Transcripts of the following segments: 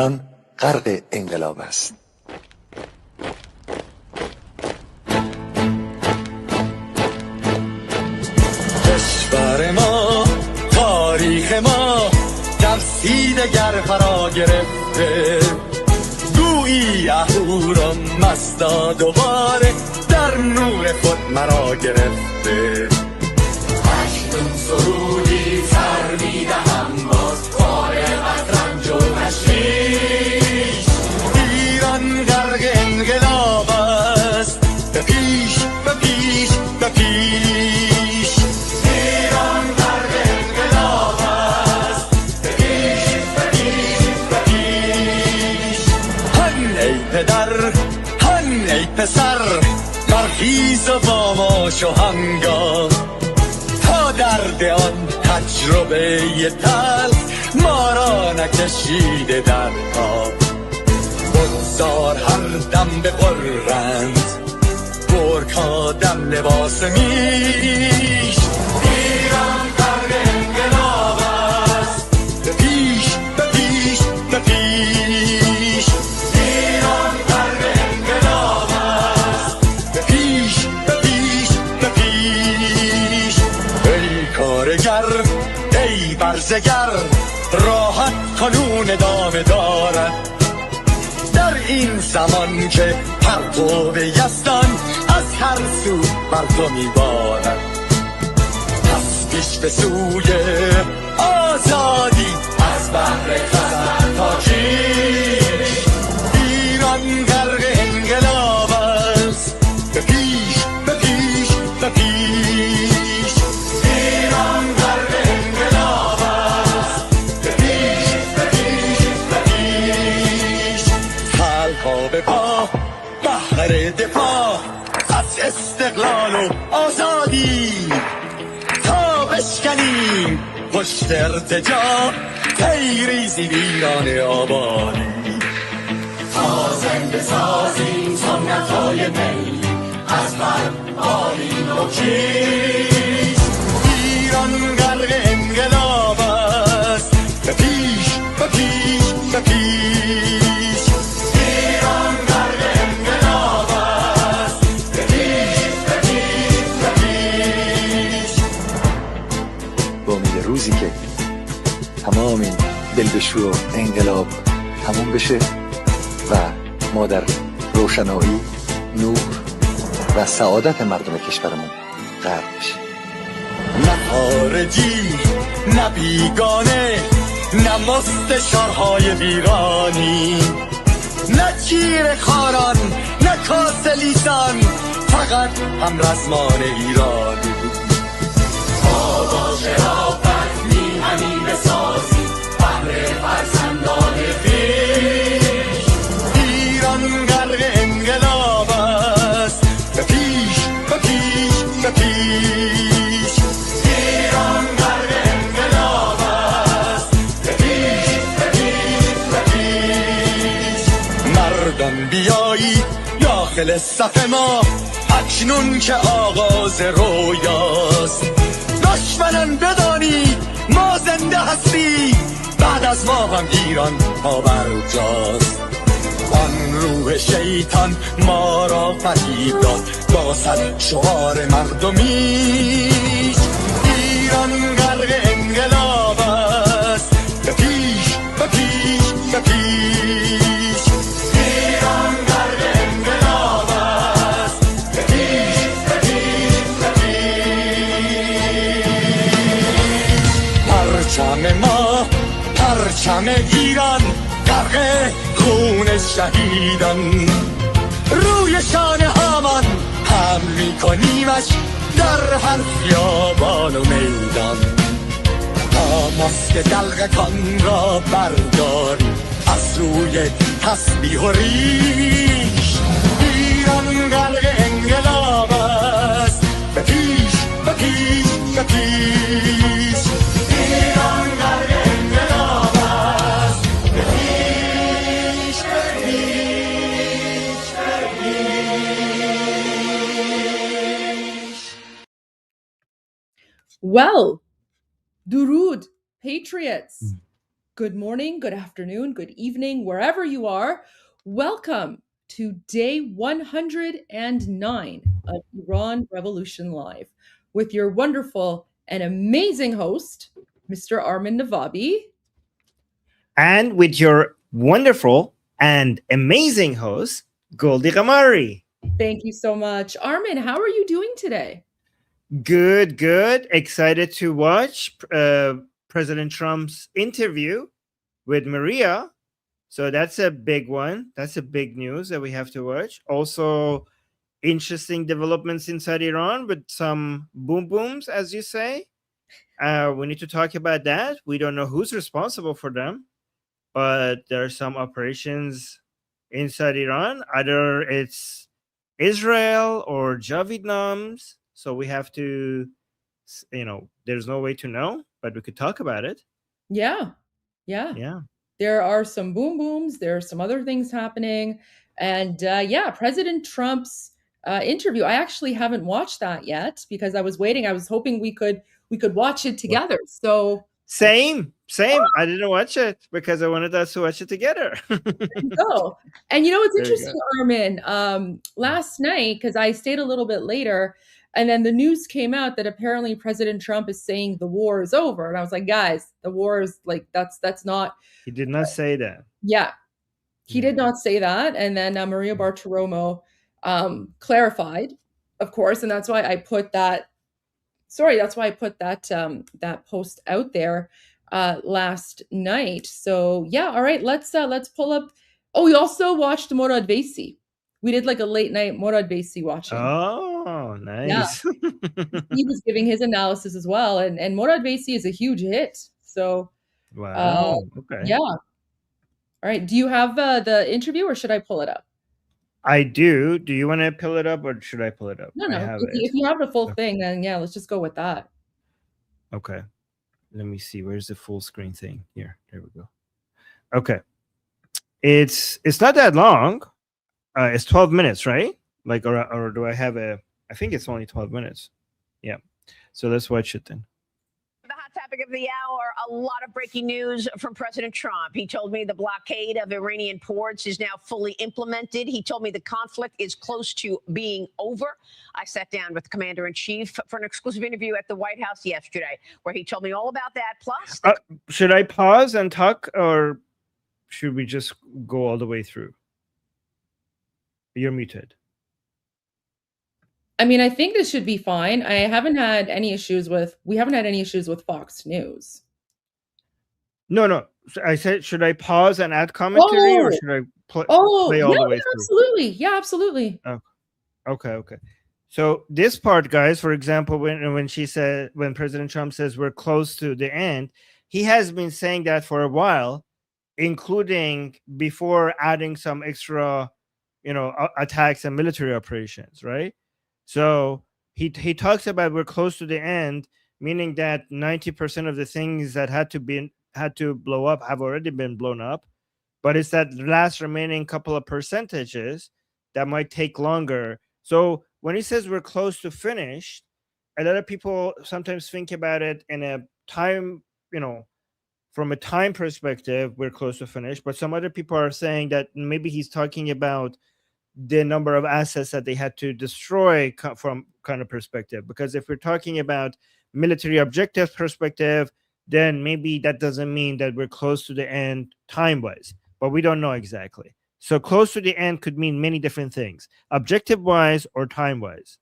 ایران غرق انقلاب است. کشور ما، تاریخ ما در سیدگر فرا گرفته، گویی اهورا مستا دوباره در نور خود مرا گرفته. اکنون سرودی سر میدهم باز فارغ از رنج و تشویش. ایران غرق انقلاب است، به پیش به پیش به پیش. ایران غرق انقلاب است، به پیش به پیش به پیش. هن ای پدر، هن ای پسر، برخیز و با ما شو همگام، تا درد آن تجربه تلخ ما را نکشیده در خواب. بگذار هر دم بغرند گرگ‌ها دم لباس میش. ایران غرق انقلاب است، به پیش به پیش به پیش. ایران غرق انقلاب است، به پیش به پیش به پیش. ای کارگر، ای برزگر، راحت کنون ادامه دارد در این زمان که پرتو یزدان از هر سو بر تو میبارد. پس پیش به سوی آزادی از بحر خزر تا کیش. ایران غرق انقلاب است، به پیش به پیش به پیش. ایران غرق انقلاب است، به پیش به پیش به پیش. پا به پا بهر دفاع از استقلال و آزادی، تا بشکنیم پشت ارتجاع تیریزی ایران آبادی. تا زنده سازیم سنت‌های ملی از بر آیین و کیش. ایران غرق انقلاب است، به پیش به پیش به پیش. ایران غرق انقلاب است، به پیش به پیش به پیش. با امید روزی که تمام این دلبشو و انقلاب تموم بشه و ما در روشنایی، نور و سعادت مردم کشورمون غرق بشیم. نه خارجی، نه بیگانه، نه مستشارهای ویرانی، نه چیر خاران، نه کاسه لیسان، فقط هم رزمان ایرانی. تا با شرافت میهنی بسازی بهر فرزندان خویش. ایران غرق انقلاب است، به پیش به پیش به پیش. ایران غرق انقلاب است، به پیش به پیش به پیش. مردم بیایید داخل صف ما، اکنون که آغاز رویاست. دشمنان بدانید ما زنده هستیم، بعد از ما هم ایران پابرجاست. آن روح شیطان ما را فریب داد با صد شعار مردمیش. ایران غرق انقلاب است، به پیش به پیش به پیش. ایران غرق انقلاب است، به پیش به پیش به پیش. پرچم ما، پرچم ایران غرق خون شهیدان، روی شانه هامان هم میکنیمش در هر خیابان و میدان. تا ماسک دلقکان را برداریم از روی تسبیح و ریش. ایران غرق انقلاب است، به پیش به پیش به پیش. ایران غرق انقلاب است، به پیش به پیش به پیش. Well, درود patriots. good morning, good afternoon, good evening, wherever you are. Welcome to day 109 of Iran Revolution Live with your wonderful and amazing host, Mr. Armin NAVABI. And with your wonderful and amazing host, Goldie Ghamari. Thank you so much. Armin, how are you doing today? Good, good. Excited to watch President Trump's interview with Maria. So that's a big one. That's a big news that we have to watch. Also, interesting developments inside Iran with some boom booms, as you say. We need to talk about that. We don't know who's responsible for them, but there are some operations inside Iran. Either it's Israel or Javidnams. So we have to, there's no way to know, but we could talk about it. Yeah. There are some boom booms. There are some other things happening. And President Trump's interview. I actually haven't watched that yet because I was waiting. I was hoping we could watch it together. So same. I didn't watch it because I wanted us to watch it together. Go. And it's interesting, Armin. Last night, because I stayed a little bit later, and then the news came out that apparently President Trump is saying the war is over. And I was like, guys, the war is that's not. He did not say that. Yeah, he did not say that. And then Maria Bartiromo clarified, of course, and that's why I put that. That's why I put that that post out there last night. So yeah, all right, let's pull up. Oh, we also watched Morad Vaisi. We did like a late night Morad Vaisi watching. Oh, nice. Yeah. He was giving his analysis as well, and Morad Vaisi is a huge hit. So wow. Okay. Yeah. All right. Do you have the interview, or should I pull it up? I do. Do you want to pull it up, or should I pull it up? No. If you have the full thing, then yeah, let's just go with that. Okay. Let me see. Where's the full screen thing? Here. There we go. Okay. It's not that long. It's 12 minutes, right? Like, or do I have I think it's only 12 minutes. Yeah. So let's watch it then. The hot topic of the hour, a lot of breaking news from President Trump. He told me the blockade of Iranian ports is now fully implemented. He told me the conflict is close to being over. I sat down with the commander-in-chief for an exclusive interview at the White House yesterday, where he told me all about that. Plus, should I pause and talk, or should we just go all the way through? You're muted. I mean, I think this should be fine. We haven't had any issues with Fox News. No. I said, should I pause and add commentary, or should I play all the way through? Absolutely. Yeah, absolutely. Okay. So this part, guys, for example, when President Trump says we're close to the end, he has been saying that for a while, including before adding some extra, attacks and military operations, right? So he talks about we're close to the end, meaning that 90% of the things that had to blow up have already been blown up, but it's that last remaining couple of percentages that might take longer. So when he says we're close to finished, a lot of people sometimes think about it in a time, from a time perspective, we're close to finish. But some other people are saying that maybe he's talking about the number of assets that they had to destroy from kind of perspective. Because if we're talking about military objective perspective, then maybe that doesn't mean that we're close to the end time-wise. But we don't know exactly. So close to the end could mean many different things, objective-wise or time-wise.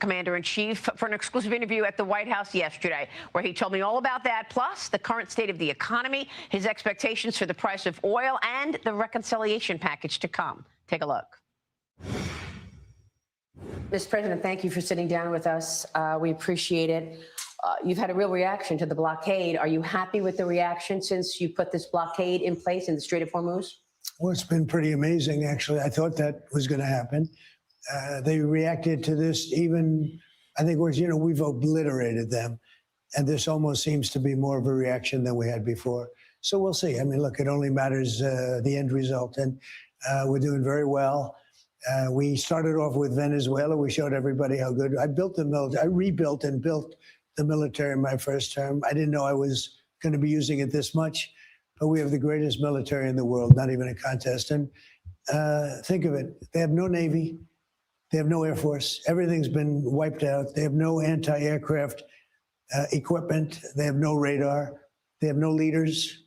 Commander-in-Chief for an exclusive interview at the White House yesterday, where he told me all about that, plus the current state of the economy, his expectations for the price of oil, and the reconciliation package to come. Take a look. Mr. President, thank you for sitting down with us. We appreciate it. You've had a real reaction to the blockade. Are you happy with the reaction since you put this blockade in place in the Strait of Hormuz? Well, it's been pretty amazing, actually. I thought that was going to happen. They reacted to this even, I think it was, we've obliterated them. And this almost seems to be more of a reaction than we had before. So we'll see. I mean, look, it only matters the end result. And we're doing very well. We started off with Venezuela. We showed everybody how good. I rebuilt and built the military in my first term. I didn't know I was going to be using it this much. but we have the greatest military in the world, not even a contest. And think of it, they have no Navy, they have no Air Force, everything's been wiped out, they have no anti-aircraft equipment, they have no radar, they have no leaders.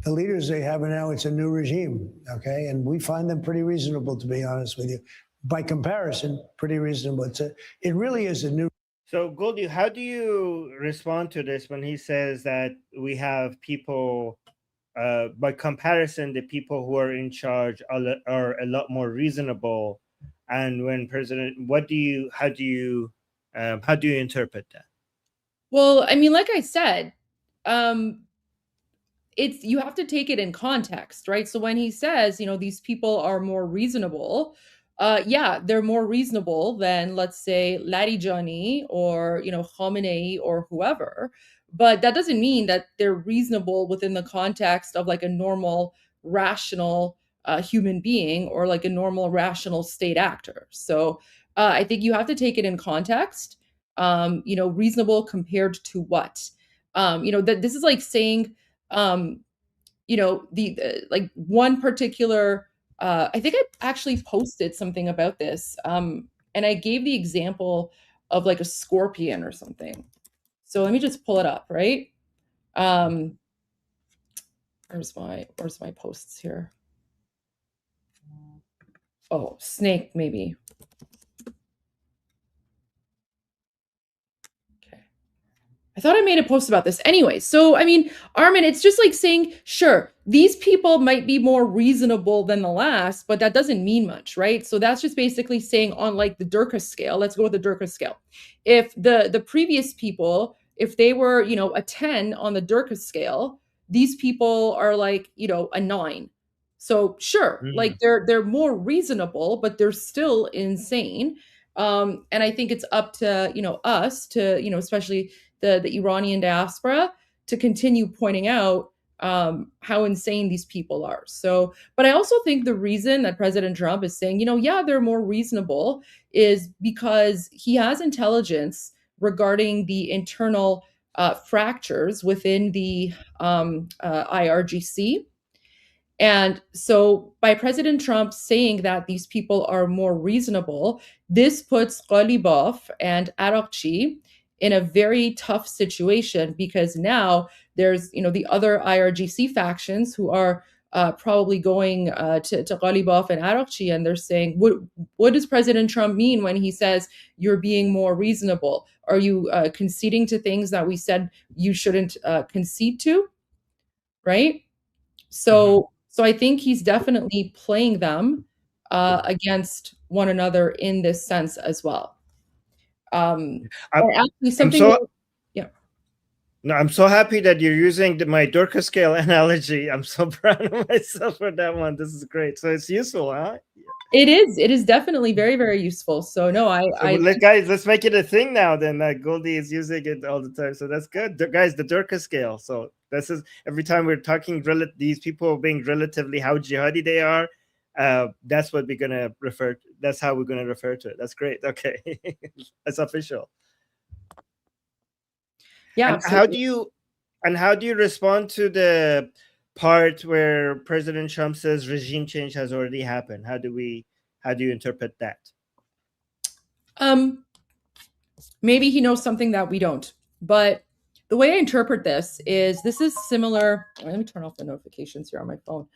The leaders they have now, it's a new regime, okay? And we find them pretty reasonable, to be honest with you. By comparison, pretty reasonable. It really is a new. So, Goldie, how do you respond to this when he says that we have people, by comparison, the people who are in charge are a lot more reasonable? And when how do you interpret that? Well, I mean, like I said, you have to take it in context, right? So when he says, these people are more reasonable, yeah, they're more reasonable than, let's say, Larijani or, Khamenei or whoever. But that doesn't mean that they're reasonable within the context of like a normal, rational human being or like a normal, rational state actor. So I think you have to take it in context. Reasonable compared to what? That this is like saying, like one particular, I think I actually posted something about this, and I gave the example of like a scorpion or something. So let me just pull it up, right? Where's my posts here? Oh, snake, maybe. I thought I made a post about this. Anyway, so, I mean, Armin, it's just like saying, sure, these people might be more reasonable than the last, but that doesn't mean much, right? So that's just basically saying on like the Durkheim scale, let's go with the Durkheim scale. If the previous people, if they were, a 10 on the Durkheim scale, these people are like, a 9. So sure, like they're more reasonable, but they're still insane. And I think it's up to, us to, especially the Iranian diaspora to continue pointing out how insane these people are. So, but I also think the reason that President Trump is saying, yeah, they're more reasonable is because he has intelligence regarding the internal fractures within the IRGC. And so by President Trump saying that these people are more reasonable, this puts Ghalibaf and Arakchi in a very tough situation because now there's, the other IRGC factions who are probably going to Ghalibaf and Arakchi, and they're saying, what does President Trump mean when he says you're being more reasonable? Are you conceding to things that we said you shouldn't concede to? Right? So I think he's definitely playing them against one another in this sense as well. Actually, something. I'm so happy that you're using my Durkheim scale analogy. I'm so proud of myself for that one. This is great. So it's useful, huh? It is. It is definitely very, very useful. So no, guys, let's make it a thing now. Then Goldie is using it all the time, so that's good, guys. The Durkheim scale. So this is every time we're talking these people being relatively how jihadi they are. That's what we're gonna refer. That's how we're gonna refer to it. That's great. Okay, that's official. Yeah. And how do you respond to the part where President Trump says regime change has already happened? How do you interpret that? Maybe he knows something that we don't. But the way I interpret this is similar. Let me turn off the notifications here on my phone.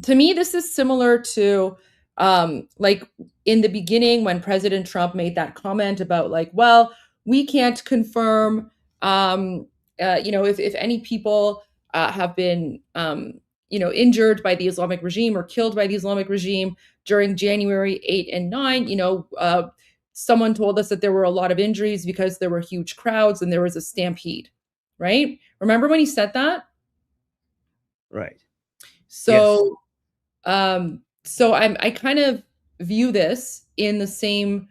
To me, this is similar to like in the beginning when President Trump made that comment about like, well, we can't confirm, if any people have been, injured by the Islamic regime or killed by the Islamic regime during January 8 and 9. Someone told us that there were a lot of injuries because there were huge crowds and there was a stampede, right? Remember when he said that? Right. So, yes. I kind of view this in the same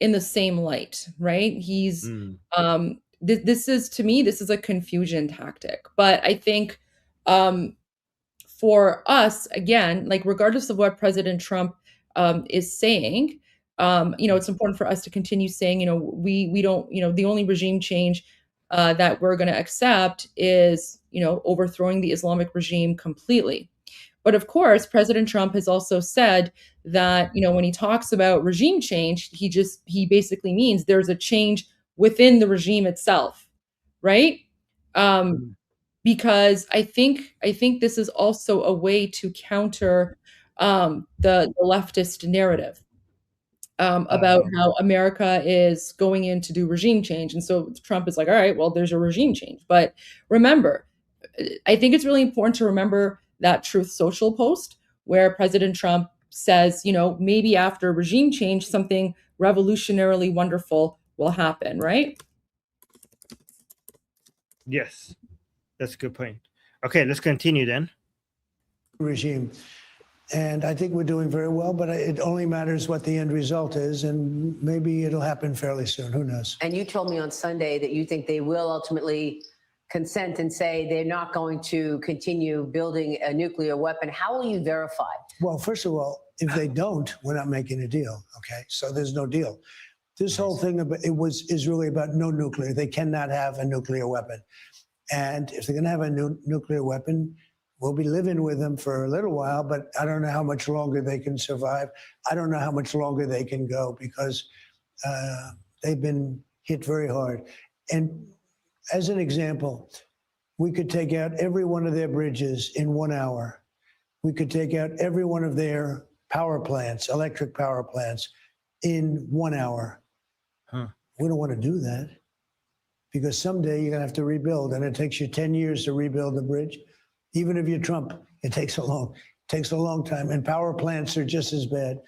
light, right? He's this is, to me, this is a confusion tactic. But I think for us, again, like regardless of what President Trump is saying, it's important for us to continue saying, we don't, the only regime change that we're going to accept is, overthrowing the Islamic regime completely. But of course, President Trump has also said that, when he talks about regime change, he basically means there's a change within the regime itself, right? Because I think this is also a way to counter the leftist narrative about how America is going in to do regime change. And so Trump is like, all right, well, there's a regime change. But remember, I think it's really important to remember that Truth Social post where President Trump says, maybe after regime change, something revolutionarily wonderful will happen, right? Yes, that's a good point. Okay, let's continue then. Regime. And I think we're doing very well, but it only matters what the end result is, and maybe it'll happen fairly soon. Who knows? And you told me on Sunday that you think they will ultimately consent and say they're not going to continue building a nuclear weapon. How will you verify? Well, first of all, if they don't, we're not making a deal. Okay, so there's no deal. This whole thing is really about no nuclear. They cannot have a nuclear weapon, and if they're going to have a nuclear weapon, we'll be living with them for a little while, but I don't know how much longer they can survive. I don't know how much longer they can go because they've been hit very hard. And as an example, we could take out every one of their bridges in 1 hour. We could take out every one of their power plants, electric power plants, in 1 hour. We don't want to do that because someday you're going to have to rebuild, and it takes you 10 years to rebuild the bridge. Even if you're Trump, it takes a long time, and power plants are just as bad.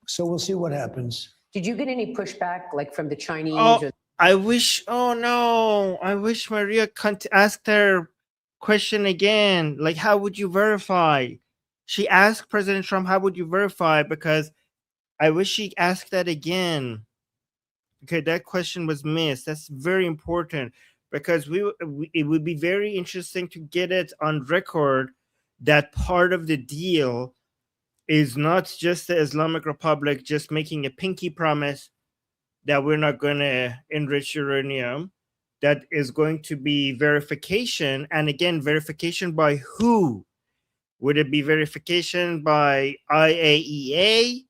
So we'll see what happens. Did you get any pushback, like from the Chinese? Oh, I wish Maria asked her question again. Like, how would you verify? She asked President Trump, how would you verify? Because I wish she asked that again. Okay, that question was missed. That's very important. Because it would be very interesting to get it on record that part of the deal is not just the Islamic Republic just making a pinky promise that we're not going to enrich uranium. That is going to be verification. And again, verification by who? Would it be verification by IAEA?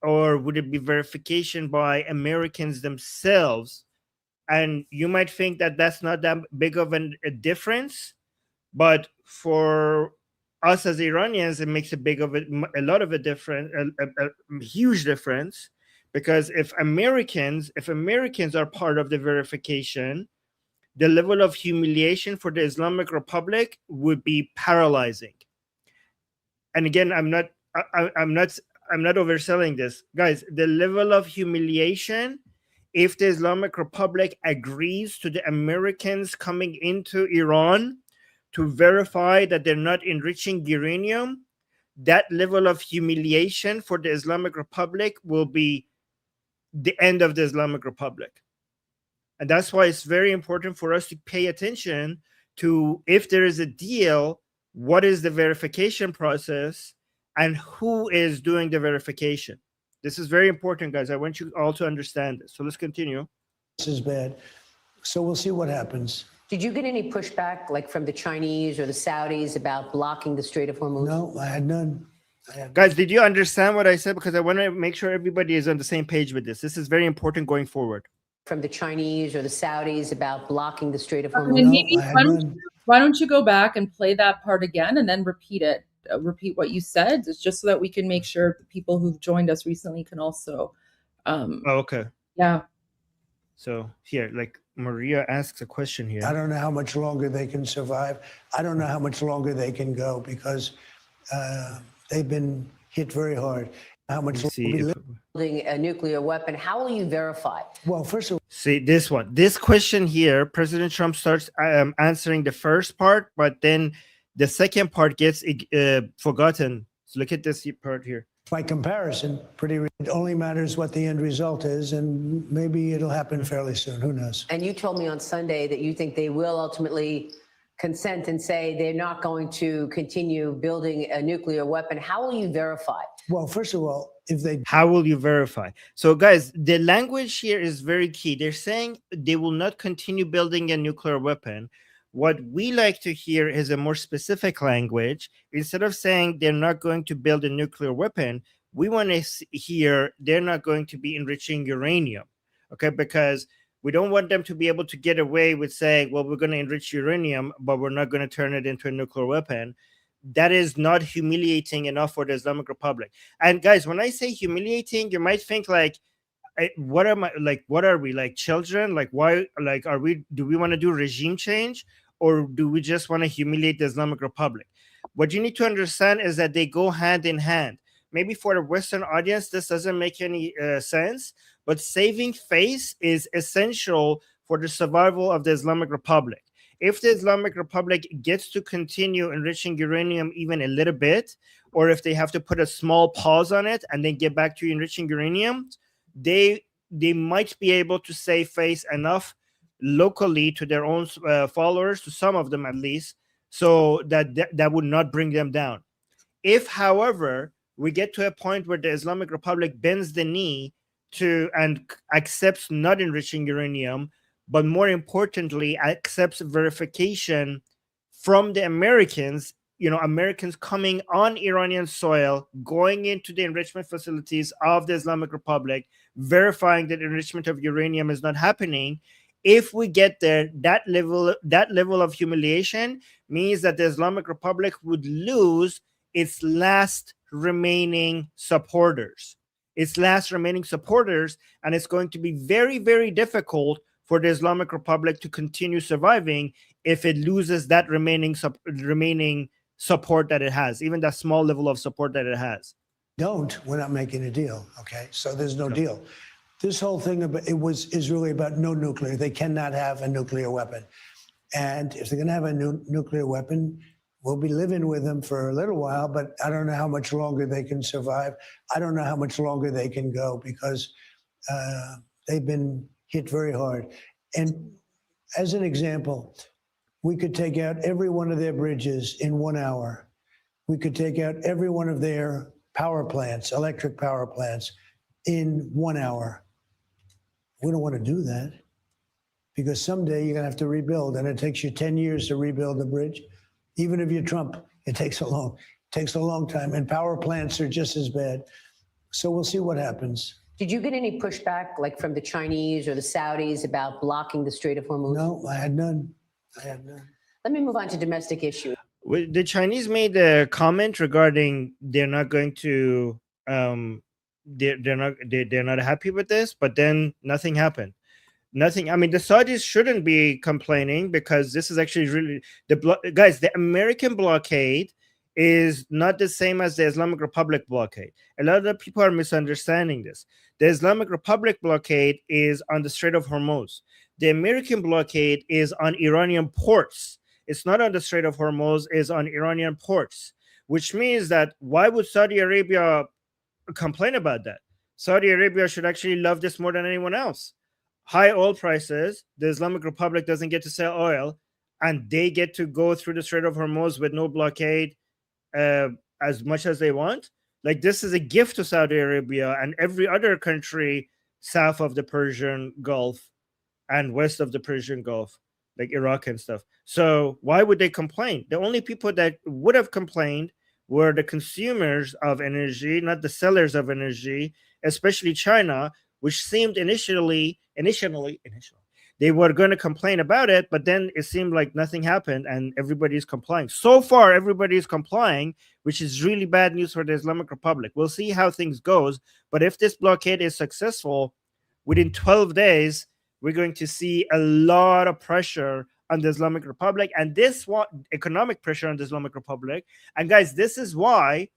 Or would it be verification by Americans themselves? And you might think that that's not that big of a difference, but for us as Iranians, it makes a lot of a difference, a huge difference, because if Americans are part of the verification, the level of humiliation for the Islamic Republic would be paralyzing. And again, I'm not overselling this, guys. The level of humiliation, if the Islamic Republic agrees to the Americans coming into Iran to verify that they're not enriching uranium, that level of humiliation for the Islamic Republic will be the end of the Islamic Republic. And that's why it's very important for us to pay attention to, if there is a deal, what is the verification process and who is doing the verification. This is very important, guys. I want you all to understand this. So let's continue. This is bad. So we'll see what happens. Did you get any pushback, like from the Chinese or the Saudis, about blocking the Strait of Hormuz? No, I had none. Guys, did you understand what I said? Because I want to make sure everybody is on the same page with this. This is very important going forward. From the Chinese or the Saudis about blocking the Strait of I Hormuz? mean, maybe why don't you go back and play that part again and then repeat it? Repeat what you said. It's just so that we can make sure the people who've joined us recently can also. Okay. Yeah. So here, like Maria asks a question here. I don't know how much longer they can survive. I don't know how much longer they can go because they've been hit very hard. How much longer building a nuclear weapon? How will you verify? Well, first of all, see this question here. President Trump starts answering the first part, but then the second part gets forgotten. So look at this part here. By comparison, it only matters what the end result is, and maybe it'll happen fairly soon. Who knows? And you told me on Sunday that you think they will ultimately consent and say they're not going to continue building a nuclear weapon, how will you verify? Well, first of all, if they How will you verify? So, guys, the language here is very key. They're saying they will not continue building a nuclear weapon. What we like to hear is a more specific language. Instead of saying they're not going to build a nuclear weapon, we want to hear they're not going to be enriching uranium. Okay, because we don't want them to be able to get away with saying, well, we're going to enrich uranium, but we're not going to turn it into a nuclear weapon. That is not humiliating enough for the Islamic Republic. And guys, when I say humiliating, you might think like, what am I like? What are we, like children? Like, why? Like, are we? Do we want to do regime change, or do we just want to humiliate the Islamic Republic? What you need to understand is that they go hand in hand. Maybe for the Western audience, this doesn't make any sense, but saving face is essential for the survival of the Islamic Republic. If the Islamic Republic gets to continue enriching uranium even a little bit, or if they have to put a small pause on it and then get back to enriching uranium, they might be able to save face enough locally to their own followers, to some of them at least, so that would not bring them down. If, however, we get to a point where the Islamic Republic bends the knee to and accepts not enriching uranium, but more importantly, accepts verification from the Americans, Americans coming on Iranian soil, going into the enrichment facilities of the Islamic Republic, verifying that enrichment of uranium is not happening. If we get there, that level of humiliation means that the Islamic Republic would lose its last remaining supporters. And it's going to be very, very difficult for the Islamic Republic to continue surviving if it loses that remaining support that it has, even that small level of support that it has. we're not making a deal, okay? So there's no deal. This whole thing is really about no nuclear. They cannot have a nuclear weapon. And if they're going to have a nuclear weapon, we'll be living with them for a little while, but I don't know how much longer they can survive. I don't know how much longer they can go, because they've been hit very hard. And as an example, we could take out every one of their bridges in 1 hour. We could take out every one of their power plants, electric power plants, in 1 hour. We don't want to do that, because someday you're going to have to rebuild, and it takes you 10 years to rebuild the bridge. Even if you're Trump, it takes a long time, and power plants are just as bad. So we'll see what happens. Did you get any pushback, like from the Chinese or the Saudis, about blocking the Strait of Hormuz? No, I had none. Let me move on to domestic issues. The Chinese made a comment regarding they're not going to they're not happy with this, but then nothing happened. Nothing. I mean, the Saudis shouldn't be complaining, because this is actually really guys. The American blockade is not the same as the Islamic Republic blockade. A lot of people are misunderstanding this. The Islamic Republic blockade is on the Strait of Hormuz. The American blockade is on Iranian ports. It's not on the Strait of Hormuz, it's on Iranian ports, which means that why would Saudi Arabia complain about that? Saudi Arabia should actually love this more than anyone else. High oil prices, the Islamic Republic doesn't get to sell oil, and they get to go through the Strait of Hormuz with no blockade as much as they want. Like, this is a gift to Saudi Arabia and every other country south of the Persian Gulf and west of the Persian Gulf, like Iraq and stuff. So why would they complain? The only people that would have complained were the consumers of energy, not the sellers of energy, especially China, which seemed initially they were going to complain about it, but then it seemed like nothing happened and everybody's complying. So far, everybody's complying, which is really bad news for the Islamic Republic. We'll see how things goes, but if this blockade is successful, within 12 days, we're going to see a lot of pressure on the Islamic Republic, and this economic pressure on the Islamic Republic. And guys, this is why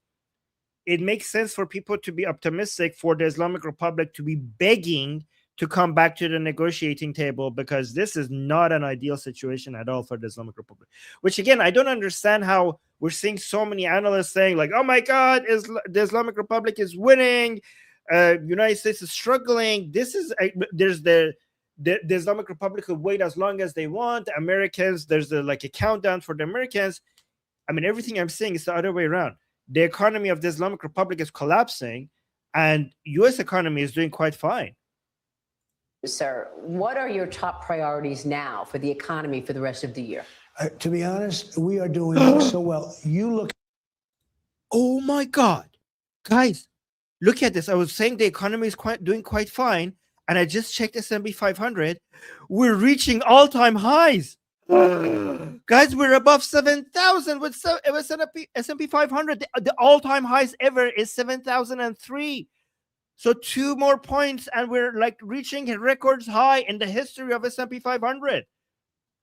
it makes sense for people to be optimistic for the Islamic Republic to be begging to come back to the negotiating table, because this is not an ideal situation at all for the Islamic Republic. Which, again, I don't understand how we're seeing so many analysts saying, like, oh my God, the Islamic Republic is winning, United States is struggling. This is there's the the Islamic Republic could wait as long as they want. The Americans, there's like a countdown for the Americans. I mean, everything I'm saying is the other way around. The economy of the Islamic Republic is collapsing, and U.S. economy is doing quite fine. Sir, what are your top priorities now for the economy for the rest of the year? To be honest, we are doing so well. You look. Oh my God, guys, look at this. I was saying the economy is doing quite fine, and I just checked S&P 500. We're reaching all-time highs. Guys, we're above 7,000 with S&P 500. The all-time highs ever is 7,003. So 2 more points, and we're like reaching a record high in the history of S&P 500.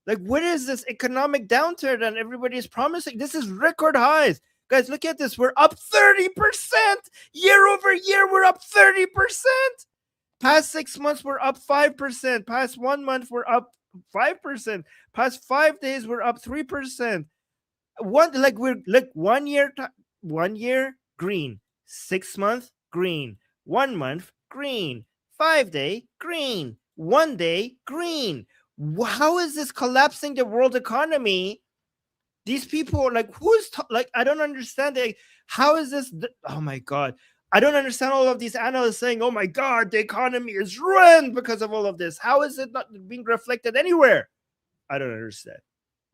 Like, what is this economic downturn that everybody is promising? This is record highs. Guys, look at this. We're up 30% year over year. We're up 30%. Past 6 months, we're up 5%. Past 1 month, we're up 5%. Past 5 days, we're up 3%. 1 year green, 6 month green, 1 month green, 5 day green, 1 day green. How is this collapsing the world economy? These people, like, I don't understand. How is this? Oh my God. I don't understand all of these analysts saying, oh my God, the economy is ruined because of all of this. How is it not being reflected anywhere? I don't understand.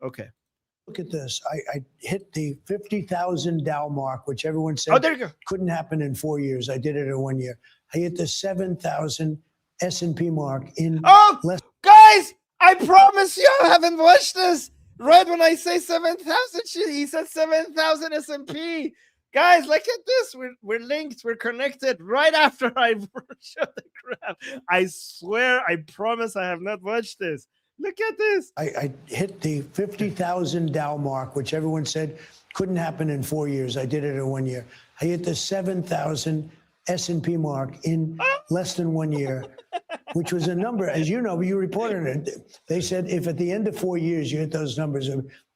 Okay. Look at this. I hit the 50,000 Dow mark, which everyone said there you go. couldn't happen in 4 years. I did it in 1 year. I hit the 7,000 S&P mark in less. Guys, I promise you I haven't watched this. Right when I say 7,000, he said 7,000 S&P. Guys, look at this. We're linked. We're connected right after I showed the graph. I swear, I promise I have not watched this. Look at this. I hit the 50,000 Dow mark, which everyone said couldn't happen in 4 years. I did it in 1 year. I hit the 7,000 S&P mark in less than 1 year, which was a number, as you know, you reported it. They said if at the end of 4 years you hit those numbers,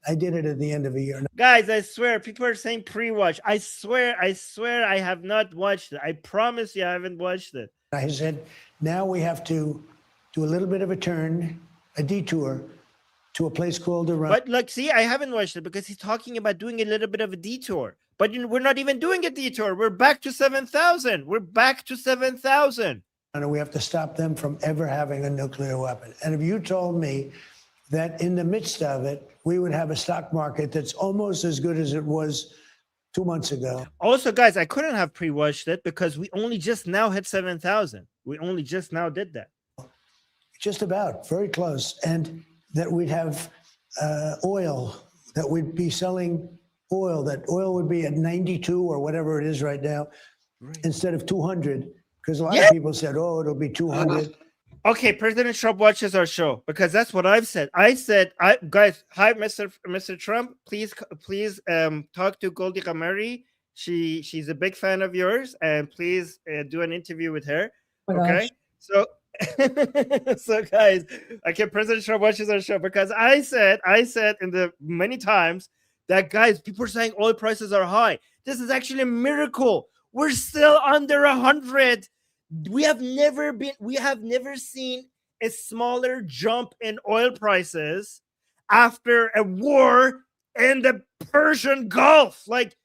I did it at the end of a year. Guys, I swear, people are saying pre-watch. I swear I have not watched it. I promise you I haven't watched it. I said, now we have to do a little bit of a detour to a place called Iran. But look, see, I haven't watched it because he's talking about doing a little bit of a detour. But we're not even doing a detour. We're back to 7,000. We're back to 7,000. And we have to stop them from ever having a nuclear weapon. And if you told me that in the midst of it, we would have a stock market that's almost as good as it was 2 months ago. Also, guys, I couldn't have pre-watched it because we only just now hit 7,000. We only just now did that. Just about, very close. And that we'd have oil, that we'd be selling oil, that oil would be at 92 or whatever it is right now, instead of 200. Because a lot of people said, oh, it'll be 200. Okay, President Trump watches our show because that's what I've said. Guys, hi, Mr. Trump. Please talk to Goldie Ghamari. She's a big fan of yours, and please do an interview with her. Okay, so guys, okay, President Trump watches our show because I said in the many times that, guys, people are saying oil prices are high. This is actually a miracle. We're still under 100. We have never seen a smaller jump in oil prices after a war in the Persian Gulf. Like,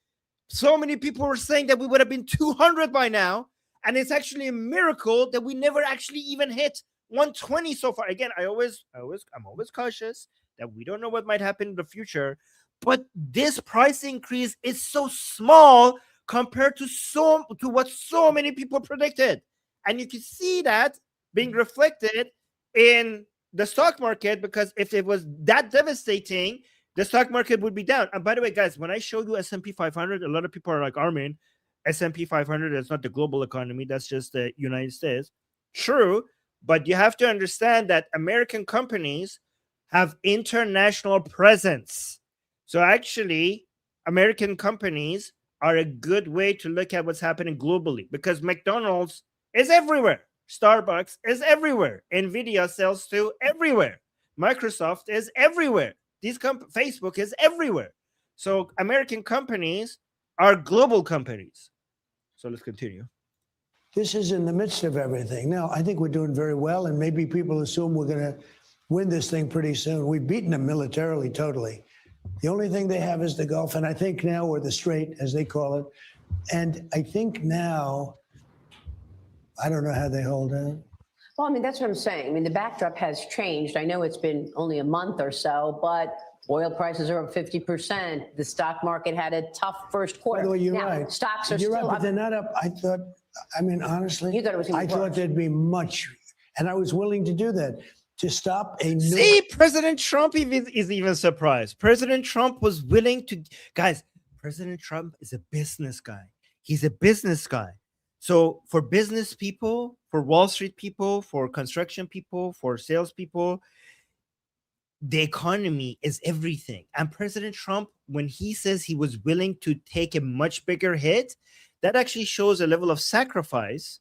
so many people were saying that we would have been 200 by now, and it's actually a miracle that we never actually even hit 120 so far. Again, I'm always cautious that we don't know what might happen in the future, but this price increase is so small compared to what so many people predicted. And you can see that being reflected in the stock market, because if it was that devastating, the stock market would be down. And by the way, guys, when I show you S&P 500, a lot of people are like, Armin, S&P 500 is not the global economy. That's just the United States. True, but you have to understand that American companies have international presence. So actually, American companies are a good way to look at what's happening globally, because McDonald's is everywhere. Starbucks is everywhere. Nvidia sells to everywhere. Microsoft is everywhere. Facebook is everywhere. So American companies are global companies. So let's continue. This is in the midst of everything. Now, I think we're doing very well, and maybe people assume we're going to win this thing pretty soon. We've beaten them militarily, totally. The only thing they have is the Gulf, and I think now, or the Strait, as they call it. And I think now, I don't know how they hold out. Well, I mean, that's what I'm saying. I mean, the backdrop has changed. I know it's been only a month or so, but oil prices are up 50%. The stock market had a tough first quarter. By the way, you're now, right. Stocks are you're still right, but up. they're not up. I thought, I mean, honestly, You thought it was gonna I be thought worse. there'd be much, and I was willing to do that, to stop a new. See, President Trump is even surprised. President Trump was willing to, guys, President Trump is a business guy. He's a business guy. So for business people, for Wall Street people, for construction people, for salespeople, the economy is everything. And President Trump, when he says he was willing to take a much bigger hit, that actually shows a level of sacrifice.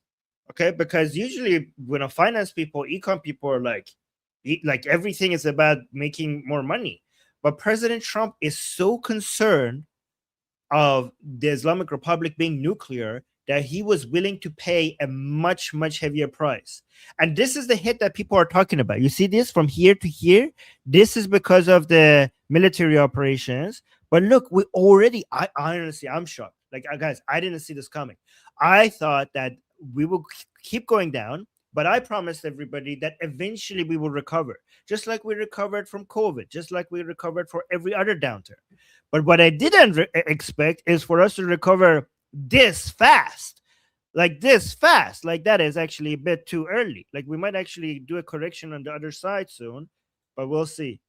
Okay, because usually when a finance people, econ people are like everything is about making more money. But President Trump is so concerned of the Islamic Republic being nuclear that he was willing to pay a much, much heavier price. And this is the hit that people are talking about. You see this from here to here. This is because of the military operations. But look, we already, I honestly, I'm shocked. Like, guys, I didn't see this coming. I thought that we will keep going down, but I promised everybody that eventually we will recover, just like we recovered from COVID, just like we recovered for every other downturn. But what I didn't expect is for us to recover this fast. Like that is actually a bit too early. Like, we might actually do a correction on the other side soon, but we'll see.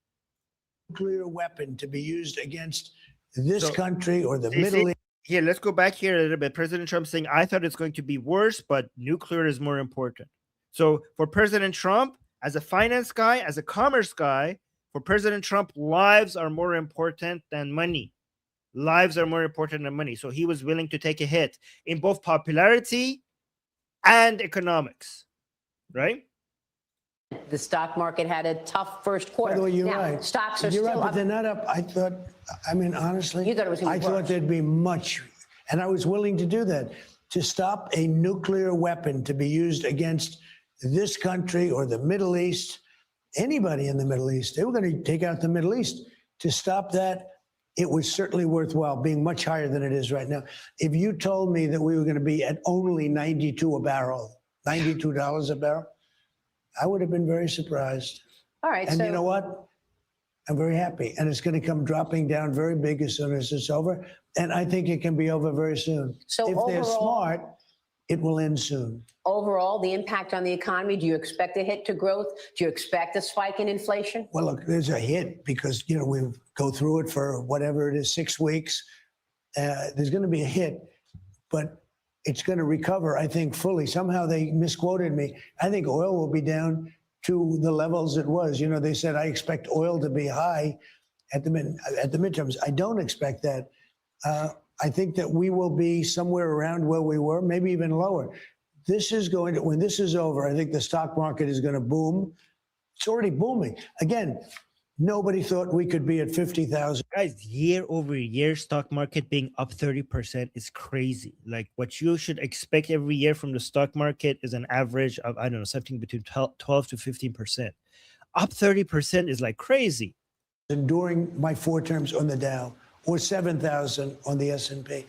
Nuclear weapon to be used against this country or the Middle East. Here, let's go back here a little bit. President Trump saying, I thought it's going to be worse, but nuclear is more important. So for President Trump, as a finance guy, as a commerce guy, for President Trump, lives are more important than money. Lives are more important than money. So he was willing to take a hit in both popularity and economics, right? The stock market had a tough first quarter. By the way, you're now, right. Stocks are you're still right, but up. they're not up. I thought, I mean, honestly, You thought it was gonna I be thought worse. there'd be much, and I was willing to do that, to stop a nuclear weapon to be used against this country or the Middle East, anybody in the Middle East. They were going to take out the Middle East. To stop that, it was certainly worthwhile, being much higher than it is right now. If you told me that we were going to be at only 92 a barrel, $92 a barrel, I would have been very surprised. All right, And so you know what? I'm very happy. And it's going to come dropping down very big as soon as it's over. And I think it can be over very soon. So if they're overall- smart, it will end soon. overall, the impact on the economy, do you expect a hit to growth? Do you expect a spike in inflation? Well, look, there's a hit because, you know, we go through it for whatever it is, 6 weeks. There's going to be a hit, but it's going to recover, I think, fully. Somehow they misquoted me. I think oil will be down to the levels it was. You know, they said, I expect oil to be high at the midterms. I don't expect that. I think that we will be somewhere around where we were, maybe even lower. This is going to, when this is over, I think the stock market is going to boom. It's already booming. Again, nobody thought we could be at 50,000. Guys, year over year, stock market being up 30% is crazy. Like, what you should expect every year from the stock market is an average of, I don't know, something between 12 to 15%. Up 30% is like crazy. And during my 4 terms on the Dow, or 7,000 on the S&P.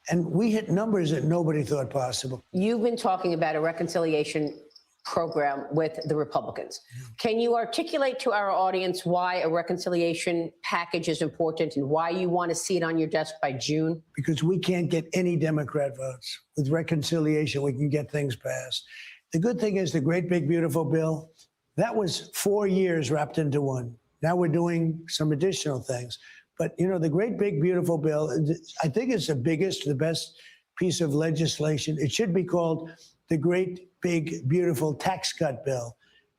And we hit numbers that nobody thought possible. You've been talking about a reconciliation program with the Republicans. Can you articulate to our audience why a reconciliation package is important and why you want to see it on your desk by June? Because we can't get any Democrat votes. With reconciliation, we can get things passed. The good thing is the great big beautiful bill, that was 4 years wrapped into one. Now we're doing some additional things. But, you know, the great big beautiful bill, I think it's the biggest, the best piece of legislation. It should be called the great big beautiful tax cut bill,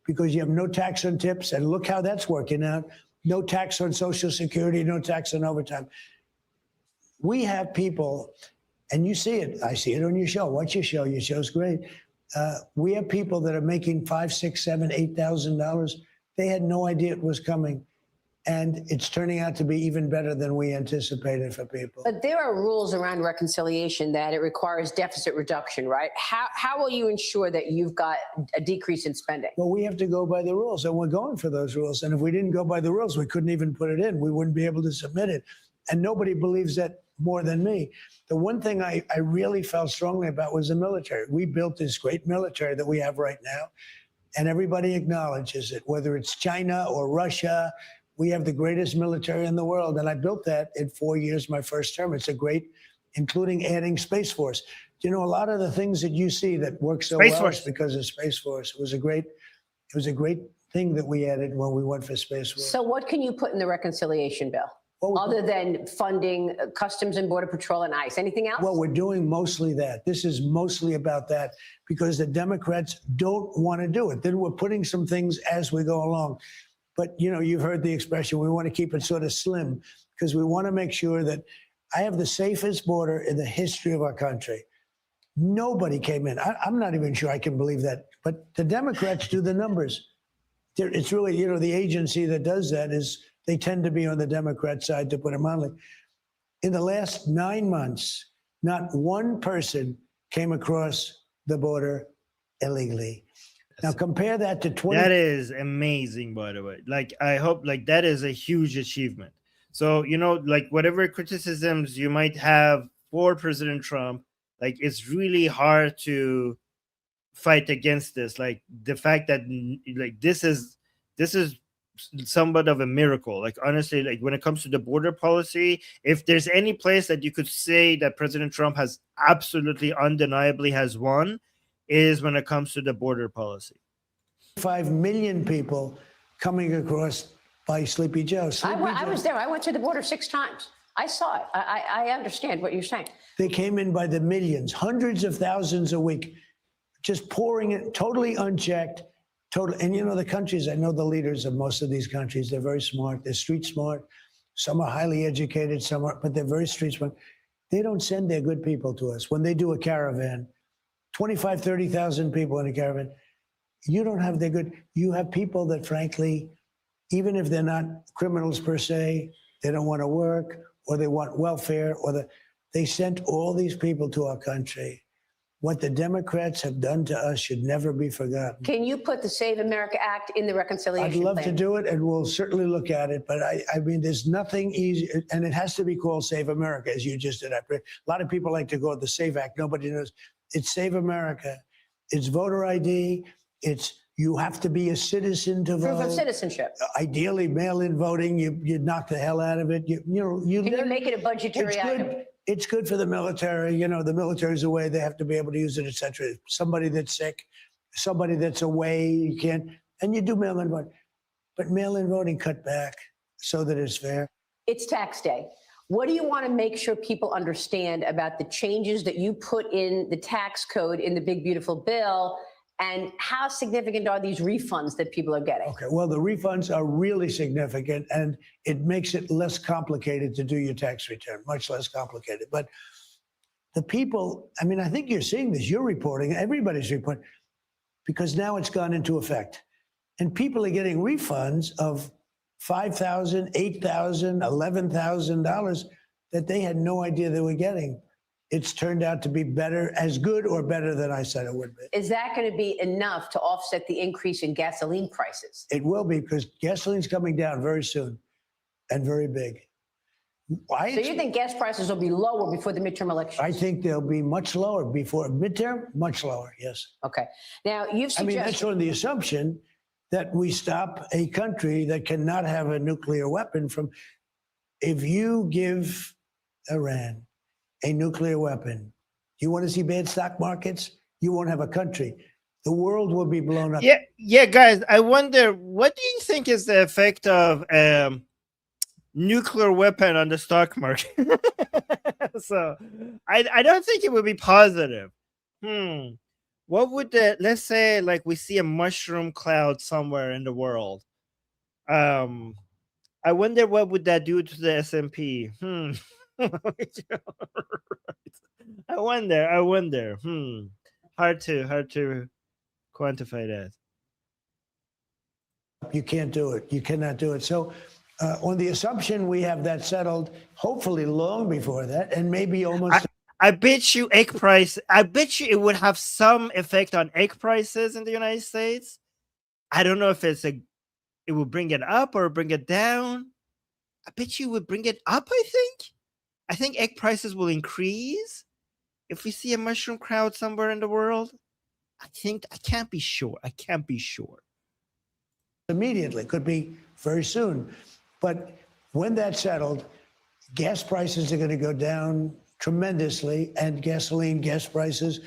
because you have no tax on tips, and look how that's working out. No tax on Social Security, no tax on overtime. We have people, and you see it. I see it on your show. Watch your show. Your show's great. We have people that are making $5,000, $6,000, $7,000, $8,000. They had no idea it was coming. And it's turning out to be even better than we anticipated for people. But there are rules around reconciliation that it requires deficit reduction, right? How will you ensure that you've got a decrease in spending? Well, we have to go by the rules, and we're going for those rules. And if we didn't go by the rules, we couldn't even put it in. We wouldn't be able to submit it. And nobody believes that more than me. The one thing I really felt strongly about was the military. We built this great military that we have right now, and everybody acknowledges it, whether it's China or Russia. We have the greatest military in the world, and I built that in 4 years, my first term. It's a great, including adding Space Force. You know, a lot of the things that you see that work so well is because of Space Force. It was a great thing that we added when we went for Space Force. So what can you put in the reconciliation bill? Other than funding Customs and Border Patrol and ICE, anything else? Well, we're doing mostly that. This is mostly about that because the Democrats don't want to do it. Then we're putting some things as we go along. But, you know, you've heard the expression, we want to keep it sort of slim because we want to make sure that I have the safest border in the history of our country. Nobody came in. I'm not even sure I can believe that. But the Democrats do the numbers. It's really, you know, the agency that does that is, they tend to be on the Democrat side, to put it mildly. In the last 9 months, not one person came across the border illegally. Now compare that to 20. That is amazing, by the way. Like, I hope, like, that is a huge achievement. So, you know, like, whatever criticisms you might have for President Trump, like, it's really hard to fight against this. Like, the fact that, like, this is somewhat of a miracle. Like, honestly, like, when it comes to the border policy, if there's any place that you could say that President Trump has absolutely undeniably has won, is when it comes to the border policy. 5 million people coming across by Sleepy Joe. I was there. I went to the border 6 times. I saw it. I understand what you're saying. They came in by the millions, hundreds of thousands a week, just pouring it, totally unchecked. And you know, the countries, I know the leaders of most of these countries, they're very smart. They're street smart. Some are highly educated, some are, but they're very street smart. They don't send their good people to us. When they do a caravan, 25, 30,000 people in a caravan, you don't have their good. You have people that, frankly, even if they're not criminals per se, they don't want to work, or they want welfare, or they sent all these people to our country. What the Democrats have done to us should never be forgotten. Can you put the Save America Act in the reconciliation I'd love plan? to do it, and we'll certainly look at it. But I mean, there's nothing easy, and it has to be called Save America, as you just did. A lot of people like to go with the Save Act. Nobody knows. It's Save America. It's voter ID. It's you have to be a citizen to vote. Proof of citizenship. Ideally, mail-in voting. You knock the hell out of it. You Can you make it a budgetary item? It's good for the military. You know, the military's away. They have to be able to use it, etc. Somebody that's sick, somebody that's away, you can't. And you do mail-in voting. But mail-in voting cut back so that it's fair. It's tax day. What do you want to make sure people understand about the changes that you put in the tax code in the big, beautiful bill? And how significant are these refunds that people are getting? Okay, well, the refunds are really significant, and it makes it less complicated to do your tax return, much less complicated. But the people, I mean, I think you're seeing this, you're reporting, everybody's reporting, because now it's gone into effect. And people are getting refunds of $5,000, $8,000, $11,000 that they had no idea they were getting. It's turned out to be better, as good or better than I said it would be. Is that going to be enough to offset the increase in gasoline prices? It will be, because gasoline's coming down very soon and very big. So you think gas prices will be lower before the midterm elections? I think they'll be much lower before midterm, much lower, yes. Okay. Now, you've suggested... I mean, that's on the assumption that we stop a country that cannot have a nuclear weapon from... If you give Iran a nuclear weapon, you want to see bad stock markets? You won't have a country. The world will be blown up. Yeah, guys, I wonder, what do you think is the effect of nuclear weapon on the stock market? So I don't think it would be positive. What would let's say, like, we see a mushroom cloud somewhere in the world. I wonder what would that do to the S&P? I wonder. Hard to quantify that. You can't do it. You cannot do it. So On the assumption we have that settled, hopefully long before that, and maybe almost. I bet you egg price. I bet you it would have some effect on egg prices in the United States. I don't know if it will bring it up or bring it down. I bet you would bring it up. I think egg prices will increase if we see a mushroom crowd somewhere in the world. I can't be sure. I can't be sure. Immediately, could be very soon. But when that's settled, gas prices are going to go down tremendously, and gasoline, gas prices,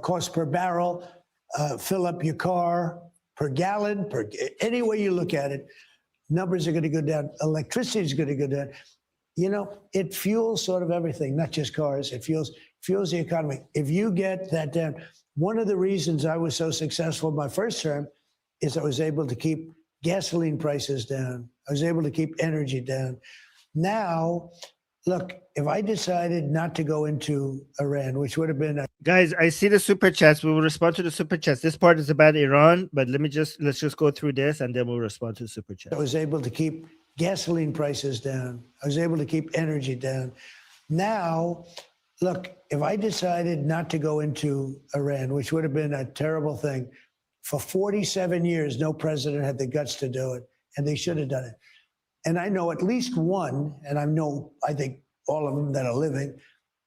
cost per barrel, fill up your car, per gallon, any way you look at it, numbers are going to go down. Electricity is going to go down. You know, it fuels sort of everything, not just cars. It fuels the economy. If you get that down, one of the reasons I was so successful my first term is I was able to keep gasoline prices down. I was able to keep energy down. Now, look, if I decided not to go into Iran, which would have been guys, I see the super chats. We will respond to the super chats. This part is about Iran, but let's just go through this and then we'll respond to the super chat. I was able to keep gasoline prices down. I was able to keep energy down. Now, look, if I decided not to go into Iran, which would have been a terrible thing, for 47 years, no president had the guts to do it, and they should have done it. And I know at least one, and I think all of them that are living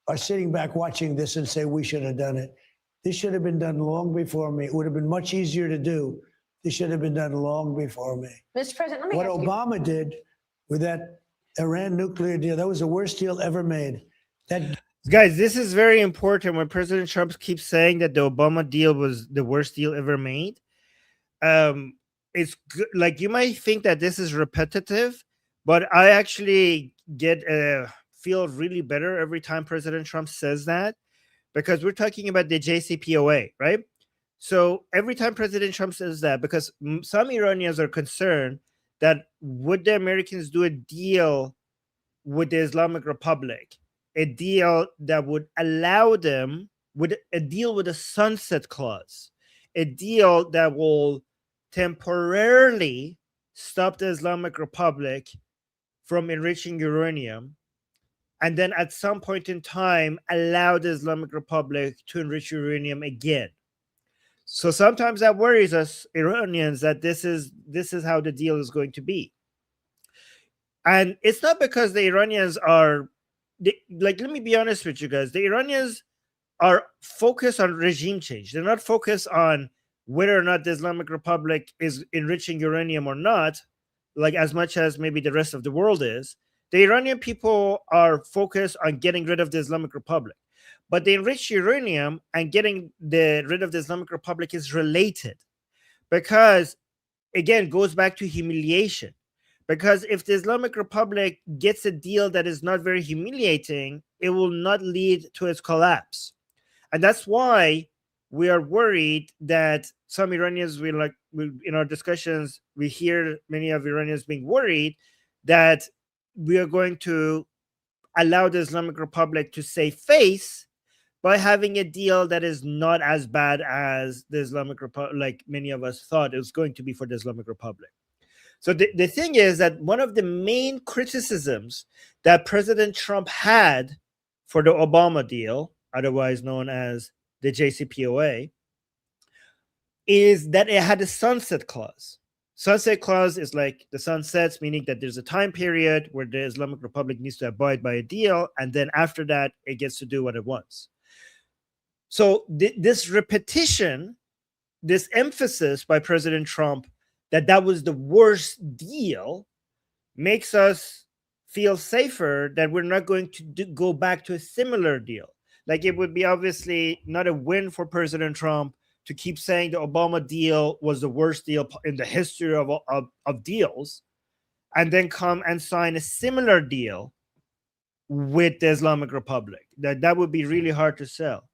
are sitting back watching this and say, we should have done it. This should have been done long before me. It would have been much easier to do. This should have been done long before me. Mr. President, let me What ask you. Obama did with that Iran nuclear deal, that was the worst deal ever made. Guys, this is very important when President Trump keeps saying that the Obama deal was the worst deal ever made. It's good. Like, you might think that this is repetitive, but I actually feel really better every time President Trump says that, because we're talking about the JCPOA, right? So every time President Trump says that, because some Iranians are concerned that would the Americans do a deal with the Islamic Republic, a deal that would allow them with a deal with a sunset clause, a deal that will temporarily stop the Islamic Republic from enriching uranium, and then at some point in time allow the Islamic Republic to enrich uranium again. So sometimes that worries us Iranians, that this is how the deal is going to be. And it's not because the Iranians are like, let me be honest with you guys, the Iranians are focused on regime change. They're not focused on whether or not the Islamic Republic is enriching uranium or not, like as much as maybe the rest of the world is. The Iranian people are focused on getting rid of the Islamic Republic. But the enriched uranium and getting rid of the Islamic Republic is related, because, again, goes back to humiliation. Because if the Islamic Republic gets a deal that is not very humiliating, it will not lead to its collapse. And that's why we are worried that some Iranians, in our discussions, we hear many of Iranians being worried that we are going to allow the Islamic Republic to save face by having a deal that is not as bad as the Islamic Republic, like many of us thought it was going to be for the Islamic Republic. So the thing is that one of the main criticisms that President Trump had for the Obama deal, otherwise known as the JCPOA, is that it had a sunset clause. Sunset clause is like the sun sets, meaning that there's a time period where the Islamic Republic needs to abide by a deal, and then after that, it gets to do what it wants. So this repetition, this emphasis by President Trump that was the worst deal, makes us feel safer that we're not going to go back to a similar deal. Like, it would be obviously not a win for President Trump to keep saying the Obama deal was the worst deal in the history of deals, and then come and sign a similar deal with the Islamic Republic. That would be really hard to sell.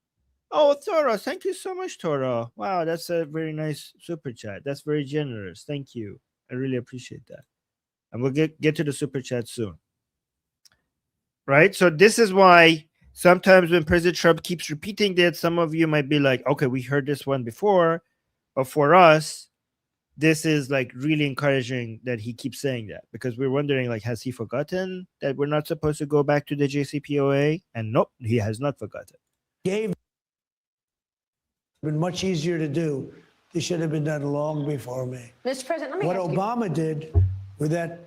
Oh, Thora, thank you so much, Thora. Wow, that's a very nice super chat. That's very generous. Thank you. I really appreciate that. And we'll get to the super chat soon. Right? So this is why sometimes when President Trump keeps repeating that, some of you might be like, okay, we heard this one before. But for us, this is like really encouraging that he keeps saying that, because we're wondering, like, has he forgotten that we're not supposed to go back to the JCPOA? And nope, he has not forgotten. Gave been much easier to do. This should have been done long before me. Mr. President, let me What ask you. Obama did with that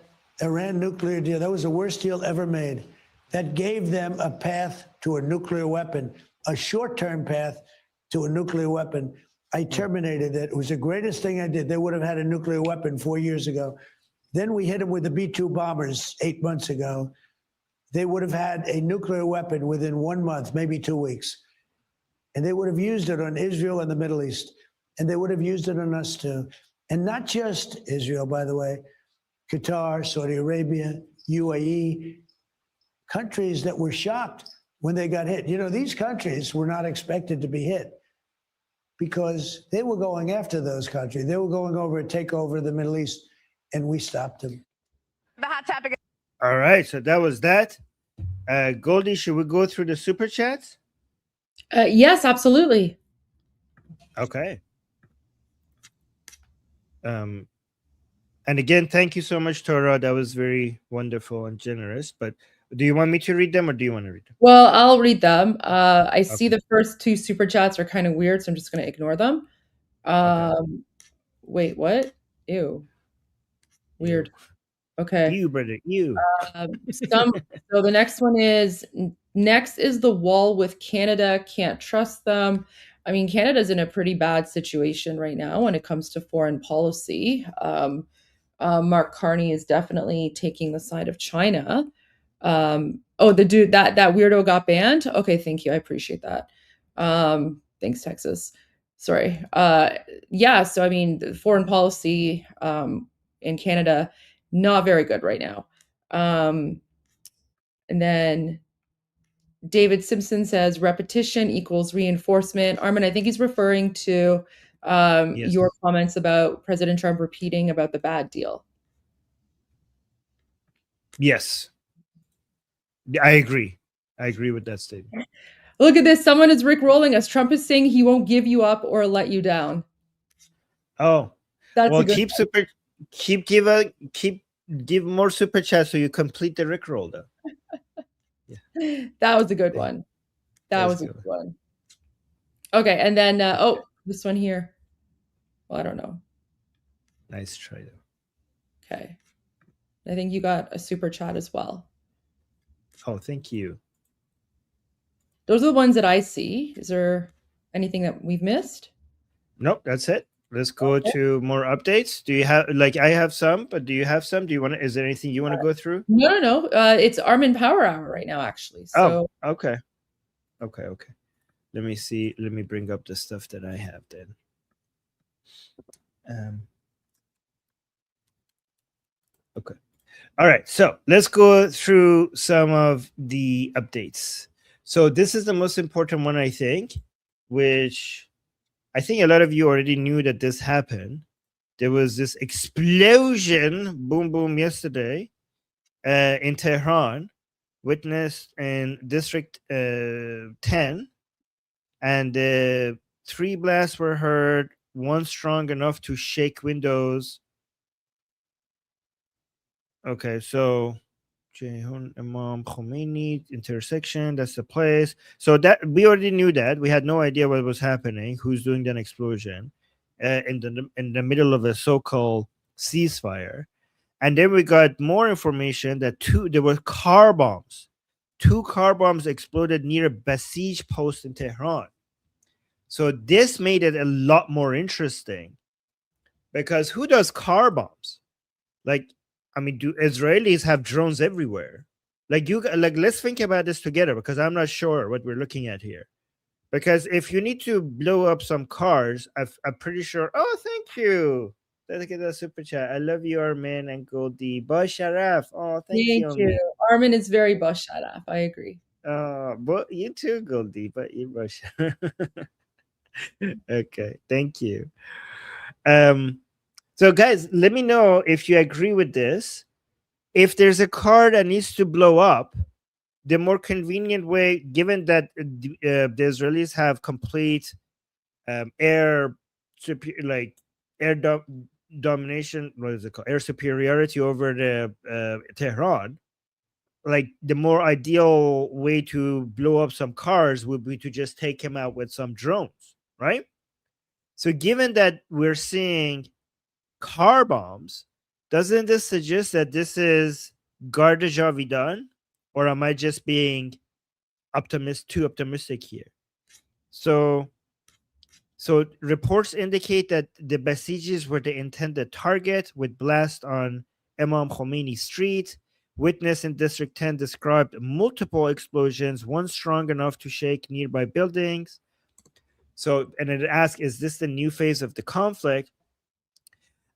Iran nuclear deal, that was the worst deal ever made. That gave them a path to a nuclear weapon, a short-term path to a nuclear weapon. I terminated it. It was the greatest thing I did. They would have had a nuclear weapon 4 years ago. Then we hit them with the B-2 bombers 8 months ago. They would have had a nuclear weapon within 1 month, maybe 2 weeks. And they would have used it on Israel and the Middle East. And they would have used it on us too. And not just Israel, by the way, Qatar, Saudi Arabia, UAE, countries that were shocked when they got hit. You know, these countries were not expected to be hit because they were going after those countries. They were going over to take over the Middle East, and we stopped them. The hot topic. All right, so that was that. Goldie, should we go through the super chats? Yes, absolutely. Okay. And again, thank you so much, Torah. That was very wonderful and generous. But do you want me to read them, or do you want to read them? Well, I'll read them. I see the first two super chats are kind of weird, so I'm just going to ignore them. Wait, what? Ew. Weird. Okay. You, brother, you. So the next one is, next is the wall with Canada. Can't trust them. I mean, Canada's in a pretty bad situation right now when it comes to foreign policy. Mark Carney is definitely taking the side of China. Oh, the dude, that weirdo got banned. Okay, thank you. I appreciate that. Thanks, Texas. Sorry. Yeah, so I mean, the foreign policy in Canada, not very good right now. And then David Simpson says repetition equals reinforcement. Armin, I think he's referring to Yes. your comments about President Trump repeating about the bad deal. Yes. I agree. I agree with that statement. Look at this. Someone is rickrolling us. Trump is saying he won't give you up or let you down. Oh, That's well, a good give more super chats so you complete the rickroll, though. That was a good one. That was a good one. Okay, and then this one here. Well, I don't know. Nice try, though. Okay. I think you got a super chat as well. Oh, thank you. Those are the ones that I see. Is there anything that we've missed? Nope, that's it. Let's go to more updates. Do you have, like, I have some, but do you have some? Do you want to, is there anything you want to go through? No. It's Armin Power Hour right now, actually. So okay. Let me see. Let me bring up the stuff that I have then. Okay. All right. So let's go through some of the updates. So this is the most important one, I think, which I think a lot of you already knew that this happened. There was this explosion, boom, boom, yesterday in Tehran, witnessed in District 10. And 3 blasts were heard, one strong enough to shake windows. Okay, so Jehun Imam Khomeini intersection, that's the place. So that we already knew that. We had no idea what was happening, who's doing that explosion in the middle of a so-called ceasefire. And then we got more information that there were car bombs. 2 car bombs exploded near a Basij post in Tehran. So this made it a lot more interesting, because who does car bombs? Like, I mean, do Israelis have drones everywhere? Like, let's think about this together, because I'm not sure what we're looking at here. Because if you need to blow up some cars, I'm pretty sure. Oh, thank you. Look at that super chat. I love you, Armin and Goldie. Bash Sharaf. Oh, thank you. Armin is very Bash Sharaf. I agree. But you too, Goldie. But you Bash. Okay, thank you. So guys, let me know if you agree with this. If there's a car that needs to blow up, the more convenient way, given that the Israelis have complete air domination, what is it called, air superiority over the Tehran, like the more ideal way to blow up some cars would be to just take him out with some drones, right? So given that we're seeing car bombs, doesn't this suggest that this is garde Javidan, or am I just being too optimistic here? So reports indicate that the Basijis were the intended target with blast on Imam Khomeini Street. Witness in District 10 described multiple explosions, one strong enough to shake nearby buildings. So, and it asks, is this the new phase of the conflict?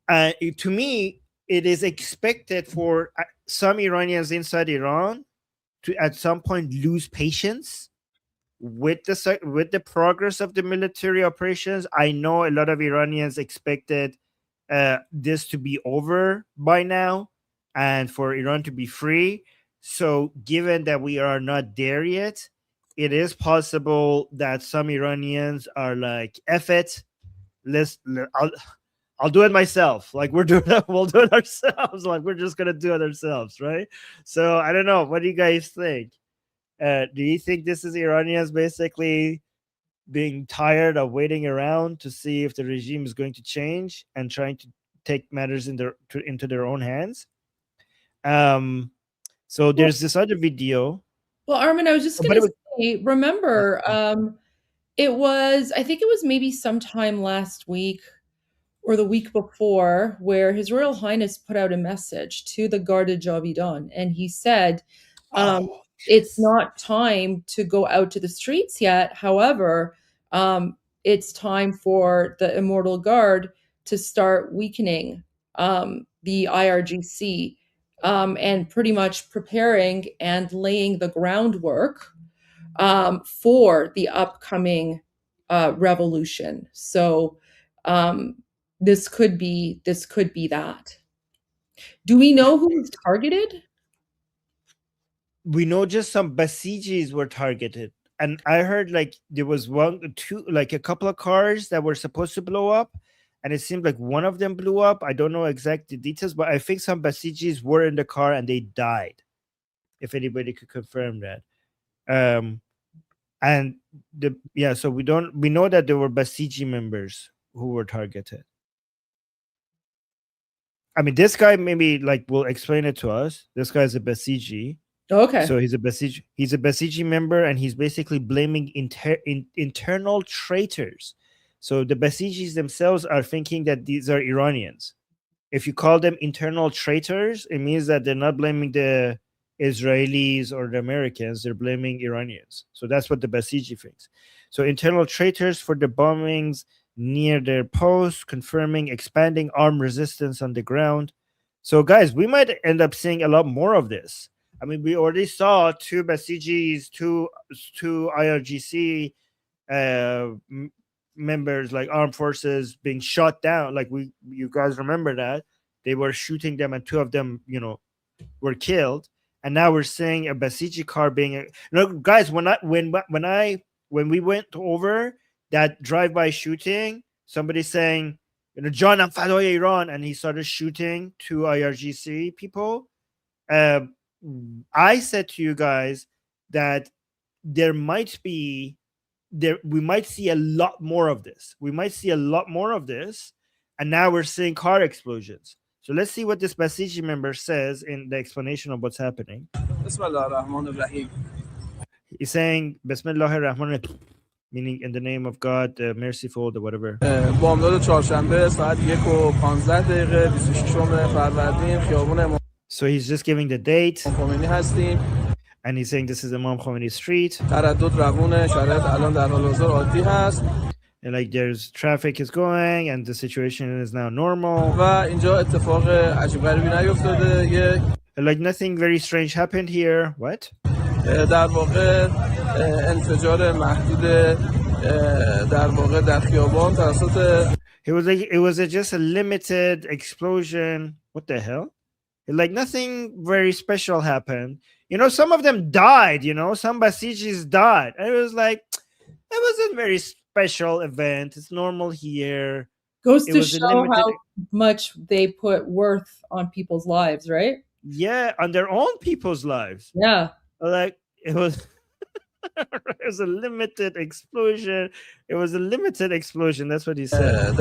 To me, it is expected for some Iranians inside Iran to at some point lose patience with the progress of the military operations. I know a lot of Iranians expected this to be over by now and for Iran to be free. So given that we are not there yet, it is possible that some Iranians are like, F it, I'll do it myself. Like we'll do it ourselves. Like we're just gonna do it ourselves, right? So I don't know. What do you guys think? Do you think this is Iranians basically being tired of waiting around to see if the regime is going to change and trying to take matters into their own hands? So there's this other video. Well, Armin, I was just going to say, remember, I think it was maybe sometime last week or the week before where His Royal Highness put out a message to the Garde Javidan, and he said, it's not time to go out to the streets yet. However, it's time for the Immortal Guard to start weakening the IRGC and pretty much preparing and laying the groundwork for the upcoming revolution. So this could be that. Do we know who was targeted? We know just some Basijis were targeted. And I heard like there was a couple of cars that were supposed to blow up. And it seemed like one of them blew up. I don't know exact details, but I think some Basijis were in the car and they died. If anybody could confirm that. So we know that there were Basiji members who were targeted. I mean, this guy maybe like will explain it to us. This guy's a Basiji. Okay. So he's a Basiji member, and he's basically blaming internal traitors. So the Basijis themselves are thinking that these are Iranians. If you call them internal traitors, it means that they're not blaming the Israelis or the Americans, they're blaming Iranians. So that's what the Basiji thinks. So internal traitors for the bombings near their posts, confirming expanding armed resistance on the ground. So guys, we might end up seeing a lot more of this. I mean, we already saw two Basijis, two IRGC members, like armed forces, being shot down. Like you guys remember that they were shooting them, and two of them, were killed. And now we're seeing a Basiji car being. Guys, when we went over that drive-by shooting, somebody saying, John, I'm Fadoy Iran, and he started shooting two IRGC people. I said to you guys that we might see a lot more of this. And now we're seeing car explosions. So let's see what this Basiji member says in the explanation of what's happening. He's saying Bismillahir Rahmanir Rahim, meaning in the name of God, the merciful, the whatever. So he's just giving the date. And he's saying this is Imam Khomeini Street. And like there's traffic is going and the situation is now normal. And like nothing very strange happened here. What? It was just a limited explosion. What the hell? Like nothing very special happened. Some of them died, some Basijis died. And it was like, it wasn't very special event. It's normal here. Goes it to was a show limited. how much they put worth on people's lives, right? Yeah, on their own people's lives. Yeah. Like it was. It was a limited explosion. It was a limited explosion. That's what he said.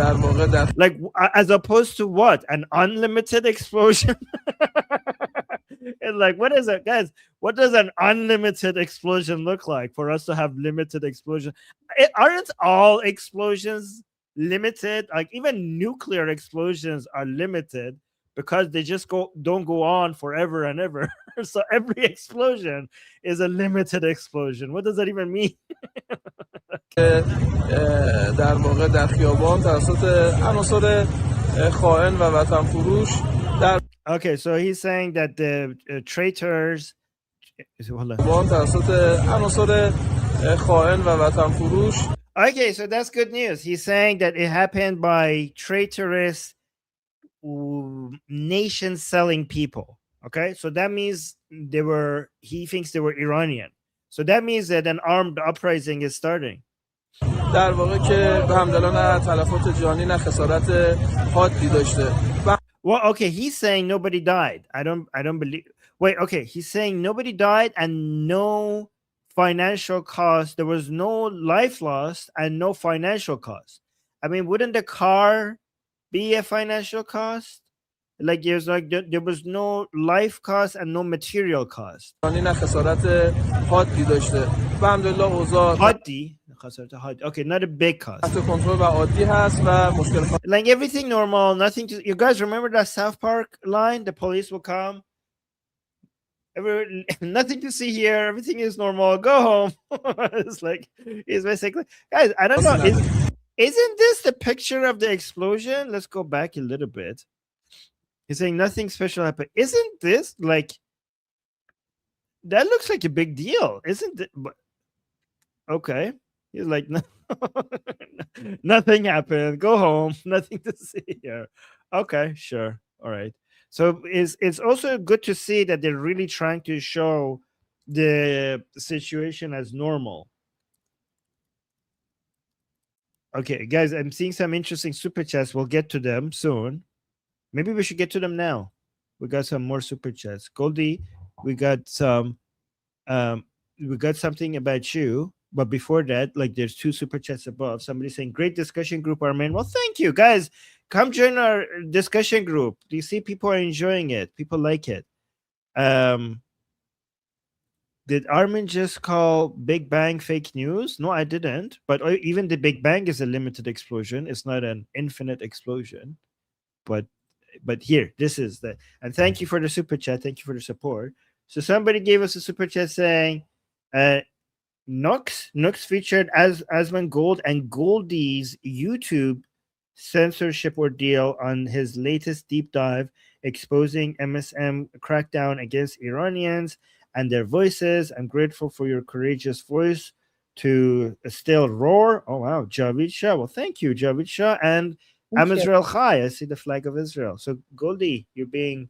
Like as opposed to what? An unlimited explosion? And like, what is it, guys? What does an unlimited explosion look like for us to have limited explosion? Aren't all explosions limited? Like even nuclear explosions are limited because they just don't go on forever and ever. So every explosion is a limited explosion. What does that even mean? در واقع در خیابان توسط عناصر خائن و وطن فروش در Okay, so he's saying that the traitors. Hold on. توسط عناصر خائن و وطن فروش. Okay, so that's good news. He's saying that it happened by traitorous nation selling people. Okay, so that means he thinks they were Iranian. So that means that an armed uprising is starting. در واقع که به همدلان نه تلفات جانی نه خسارت حادی داشته. Well, okay, he's saying nobody died. I don't believe. Wait, okay, he's saying nobody died and no financial cost. There was no life lost and no financial cost. I mean, wouldn't the car be a financial cost? Like there was no life cost and no material cost. نه خسارت حادی داشته. به همدلله اوضاع Hadi. Okay, not a big cost. تحت کنترل و عادی هست و مشکل Like everything normal, nothing to. You guys remember that South Park line? The police will come. Nothing to see here. Everything is normal. Go home. It's like he's basically, guys. I don't know. Isn't this the picture of the explosion? Let's go back a little bit. He's saying nothing special happened. Isn't this like that? Looks like a big deal, isn't it? Okay. He's like, no, nothing happened. Go home. Nothing to see here. Okay, sure. All right. So it's also good to see that they're really trying to show the situation as normal. Okay, guys, I'm seeing some interesting super chats. We'll get to them soon. Maybe we should get to them now. We got some more super chats. Goldie, we got some. We got something about you. But before that, like there's 2 super chats above. Somebody saying, great discussion group, Armin. Well, thank you, guys. Come join our discussion group. Do you see people are enjoying it? People like it. Did Armin just call Big Bang fake news? No, I didn't. But even the Big Bang is a limited explosion. It's not an infinite explosion. But here, this is the. And thank you for the super chat. Thank you for the support. So somebody gave us a super chat saying, Nux featured as Asman Gold and Goldie's YouTube censorship ordeal on his latest deep dive exposing MSM crackdown against Iranians and their voices. I'm grateful for your courageous voice to still roar. Oh wow, Javid Shah. Well, thank you, Javid Shah, and I'm Israel Chai. I see the flag of Israel. So Goldie, you've been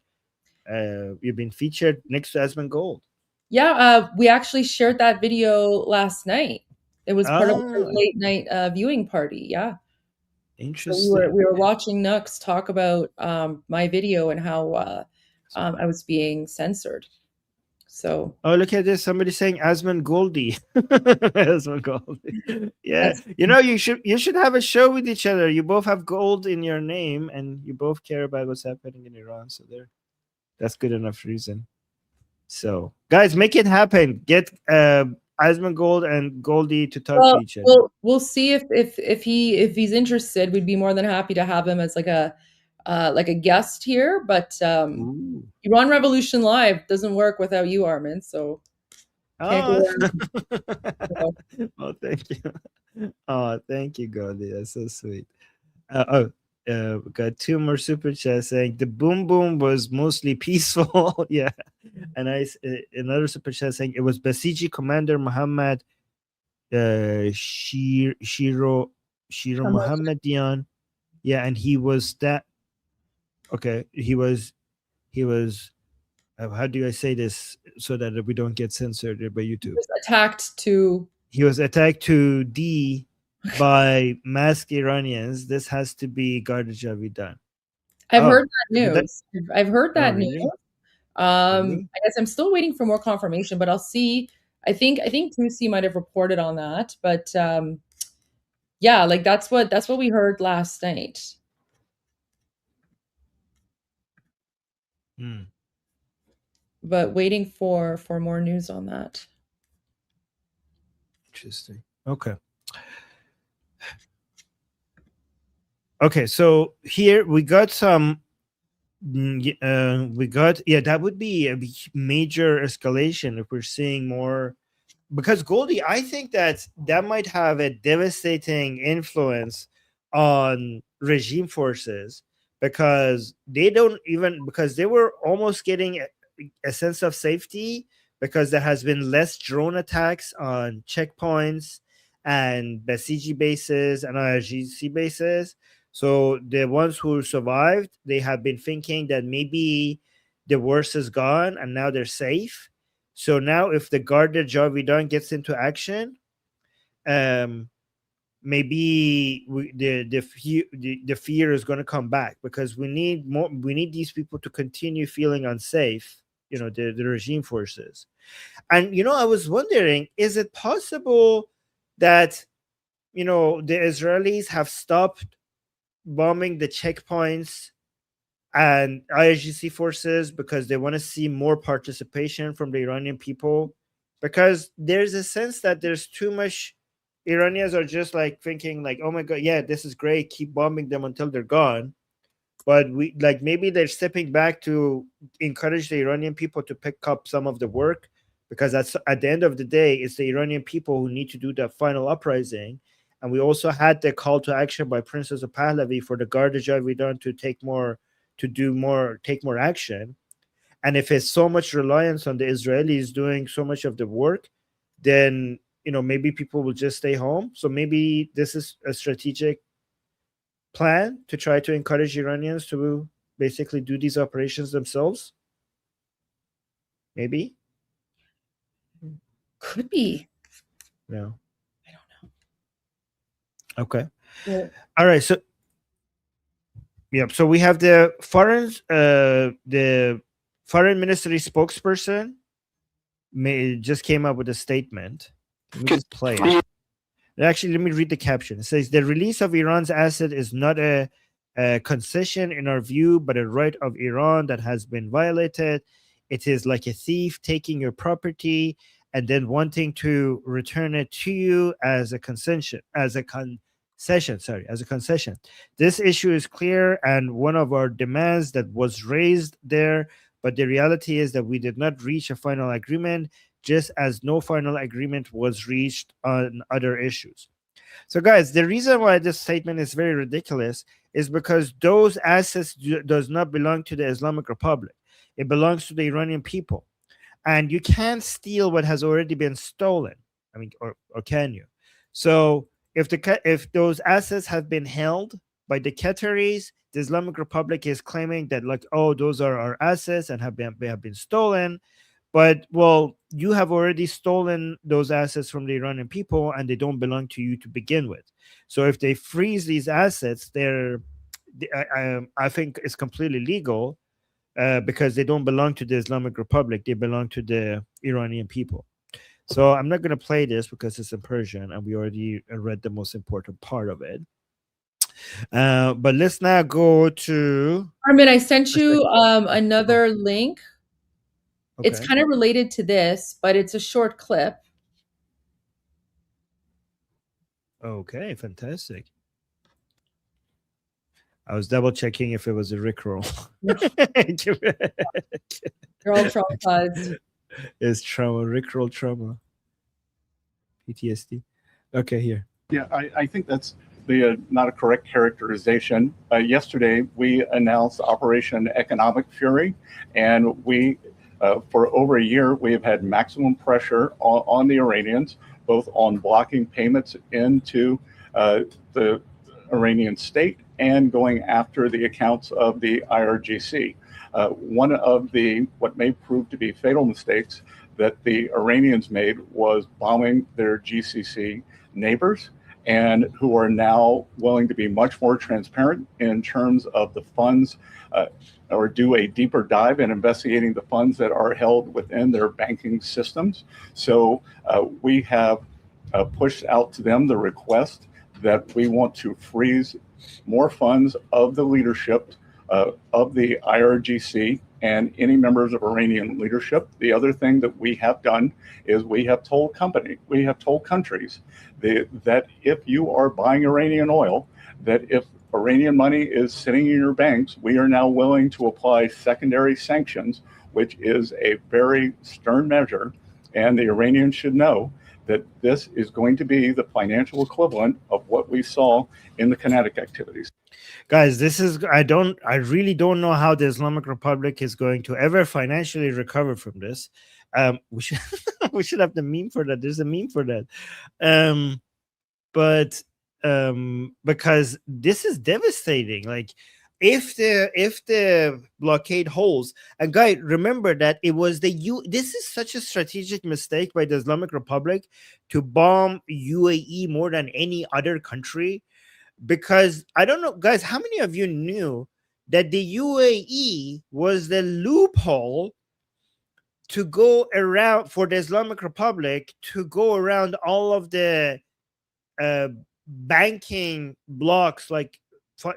featured next to Asman Gold. Yeah, we actually shared that video last night. It was part of the late night viewing party. Yeah. Interesting. So we were watching Nux talk about my video and how I was being censored. So look at this. Somebody saying Asman Goldie. Asman Goldie. Yeah. You should have a show with each other. You both have gold in your name and you both care about what's happening in Iran. So that's good enough reason. So guys, make it happen. Get Asman Gold and Goldie to talk to each other. We'll see if he's interested. We'd be more than happy to have him as like a guest here. But Iran Revolution Live doesn't work without you, Armin. So oh, thank you. Oh, thank you, Goldie. That's so sweet. We got 2 more super chats saying the boom boom was mostly peaceful. Yeah. And another super chat saying it was Basiji Commander Muhammad Shiro Muhammadian. Yeah, and he was that. Okay, he was. How do I say this so that we don't get censored by YouTube? He was attacked to D by masked Iranians. This has to be garbage done. I've Oh, heard that but that- news. I've heard that really? news. Really? I guess I'm still waiting for more confirmation, but I'll see. I think Tusi might have reported on that, but yeah, like that's what we heard last night. Hmm. But waiting for more news on that. Interesting. Okay. Okay, so here we got some that would be a major escalation if we're seeing more, because Goldie, I think that might have a devastating influence on regime forces, because they were almost getting a sense of safety, because there has been less drone attacks on checkpoints and Basiji bases and IRGC bases. So the ones who survived, they have been thinking that maybe the worst is gone and now they're safe. So now if the Garda Javidan gets into action, maybe the fear is going to come back, because we need these people to continue feeling unsafe, the regime forces. And I was wondering, is it possible that the Israelis have stopped bombing the checkpoints and IRGC forces because they want to see more participation from the Iranian people? Because there's a sense that there's too much. Iranians are just like thinking like, oh my God, yeah, this is great. Keep bombing them until they're gone. But maybe they're stepping back to encourage the Iranian people to pick up some of the work, because at the end of the day, it's the Iranian people who need to do the final uprising. And we also had the call to action by Princess of Pahlavi for the Garda Javidan to take more action. And if it's so much reliance on the Israelis doing so much of the work, then maybe people will just stay home. So maybe this is a strategic plan to try to encourage Iranians to basically do these operations themselves. Maybe. Could be. No. I don't know. Okay. Yeah. All right. So so we have the foreign ministry spokesperson just came up with a statement. Let me just play it. Actually, let me read the caption. It says, the release of Iran's asset is not a concession in our view, but a right of Iran that has been violated. It is like a thief taking your property and then wanting to return it to you as a concession. This issue is clear and one of our demands that was raised there, but the reality is that we did not reach a final agreement, just as no final agreement was reached on other issues. So guys, the reason why this statement is very ridiculous is because those assets does not belong to the Islamic Republic. It belongs to the Iranian people. And you can't steal what has already been stolen. I mean, or can you? So if those assets have been held by the Qataris, the Islamic Republic is claiming that those are our assets and have been stolen. But well, you have already stolen those assets from the Iranian people and they don't belong to you to begin with. So if they freeze these assets, I think it's completely legal because they don't belong to the Islamic Republic. They belong to the Iranian people. So I'm not going to play this because it's in Persian and we already read the most important part of it. But let's now go to Armin, I sent you another link. Okay. It's kind of related to this, but it's a short clip. Okay, fantastic. I was double checking if it was a Rickroll. You're all traumatized. It's trauma, Rickroll trauma. PTSD. Okay, here. Yeah, I think that's not a correct characterization. Yesterday, we announced Operation Economic Fury, and we, for over a year, we have had maximum pressure on the Iranians, both on blocking payments into the Iranian state and going after the accounts of the IRGC. One of what may prove to be fatal mistakes that the Iranians made was bombing their GCC neighbors and who are now willing to be much more transparent in terms of the funds or do a deeper dive in investigating the funds that are held within their banking systems. So we have pushed out to them the request that we want to freeze more funds of the leadership of the IRGC and any members of Iranian leadership. The other thing that we have done is we have told countries that if you are buying Iranian oil, that if Iranian money is sitting in your banks, we are now willing to apply secondary sanctions, which is a very stern measure. And the Iranians should know that this is going to be the financial equivalent of what we saw in the kinetic activities. Guys, this is I really don't know how the Islamic Republic is going to ever financially recover from this. We should we should have the meme for that. There's a meme for that. Because this is devastating. Like if the blockade holds, and guys, remember that it was this is such a strategic mistake by the Islamic Republic to bomb UAE more than any other country. Because I don't know, guys, how many of you knew that the UAE was the loophole to go around for the Islamic Republic to go around all of the banking blocks, like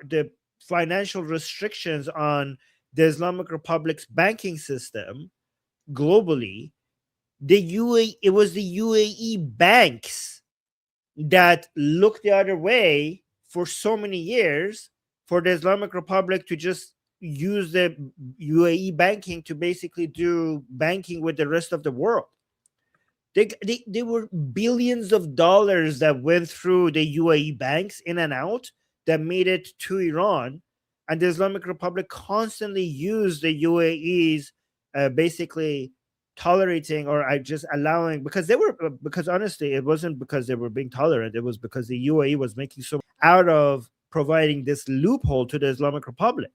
the financial restrictions on the Islamic Republic's banking system globally? It was the UAE banks that looked the other way for so many years for the Islamic Republic to just use the UAE banking to basically do banking with the rest of the world. There were billions of dollars that went through the UAE banks in and out that made it to Iran, and the Islamic Republic constantly used the UAE's basically tolerating or just allowing, because honestly it wasn't because they were being tolerant, it was because the UAE was making so much out of providing this loophole to the Islamic Republic.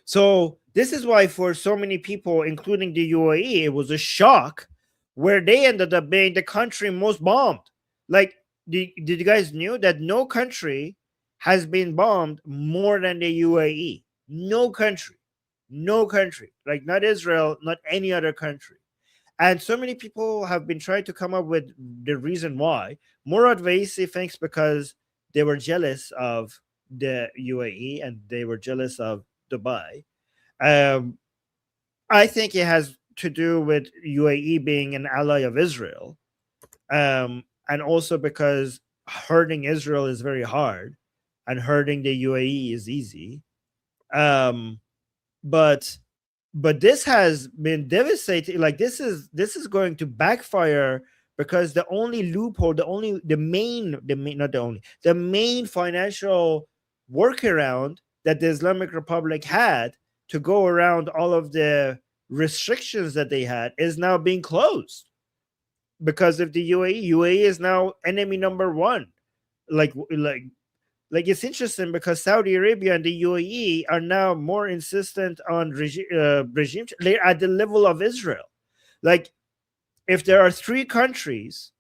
So this is why for so many people, including the UAE, it was a shock where they ended up being the country most bombed. Like, did you guys knew that no country has been bombed more than the UAE? No country, like not Israel, not any other country. And so many people have been trying to come up with the reason why. Murad Vaisi thinks because they were jealous of the UAE and they were jealous of Dubai. I think it has to do with UAE being an ally of Israel, and also because hurting Israel is very hard and hurting the UAE is easy. But this has been devastating. Like this is going to backfire, because the only loophole, the main financial workaround that the Islamic Republic had to go around all of the restrictions that they had is now being closed because of the UAE is now enemy number one. Like it's interesting because Saudi Arabia and the UAE are now more insistent on regime. They're at the level of Israel. Like, if there are three countries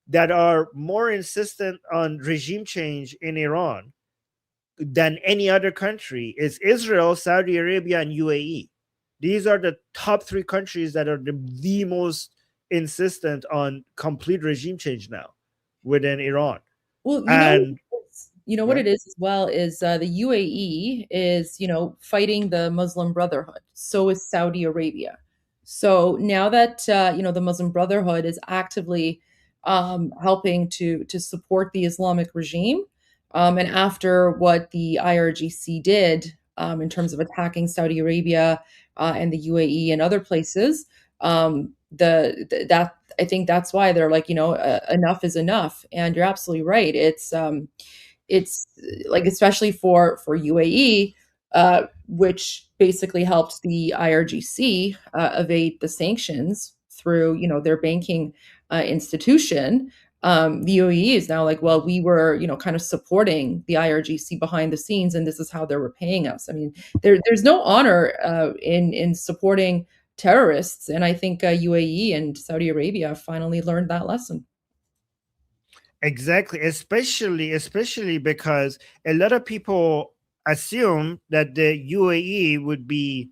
that are more insistent on regime change in Iran than any other country, it's Israel, Saudi Arabia, and UAE. These are the top three countries that are the most insistent on complete regime change now within Iran. Well, you know what it is as well is the UAE is, fighting the Muslim Brotherhood. So is Saudi Arabia. So now that, the Muslim Brotherhood is actively helping to support the Islamic regime, and after what the IRGC did in terms of attacking Saudi Arabia and the UAE and other places, I think that's why they're like, enough is enough. And you're absolutely right. It's like, especially for UAE, which basically helped the IRGC evade the sanctions through, their banking institution. The UAE is now like, well, we were, kind of supporting the IRGC behind the scenes, and this is how they're repaying us. I mean, there's no honor in supporting terrorists, and I think UAE and Saudi Arabia finally learned that lesson. Exactly, especially because a lot of people assume that the UAE would be,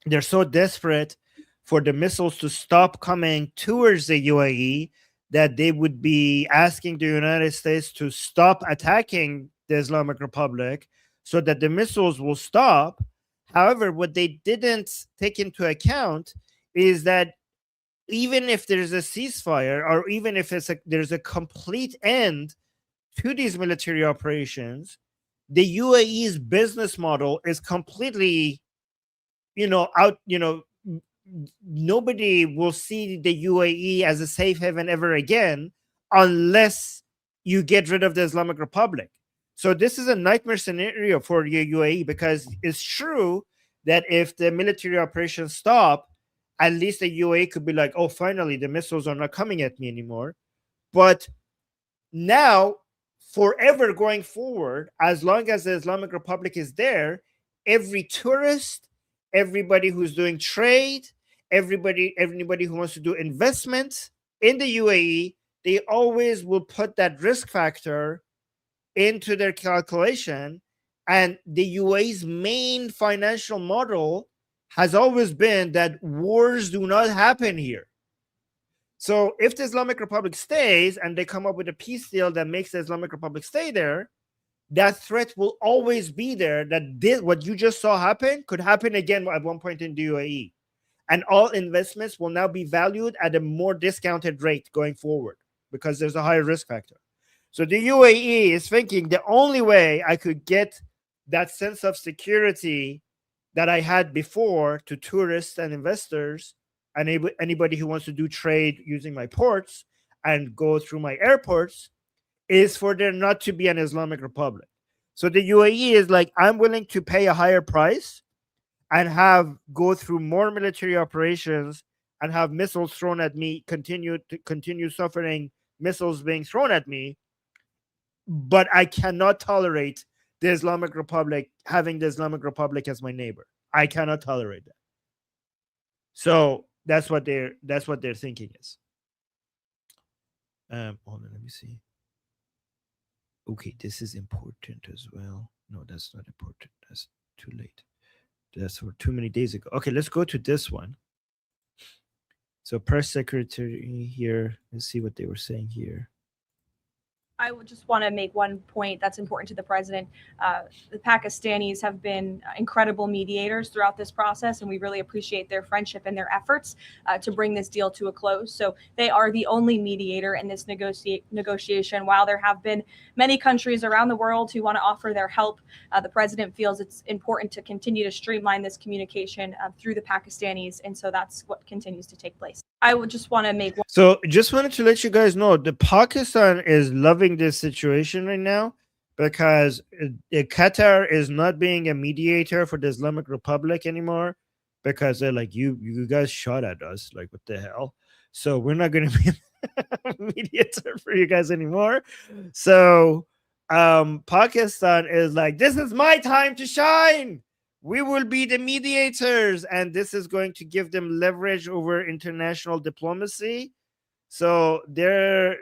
they're so desperate for the missiles to stop coming towards the UAE that they would be asking the United States to stop attacking the Islamic Republic so that the missiles will stop. However, what they didn't take into account is that even if there's a ceasefire, or even if there's a complete end to these military operations, the UAE's business model is completely, out. Nobody will see the UAE as a safe haven ever again unless you get rid of the Islamic Republic. So this is a nightmare scenario for the UAE, because it's true that if the military operations stop, at least the UAE could be like, oh, finally, the missiles are not coming at me anymore. But now, forever going forward, as long as the Islamic Republic is there, every tourist, everybody who's doing trade, anybody who wants to do investment in the UAE, they always will put that risk factor into their calculation. And the UAE's main financial model has always been that wars do not happen here. So if the Islamic Republic stays and they come up with a peace deal that makes the Islamic Republic stay there, that threat will always be there, that what you just saw happen could happen again at one point in the UAE. And all investments will now be valued at a more discounted rate going forward because there's a higher risk factor. So the UAE is thinking the only way I could get that sense of security that I had before to tourists and investors and anybody who wants to do trade using my ports and go through my airports is for there not to be an Islamic Republic. So the UAE is like, I'm willing to pay a higher price and go through more military operations and have missiles thrown at me, continue suffering missiles being thrown at me, but I cannot tolerate the Islamic Republic having the Islamic Republic as my neighbor. I cannot tolerate that. So that's what their thinking is. Hold on, let me see. Okay, this is important as well. No, that's not important. That's too late. That's for too many days ago. Okay, let's go to this one. So press secretary here. Let's see what they were saying here. I would just want to make one point that's important to the president. The Pakistanis have been incredible mediators throughout this process, and we really appreciate their friendship and their efforts to bring this deal to a close. So they are the only mediator in this negotiation. While there have been many countries around the world who want to offer their help, the president feels it's important to continue to streamline this communication through the Pakistanis, and so that's what continues to take place. I would just want to make one. So just wanted to let you guys know the Pakistan is loving this situation right now because Qatar is not being a mediator for the Islamic Republic anymore because they're like, you guys shot at us, like what the hell? So we're not going to be a mediator for you guys anymore. So Pakistan is like, this is my time to shine. We will be the mediators, and this is going to give them leverage over international diplomacy. So they're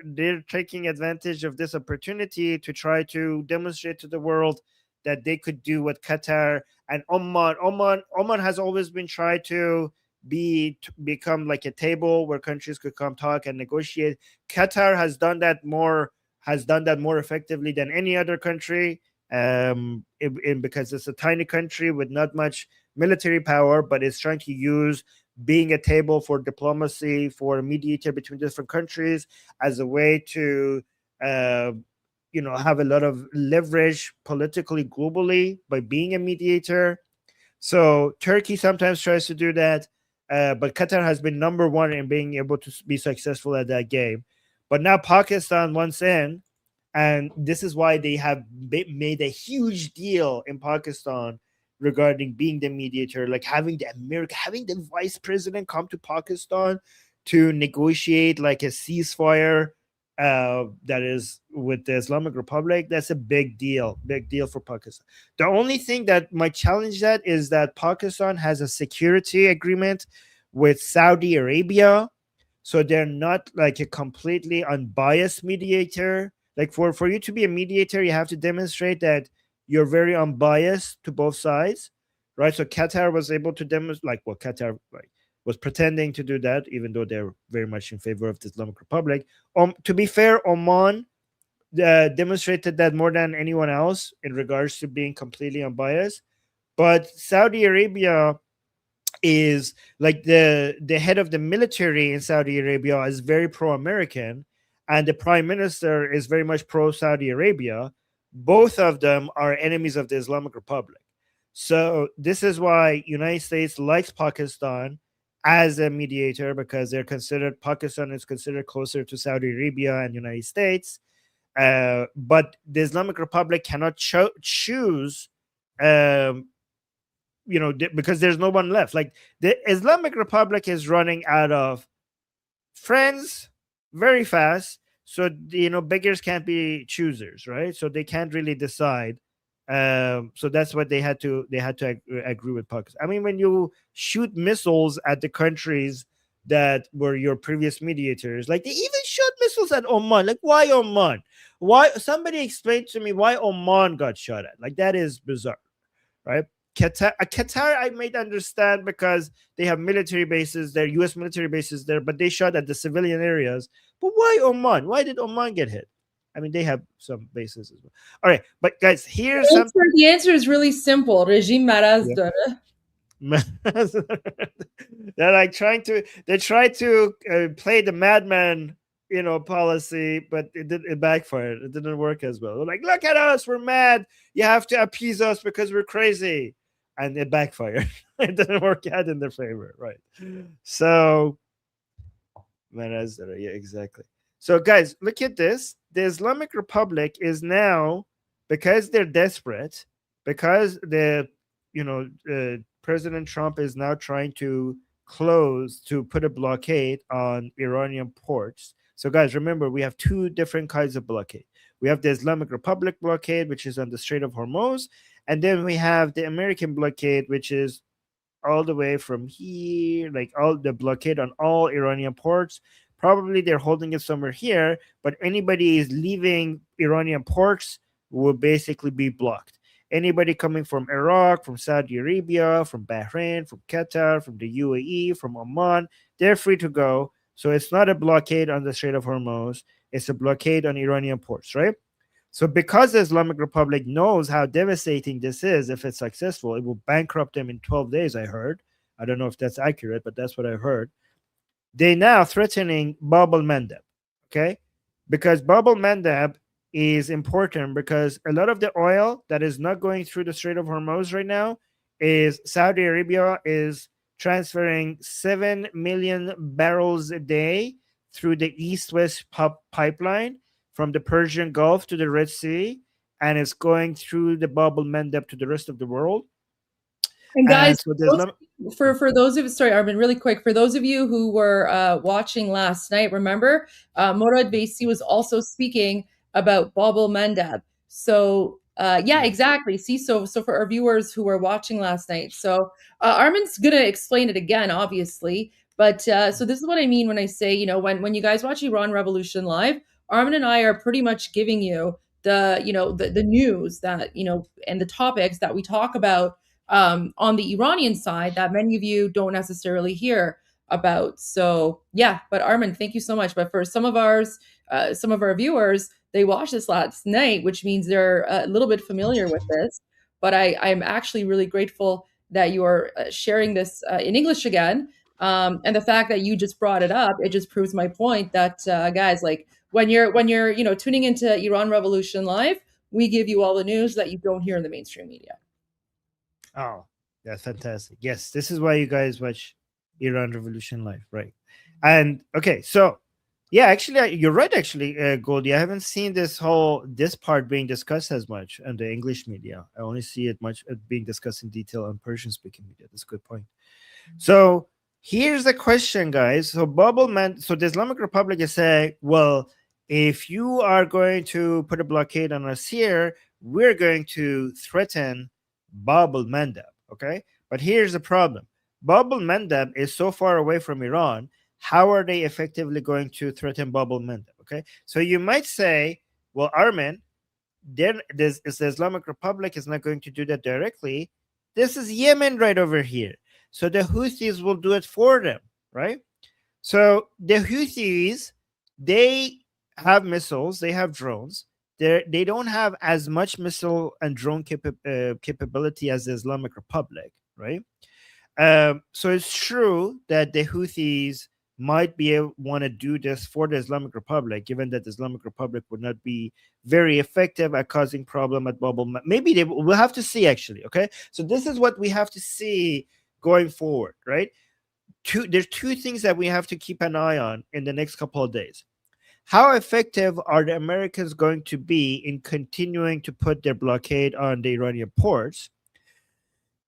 taking advantage of this opportunity to try to demonstrate to the world that they could do what Qatar and Oman has always been tried to become like a table where countries could come talk and negotiate. Qatar has done that more effectively than any other country. Because it's a tiny country with not much military power, but it's trying to use being a table for diplomacy, for a mediator between different countries as a way to, have a lot of leverage politically, globally by being a mediator. So Turkey sometimes tries to do that, but Qatar has been number one in being able to be successful at that game. But now Pakistan wants in. And this is why they have made a huge deal in Pakistan regarding being the mediator, like having the vice president come to Pakistan to negotiate like a ceasefire that is with the Islamic Republic. That's a big deal for Pakistan. The only thing that might challenge that is that Pakistan has a security agreement with Saudi Arabia. So they're not like a completely unbiased mediator. Like for you to be a mediator, you have to demonstrate that you're very unbiased to both sides, right? So Qatar was able to demonstrate, like, well, Qatar was pretending to do that, even though they're very much in favor of the Islamic Republic. To be fair, Oman demonstrated that more than anyone else in regards to being completely unbiased. But Saudi Arabia is like the head of the military in Saudi Arabia is very pro-American, and the prime minister is very much pro-Saudi Arabia. Both of them are enemies of the Islamic Republic. So this is why United States likes Pakistan as a mediator, because Pakistan is considered closer to Saudi Arabia and United States. But the Islamic Republic cannot choose because there's no one left. Like, the Islamic Republic is running out of friends very fast. So, beggars can't be choosers, right? So they can't really decide. So that's what they had to agree with Pakistan. I mean, when you shoot missiles at the countries that were your previous mediators, like they even shot missiles at Oman. Like, why Oman? Why? Somebody explain to me why Oman got shot at. Like, that is bizarre, right? Qatar, I might understand because they have military bases there, U.S. military bases there, but they shot at the civilian areas. But why Oman? Why did Oman get hit? I mean, they have some bases as well. All right, but guys, here's the answer is really simple. Regime Maraz done. They're like trying to play the madman, policy, but it backfired. It didn't work as well. They're like, look at us, we're mad. You have to appease us because we're crazy, and it backfired. It didn't work out in their favor, right? So, yeah, exactly. So, guys, look at this. The Islamic Republic is now, because they're desperate, because President Trump is now trying to put a blockade on Iranian ports. So, guys, remember, we have two different kinds of blockade. We have the Islamic Republic blockade, which is on the Strait of Hormuz, and then we have the American blockade, which is all the way from here, like all the blockade on all Iranian ports. Probably they're holding it somewhere here, but anybody is leaving Iranian ports will basically be blocked. Anybody coming from Iraq, from Saudi Arabia, from Bahrain, from Qatar, from the UAE, from Oman, they're free to go. So it's not a blockade on the Strait of Hormuz. It's a blockade on Iranian ports, right? So because the Islamic Republic knows how devastating this is, if it's successful, it will bankrupt them in 12 days, I heard. I don't know if that's accurate, but that's what I heard. They now threatening Bab al-Mandab, okay? Because Bab al-Mandab is important because a lot of the oil that is not going through the Strait of Hormuz right now is Saudi Arabia is transferring 7 million barrels a day through the east-west pipeline from the Persian Gulf to the Red Sea, and it's going through the Bab al-Mandab to the rest of the world. And guys, so for those of sorry, Armin, really quick, for those of you who were watching last night, remember Morad Baisi was also speaking about Bab al-Mandab. So yeah, exactly. See, so for our viewers who were watching last night, so Armin's gonna explain it again, obviously. But so this is what I mean when I say, when you guys watch Iran Revolution Live, Armin and I are pretty much giving you the the news that and the topics that we talk about on the Iranian side that many of you don't necessarily hear about. So yeah, but Armin, thank you so much. But for some of our viewers, they watched this last night, which means they're a little bit familiar with this. But I'm actually really grateful that you are sharing this in English again. And the fact that you just brought it up, it just proves my point that guys, like when you're tuning into Iran Revolution Live, we give you all the news that you don't hear in the mainstream media. Oh, that's fantastic. Yes, this is why you guys watch Iran Revolution Live, right? And okay, so yeah, actually, you're right. Actually, Goldie, I haven't seen this part being discussed as much in the English media. I only see it much being discussed in detail on Persian-speaking media. That's a good point. So here's the question, guys. So so the Islamic Republic is saying, well, if you are going to put a blockade on us here, we're going to threaten Bab al-Mandab, okay? But here's the problem. Bab al-Mandab is so far away from Iran how are they effectively going to threaten Bab al-Mandab? Okay, so you might say, well, Armin, then the Islamic Republic is not going to do that directly. This is Yemen right over here. So the Houthis will do it for them, right? So the Houthis, they have missiles, they have drones. They don't have as much missile and drone capability as the Islamic Republic, right? So it's true that the Houthis might want to do this for the Islamic Republic, given that the Islamic Republic would not be very effective at causing problem at Bubble. Maybe they will have to see, actually. Okay, so this is what we have to see going forward, right? There's two things that we have to keep an eye on in the next couple of days. How effective are the Americans going to be in continuing to put their blockade on the Iranian ports?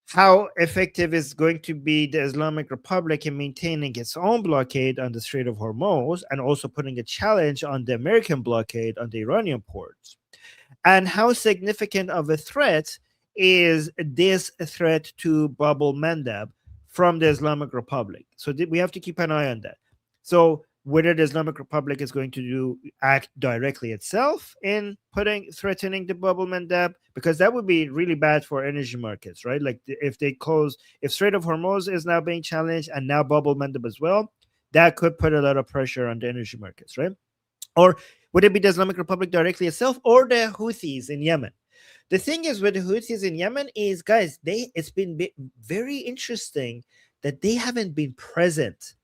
How effective is going to be the Islamic Republic in maintaining its own blockade on the Strait of Hormuz and also putting a challenge on the American blockade on the Iranian ports? And how significant of a threat is this threat to Bab al-Mandab from the Islamic Republic? So we have to keep an eye on that. So whether the Islamic Republic is going to act directly itself in threatening the Bab al-Mandab, because that would be really bad for energy markets, right? Like if Strait of Hormuz is now being challenged and now Bab al-Mandab as well, that could put a lot of pressure on the energy markets, right? Or would it be the Islamic Republic directly itself or the Houthis in Yemen? The thing is with the Houthis in Yemen is, guys, it's been very interesting that they haven't been present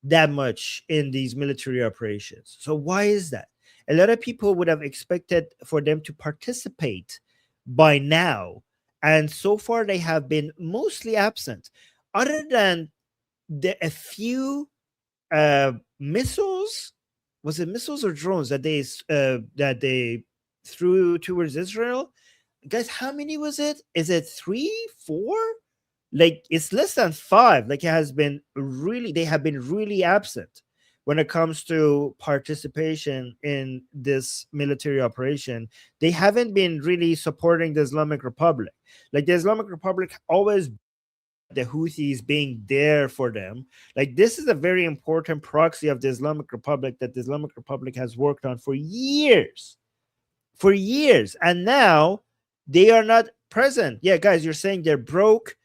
that much in these military operations. So why is that? A lot of people would have expected for them to participate by now, and so far they have been mostly absent, other than a few missiles. Was it missiles or drones that they threw towards Israel? Guys, how many was it? Is it 3, 4? Like, it's less than 5. Like, they have been really absent when it comes to participation in this military operation. They haven't been really supporting the Islamic Republic. Like, the Islamic Republic always the Houthis being there for them. Like, this is a very important proxy of the Islamic Republic that the Islamic Republic has worked on for years. And now they are not present. Yeah, guys, you're saying they're broke.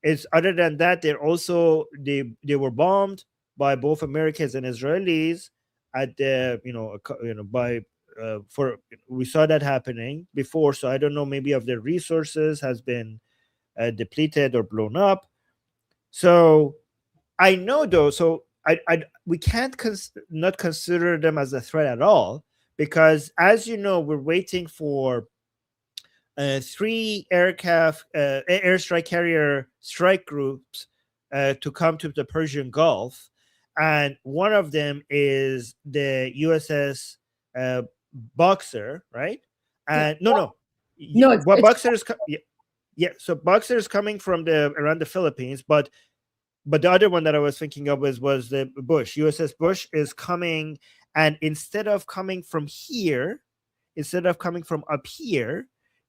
It's other than that, they're also they were bombed by both Americans and Israelis at the we saw that happening before. So I don't know, maybe of their resources has been depleted or blown up. So I know though, so we can't not consider them as a threat at all, because as you know, we're waiting for 3 airstrike carrier strike groups to come to the Persian Gulf, and one of them is the USS Boxer, right? And no, Boxer is so Boxer is coming from around the Philippines, but the other one that I was thinking of was the Bush. USS Bush is coming, and instead of coming from up here,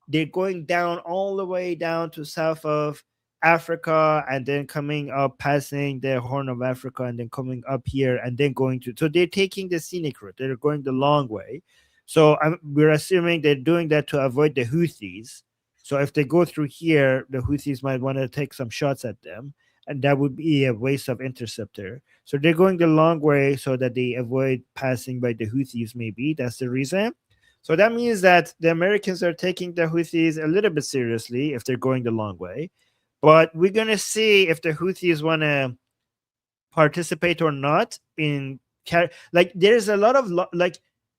they're going down all the way down to south of Africa, and then coming up, passing the Horn of Africa, and then coming up here, and then so they're taking the scenic route. They're going the long way. So we're assuming they're doing that to avoid the Houthis. So if they go through here, the Houthis might want to take some shots at them, and that would be a waste of interceptor. So they're going the long way so that they avoid passing by the Houthis, maybe. That's the reason. So that means that the Americans are taking the Houthis a little bit seriously if they're going the long way. But we're going to see if the Houthis want to participate or not in there's a lot of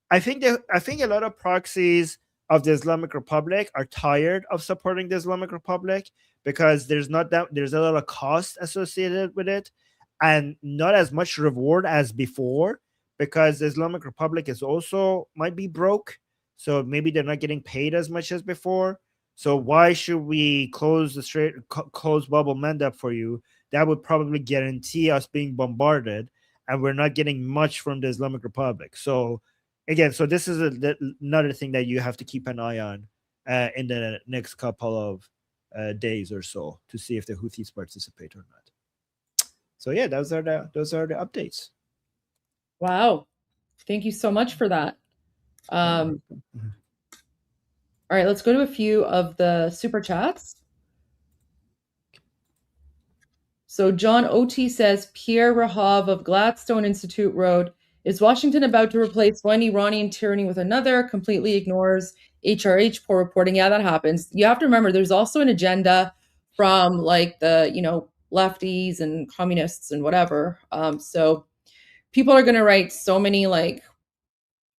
I think a lot of proxies of the Islamic Republic are tired of supporting the Islamic Republic, because there's a lot of cost associated with it and not as much reward as before, because the Islamic Republic is also might be broke. So maybe they're not getting paid as much as before. So why should we close Bab al-Mandab for you? That would probably guarantee us being bombarded, and we're not getting much from the Islamic Republic. So again, so this is another thing that you have to keep an eye on in the next couple of days or so, to see if the Houthis participate or not. So yeah, those are the updates. Wow. Thank you so much for that. All right, let's go to a few of the super chats. So John O.T. says, Pierre Rahov of Gladstone Institute wrote, is Washington about to replace one Iranian tyranny with another? Completely ignores HRH, poor reporting. Yeah, that happens. You have to remember, there's also an agenda from like the, lefties and communists and whatever. So people are going to write so many like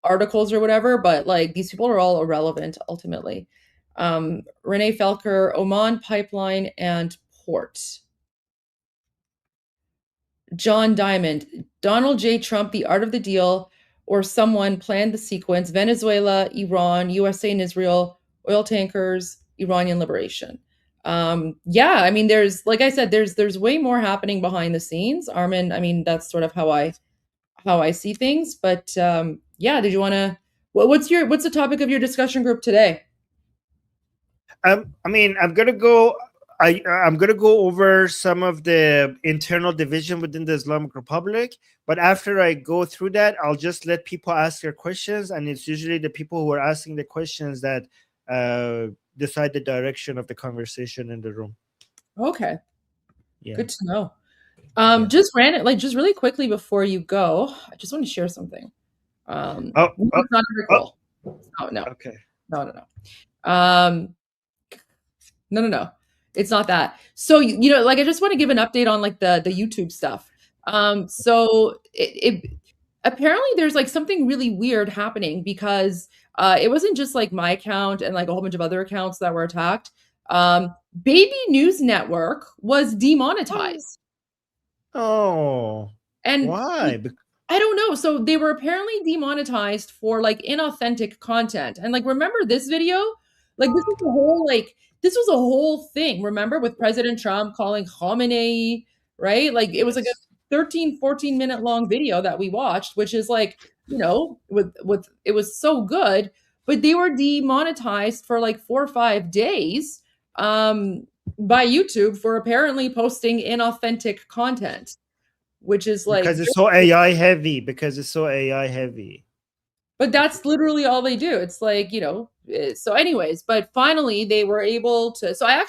articles or whatever, but like these people are all irrelevant ultimately. Renee Felker, Oman pipeline and port. John Diamond, Donald J. Trump, the art of the deal, or someone planned the sequence: Venezuela, Iran, USA and Israel, oil tankers, Iranian liberation. Yeah, I mean, there's, like I said, there's way more happening behind the scenes. Armin, I mean, that's sort of how I see things. But yeah, did you want to? What's the topic of your discussion group today? I mean, I'm gonna go over some of the internal division within the Islamic Republic, but after I go through that, I'll just let people ask their questions, and it's usually the people who are asking the questions that decide the direction of the conversation in the room. Okay. Yeah. Good to know. Just really quickly before you go, I just want to share something. No. Okay. No. It's not that. So, like, I just want to give an update on like the YouTube stuff. So it apparently there's like something really weird happening because it wasn't just like my account and like a whole bunch of other accounts that were attacked. Baby News Network was demonetized. Oh. And why? I don't know. So they were apparently demonetized for like inauthentic content. And like, remember this video? Like this was a whole thing. Remember, with President Trump calling Khamenei, right? Like it was like a 13, 14 minute long video that we watched, which is like, with it was so good, but they were demonetized for like 4 or 5 days by YouTube for apparently posting inauthentic content, which is like, because it's so AI heavy. But that's literally all they do. It's like, so anyways, but finally they were able to, so I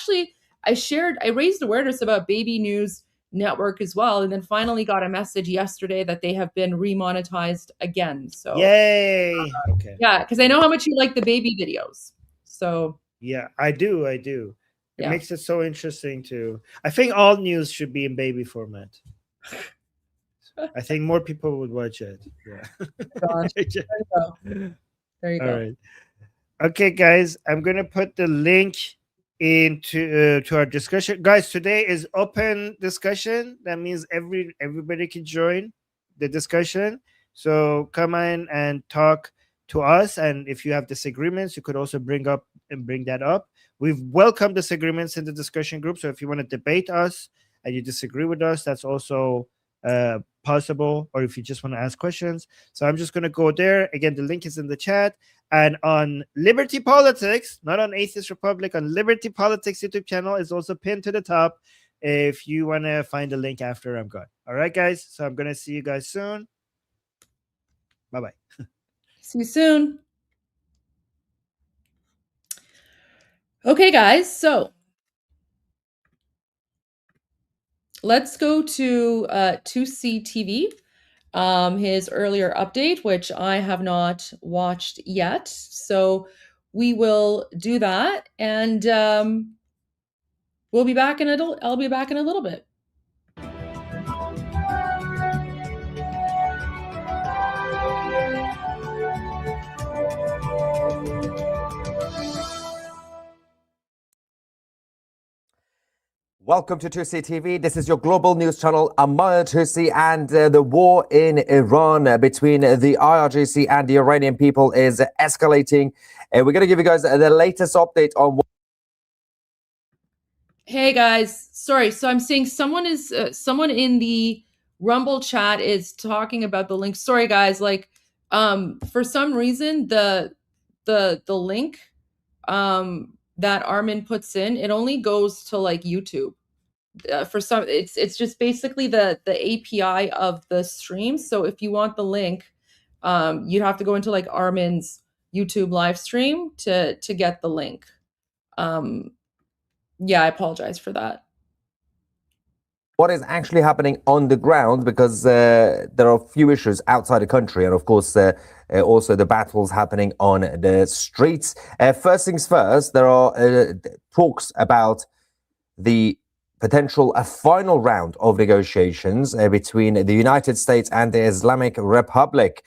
raised awareness about Baby News Network as well. And then finally got a message yesterday that they have been remonetized again. So yay. Okay. Yeah. Cause I know how much you like the baby videos. So yeah, I do. It makes it so interesting too. I think all news should be in baby format. I think more people would watch it. Yeah. Gosh. There you go. All right. Okay, guys, I'm gonna put the link into to our discussion. Guys, today is open discussion. That means everybody can join the discussion. So come in and talk to us. And if you have disagreements, you could also bring that up. We've welcomed disagreements in the discussion group. So if you want to debate us and you disagree with us, that's also possible, or if you just want to ask questions. So I'm just going to go there. Again, the link is in the chat. And on Liberty Politics, not on Atheist Republic, on Liberty Politics YouTube channel is also pinned to the top if you want to find the link after I'm gone. All right, guys. So I'm going to see you guys soon. Bye-bye. See you soon. Okay, guys. So let's go to 2C TV, his earlier update, which I have not watched yet. So we will do that, and I'll be back in a little bit. Welcome to 2C TV. This is your global news channel. I'm Maya 2C, and the war in Iran between the IRGC and the Iranian people is escalating. We're going to give you guys the latest update on what. Hey guys, sorry. So I'm seeing someone in the Rumble chat is talking about the link. Sorry guys, like for some reason the link that Armin puts in, it only goes to like YouTube. for some, it's just basically the API of the stream. So if you want the link, you'd have to go into like Armin's YouTube live stream to get the link. Yeah, I apologize for that. What is actually happening on the ground, because there are a few issues outside the country, and of course also the battles happening on the streets. First things first, there are talks about the potential a final round of negotiations between the United States and the Islamic Republic.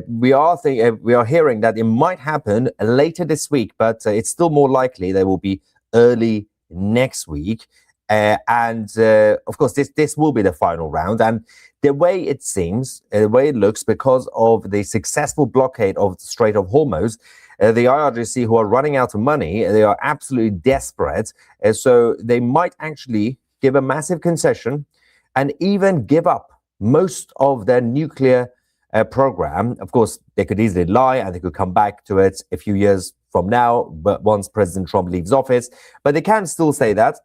We are hearing that it might happen later this week, but it's still more likely they will be early next week. Of course, this will be the final round. And the way it seems, the way it looks, because of the successful blockade of the Strait of Hormuz, the IRGC, who are running out of money, they are absolutely desperate. So they might actually give a massive concession and even give up most of their nuclear program. Of course, they could easily lie and they could come back to it a few years from now, but once President Trump leaves office. But they can still say that.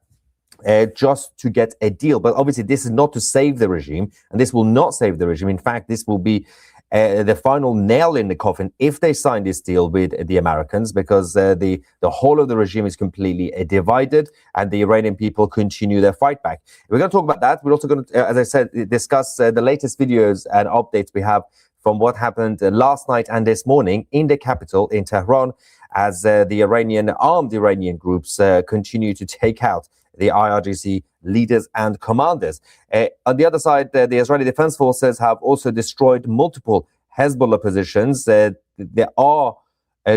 Just to get a deal. But obviously, this is not to save the regime, and this will not save the regime. In fact, this will be the final nail in the coffin if they sign this deal with the Americans, because the whole of the regime is completely divided, and the Iranian people continue their fight back. We're going to talk about that. We're also going to, as I said, discuss the latest videos and updates we have from what happened last night and this morning in the capital, in Tehran, as the armed Iranian groups continue to take out the IRGC leaders and commanders. On the other side, the Israeli Defense Forces have also destroyed multiple Hezbollah positions. There are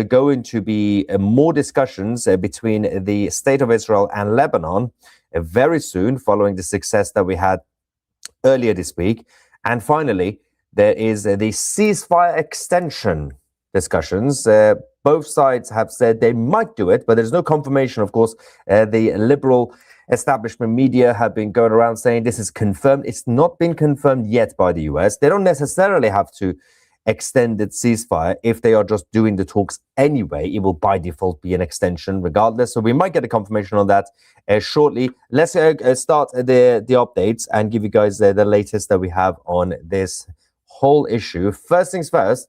going to be more discussions between the State of Israel and Lebanon very soon, following the success that we had earlier this week. And finally, there is the ceasefire extension discussions. Both sides have said they might do it, but there's no confirmation. Of course, the liberal establishment media have been going around saying this is confirmed. It's not been confirmed yet by the US. They don't necessarily have to extend the ceasefire. If they are just doing the talks anyway, it will by default be an extension regardless. So we might get a confirmation on that shortly. Let's start the updates and give you guys the latest that we have on this whole issue. First things first,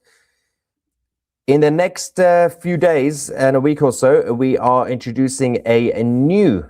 in the next few days and a week or so, we are introducing a new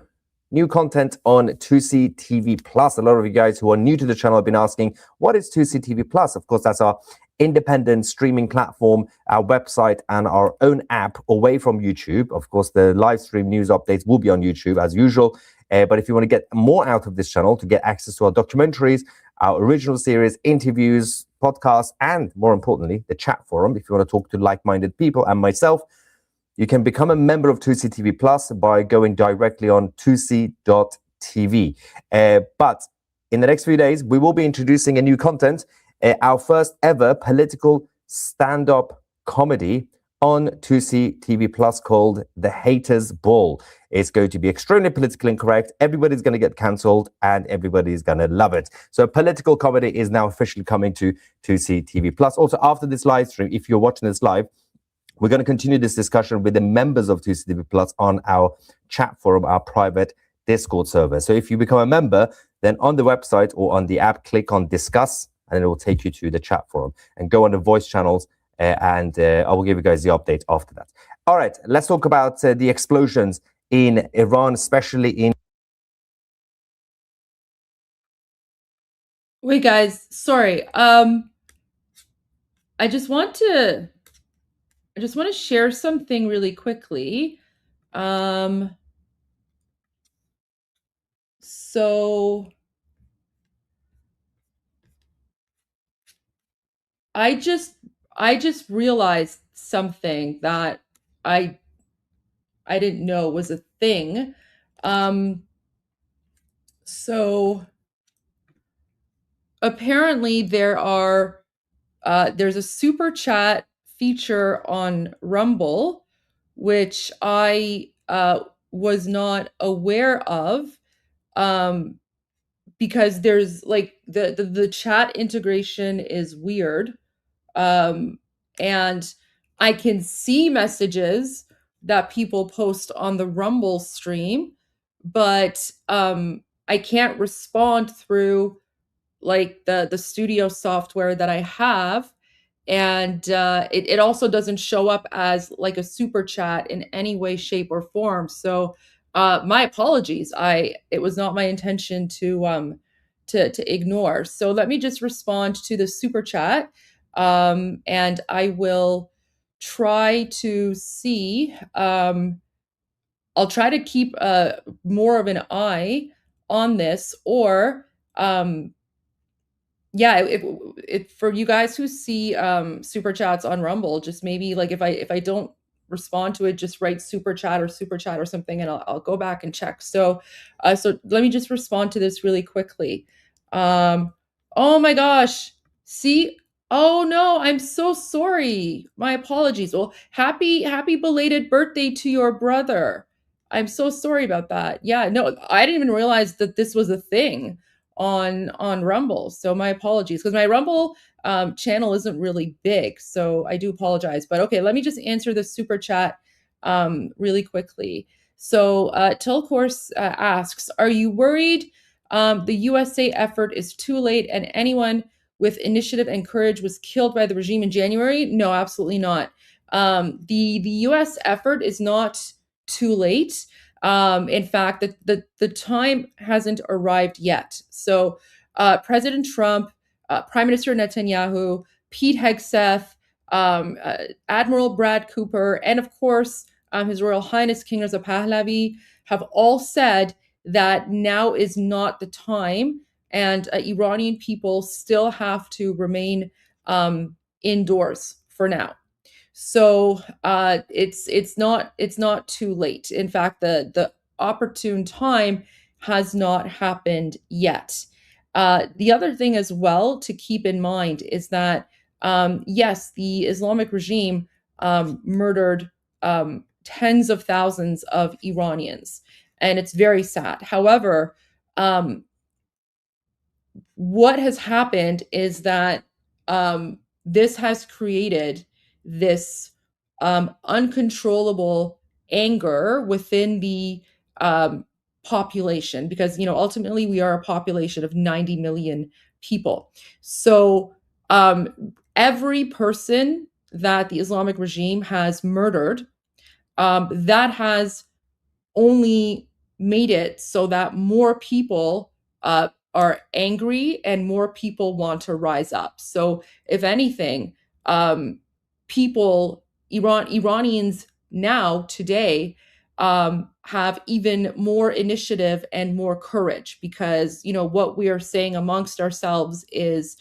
content on 2C TV Plus. A lot of you guys who are new to the channel have been asking, what is 2C TV Plus? Of course, that's our independent streaming platform, our website, and our own app away from YouTube. Of course, the live stream news updates will be on YouTube as usual. But if you want to get more out of this channel, to get access to our documentaries, our original series, interviews, podcasts, and more importantly, the chat forum, if you want to talk to like-minded people and myself, you can become a member of 2C TV Plus by going directly on 2c.tv. But in the next few days, we will be introducing a new content, our first ever political stand-up comedy on 2C TV Plus called The Haters Ball. It's going to be extremely politically incorrect. Everybody's going to get cancelled and everybody's going to love it. So political comedy is now officially coming to 2C TV Plus. Also, after this live stream, if you're watching this live, we're going to continue this discussion with the members of 2C TV Plus on our chat forum, our private Discord server. So if you become a member, then on the website or on the app, click on Discuss, and it will take you to the chat forum. And go on the voice channels, and I will give you guys the update after that. All right, let's talk about the explosions in Iran, especially in... Wait, guys, sorry. I just want to share something really quickly. So I just realized something that I didn't know was a thing. So apparently there's a super chat feature on Rumble, which I was not aware of, because there's like the chat integration is weird, and I can see messages that people post on the Rumble stream, but I can't respond through like the studio software that I have. And it also doesn't show up as like a super chat in any way, shape, or form. So my apologies. It was not my intention to ignore. So let me just respond to the super chat, and I will try to see. I'll try to keep more of an eye on this, or yeah, if for you guys who see super chats on Rumble, just maybe like if I don't respond to it, just write super chat or something, and I'll go back and check. So so let me just respond to this really quickly. Oh my gosh. See, oh no, I'm so sorry. My apologies. Well, happy belated birthday to your brother. I'm so sorry about that. Yeah, no, I didn't even realize that this was a thing on Rumble. So my apologies, because my Rumble channel isn't really big. So I do apologize. But okay, let me just answer the super chat really quickly. So Tilcourse asks, are you worried the USA effort is too late and anyone with initiative and courage was killed by the regime in January? No, absolutely not. The US effort is not too late. In fact, the time hasn't arrived yet. So President Trump, Prime Minister Netanyahu, Pete Hegseth, Admiral Brad Cooper, and of course, His Royal Highness King Reza Pahlavi have all said that now is not the time, and Iranian people still have to remain indoors for now. So it's not too late. In fact, the opportune time has not happened yet. The other thing as well to keep in mind is that yes, the Islamic regime murdered tens of thousands of Iranians, and it's very sad. However, what has happened is that this has created this uncontrollable anger within the population, because ultimately we are a population of 90 million people. So every person that the Islamic regime has murdered, that has only made it so that more people are angry and more people want to rise up. So if anything, Iranians now today have even more initiative and more courage, because what we are saying amongst ourselves is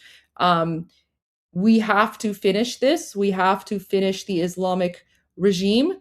we have to finish this. We have to finish the Islamic regime.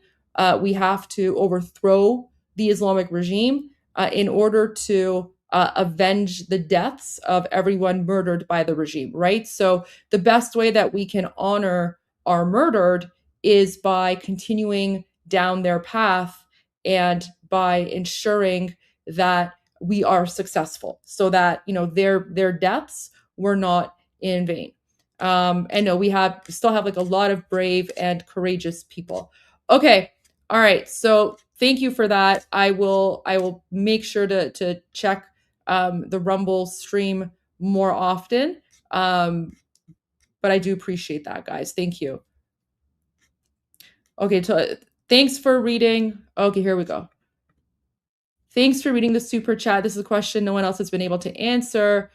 We have to overthrow the Islamic regime in order to avenge the deaths of everyone murdered by the regime, right? So the best way that we can honor our murdered is by continuing down their path and by ensuring that we are successful, so that their deaths were not in vain. And no, we still have like a lot of brave and courageous people. Okay. All right. So thank you for that. I will make sure to check the Rumble stream more often. But I do appreciate that, guys. Thank you. Okay. Thanks for reading. Okay, here we go. Thanks for reading the super chat. This is a question no one else has been able to answer.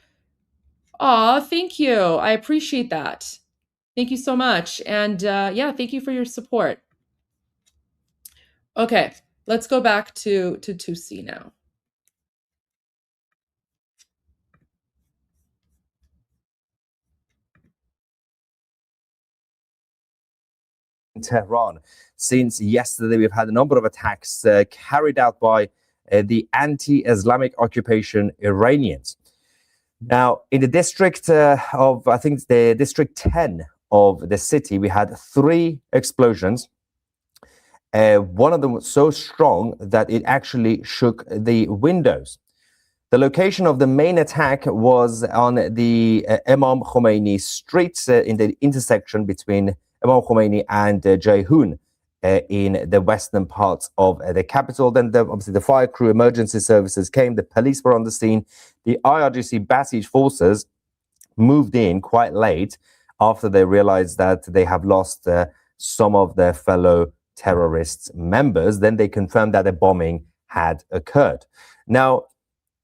Aw, thank you. I appreciate that. Thank you so much. And yeah, thank you for your support. Okay, let's go back to Tusi now. In Tehran. Since yesterday, we've had a number of attacks carried out by the anti-Islamic occupation Iranians. Now, in the district of, I think the district 10 of the city, we had 3 explosions. One of them was so strong that it actually shook the windows. The location of the main attack was on the Imam Khomeini street in the intersection between Imam Khomeini and Ceyhun in the western parts of the capital. Then obviously the fire crew, emergency services came, the police were on the scene. The IRGC Basij forces moved in quite late after they realized that they have lost some of their fellow terrorist members. Then they confirmed that a bombing had occurred. Now,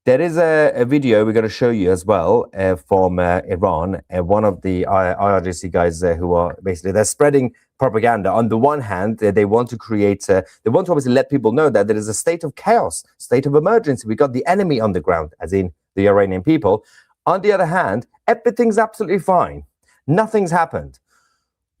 there is a video we're going to show you as well from Iran. One of the IRGC guys who are basically, they're spreading propaganda. On the one hand, they want to create, they want to obviously let people know that there is a state of chaos, state of emergency. We got the enemy on the ground, as in the Iranian people. On the other hand, everything's absolutely fine. Nothing's happened.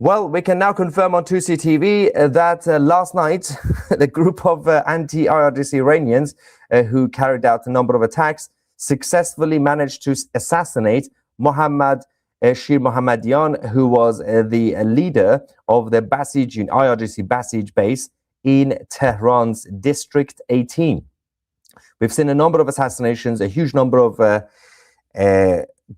Well, we can now confirm on 2CTV that last night, the group of anti-IRGC Iranians who carried out a number of attacks successfully managed to assassinate Mohammad Shir Mohammadian, who was the leader of the Basij, IRGC Basij base in Tehran's District 18. We've seen a number of assassinations, a huge number of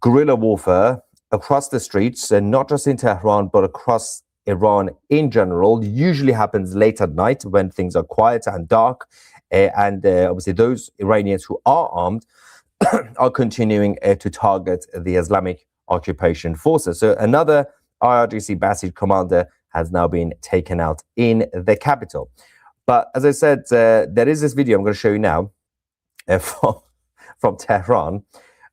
guerrilla warfare across the streets, and not just in Tehran, but across Iran in general. Usually happens late at night when things are quiet and dark. Obviously those Iranians who are armed are continuing to target the Islamic occupation forces. So another IRGC Basij commander has now been taken out in the capital. But as I said, there is this video I'm going to show you now from Tehran.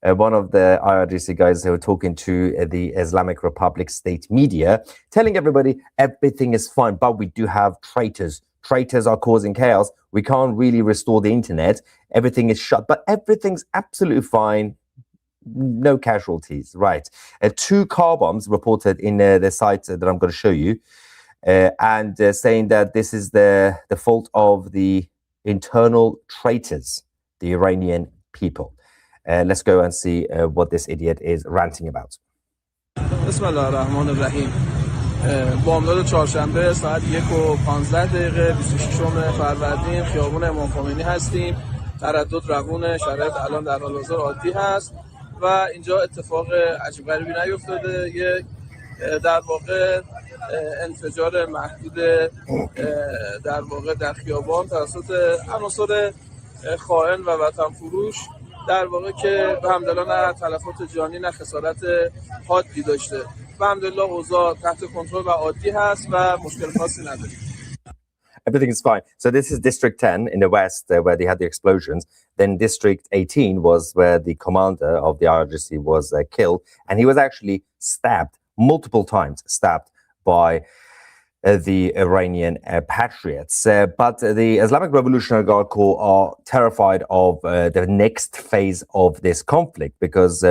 One of the IRGC guys who were talking to the Islamic Republic state media, telling everybody everything is fine, but we do have traitors. Traitors are causing chaos. We can't really restore the internet. Everything is shut, but everything's absolutely fine. No casualties, right? 2 car bombs reported in the site that I'm going to show you, and saying that this is the fault of the internal traitors, the Iranian people. Let's go and see what this idiot is ranting about. Bismillahirrahmanirrahim. بامداد چهارشنبه ساعت 1:15 26 فروردین خیابون امام خمینی هستیم. تردد روون، شرایط الان در حال حاضر عادی هست و اینجا اتفاق عجیب غریبی نیفتاده. یک در واقع انفجار محدود در واقع در خیابان توسط عناصر خائن و وطن فروش در واقع که به حمدالله نه تلفات جانی نه خسارت حادی داشته. به حمدالله اوضاع تحت کنترل و عادی هست و مشکل خاصی نداریم. Everything is fine. So this is District 10 in the west where they had the explosions. Then District 18 was where the commander of the IRGC was killed. And he was actually stabbed multiple times, stabbed by the Iranian patriots. But the Islamic Revolutionary Guard Corps are terrified of the next phase of this conflict, because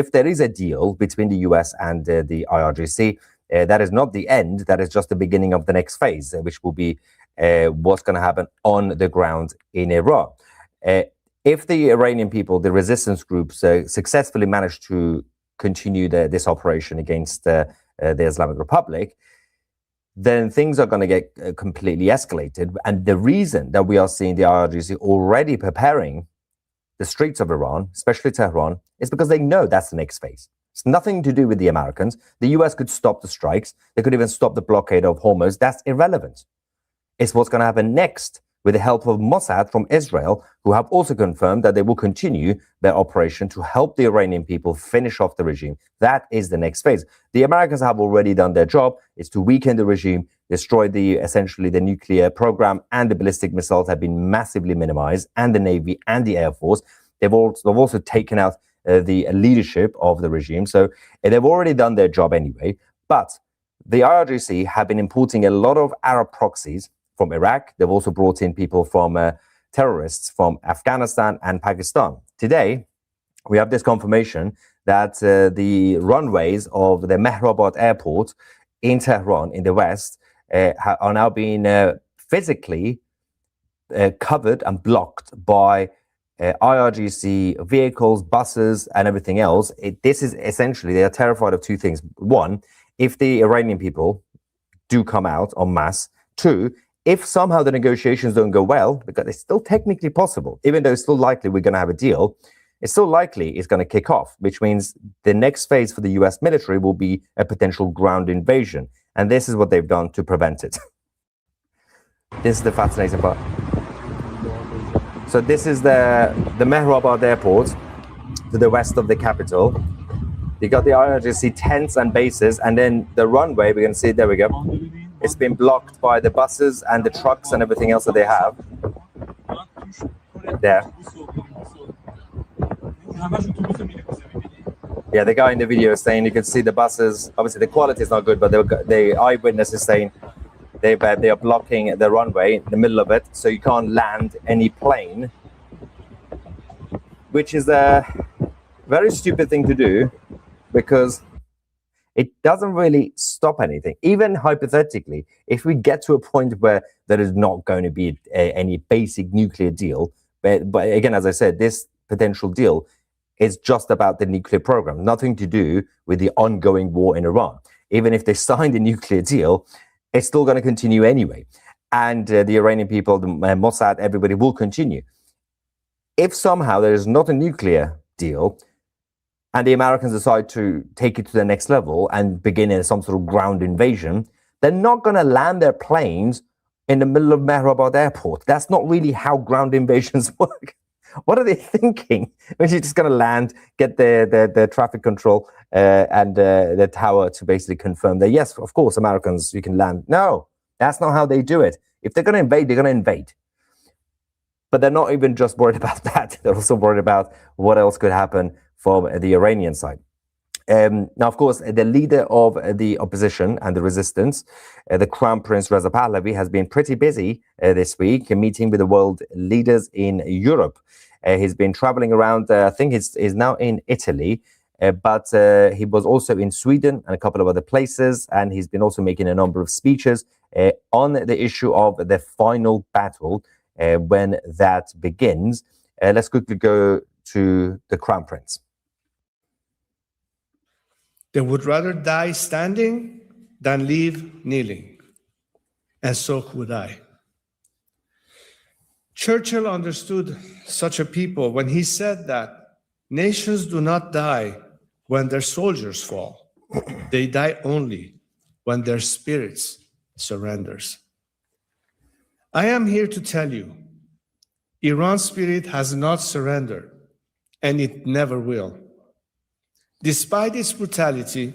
if there is a deal between the US and the IRGC, that is not the end, that is just the beginning of the next phase, which will be what's going to happen on the ground in Iran. If the Iranian people, the resistance groups, successfully manage to continue this operation against the Islamic Republic, then things are going to get completely escalated. And the reason that we are seeing the IRGC already preparing the streets of Iran, especially Tehran, is because they know that's the next phase. It's nothing to do with the Americans. The US could stop the strikes. They could even stop the blockade of Hormuz. That's irrelevant. It's what's going to happen next with the help of Mossad from Israel, who have also confirmed that they will continue their operation to help the Iranian people finish off the regime. That is the next phase. The Americans have already done their job. It's to weaken the regime, destroy essentially the nuclear program, and the ballistic missiles have been massively minimized, and the Navy and the Air Force. They've also taken out the leadership of the regime. So they've already done their job anyway. But the IRGC have been importing a lot of Arab proxies from Iraq. They've also brought in people from terrorists from Afghanistan and Pakistan. Today, we have this confirmation that the runways of the Mehrabad airport in Tehran in the west are now being physically covered and blocked by IRGC vehicles, buses, and everything else. This is essentially, they are terrified of 2 things. 1, if the Iranian people do come out en masse. 2, if somehow the negotiations don't go well, because it's still technically possible, even though it's still likely we're going to have a deal, it's still likely it's going to kick off, which means the next phase for the US military will be a potential ground invasion. And this is what they've done to prevent it. This is the fascinating part. So this is the Mehrabad airport to the west of the capital. You got the IRGC tents and bases, and then the runway, we can see, there we go. It's been blocked by the buses and the trucks and everything else that they have. There. Yeah, the guy in the video is saying you can see the buses. Obviously, the quality is not good, but the eyewitness is saying they are blocking the runway in the middle of it, so you can't land any plane, which is a very stupid thing to do because it doesn't really stop anything. Even hypothetically, if we get to a point where there is not going to be any basic nuclear deal, but again, as I said, this potential deal is just about the nuclear program, nothing to do with the ongoing war in Iran. Even if they signed a nuclear deal, it's still going to continue anyway. And the Iranian people, the Mossad, everybody will continue. If somehow there is not a nuclear deal and the Americans decide to take it to the next level and begin some sort of ground invasion, they're not going to land their planes in the middle of Mehrabad airport. That's not really how ground invasions work. What are they thinking? When you're just going to land, get the traffic control and the tower to basically confirm that, yes, of course, Americans, you can land. No, that's not how they do it. If they're going to invade, they're going to invade. But they're not even just worried about that. They're also worried about what else could happen from the Iranian side. Now, of course, the leader of the opposition and the resistance, the Crown Prince Reza Pahlavi, has been pretty busy this week, meeting with the world leaders in Europe. He's been traveling around, I think he's now in Italy, but he was also in Sweden and a couple of other places, and he's been also making a number of speeches on the issue of the final battle when that begins. Let's quickly go to the Crown Prince. They would rather die standing than live kneeling, and so would I. Churchill understood such a people when he said that nations do not die when their soldiers fall. They die only when their spirits surrenders. I am here to tell you, Iran's spirit has not surrendered, and it never will. Despite its brutality,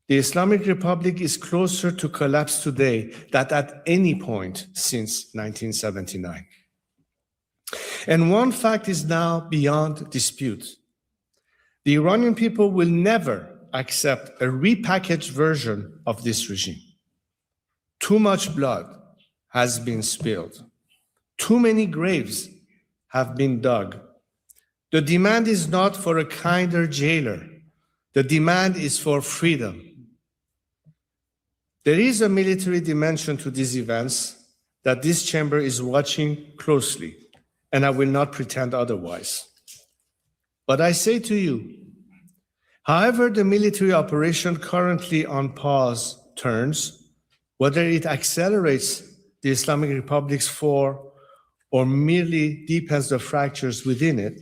the Islamic Republic is closer to collapse today than at any point since 1979. And one fact is now beyond dispute. The Iranian people will never accept a repackaged version of this regime. Too much blood has been spilled. Too many graves have been dug. The demand is not for a kinder jailer. The demand is for freedom. There is a military dimension to these events that this chamber is watching closely, and I will not pretend otherwise. But I say to you, however the military operation currently on pause turns, whether it accelerates the Islamic Republic's fall or merely deepens the fractures within it,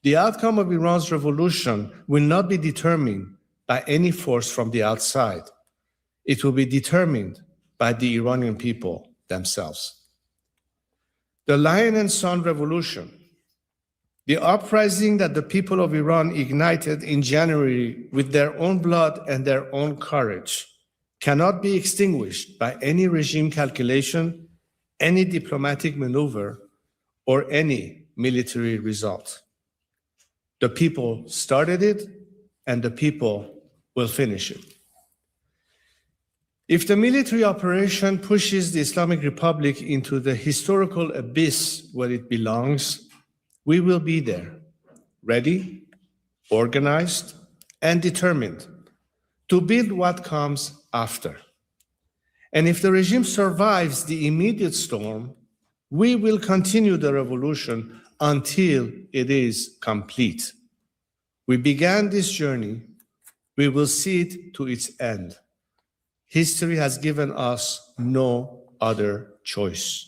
the outcome of Iran's revolution will not be determined by any force from the outside. It will be determined by the Iranian people themselves. The Lion and Sun Revolution, the uprising that the people of Iran ignited in January with their own blood and their own courage, cannot be extinguished by any regime calculation, any diplomatic maneuver, or any military result. The people started it, and the people will finish it. If the military operation pushes the Islamic Republic into the historical abyss where it belongs, we will be there, ready, organized, and determined to build what comes after. And if the regime survives the immediate storm, we will continue the revolution until it is complete. We began this journey, we will see it to its end. History has given us no other choice.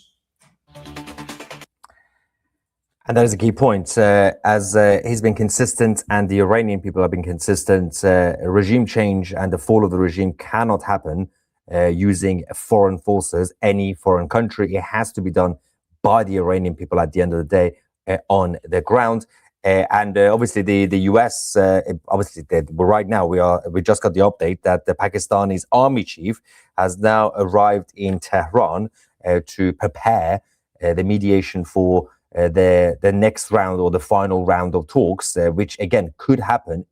And that is a key point. As he's been consistent and the Iranian people have been consistent, regime change and the fall of the regime cannot happen using foreign forces, any foreign country. It has to be done by the Iranian people at the end of the day on the ground. And obviously the US, right now we just got the update that the Pakistani's army chief has now arrived in Tehran to prepare the mediation for the next round or the final round of talks, which again could happen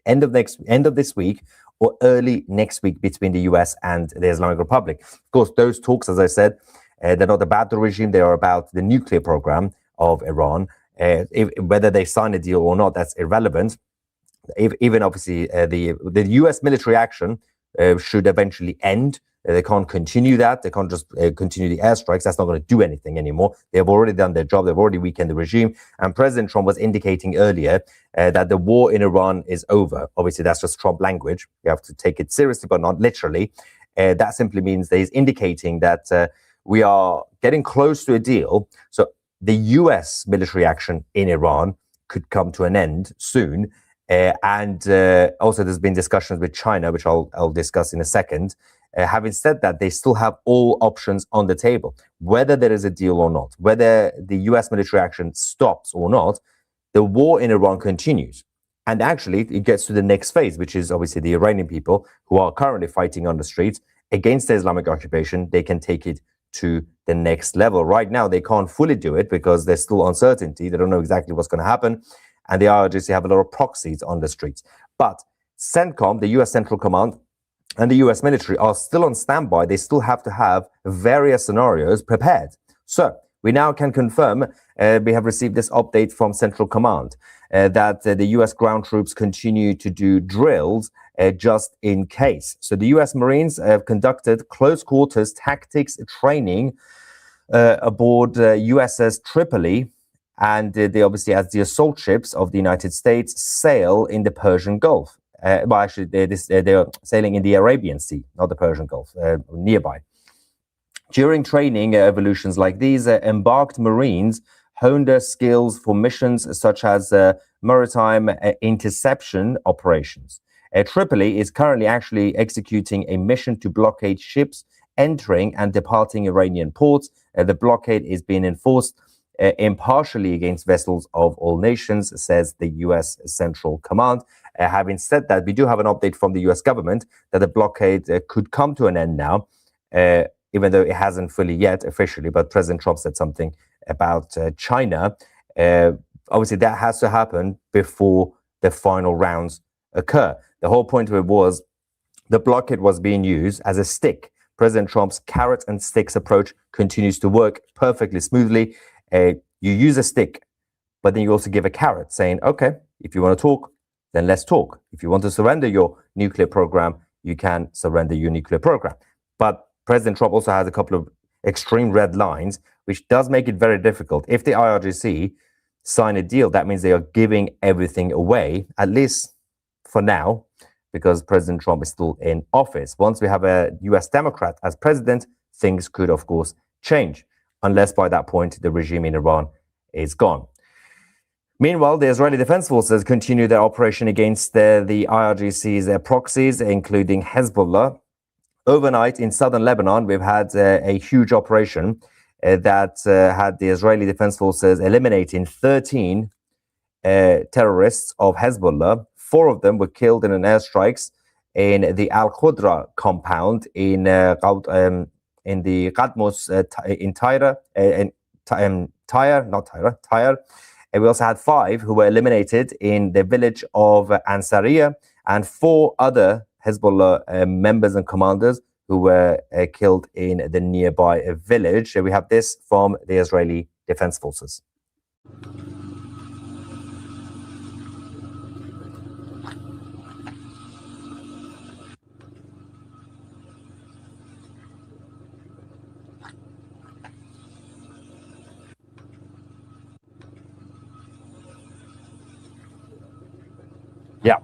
end of this week or early next week between the US and the Islamic Republic. Of course, those talks, as I said, they're not about the regime, they are about the nuclear program of Iran. Whether they sign a deal or not, that's irrelevant. Even obviously the US military action should eventually end. They can't continue that. They can't just continue the airstrikes. That's not going to do anything anymore. They have already done their job. They've already weakened the regime. And President Trump was indicating earlier that the war in Iran is over. Obviously, that's just Trump language. You have to take it seriously, but not literally. That simply means that he's indicating that we are getting close to a deal. So the US military action in Iran could come to an end soon. And also there's been discussions with China, which I'll discuss in a second. Having said that, they still have all options on the table. Whether there is a deal or not, whether the US military action stops or not, the war in Iran continues. And actually, it gets to the next phase, which is obviously the Iranian people who are currently fighting on the streets against the Islamic occupation. They can take it to the next level. Right now, they can't fully do it because there's still uncertainty. They don't know exactly what's going to happen. And the IRGC have a lot of proxies on the streets. But CENTCOM, the US Central Command, and the US military are still on standby. They still have to have various scenarios prepared. So we now can confirm, we have received this update from Central Command, that the US ground troops continue to do drills just in case. So the US Marines have conducted close quarters tactics training aboard USS Tripoli, and they obviously, as the assault ships of the United States sail in the Persian Gulf. Well, actually, they're sailing in the Arabian Sea, not the Persian Gulf, nearby. During training evolutions like these, embarked Marines honed their skills for missions such as maritime interception operations. Tripoli is currently actually executing a mission to blockade ships entering and departing Iranian ports. The blockade is being enforced impartially against vessels of all nations, says the US Central Command. Having said that, we do have an update from the US government that the blockade could come to an end now, even though it hasn't fully yet officially, but President Trump said something about China. Obviously, that has to happen before the final rounds occur. The whole point of it was the blockade was being used as a stick. President Trump's carrot and sticks approach continues to work perfectly smoothly. You use a stick, but then you also give a carrot saying, okay, if you want to talk, then let's talk. If you want to surrender your nuclear program, you can surrender your nuclear program. But President Trump also has a couple of extreme red lines, which does make it very difficult. If the IRGC sign a deal, that means they are giving everything away, at least for now, because President Trump is still in office. Once we have a US Democrat as president, things could, of course, change, unless by that point the regime in Iran is gone. Meanwhile, the Israeli Defense Forces continue their operation against the IRGC's proxies, including Hezbollah. Overnight in southern Lebanon, we've had a huge operation that had the Israeli Defense Forces eliminating 13 terrorists of Hezbollah. 4 of them were killed in an airstrikes in the Al-Khudra compound in the Qadmos in Tyre, Tyre. And we also had 5 who were eliminated in the village of Ansariya, and 4 other Hezbollah members and commanders who were killed in the nearby village. We have this from the Israeli Defense Forces. Yeah.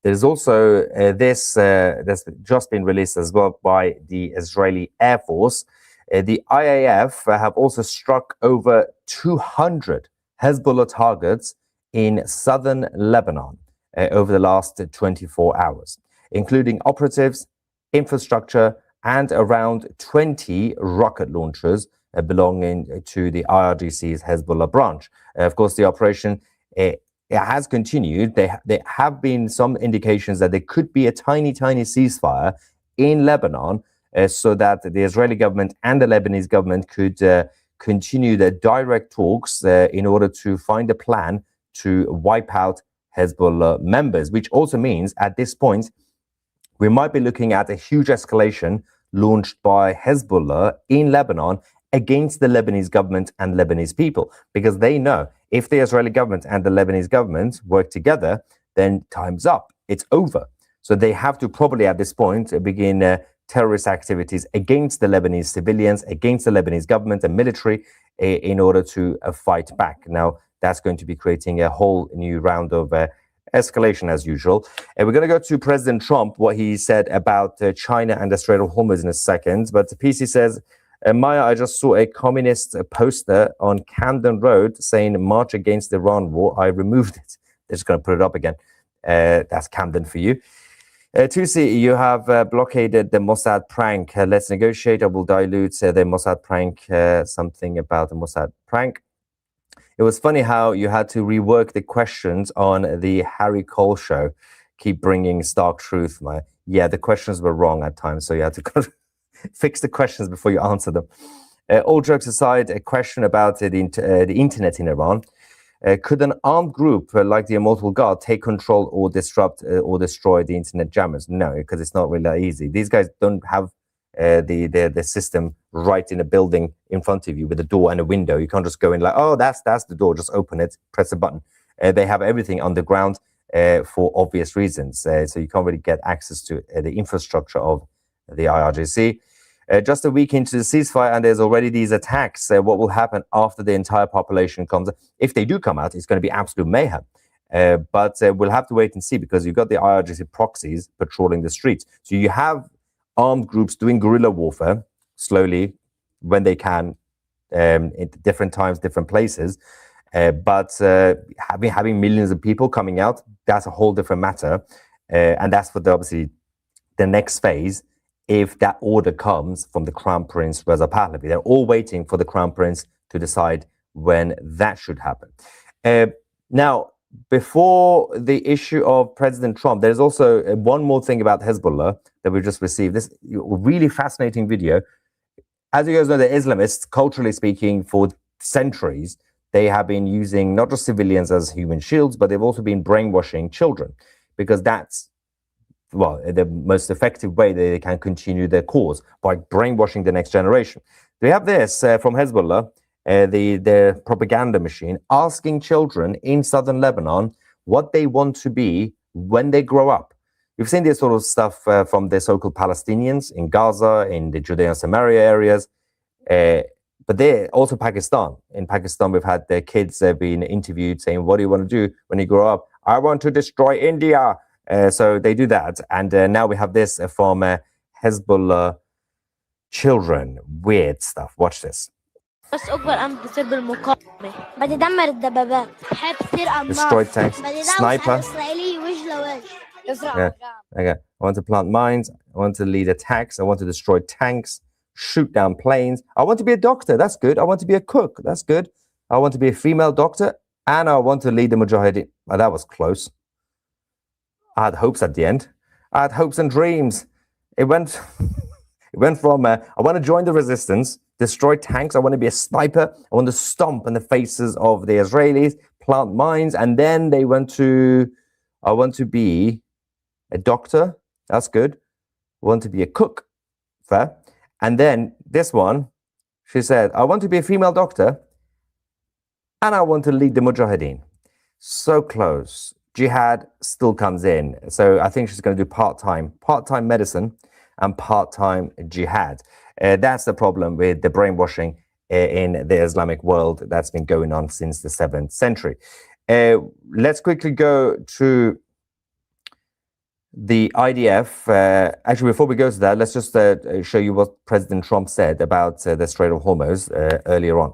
There's also this that's just been released as well by the Israeli Air Force. The IAF have also struck over 200 Hezbollah targets in southern Lebanon over the last 24 hours. including operatives, infrastructure, and around 20 rocket launchers belonging to the IRGC's Hezbollah branch. Of course, the operation it has continued. There have been some indications that there could be a tiny ceasefire in Lebanon so that the Israeli government and the Lebanese government could continue their direct talks in order to find a plan to wipe out Hezbollah members, which also means at this point, we might be looking at a huge escalation launched by Hezbollah in Lebanon against the Lebanese government and Lebanese people, because they know if the Israeli government and the Lebanese government work together, then time's up. It's over. So they have to probably at this point begin terrorist activities against the Lebanese civilians, against the Lebanese government and military in order to fight back. Now, that's going to be creating a whole new round of escalation as usual. And we're going to go to President Trump, what he said about China and the Strait of Hormuz in a second. But PC says, Maya, I just saw a communist poster on Camden Road saying March Against Iran War. I removed it. They're just going to put it up again. That's Camden for you. Tusi, you have blockaded the Mossad prank. Let's negotiate. I will dilute the Mossad prank, something about the Mossad prank. It was funny how you had to rework the questions on the Harry Cole show. Keep bringing stark truth. Yeah, the questions were wrong at times, so you had to fix the questions before you answer them. All jokes aside, a question about the internet in Iran. Could an armed group like the Immortal Guard take control or disrupt or destroy the internet jammers? No, because it's not really that easy. These guys don't have the system right in a building in front of you with a door and a window. You can't just go in like, oh, that's the door. Just open it, press a button. They have everything underground for obvious reasons. So you can't really get access to the infrastructure of the IRGC. Just a week into the ceasefire, and there's already these attacks. What will happen after the entire population comes? If they do come out, it's going to be absolute mayhem. But we'll have to wait and see, because you've got the IRGC proxies patrolling the streets. So you have armed groups doing guerrilla warfare slowly when they can, at different times, different places. But having millions of people coming out, that's a whole different matter. And that's what obviously the next phase, if that order comes from the Crown Prince Reza Pahlavi. They're all waiting for the Crown Prince to decide when that should happen. Now, before the issue of President Trump, there's also one more thing about Hezbollah that we just received. This really fascinating video. As you guys know, the Islamists, culturally speaking, for centuries, they have been using not just civilians as human shields, but they've also been brainwashing children, because that's, well, the most effective way they can continue their cause, by brainwashing the next generation. We have this from Hezbollah, their propaganda machine, asking children in southern Lebanon what they want to be when they grow up. You've seen this sort of stuff from the so-called Palestinians in Gaza, in the Judea and Samaria areas, but they're also Pakistan. In Pakistan, we've had their kids being interviewed saying, what do you want to do when you grow up? I want to destroy India. So they do that. And now we have this from Hezbollah children. Weird stuff. Watch this. Destroyed tanks. Sniper. Yeah. Okay. I want to plant mines. I want to lead attacks. I want to destroy tanks. Shoot down planes. I want to be a doctor. That's good. I want to be a cook. That's good. I want to be a female doctor. And I want to lead the Mujahideen. Oh, that was close. I had hopes at the end. I had hopes and dreams. It went from I want to join the resistance, destroy tanks. I want to be a sniper. I want to stomp in the faces of the Israelis, plant mines, and then they went to, I want to be a doctor. That's good. I want to be a cook. Fair. And then this one, she said, I want to be a female doctor, and I want to lead the Mujahideen. So close. Jihad still comes in. So I think she's going to do part-time medicine and part-time jihad. That's the problem with the brainwashing in the Islamic world that's been going on since the 7th century. Let's quickly go to the IDF. Actually, before we go to that, let's just show you what President Trump said about the Strait of Hormuz earlier on.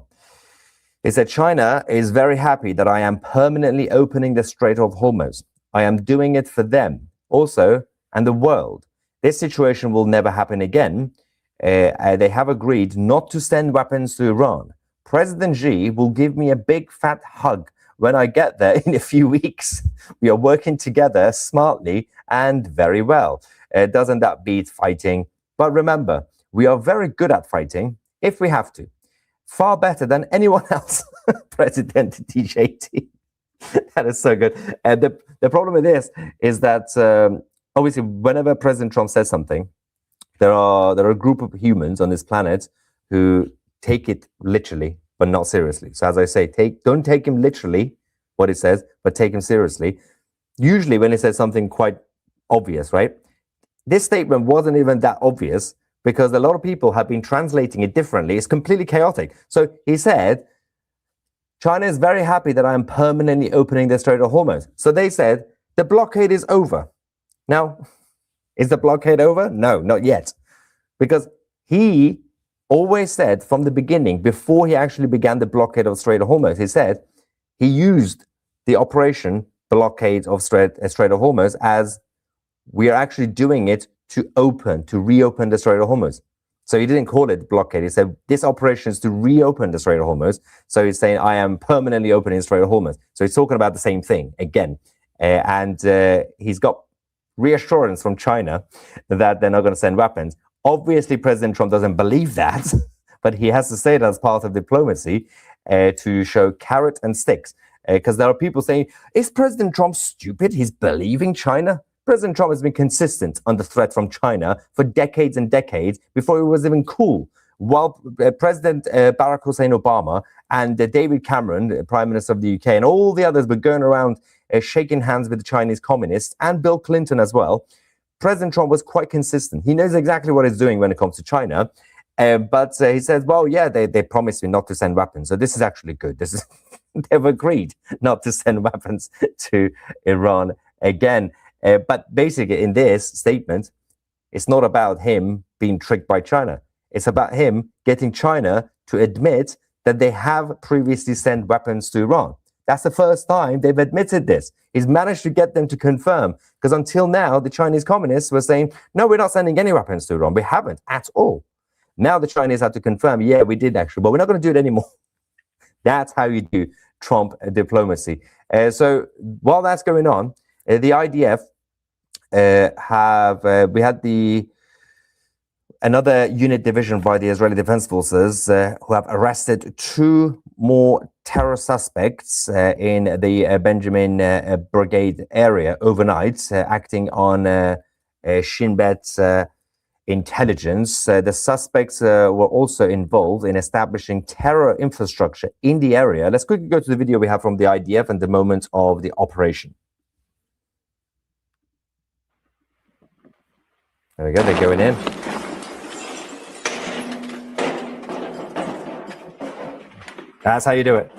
He said, China is very happy that I am permanently opening the Strait of Hormuz. I am doing it for them also and the world. This situation will never happen again. They have agreed not to send weapons to Iran. President Xi will give me a big fat hug when I get there in a few weeks. We are working together smartly and very well. Doesn't that beat fighting? But remember, we are very good at fighting if we have to. Far better than anyone else. President DJT. That is so good. The problem with this is that obviously whenever President Trump says something, there are a group of humans on this planet who take it literally, but not seriously. So as I say, don't take him literally, what he says, but take him seriously. Usually when he says something quite obvious, right? This statement wasn't even that obvious because a lot of people have been translating it differently. It's completely chaotic. So he said, China is very happy that I am permanently opening the Strait of Hormuz. So they said, the blockade is over. Now, is the blockade over? No, not yet. Because he always said from the beginning, before he actually began the blockade of Strait of Hormuz, he said he used the operation blockade of Strait of Hormuz as we are actually doing it to reopen the Strait of Hormuz. So he didn't call it blockade. He said this operation is to reopen the Strait of Hormuz. So he's saying I am permanently opening the Strait of Hormuz. So he's talking about the same thing again. And he's got reassurance from China that they're not going to send weapons. Obviously, President Trump doesn't believe that, but he has to say it as part of diplomacy to show carrot and sticks. Because there are people saying, is President Trump stupid? He's believing China? President Trump has been consistent on the threat from China for decades and decades before it was even cool. While President Barack Hussein Obama and David Cameron, the Prime Minister of the UK, and all the others were going around shaking hands with the Chinese communists, and Bill Clinton as well, President Trump was quite consistent. He knows exactly what he's doing when it comes to China. But he says, well, yeah, they promised me not to send weapons. So this is actually good. They've agreed not to send weapons to Iran again. But basically, in this statement, it's not about him being tricked by China. It's about him getting China to admit that they have previously sent weapons to Iran. That's the first time they've admitted this. He's managed to get them to confirm, because until now, the Chinese communists were saying, no, we're not sending any weapons to Iran. We haven't at all. Now the Chinese have to confirm, yeah, we did actually, but we're not going to do it anymore. That's how you do Trump diplomacy. So while that's going on, the IDF we had another unit division by the Israeli Defense Forces who have arrested 2 more terror suspects in the Benjamin Brigade area overnight, acting on Shin Bet's intelligence. The suspects were also involved in establishing terror infrastructure in the area. Let's quickly go to the video we have from the IDF and the moment of the operation. There we go, they're going in. That's how you do it.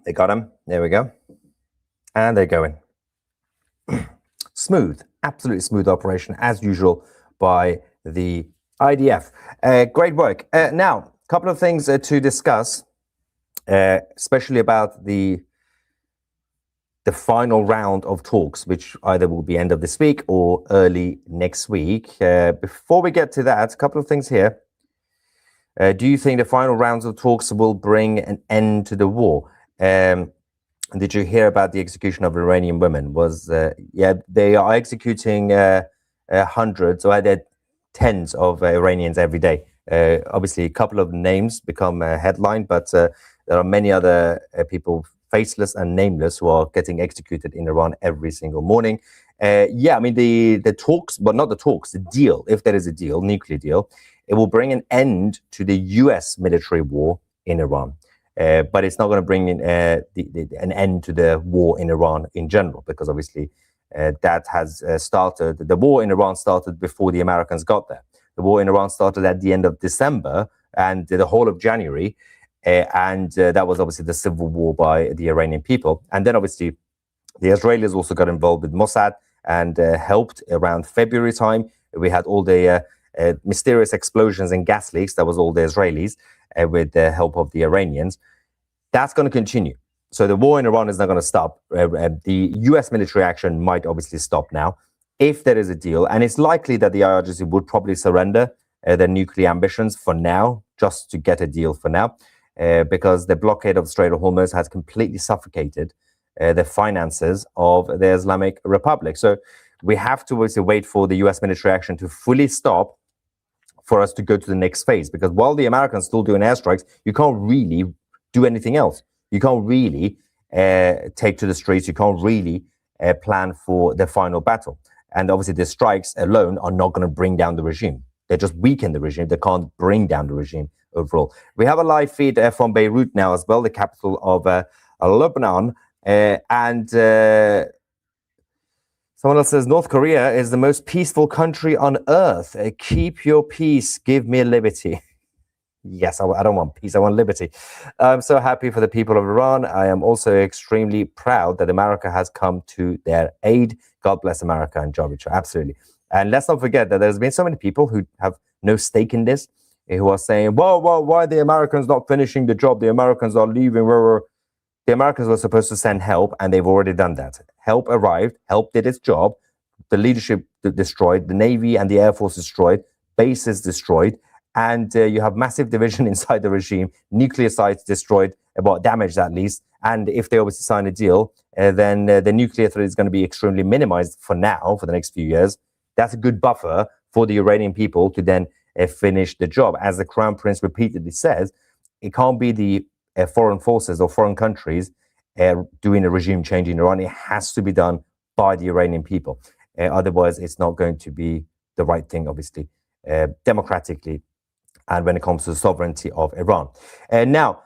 They got him. There we go. And they're going. Smooth, absolutely smooth operation, as usual, by the IDF. Great work. Now, a couple of things to discuss, especially about the final round of talks, which either will be end of this week or early next week. Before we get to that, a couple of things here. Do you think the final rounds of talks will bring an end to the war? Did you hear about the execution of Iranian women? Yeah, they are executing hundreds or tens of Iranians every day. Obviously, a couple of names become a headline, but there are many other people, faceless and nameless, who are getting executed in Iran every single morning. Yeah, I mean, the talks, but not the talks, the deal, if there is a deal, nuclear deal, it will bring an end to the US military war in Iran. But it's not going to bring in an end to the war in Iran in general, because obviously that has started. The war in Iran started before the Americans got there. The war in Iran started at the end of December and the whole of January. And that was obviously the civil war by the Iranian people. And then obviously the Israelis also got involved with Mossad and helped around February time. We had all the mysterious explosions and gas leaks. That was all the Israelis with the help of the Iranians. That's going to continue. So the war in Iran is not going to stop. The US military action might obviously stop now if there is a deal. And it's likely that the IRGC would probably surrender their nuclear ambitions for now, just to get a deal for now, because the blockade of the Strait of Hormuz has completely suffocated the finances of the Islamic Republic. So we have to obviously wait for the US military action to fully stop for us to go to the next phase. Because while the Americans still doing airstrikes, you can't really do anything else. You can't really take to the streets. You can't really plan for the final battle. And obviously the strikes alone are not going to bring down the regime. They just weaken the regime. They can't bring down the regime overall. We have a live feed from Beirut now as well, the capital of Lebanon. And someone else says, North Korea is the most peaceful country on earth. Keep your peace. Give me liberty. Yes, I don't want peace. I want liberty. I'm so happy for the people of Iran. I am also extremely proud that America has come to their aid. God bless America and Jovic. Absolutely. And let's not forget that there's been so many people who have no stake in this, who are saying, well, why are the Americans not finishing the job? The Americans are leaving. The Americans were supposed to send help, and they've already done that. Help arrived. Help did its job. The leadership destroyed. The Navy and the Air Force destroyed. Bases destroyed. And you have massive division inside the regime, nuclear sites destroyed, about damaged at least. And if they obviously sign a deal, then the nuclear threat is going to be extremely minimized for now, for the next few years. That's a good buffer for the Iranian people to then finish the job. As the Crown Prince repeatedly says, it can't be the foreign forces or foreign countries doing a regime change in Iran. It has to be done by the Iranian people. Otherwise, it's not going to be the right thing, obviously, democratically, and when it comes to the sovereignty of Iran. Now,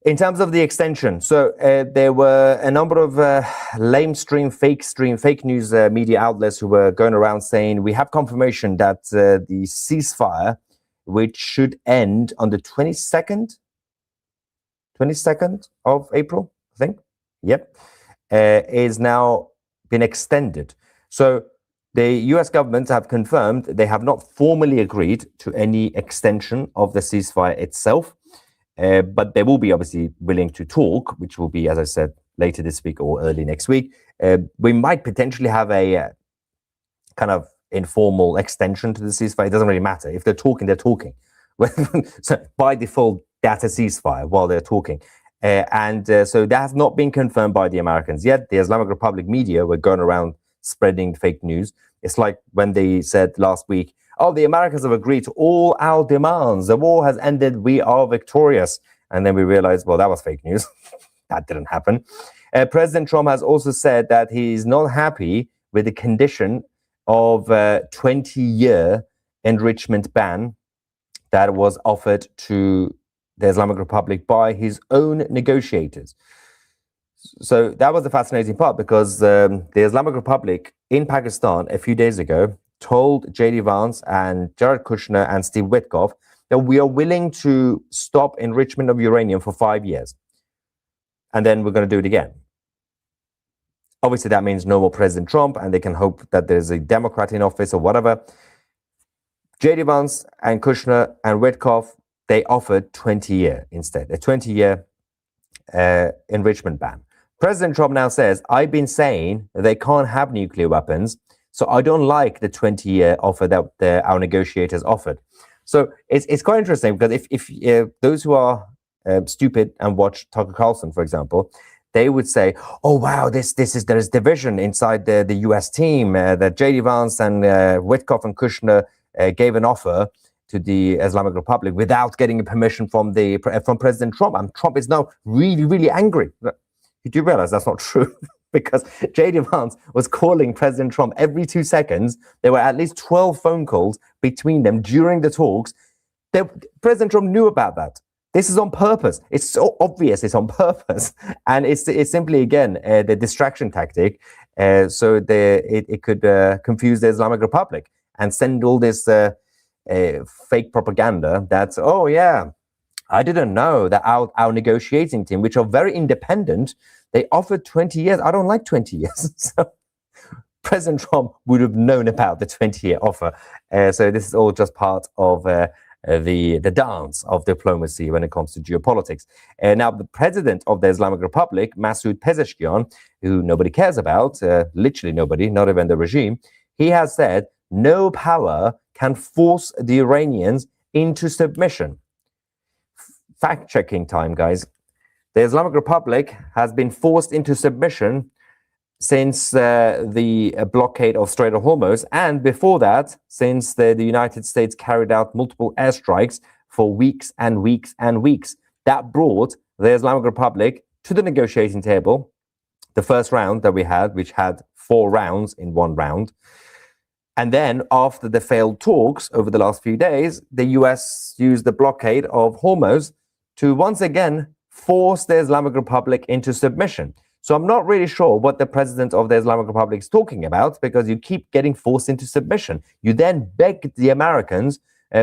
in terms of the extension, so there were a number of fake news media outlets who were going around saying, we have confirmation that the ceasefire, which should end on the 22nd of April, I think, yep, is now been extended. So the US government have confirmed they have not formally agreed to any extension of the ceasefire itself, but they will be obviously willing to talk, which will be, as I said, later this week or early next week. We might potentially have a kind of informal extension to the ceasefire. It doesn't really matter. If they're talking, they're talking. So by default, that's a ceasefire while they're talking. So that has not been confirmed by the Americans yet. The Islamic Republic media were going around spreading fake news. It's like when they said last week, oh, the Americans have agreed to all our demands. The war has ended. We are victorious. And then we realized, well, that was fake news. That didn't happen. President Trump has also said that he's not happy with the condition of a 20-year enrichment ban that was offered to the Islamic Republic by his own negotiators. So that was the fascinating part, because the Islamic Republic in Pakistan a few days ago told J.D. Vance and Jared Kushner and Steve Witkoff that we are willing to stop enrichment of uranium for 5 years. And then we're going to do it again. Obviously, that means no more President Trump, and they can hope that there's a Democrat in office or whatever. J.D. Vance and Kushner and Witkoff, they offered 20-year instead, a 20-year enrichment ban. President Trump now says, I've been saying they can't have nuclear weapons, so I don't like the 20-year offer that our negotiators offered. So it's quite interesting, because if those who are stupid and watch Tucker Carlson, for example, they would say, oh, wow, there's division inside the US team, that J.D. Vance and Witkoff and Kushner gave an offer to the Islamic Republic without getting permission from President Trump. And Trump is now really, really angry. You do realize that's not true, because J.D. Vance was calling President Trump every 2 seconds. There were at least 12 phone calls between them during the talks. President Trump knew about that. This is on purpose. It's so obvious it's on purpose. And it's simply, again, the distraction tactic. So it could confuse the Islamic Republic and send all this fake propaganda that, oh, yeah, I didn't know that our negotiating team, which are very independent, they offered 20 years. I don't like 20 years. So President Trump would have known about the 20-year offer. So this is all just part of the dance of diplomacy when it comes to geopolitics. Now, the president of the Islamic Republic, Masoud Pezeshkian, who nobody cares about, literally nobody, not even the regime, he has said no power can force the Iranians into submission. Fact-checking time, guys. The Islamic Republic has been forced into submission since the blockade of Strait of Hormuz, and before that, since the United States carried out multiple airstrikes for weeks and weeks and weeks. That brought the Islamic Republic to the negotiating table. The first round that we had, which had 4 rounds in one round. And then after the failed talks over the last few days, the US used the blockade of Hormuz to once again force the Islamic Republic into submission. So I'm not really sure what the president of the Islamic Republic is talking about, because you keep getting forced into submission. You then begged the Americans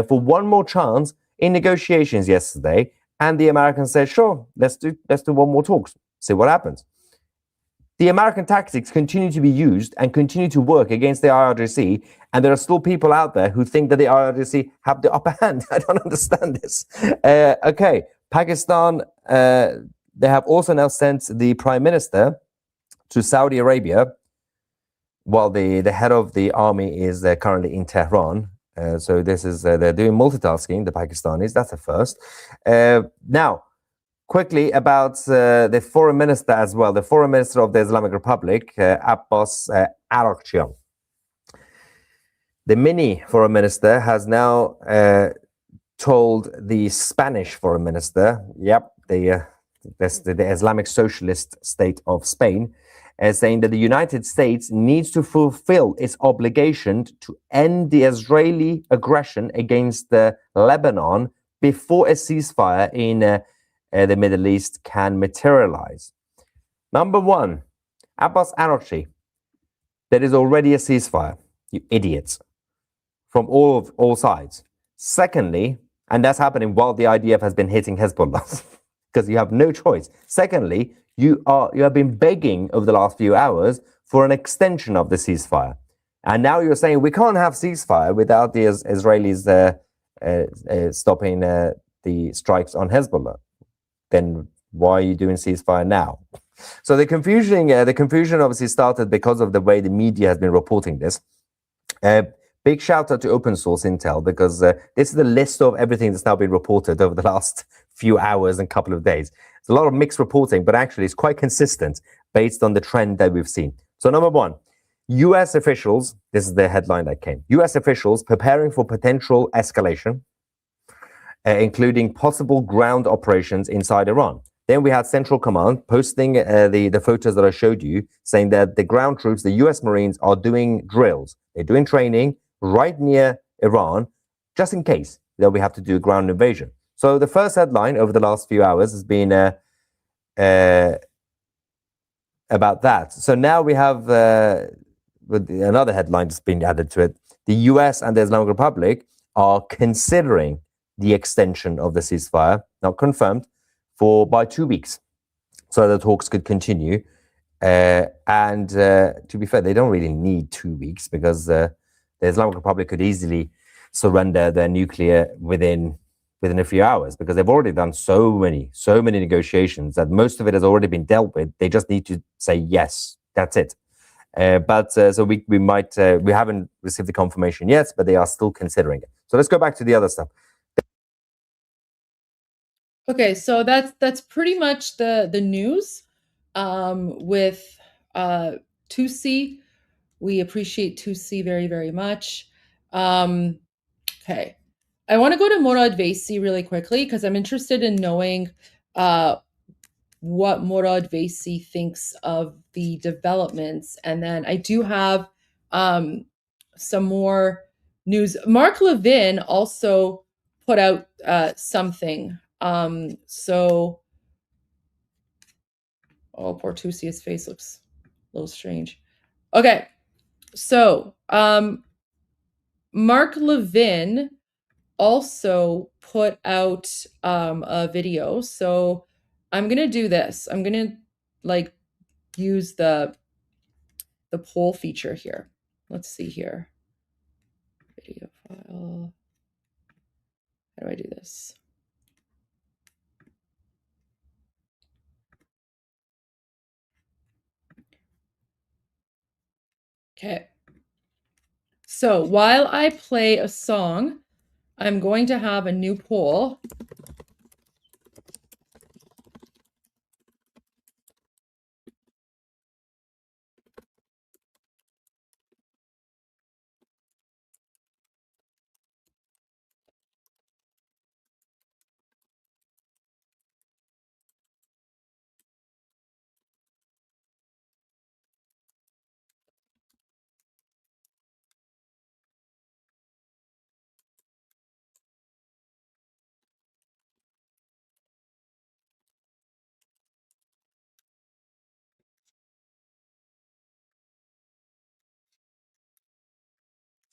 for one more chance in negotiations yesterday, and the Americans said, sure, let's do one more talks, see what happens. The American tactics continue to be used and continue to work against the IRGC, and there are still people out there who think that the IRGC have the upper hand. I don't understand this. Okay, Pakistan, they have also now sent the prime minister to Saudi Arabia, while the head of the army is currently in Tehran. So this is, they're doing multitasking, the Pakistanis, that's a first. Now, quickly about the foreign minister as well, the foreign minister of the Islamic Republic, Abbas Araghchian. The mini foreign minister has now told the Spanish foreign minister, the Islamic Socialist state of Spain, saying that the United States needs to fulfill its obligation to end the Israeli aggression against Lebanon before a ceasefire in the Middle East can materialize. Number one, Abbas Araghchi, there is already a ceasefire, you idiots, from all sides. Secondly, and that's happening while the IDF has been hitting Hezbollah, because you have no choice. Secondly, you have been begging over the last few hours for an extension of the ceasefire. And now you're saying we can't have ceasefire without the Israelis stopping the strikes on Hezbollah. Then why are you doing ceasefire now? So the confusion obviously started because of the way the media has been reporting this. Big shout out to open source intel, because this is the list of everything that's now been reported over the last few hours and couple of days. It's a lot of mixed reporting, but actually it's quite consistent based on the trend that we've seen. So number one, US officials, this is the headline that came, US officials preparing for potential escalation, including possible ground operations inside Iran. Then we had Central Command posting the photos that I showed you, saying that the ground troops, the US Marines, are doing drills. They're doing training right near Iran, just in case that we have to do a ground invasion. So the first headline over the last few hours has been about that. So now we have with another headline that's been added to it. The US and the Islamic Republic are considering the extension of the ceasefire, not confirmed, by 2 weeks, so the talks could continue. And to be fair, they don't really need 2 weeks, because the Islamic Republic could easily surrender their nuclear within a few hours, because they've already done so many negotiations that most of it has already been dealt with. They just need to say yes, that's it. So we haven't received the confirmation yet, but they are still considering it. So let's go back to the other stuff. Okay, so that's pretty much the news with Tusi. We appreciate Tusi very, very much. Okay, I want to go to Morad Vaisi really quickly, because I'm interested in knowing what Morad Vaisi thinks of the developments. And then I do have some more news. Mark Levin also put out something. Oh, poor Tusi's face looks a little strange. Okay, so Mark Levin also put out a video. So I'm gonna do this. I'm gonna use the the poll feature here. Let's see here. Video file. How do I do this? Okay. So while I play a song, I'm going to have a new poll.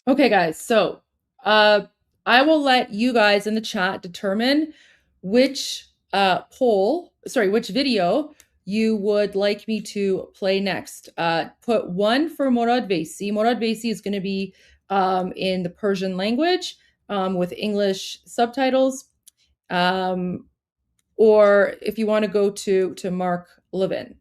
Okay, guys, so I will let you guys in the chat determine which which video you would like me to play next. Put one for Morad Vaisi. Morad Vaisi is going to be in the Persian language with English subtitles. Or if you want to go to Mark Levin.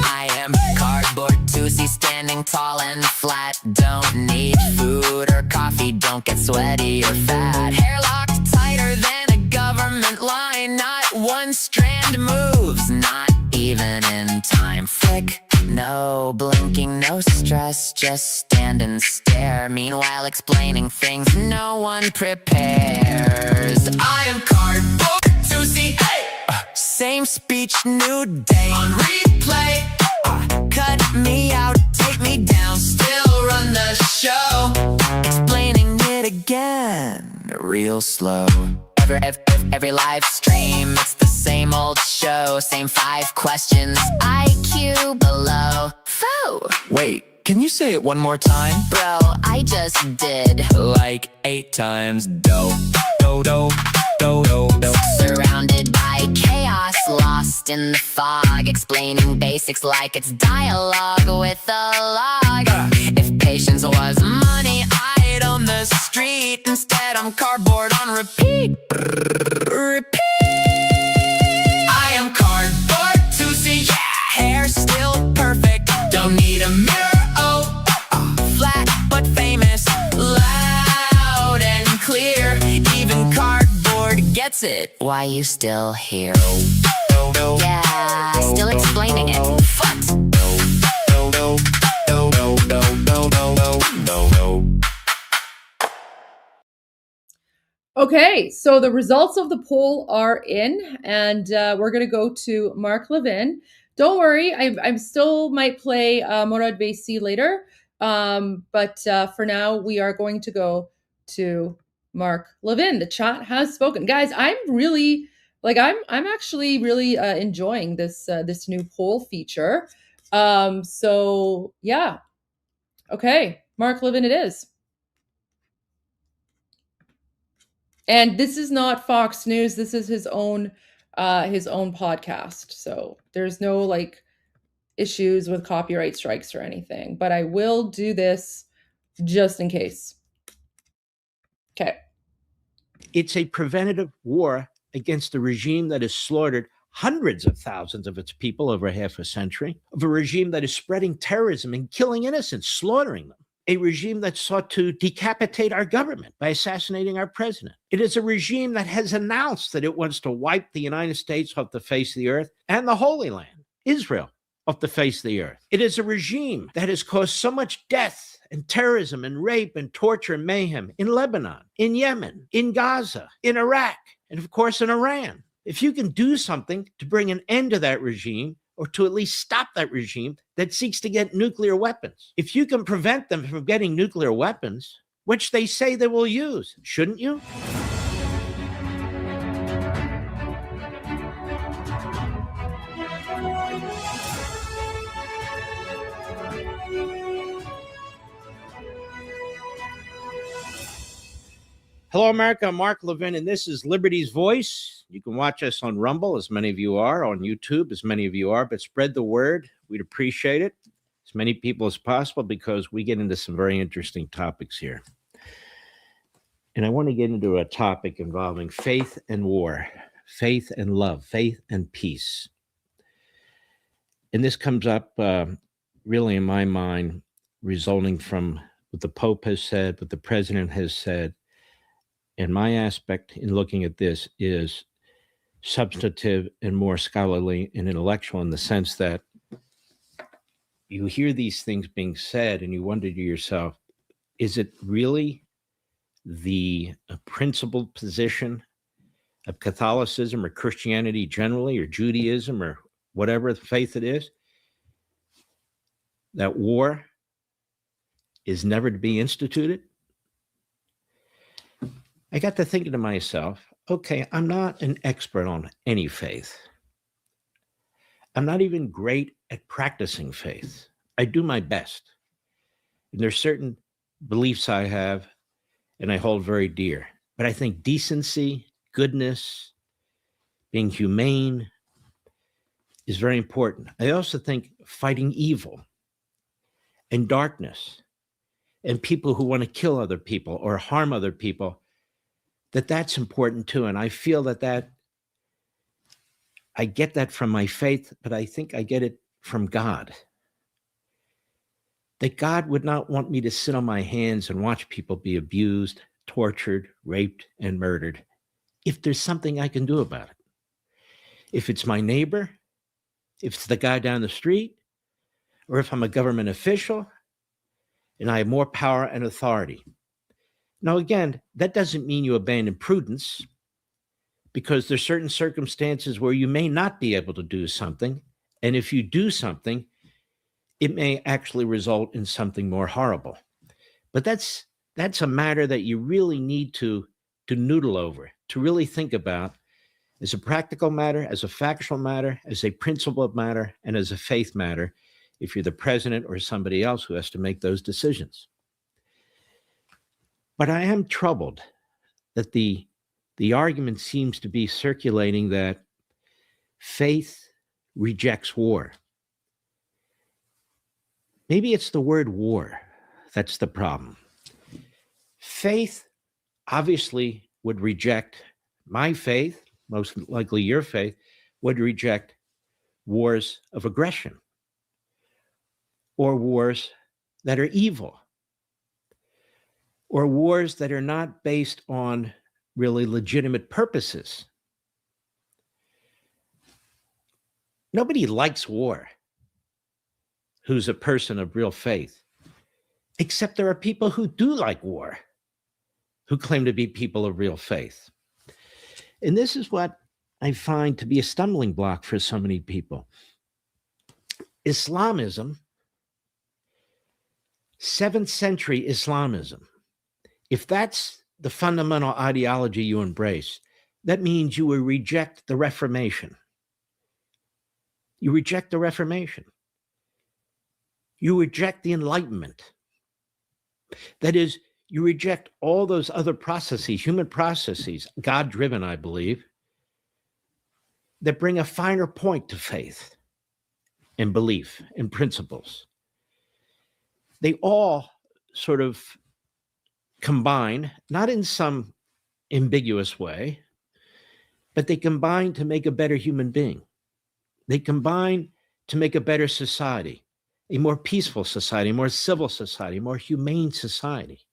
I am cardboard Tusi, standing tall and flat. Don't need food or coffee, don't get sweaty or fat. Hair locked tighter than a government line. Not one strand moves, not even in time. Flick, no blinking, no stress, just stand and stare. Meanwhile explaining things no one prepares. I am cardboard Tusi, hey! Same speech, new day on replay. Cut me out, take me down, still run the show. Explaining it again, real slow. Every live stream, it's the same old show. Same 5 questions, IQ below. Faux! Wait, can you say it one more time? Bro, I just did. Like 8 times, do. Surrounded by chaos, lost in the fog. Explaining basics like it's dialogue with a log. If patience was money, I'd own the street. Instead, I'm cardboard on repeat. I am cardboard Tusi, yeah. Hair still perfect, don't need a mirror, oh. Flat but famous, loud and clear. Even cardboard gets it. Why you still here? Yeah, still explaining it. What? Okay, so the results of the poll are in, and we're going to go to Mark Levin. Don't worry, I still might play Morad Vaisi later, but for now, we are going to go to Mark Levin. The chat has spoken. Guys, I'm really, I'm actually really enjoying this new poll feature. So, yeah. Okay, Mark Levin it is. And this is not Fox News. This is his own podcast. So there's no issues with copyright strikes or anything. But I will do this just in case. Okay. It's a preventative war against a regime that has slaughtered hundreds of thousands of its people over half a century, of a regime that is spreading terrorism and killing innocents, slaughtering them. A regime that sought to decapitate our government by assassinating our president. It is a regime that has announced that it wants to wipe the United States off the face of the earth and the Holy Land, Israel, off the face of the earth. It is a regime that has caused so much death and terrorism and rape and torture and mayhem in Lebanon, in Yemen, in Gaza, in Iraq, and of course in Iran. If you can do something to bring an end to that regime, or to at least stop that regime that seeks to get nuclear weapons. If you can prevent them from getting nuclear weapons, which they say they will use, shouldn't you? Hello, America. I'm Mark Levin, and this is Liberty's Voice. You can watch us on Rumble, as many of you are, on YouTube, as many of you are, but spread the word. We'd appreciate it, as many people as possible, because we get into some very interesting topics here. And I want to get into a topic involving faith and war, faith and love, faith and peace. And this comes up really in my mind, resulting from what the Pope has said, what the President has said. And my aspect in looking at this is substantive and more scholarly and intellectual, in the sense that you hear these things being said and you wonder to yourself, is it really the principled position of Catholicism or Christianity generally, or Judaism, or whatever faith it is, that war is never to be instituted? I got to thinking to myself, okay, I'm not an expert on any faith. I'm not even great at practicing faith. I do my best. And there's certain beliefs I have and I hold very dear. But I think decency, goodness, being humane is very important. I also think fighting evil and darkness and people who want to kill other people or harm other people, that's important too. And I feel that I get that from my faith, but I think I get it from God. That God would not want me to sit on my hands and watch people be abused, tortured, raped, and murdered, if there's something I can do about it. If it's my neighbor, if it's the guy down the street, or if I'm a government official and I have more power and authority. Now, again, that doesn't mean you abandon prudence, because there's certain circumstances where you may not be able to do something. And if you do something, it may actually result in something more horrible. But that's a matter that you really need to noodle over, to really think about as a practical matter, as a factual matter, as a principled matter, and as a faith matter, if you're the president or somebody else who has to make those decisions. But I am troubled that the argument seems to be circulating that faith rejects war. Maybe it's the word war that's the problem. Faith obviously would reject my faith, most likely your faith, would reject wars of aggression or wars that are evil, or wars that are not based on really legitimate purposes. Nobody likes war who's a person of real faith, except there are people who do like war, who claim to be people of real faith. And this is what I find to be a stumbling block for so many people. Islamism, 7th century Islamism, if that's the fundamental ideology you embrace, that means you will reject the Reformation. You reject the Reformation. You reject the Enlightenment. That is, you reject all those other processes, human processes, God-driven, I believe, that bring a finer point to faith and belief and principles. They all sort of combine, not in some ambiguous way, but they combine to make a better human being. They combine to make a better society, a more peaceful society, a more civil society, a more humane society.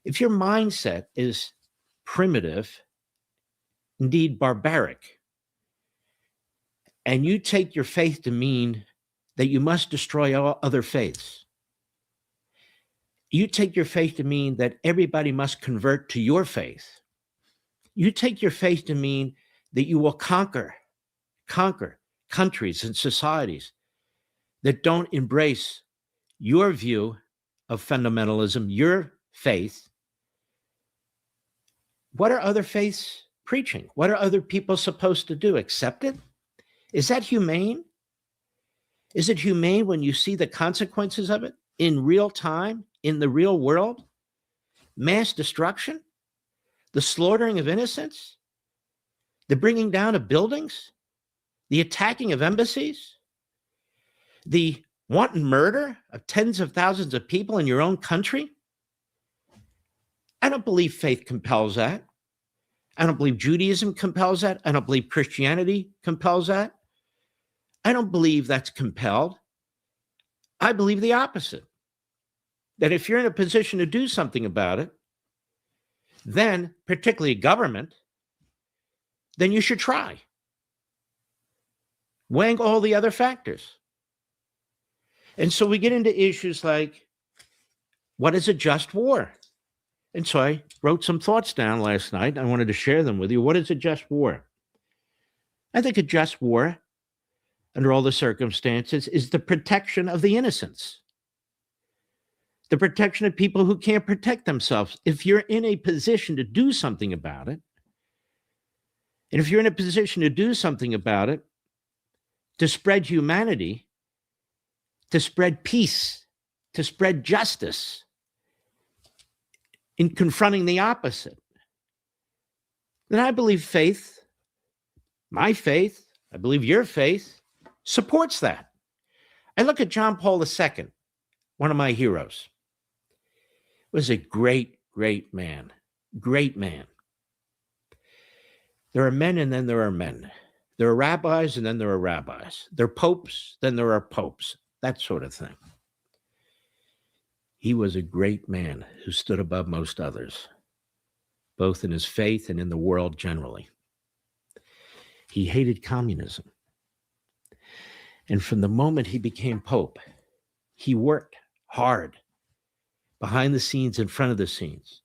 If your mindset is primitive, indeed barbaric, and you take your faith to mean that you must destroy all other faiths, you take your faith to mean that everybody must convert to your faith, you take your faith to mean that you will conquer countries and societies that don't embrace your view of fundamentalism, your faith, what are other faiths preaching? What are other people supposed to do? Accept it? Is that humane? Is it humane when you see the consequences of it in real time, in the real world? mass destruction, the slaughtering of innocents, the bringing down of buildings, the attacking of embassies, the wanton murder of tens of thousands of people in your own country? I don't believe faith compels that. I don't believe Judaism compels that. I don't believe Christianity compels that. I don't believe that's compelled. I believe the opposite. That if you're in a position to do something about it, then, particularly government, then you should try. Weighing all the other factors. And so we get into issues like, what is a just war? And so I wrote some thoughts down last night. I wanted to share them with you. What is a just war? I think a just war, under all the circumstances, is the protection of the innocents. The protection of people who can't protect themselves. If you're in a position to do something about it, and if you're in a position to do something about it, to spread humanity, to spread peace, to spread justice, in confronting the opposite, then I believe faith, my faith, I believe your faith, supports that. I look at John Paul II, one of my heroes. Was a great, great man. Great man. There are men and then there are men. There are rabbis and then there are rabbis. There are popes, then there are popes. That sort of thing. He was a great man who stood above most others, both in his faith and in the world generally. He hated communism. And from the moment he became pope, he worked hard behind the scenes, in front of the scenes,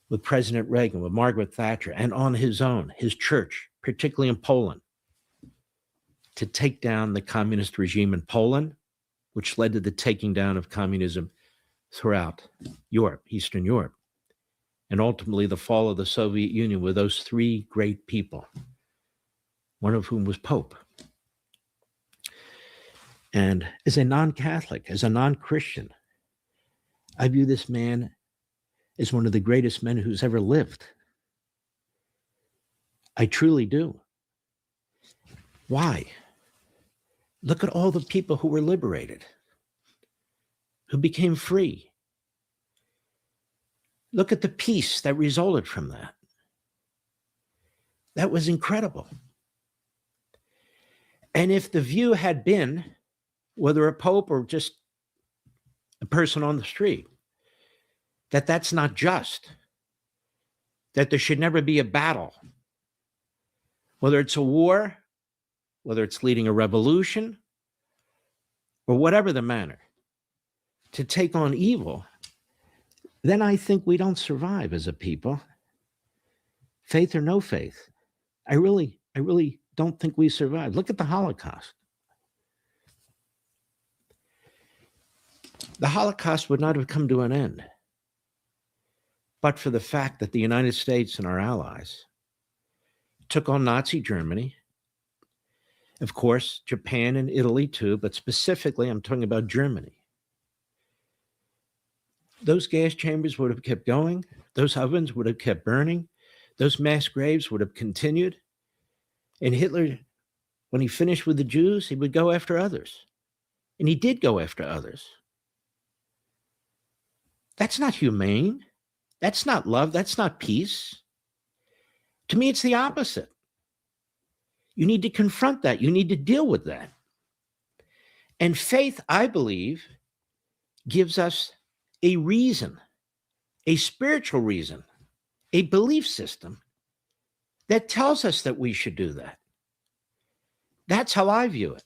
with President Reagan, with Margaret Thatcher, and on his own, his church, particularly in Poland, to take down the communist regime in Poland, which led to the taking down of communism throughout Europe, Eastern Europe, and ultimately the fall of the Soviet Union with those three great people, one of whom was Pope. And as a non-Catholic, as a non-Christian, I view this man as one of the greatest men who's ever lived. I truly do. Why? Look at all the people who were liberated, who became free. Look at the peace that resulted from that. That was incredible. And if the view had been, whether a pope or just a person on the street, that that's not just, that there should never be a battle, whether it's a war, whether it's leading a revolution, or whatever the manner, to take on evil, then I think we don't survive as a people, faith or no faith. I really don't think we survive. Look at the Holocaust. The Holocaust would not have come to an end but for the fact that the United States and our allies took on Nazi Germany, of course, Japan and Italy too, but specifically I'm talking about Germany. Those gas chambers would have kept going. Those ovens would have kept burning. Those mass graves would have continued. And Hitler, when he finished with the Jews, he would go after others. And he did go after others. That's not humane. That's not love. That's not peace. To me, it's the opposite. You need to confront that. You need to deal with that. And faith, I believe, gives us a reason, a spiritual reason, a belief system that tells us that we should do that. That's how I view it.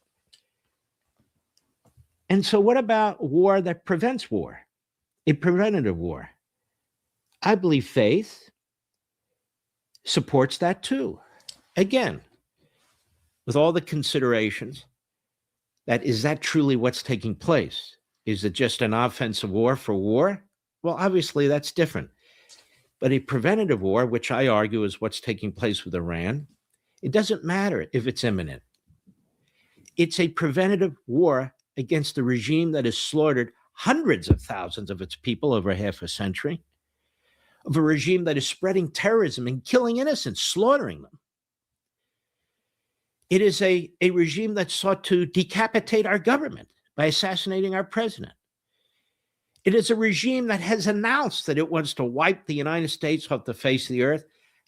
And so what about war that prevents war, a preventative war? I believe faith supports that too. Again, with all the considerations, that is that truly what's taking place? Is it just an offensive war for war? Well, obviously that's different. But a preventative war, which I argue is what's taking place with Iran, it doesn't matter if it's imminent. It's a preventative war against a regime that has slaughtered hundreds of thousands of its people over half a century. of a regime that is spreading terrorism and killing innocents, slaughtering them. It is a regime that sought to decapitate our government by assassinating our president. It is a regime that has announced that it wants to wipe the United States off the face of the earth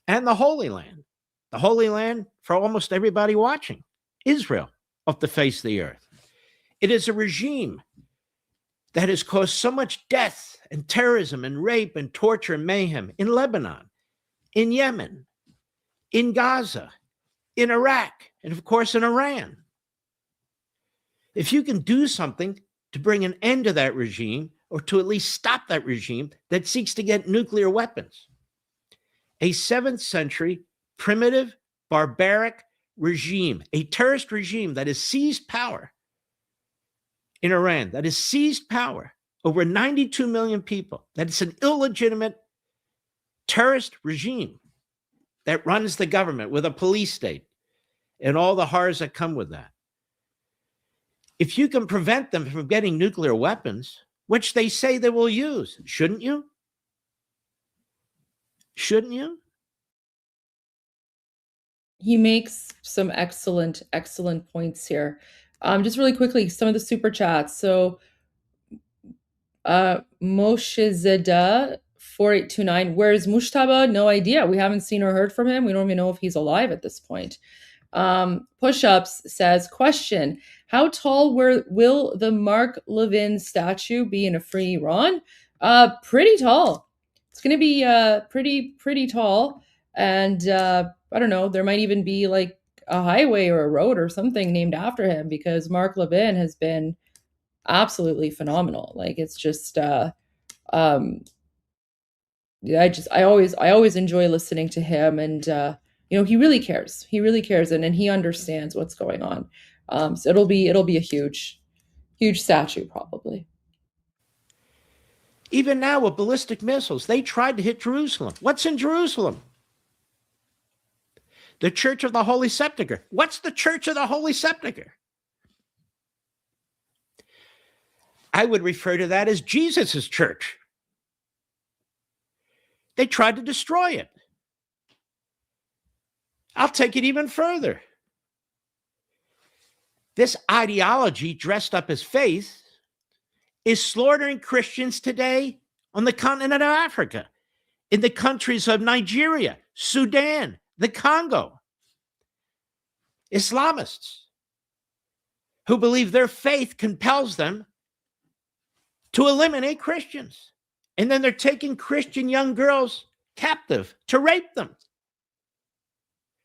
and the Holy Land for almost everybody watching, Israel, off the face of the earth. It is a regime that has caused so much death and terrorism and rape and torture and mayhem in Lebanon, in Yemen, in Gaza, in Iraq, and of course in Iran. If you can do something to bring an end to that regime, or to at least stop that regime that seeks to get nuclear weapons, a 7th century primitive, barbaric regime, a terrorist regime that has seized power in Iran, that has seized power over 92 million people, that it's an illegitimate terrorist regime that runs the government with a police state and all the horrors that come with that. If you can prevent them from getting nuclear weapons, which they say they will use, shouldn't you? Shouldn't you? He makes some excellent points here. Just really quickly, some of the super chats. So Moshe Zeda 4829, where's Mushtaba? No idea. We haven't seen or heard from him. We don't even know if he's alive at this point. Push-ups says, question, how tall will the Mark Levin statue be in a free Iran? Pretty tall. It's going to be pretty tall. And I don't know, there might even be like a highway or a road or something named after him, because Mark Levin has been absolutely phenomenal. Like, it's just I always enjoy listening to him, and he really cares. He really cares, and he understands what's going on. So it'll be a huge statue probably. Even now with ballistic missiles, they tried to hit Jerusalem. What's in Jerusalem? The Church of the Holy Sepulchre. What's the Church of the Holy Sepulchre? I would refer to that as Jesus's church. They tried to destroy it. I'll take it even further. This ideology dressed up as faith is slaughtering Christians today on the continent of Africa, in the countries of Nigeria, Sudan, the Congo. Islamists who believe their faith compels them to eliminate Christians. And then they're taking Christian young girls captive to rape them,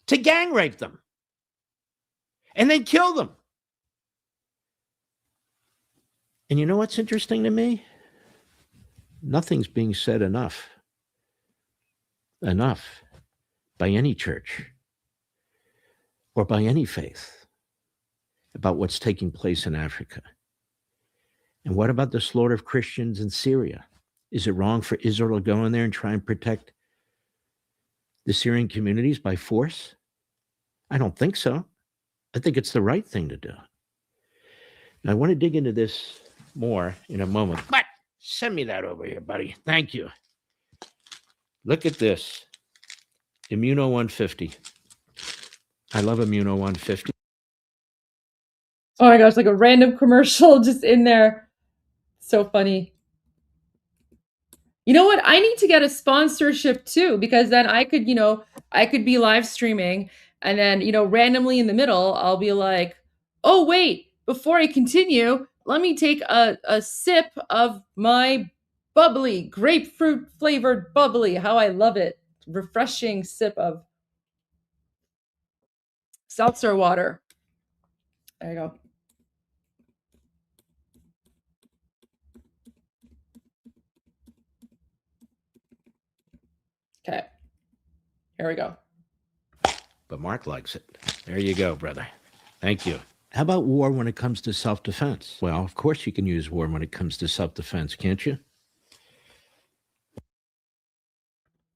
to gang rape them, and then kill them. And you know what's interesting to me? Nothing's being said enough by any church or by any faith about what's taking place in Africa. And what about the slaughter of Christians in Syria? Is it wrong for Israel to go in there and try and protect the Syrian communities by force? I don't think so. I think it's the right thing to do. Now, I want to dig into this more in a moment. But send me that over here, buddy. Thank you. Look at this. Immuno 150. I love Immuno 150. Oh my gosh, like a random commercial just in there. So funny. You know what? I need to get a sponsorship too, because then I could be live streaming, and then, randomly in the middle, I'll be like, oh, wait, before I continue, let me take a sip of my bubbly, grapefruit flavored bubbly. How I love it. Refreshing sip of seltzer water. There you go. Okay, here we go. But Mark likes it. There you go, brother. Thank you. How about war when it comes to self-defense? Well, of course you can use war when it comes to self-defense, can't you?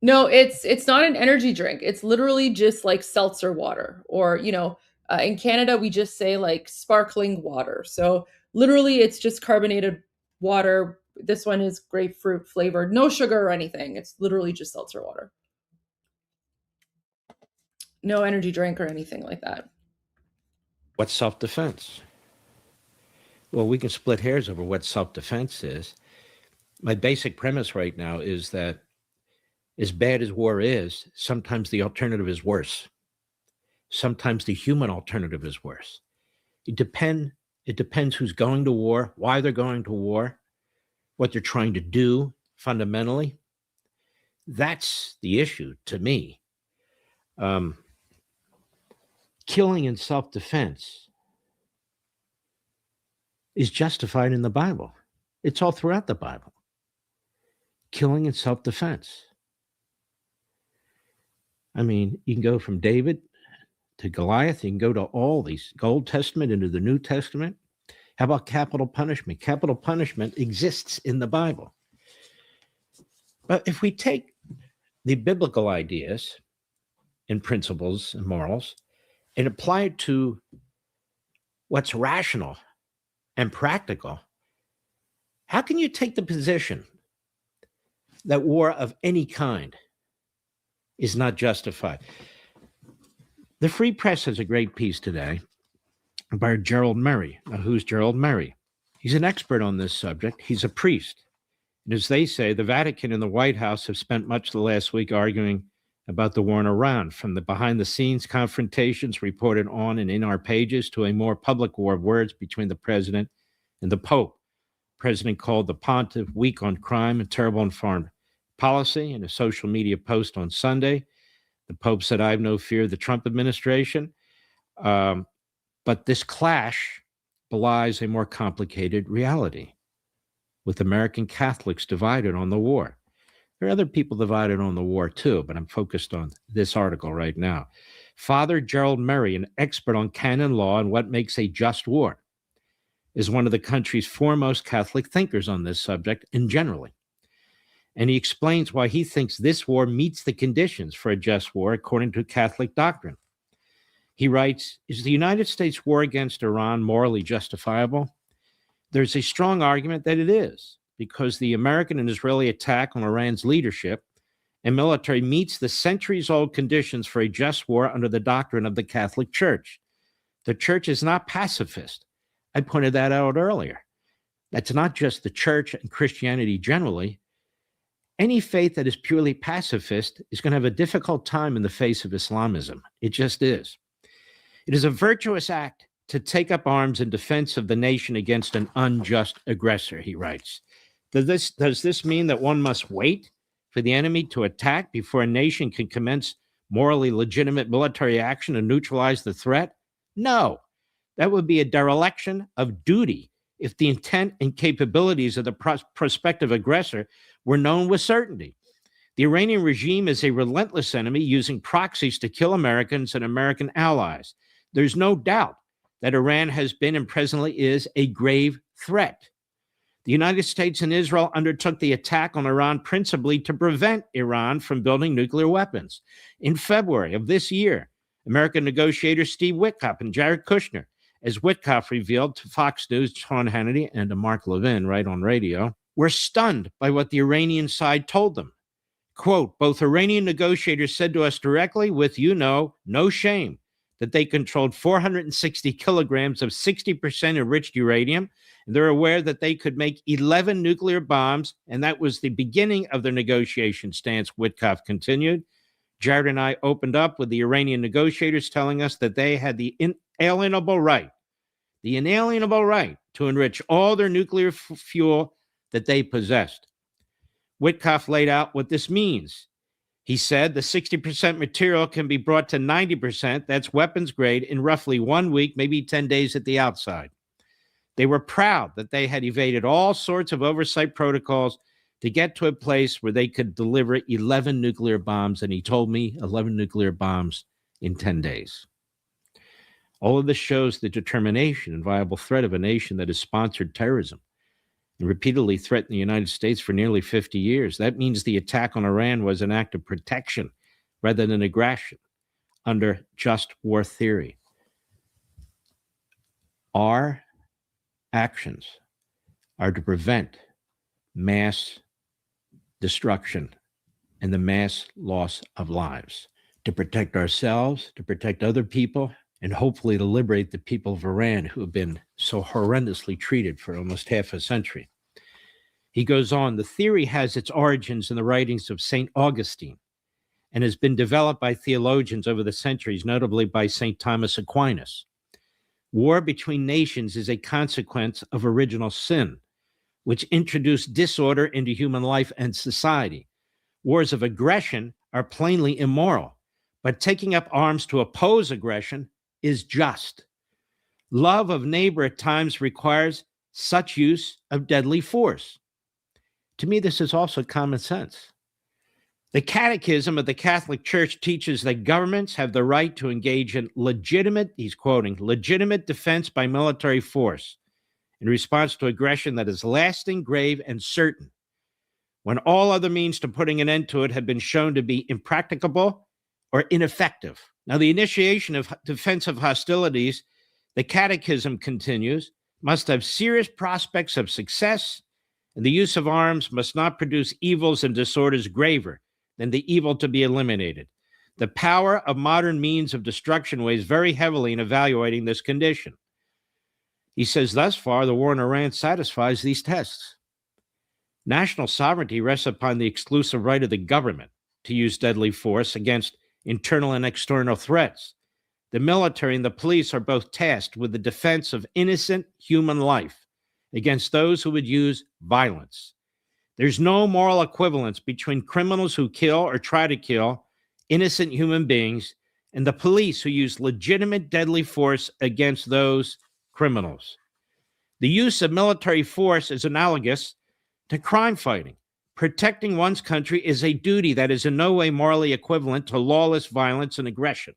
No, it's not an energy drink. It's literally just like seltzer water, or, in Canada, we just say like sparkling water. So literally it's just carbonated water This one is grapefruit flavored, no sugar or anything. It's literally just seltzer water. No energy drink or anything like that. What's self-defense? Well, we can split hairs over what self-defense is. My basic premise right now is that as bad as war is, sometimes the alternative is worse. Sometimes the human alternative is worse. It depends who's going to war, why they're going to war, what they're trying to do fundamentally. That's the issue to me. Killing in self-defense is justified in the Bible. It's all throughout the Bible. Killing in self-defense. I mean, you can go from David to Goliath. You can go to all these Old Testament into the New Testament. How about capital punishment? Capital punishment exists in the Bible. But if we take the biblical ideas and principles and morals and apply it to what's rational and practical, how can you take the position that war of any kind is not justified? The Free Press has a great piece today by Gerald Murray. Now, who's Gerald Murray? He's an expert on this subject. He's a priest. And as they say, the Vatican and the White House have spent much of the last week arguing about the war in Iran, from the behind-the-scenes confrontations reported on and in our pages to a more public war of words between the president and the Pope. The president called the pontiff weak on crime and terrible on foreign policy in a social media post on Sunday. The Pope said, "I have no fear of the Trump administration." But this clash belies a more complicated reality, with American Catholics divided on the war. There are other people divided on the war too, but I'm focused on this article right now. Father Gerald Murray, an expert on canon law and what makes a just war, is one of the country's foremost Catholic thinkers on this subject and generally. And he explains why he thinks this war meets the conditions for a just war according to Catholic doctrine. He writes, "Is the United States war against Iran morally justifiable? There's a strong argument that it is, because the American and Israeli attack on Iran's leadership and military meets the centuries-old conditions for a just war under the doctrine of the Catholic Church. The Church is not pacifist. I pointed that out earlier. That's not just the Church and Christianity generally. Any faith that is purely pacifist is going to have a difficult time in the face of Islamism. It just is. It is a virtuous act to take up arms in defense of the nation against an unjust aggressor," he writes. Does this mean that one must wait for the enemy to attack before a nation can commence morally legitimate military action to neutralize the threat? No, that would be a dereliction of duty if the intent and capabilities of the prospective aggressor were known with certainty. The Iranian regime is a relentless enemy using proxies to kill Americans and American allies. There's no doubt that Iran has been and presently is a grave threat. The United States and Israel undertook the attack on Iran principally to prevent Iran from building nuclear weapons. In February of this year, American negotiators Steve Witkoff and Jared Kushner, as Witkoff revealed to Fox News, Sean Hannity, and to Mark Levin right on radio, were stunned by what the Iranian side told them. Quote, "Both Iranian negotiators said to us directly with, no shame, that they controlled 460 kilograms of 60% enriched uranium, and they're aware that they could make 11 nuclear bombs, and that was the beginning of their negotiation stance," Witkoff continued. Jared and I opened up with the Iranian negotiators telling us that they had the inalienable right to enrich all their nuclear fuel that they possessed. Witkoff laid out what this means. He said the 60% material can be brought to 90%, that's weapons grade, in roughly 1 week, maybe 10 days at the outside. They were proud that they had evaded all sorts of oversight protocols to get to a place where they could deliver 11 nuclear bombs, and he told me 11 nuclear bombs in 10 days. All of this shows the determination and viable threat of a nation that has sponsored terrorism and repeatedly threatened the United States for nearly 50 years. That means the attack on Iran was an act of protection rather than aggression under just war theory. Our actions are to prevent mass destruction and the mass loss of lives, to protect ourselves, to protect other people, and hopefully to liberate the people of Iran who have been so horrendously treated for almost half a century. He goes on, the theory has its origins in the writings of St. Augustine and has been developed by theologians over the centuries, notably by St. Thomas Aquinas. War between nations is a consequence of original sin, which introduced disorder into human life and society. Wars of aggression are plainly immoral, but taking up arms to oppose aggression is just. Love of neighbor at times requires such use of deadly force. To me, this is also common sense. The Catechism of the Catholic Church teaches that governments have the right to engage in legitimate, he's quoting, legitimate defense by military force in response to aggression that is lasting, grave, and certain, when all other means to putting an end to it have been shown to be impracticable or ineffective. Now, the initiation of defensive hostilities, the Catechism continues, must have serious prospects of success, and the use of arms must not produce evils and disorders graver than the evil to be eliminated. The power of modern means of destruction weighs very heavily in evaluating this condition. He says, thus far, the war in Iran satisfies these tests. National sovereignty rests upon the exclusive right of the government to use deadly force against internal and external threats. The military and the police are both tasked with the defense of innocent human life against those who would use violence. There's no moral equivalence between criminals who kill or try to kill innocent human beings and the police who use legitimate deadly force against those criminals. The use of military force is analogous to crime fighting. Protecting one's country is a duty that is in no way morally equivalent to lawless violence and aggression.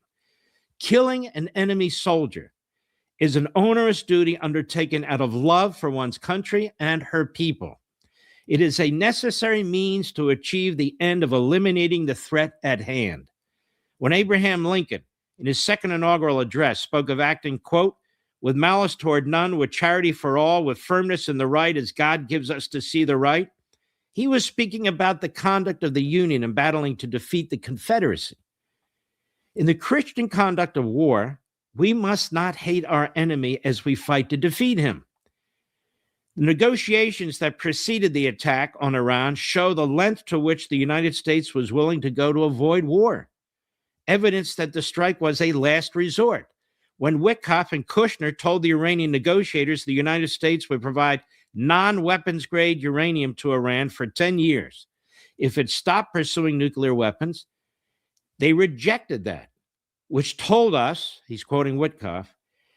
Killing an enemy soldier is an onerous duty undertaken out of love for one's country and her people. It is a necessary means to achieve the end of eliminating the threat at hand. When Abraham Lincoln, in his second inaugural address, spoke of acting, quote, with malice toward none, with charity for all, with firmness in the right as God gives us to see the right, he was speaking about the conduct of the Union in battling to defeat the Confederacy. In the Christian conduct of war, we must not hate our enemy as we fight to defeat him. The negotiations that preceded the attack on Iran show the length to which the United States was willing to go to avoid war, evidence that the strike was a last resort. When Witkoff and Kushner told the Iranian negotiators the United States would provide non-weapons grade uranium to Iran for 10 years if it stopped pursuing nuclear weapons, they rejected that, which told us, he's quoting Witkoff,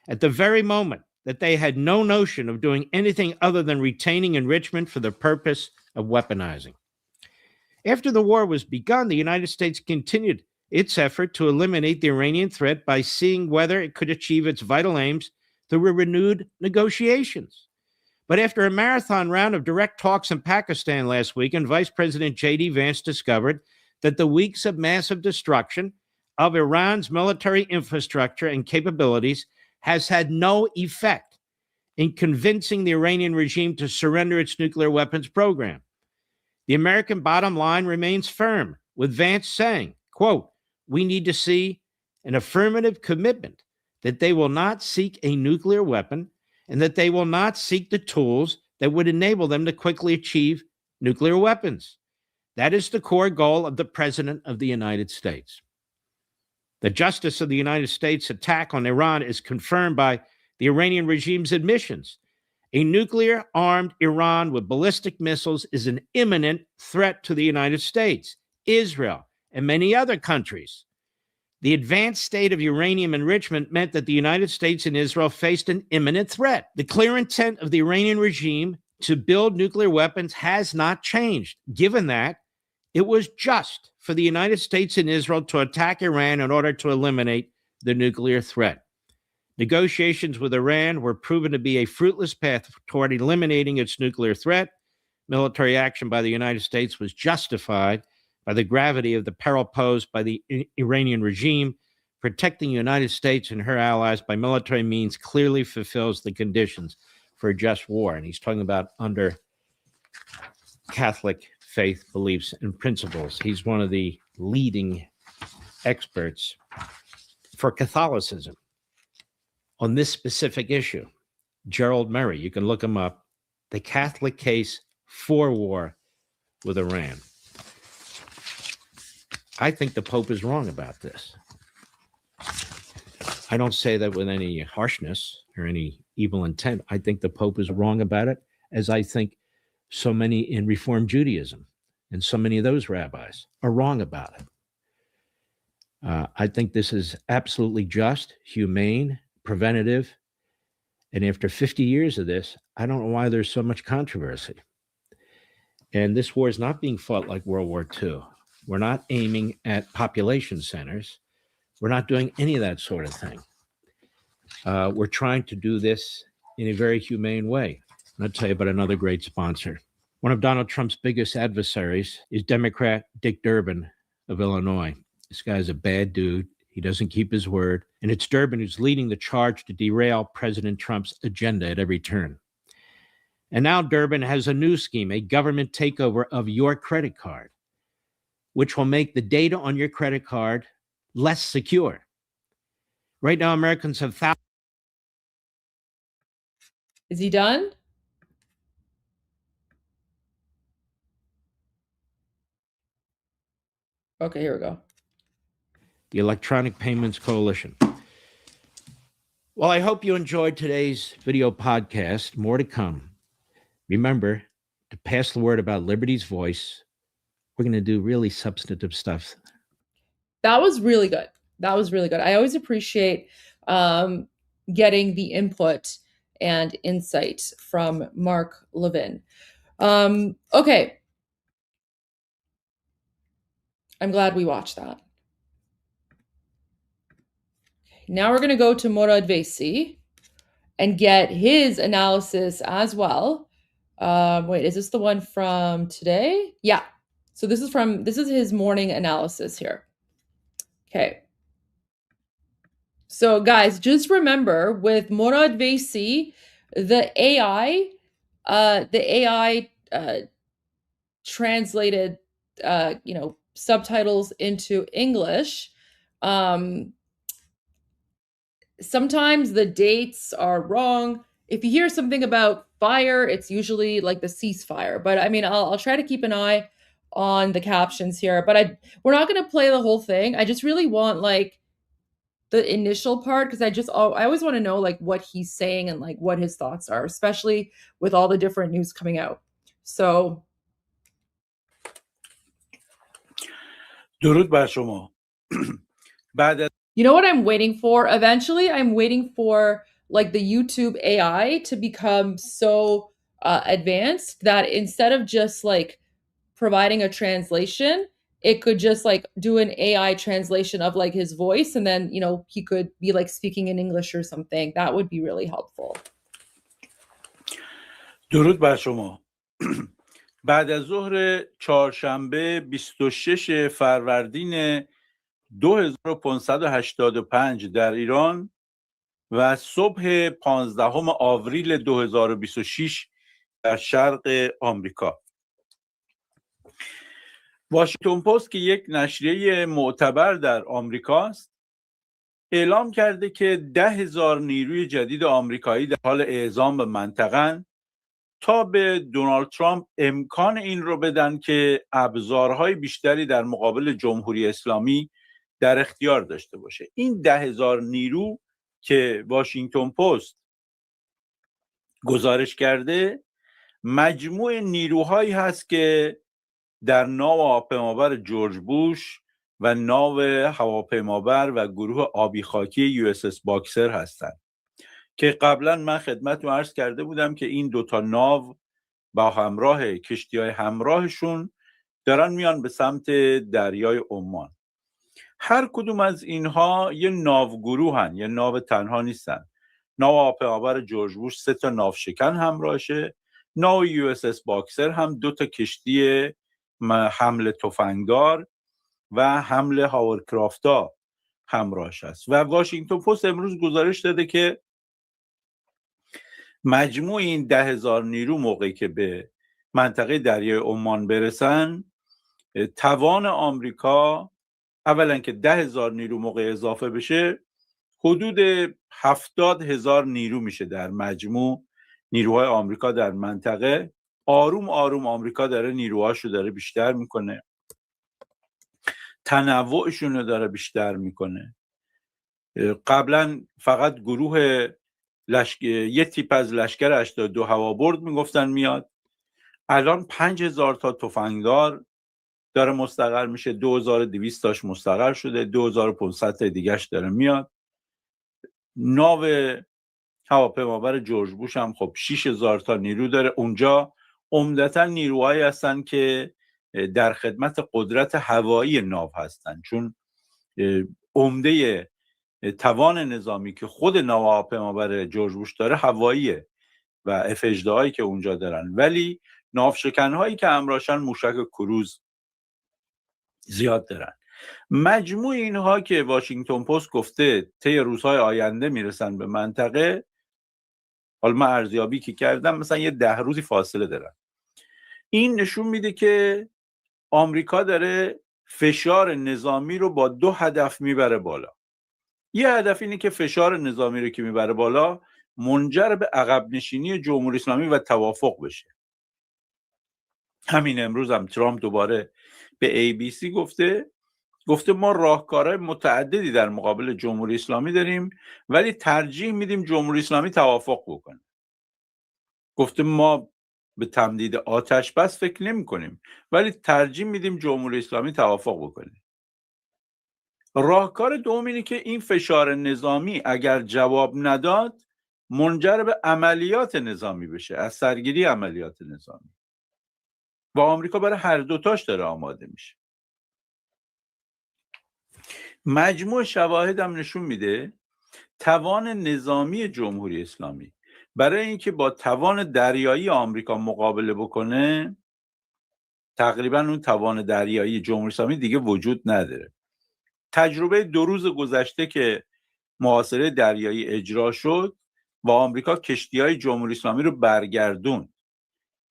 at the very moment that they had no notion of doing anything other than retaining enrichment for the purpose of weaponizing. After the war was begun, the United States continued its effort to eliminate the Iranian threat by seeing whether it could achieve its vital aims through renewed negotiations. But after a marathon round of direct talks in Pakistan last week, and Vice President J.D. Vance discovered that the weeks of massive destruction of Iran's military infrastructure and capabilities has had no effect in convincing the Iranian regime to surrender its nuclear weapons program. The American bottom line remains firm, with Vance saying, quote, we need to see an affirmative commitment that they will not seek a nuclear weapon and that they will not seek the tools that would enable them to quickly achieve nuclear weapons. That is the core goal of the President of the United States. The justice of the United States' attack on Iran is confirmed by the Iranian regime's admissions. A nuclear-armed Iran with ballistic missiles is an imminent threat to the United States, Israel, and many other countries. The advanced state of uranium enrichment meant that the United States and Israel faced an imminent threat. The clear intent of the Iranian regime to build nuclear weapons has not changed, given that it was just for the United States and Israel to attack Iran in order to eliminate the nuclear threat. Negotiations with Iran were proven to be a fruitless path toward eliminating its nuclear threat. Military action by the United States was justified by the gravity of the peril posed by the Iranian regime. Protecting the United States and her allies by military means clearly fulfills the conditions for a just war. And he's talking about under Catholic faith beliefs and principles. He's one of the leading experts for Catholicism on this specific issue. Gerald Murray, you can look him up. The Catholic Case for War with Iran. I think the Pope is wrong about this. I don't say that with any harshness or any evil intent. I think the Pope is wrong about it, as I think so many in Reform Judaism and so many of those rabbis are wrong about it. I think this is absolutely just, humane, preventative. And after 50 years of this, I don't know why there's so much controversy. And this war is not being fought like World War II. We're not aiming at population centers. We're not doing any of that sort of thing. We're trying to do this in a very humane way. And I'll tell you about another great sponsor. One of Donald Trump's biggest adversaries is Democrat Dick Durbin of Illinois. This guy's a bad dude. He doesn't keep his word. And it's Durbin who's leading the charge to derail President Trump's agenda at every turn. And now Durbin has a new scheme, a government takeover of your credit card, which will make the data on your credit card less secure. Right now, Americans have thousands. Is he done? Okay, here we go. The Electronic Payments Coalition. Well, I hope you enjoyed today's video podcast. More to come. Remember to pass the word about Liberty's Voice. We're going to do really substantive stuff. That was really good. That was really good. I always appreciate getting the input and insight from Mark Levin. Okay. I'm glad we watched that. Now we're going to go to Morad Vaisi and get his analysis as well. Wait, is this the one from today? Yeah. So this is his morning analysis here. Okay. So guys, just remember with Morad Vaisi, the AI translated, subtitles into English. Sometimes the dates are wrong. If you hear something about fire, it's usually like the ceasefire. But I mean, I'll try to keep an eye on the captions here. But we're not going to play the whole thing. I just really want like the initial part because I always want to know like what he's saying and like what his thoughts are, especially with all the different news coming out. So. درود بر شما. You know what I'm waiting for? Eventually, I'm waiting for like the YouTube AI to become so advanced that instead of just like providing a translation, it could just like do an AI translation of like his voice. And then, he could be like speaking in English or something. That would be really helpful. درود بر شما. بعد از ظهر چهارشنبه 26 فروردین 2585 در ایران و صبح 15 آوریل 2026 در شرق آمریکا. واشنگتن پست که یک نشریه معتبر در آمریکا است اعلام کرده که 10,000 نیروی جدید آمریکایی در حال اعزام به منطقه‌اند تا به دونالد ترامپ امکان این رو بدن که ابزارهای بیشتری در مقابل جمهوری اسلامی در اختیار داشته باشه. این 10,000 نیرو که واشنگتن پست گزارش کرده مجموع نیروهایی هست که در ناو هواپیمابر جورج بوش و ناو هواپیمابر و گروه آبی خاکی USS باکسر هستند که قبلا من خدمتتون عرض کرده بودم که این دوتا ناو با همراه کشتی‌های همراهشون دارن میان به سمت دریای عمان. هر کدوم از اینها یه ناوگروه هن، یه ناو تنها نیستن. ناو هواپیمابر جورج بوش 3 تا ناوشکن همراهشه، ناو USS باکسر هم 2 تا کشتی حمل تفنگدار و حمل هاورکرافتا همراهش است. و واشنگتن پست امروز گزارش داده که مجموع این 10,000 نیرو موقعی که به منطقه دریای عمان برسن، توان آمریکا اولا که 10,000 نیرو موقع اضافه بشه حدود 70,000 نیرو میشه در مجموع. نیروهای آمریکا در منطقه آروم آروم آمریکا داره نیروهاشو داره بیشتر میکنه، تنوعشون رو داره بیشتر میکنه. قبلا فقط گروه یه تیپ از لشکر 82 هوابرد میگفتن میاد، الان 5,000 تا تفنگدار داره مستقر میشه، 2200 تاش مستقر شده، 2500 تا دیگهش داره میاد. ناو هواپیمابر جورج بوش هم خب 6,000 تا نیرو داره. اونجا عمدتا نیروهایی هستن که در خدمت قدرت هوایی ناو هستن، چون عمده توان نظامی که خود ناو هواپیمابر جورج بوش داره هواییه و F-18 هایی که اونجا دارن، ولی ناوشکن هایی که همراهشن موشک کروز زیاد دارن. مجموع اینها که واشنگتن پست گفته طی روزهای آینده میرسن به منطقه، حالا من ارزیابی که کردم مثلا یه 10 روزی فاصله دارن. این نشون میده که آمریکا داره فشار نظامی رو با 2 هدف میبره بالا. یه هدف اینه که فشار نظامی رو که میبره بالا منجر به عقب نشینی جمهوری اسلامی و توافق بشه. همین امروز هم ترامپ دوباره به ABC گفته ما راهکارهای متعددی در مقابل جمهوری اسلامی داریم ولی ترجیح میدیم جمهوری اسلامی توافق بکنه. گفته ما به تمدید آتش بس فکر نمی کنیم ولی ترجیح میدیم جمهوری اسلامی توافق بکنه. راهکار دوم اینه که این فشار نظامی اگر جواب نداد منجر به عملیات نظامی بشه، از سرگیری عملیات نظامی. و آمریکا برای هر دوتاش داره آماده میشه. مجموع شواهد هم نشون میده توان نظامی جمهوری اسلامی برای اینکه با توان دریایی آمریکا مقابله بکنه، تقریبا اون توان دریایی جمهوری اسلامی دیگه وجود نداره. تجربه 2 روز گذشته که محاصره دریایی اجرا شد و آمریکا کشتی‌های جمهوری اسلامی رو برگردوند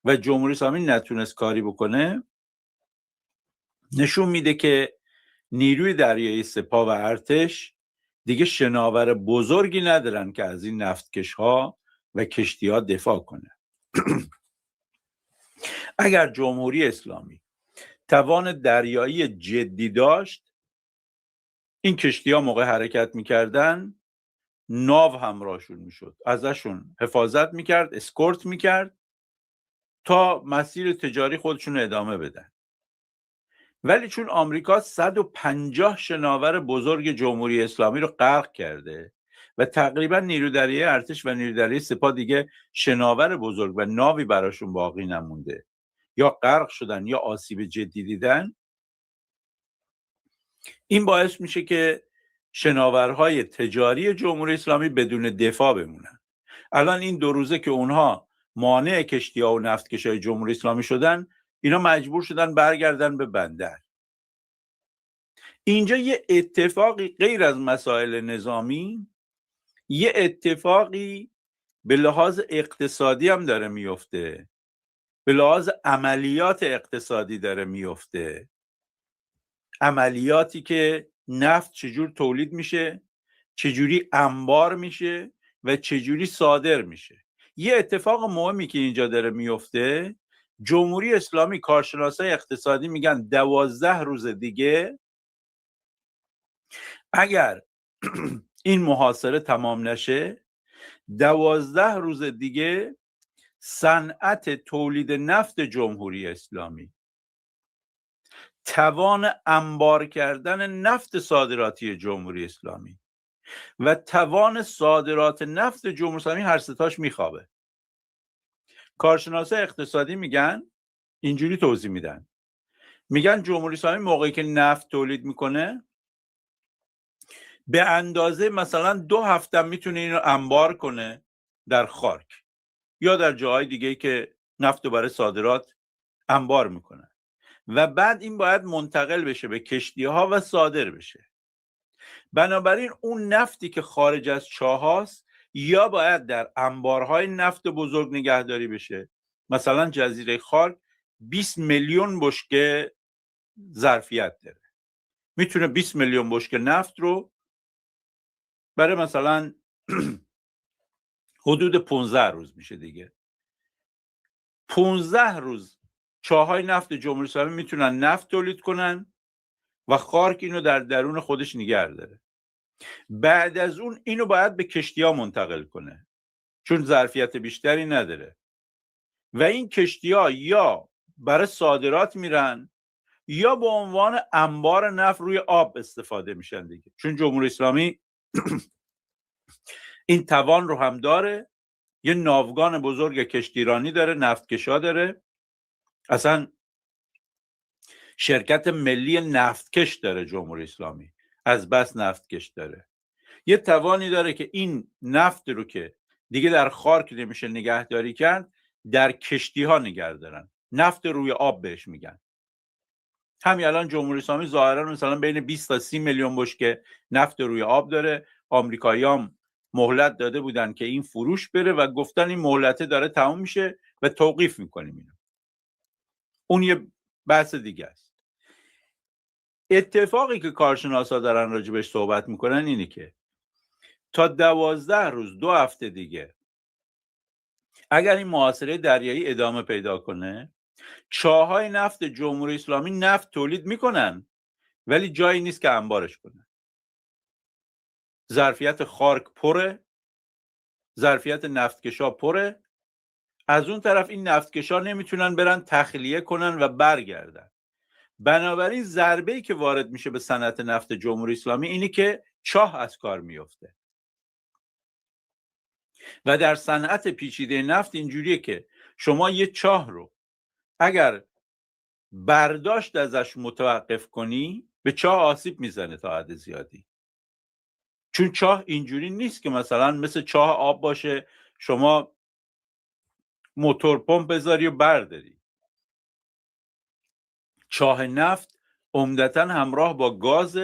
و جمهوری اسلامی نتونست کاری بکنه، نشون میده که نیروی دریایی سپاه و ارتش دیگه شناور بزرگی ندارن که از این نفتکش‌ها و کشتی‌ها دفاع کنه. اگر جمهوری اسلامی توان دریایی جدی داشت، این کشتی‌ها موقع حرکت می‌کردن ناو همراهشون میشد، ازشون حفاظت می‌کرد، اسکورت می‌کرد تا مسیر تجاری خودشون ادامه بدن. ولی چون آمریکا 150 شناور بزرگ جمهوری اسلامی رو غرق کرده و تقریبا نیرو دریایی ارتش و نیرو دریایی سپاه دیگه شناور بزرگ و ناوی براشون باقی نمونده، یا غرق شدن یا آسیب جدی دیدن، این باعث میشه که شناورهای تجاری جمهوری اسلامی بدون دفاع بمونن. الان این 2 روزه که اونها مانع کشتی‌ها و نفتکش‌های جمهوری اسلامی شدن، اینا مجبور شدن برگردن به بندر. اینجا یه اتفاقی غیر از مسائل نظامی، یه اتفاقی به لحاظ اقتصادی هم داره میفته، به لحاظ عملیات اقتصادی داره میفته. عملیاتی که نفت چجور تولید میشه، چجوری انبار میشه و چجوری صادر میشه. یه اتفاق مهمی که اینجا داره میفته، جمهوری اسلامی کارشناسای اقتصادی میگن 12 روز دیگه اگر این محاصره تمام نشه، 12 روز دیگه صنعت تولید نفت جمهوری اسلامی، توان انبار کردن نفت صادراتی جمهوری اسلامی و توان صادرات نفت جمهوری اسلامی هر ستاش میخوابه. کارشناسای اقتصادی میگن، اینجوری توضیح میدن، میگن جمهوری اسلامی موقعی که نفت تولید میکنه به اندازه مثلا 2 هفته میتونه اینو انبار کنه در خاک یا در جاهای دیگه که نفت رو برای صادرات انبار میکنه و بعد این باید منتقل بشه به کشتی‌ها و صادر بشه. بنابراین اون نفتی که خارج از چاهاست یا باید در انبارهای نفت بزرگ نگهداری بشه مثلا جزیره خارک 20 میلیون بشکه ظرفیت داره، میتونه 20 میلیون بشکه نفت رو برای مثلا حدود 15 روز میشه دیگه، 15 روز چاهای نفت جمهوری اسلامی میتونن نفت تولید کنن و خارک اینو در درون خودش نگه داره. بعد از اون اینو باید به کشتی‌ها منتقل کنه چون ظرفیت بیشتری نداره و این کشتی‌ها یا برای صادرات میرن یا به عنوان انبار نفت روی آب استفاده میشن دیگه، چون جمهوری اسلامی این توان رو هم داره، یه ناوگان بزرگ کشتیرانی داره، نفتکشا داره، اصلا شرکت ملی نفتکش داره جمهوری اسلامی، از بس نفتکش داره، یه توانی داره که این نفت رو که دیگه در خارک نمیشه نگهداری کرد در کشتی ها نگه دارن، نفت روی آب بهش میگن. همین الان جمهوری اسلامی ظاهرا مثلا بین 20 تا 30 میلیون بشکه نفت روی آب داره. آمریکایی‌ها مهلت داده بودن که این فروش بره و گفتن این مهلته داره تموم میشه و توقیف میکنیم اینو. اون یه بحث دیگه است. اتفاقی که کارشناسا دارن راجبش صحبت میکنن اینه که تا 12 روز 2 هفته دیگه اگر این محاصره دریایی ادامه پیدا کنه، چاهای نفت جمهوری اسلامی نفت تولید میکنن ولی جایی نیست که انبارش کنن. ظرفیت خارک پره، ظرفیت نفتکشا پره، از اون طرف این نفتکشا نمیتونن برن تخلیه کنن و برگردن. بنابراین ضربه‌ای که وارد میشه به صنعت نفت جمهوری اسلامی اینی که چاه از کار میفته. و در صنعت پیچیده نفت اینجوریه که شما یه چاه رو اگر برداشت ازش متوقف کنی به چاه آسیب میزنه تا حد زیادی، چون چاه اینجوری نیست که مثلا مثل چاه آب باشه شما موتور پمپ بذاری و برداری. چاه نفت عمدتاً همراه با گاز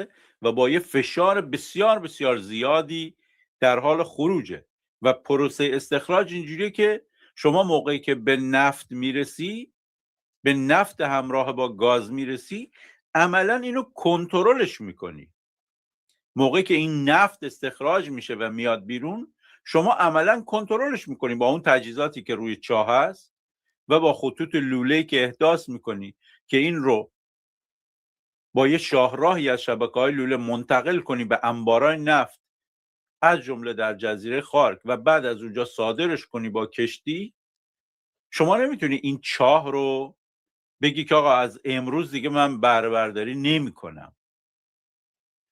و با یه فشار بسیار بسیار زیادی در حال خروجه و پروسه استخراج اینجوریه که شما موقعی که به نفت میرسی، به نفت همراه با گاز میرسی، عملا اینو کنترلش میکنی. موقعی که این نفت استخراج میشه و میاد بیرون، شما عملا کنترلش میکنی با اون تجهیزاتی که روی چاه هست و با خطوط لوله‌ای که احداث میکنی که این رو با یه شاهراهی از شبکه‌های لوله منتقل کنی به انبارای نفت از جمله در جزیره خارک و بعد از اونجا صادرش کنی با کشتی. شما نمیتونی این چاه رو بگی که آقا از امروز دیگه من بهره برداری نمی کنم.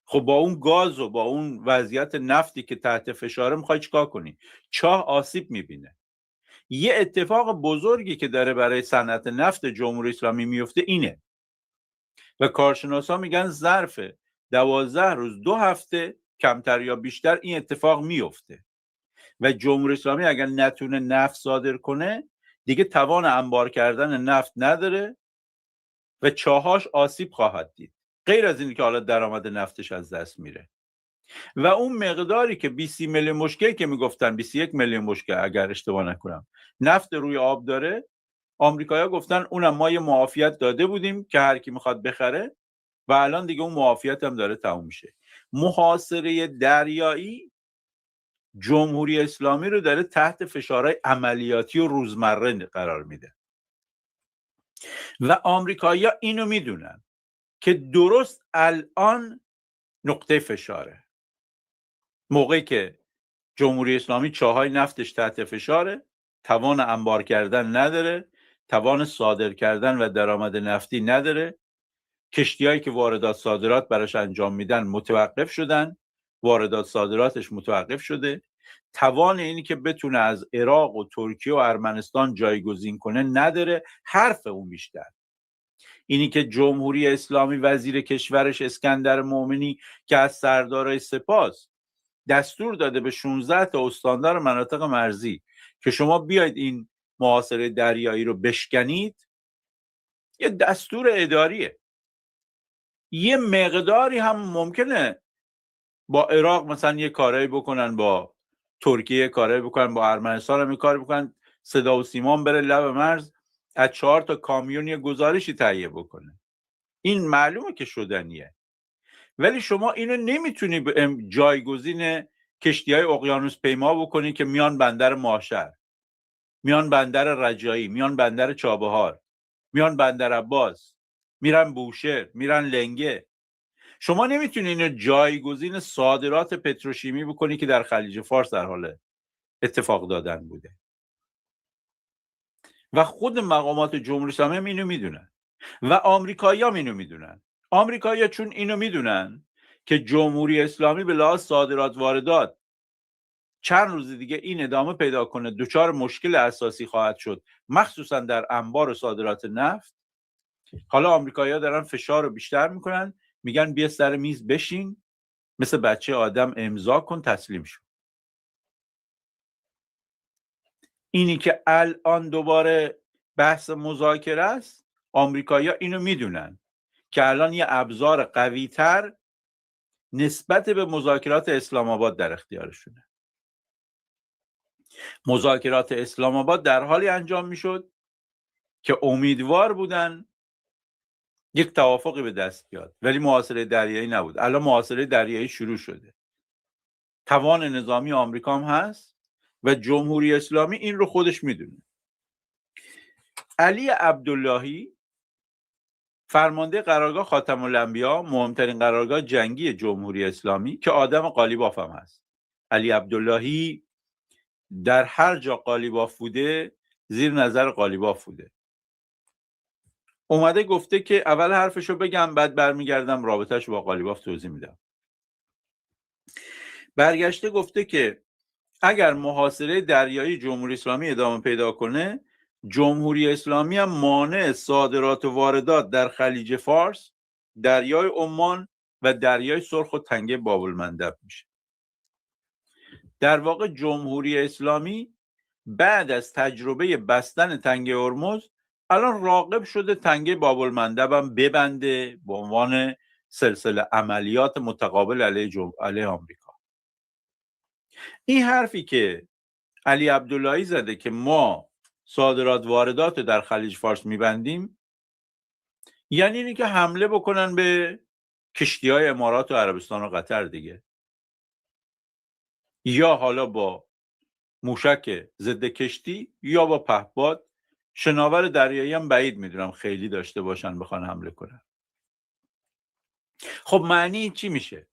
خب با اون گاز و با اون وضعیت نفتی که تحت فشاره میخوای چیکار کنی؟ چاه آسیب میبینه. یه اتفاق بزرگی که داره برای صنعت نفت جمهوری اسلامی میفته اینه و کارشناسا میگن ظرف 12 روز 2 هفته کمتر یا بیشتر این اتفاق میفته و جمهوری اسلامی اگر نتونه نفت صادر کنه دیگه توان انبار کردن نفت نداره و چاهاش آسیب خواهد دید، غیر از این که حالا درآمد نفتش از دست میره. و اون مقداری که 20 میلیون بشکه که میگفتن 21 میلیون بشکه اگر اشتباه نکنم نفت روی آب داره، آمریکایی‌ها گفتن اونم ما یه معافیت داده بودیم که هر کی میخواد بخره و الان دیگه اون معافیت هم داره تموم میشه. محاصره دریایی جمهوری اسلامی رو داره تحت فشارهای عملیاتی و روزمره قرار میده و آمریکایی‌ها اینو میدونن که درست الان نقطه فشاره. موقعی که جمهوری اسلامی چاهای نفتش تحت فشاره، توان انبار کردن نداره، توان صادر کردن و درآمد نفتی نداره، کشتی‌هایی که واردات صادرات براش انجام میدن متوقف شدن، واردات صادراتش متوقف شده، توان اینی که بتونه از عراق و ترکیه و ارمنستان جایگزین کنه نداره. حرف اون بیشتر اینی که جمهوری اسلامی وزیر کشورش اسکندر مومنی که از سردارای سپاس دستور داده به 16 تا استاندار مناطق مرزی که شما بیاید این محاصره دریایی رو بشکنید، یه دستور اداریه. یه مقداری هم ممکنه با عراق مثلا یه کارایی بکنن، با ترکیه کارایی بکنن، با ارمنستان هم یه کاری بکنن، صدا و سیمان بره لب مرز از 4 تا کامیون یه گزارشی تهیه بکنه. این معلومه که شدنیه. ولی شما اینو نمیتونی جایگزین کشتی‌های اقیانوس پیما بکنی که میان بندر ماشر، میان بندر رجایی، میان بندر چابهار، میان بندر عباس، میرن بوشهر، میرن لنگه. شما نمیتونی اینو جایگزین صادرات پتروشیمی بکنی که در خلیج فارس در حال اتفاق دادن بوده. و خود مقامات جمهوری اسلامی هم اینو میدونن و آمریکایی‌ها اینو میدونن. آمریکایی‌ها چون اینو میدونن که جمهوری اسلامی به لحاظ صادرات واردات چند روز دیگه این ادامه پیدا کنه دچار مشکل اساسی خواهد شد، مخصوصا در انبار و صادرات نفت. حالا آمریکایی‌ها دارن فشار رو بیشتر میکنن، میگن بیا سر میز بشین، مثل بچه آدم امضا کن، تسلیم شو. اینی که الان دوباره بحث مذاکره است، آمریکایی‌ها اینو میدونن که الان یه ابزار قوی‌تر نسبت به مذاکرات اسلام آباد در اختیارشونه. مذاکرات اسلام آباد در حالی انجام میشد که امیدوار بودن یک توافقی به دست بیاد، ولی محاصره دریایی نبود. الان محاصره دریایی شروع شده. توان نظامی آمریکا هم هست و جمهوری اسلامی این رو خودش میدونه. علی عبداللهی فرمانده قرارگاه خاتم الانبیا، مهمترین قرارگاه جنگی جمهوری اسلامی که آدم قالیباف هم هست. علی عبداللهی در هر جا قالیباف بوده زیر نظر قالیباف بوده. اومده گفته که اول حرفشو بگم بعد برمیگردم رابطهش با قالیباف توضیح میدم. برگشته گفته که اگر محاصره دریایی جمهوری اسلامی ادامه پیدا کنه، جمهوری اسلامی هم مانع صادرات و واردات در خلیج فارس، دریای عمان و دریای سرخ و تنگه باب المندب میشه. در واقع جمهوری اسلامی بعد از تجربه بستن تنگه هرمز الان راغب شده تنگه باب المندب هم ببنده به عنوان سلسله عملیات متقابل علیه آمریکا. این حرفی که علی عبداللهی زده که ما صادرات واردات در خلیج فارس میبندیم، یعنی اینی که حمله بکنن به کشتی‌های امارات و عربستان و قطر دیگه، یا حالا با موشک ضد کشتی یا با پهپاد. شناور دریایی هم بعید میدونم خیلی داشته باشن بخوان حمله کنن. خب معنی چی میشه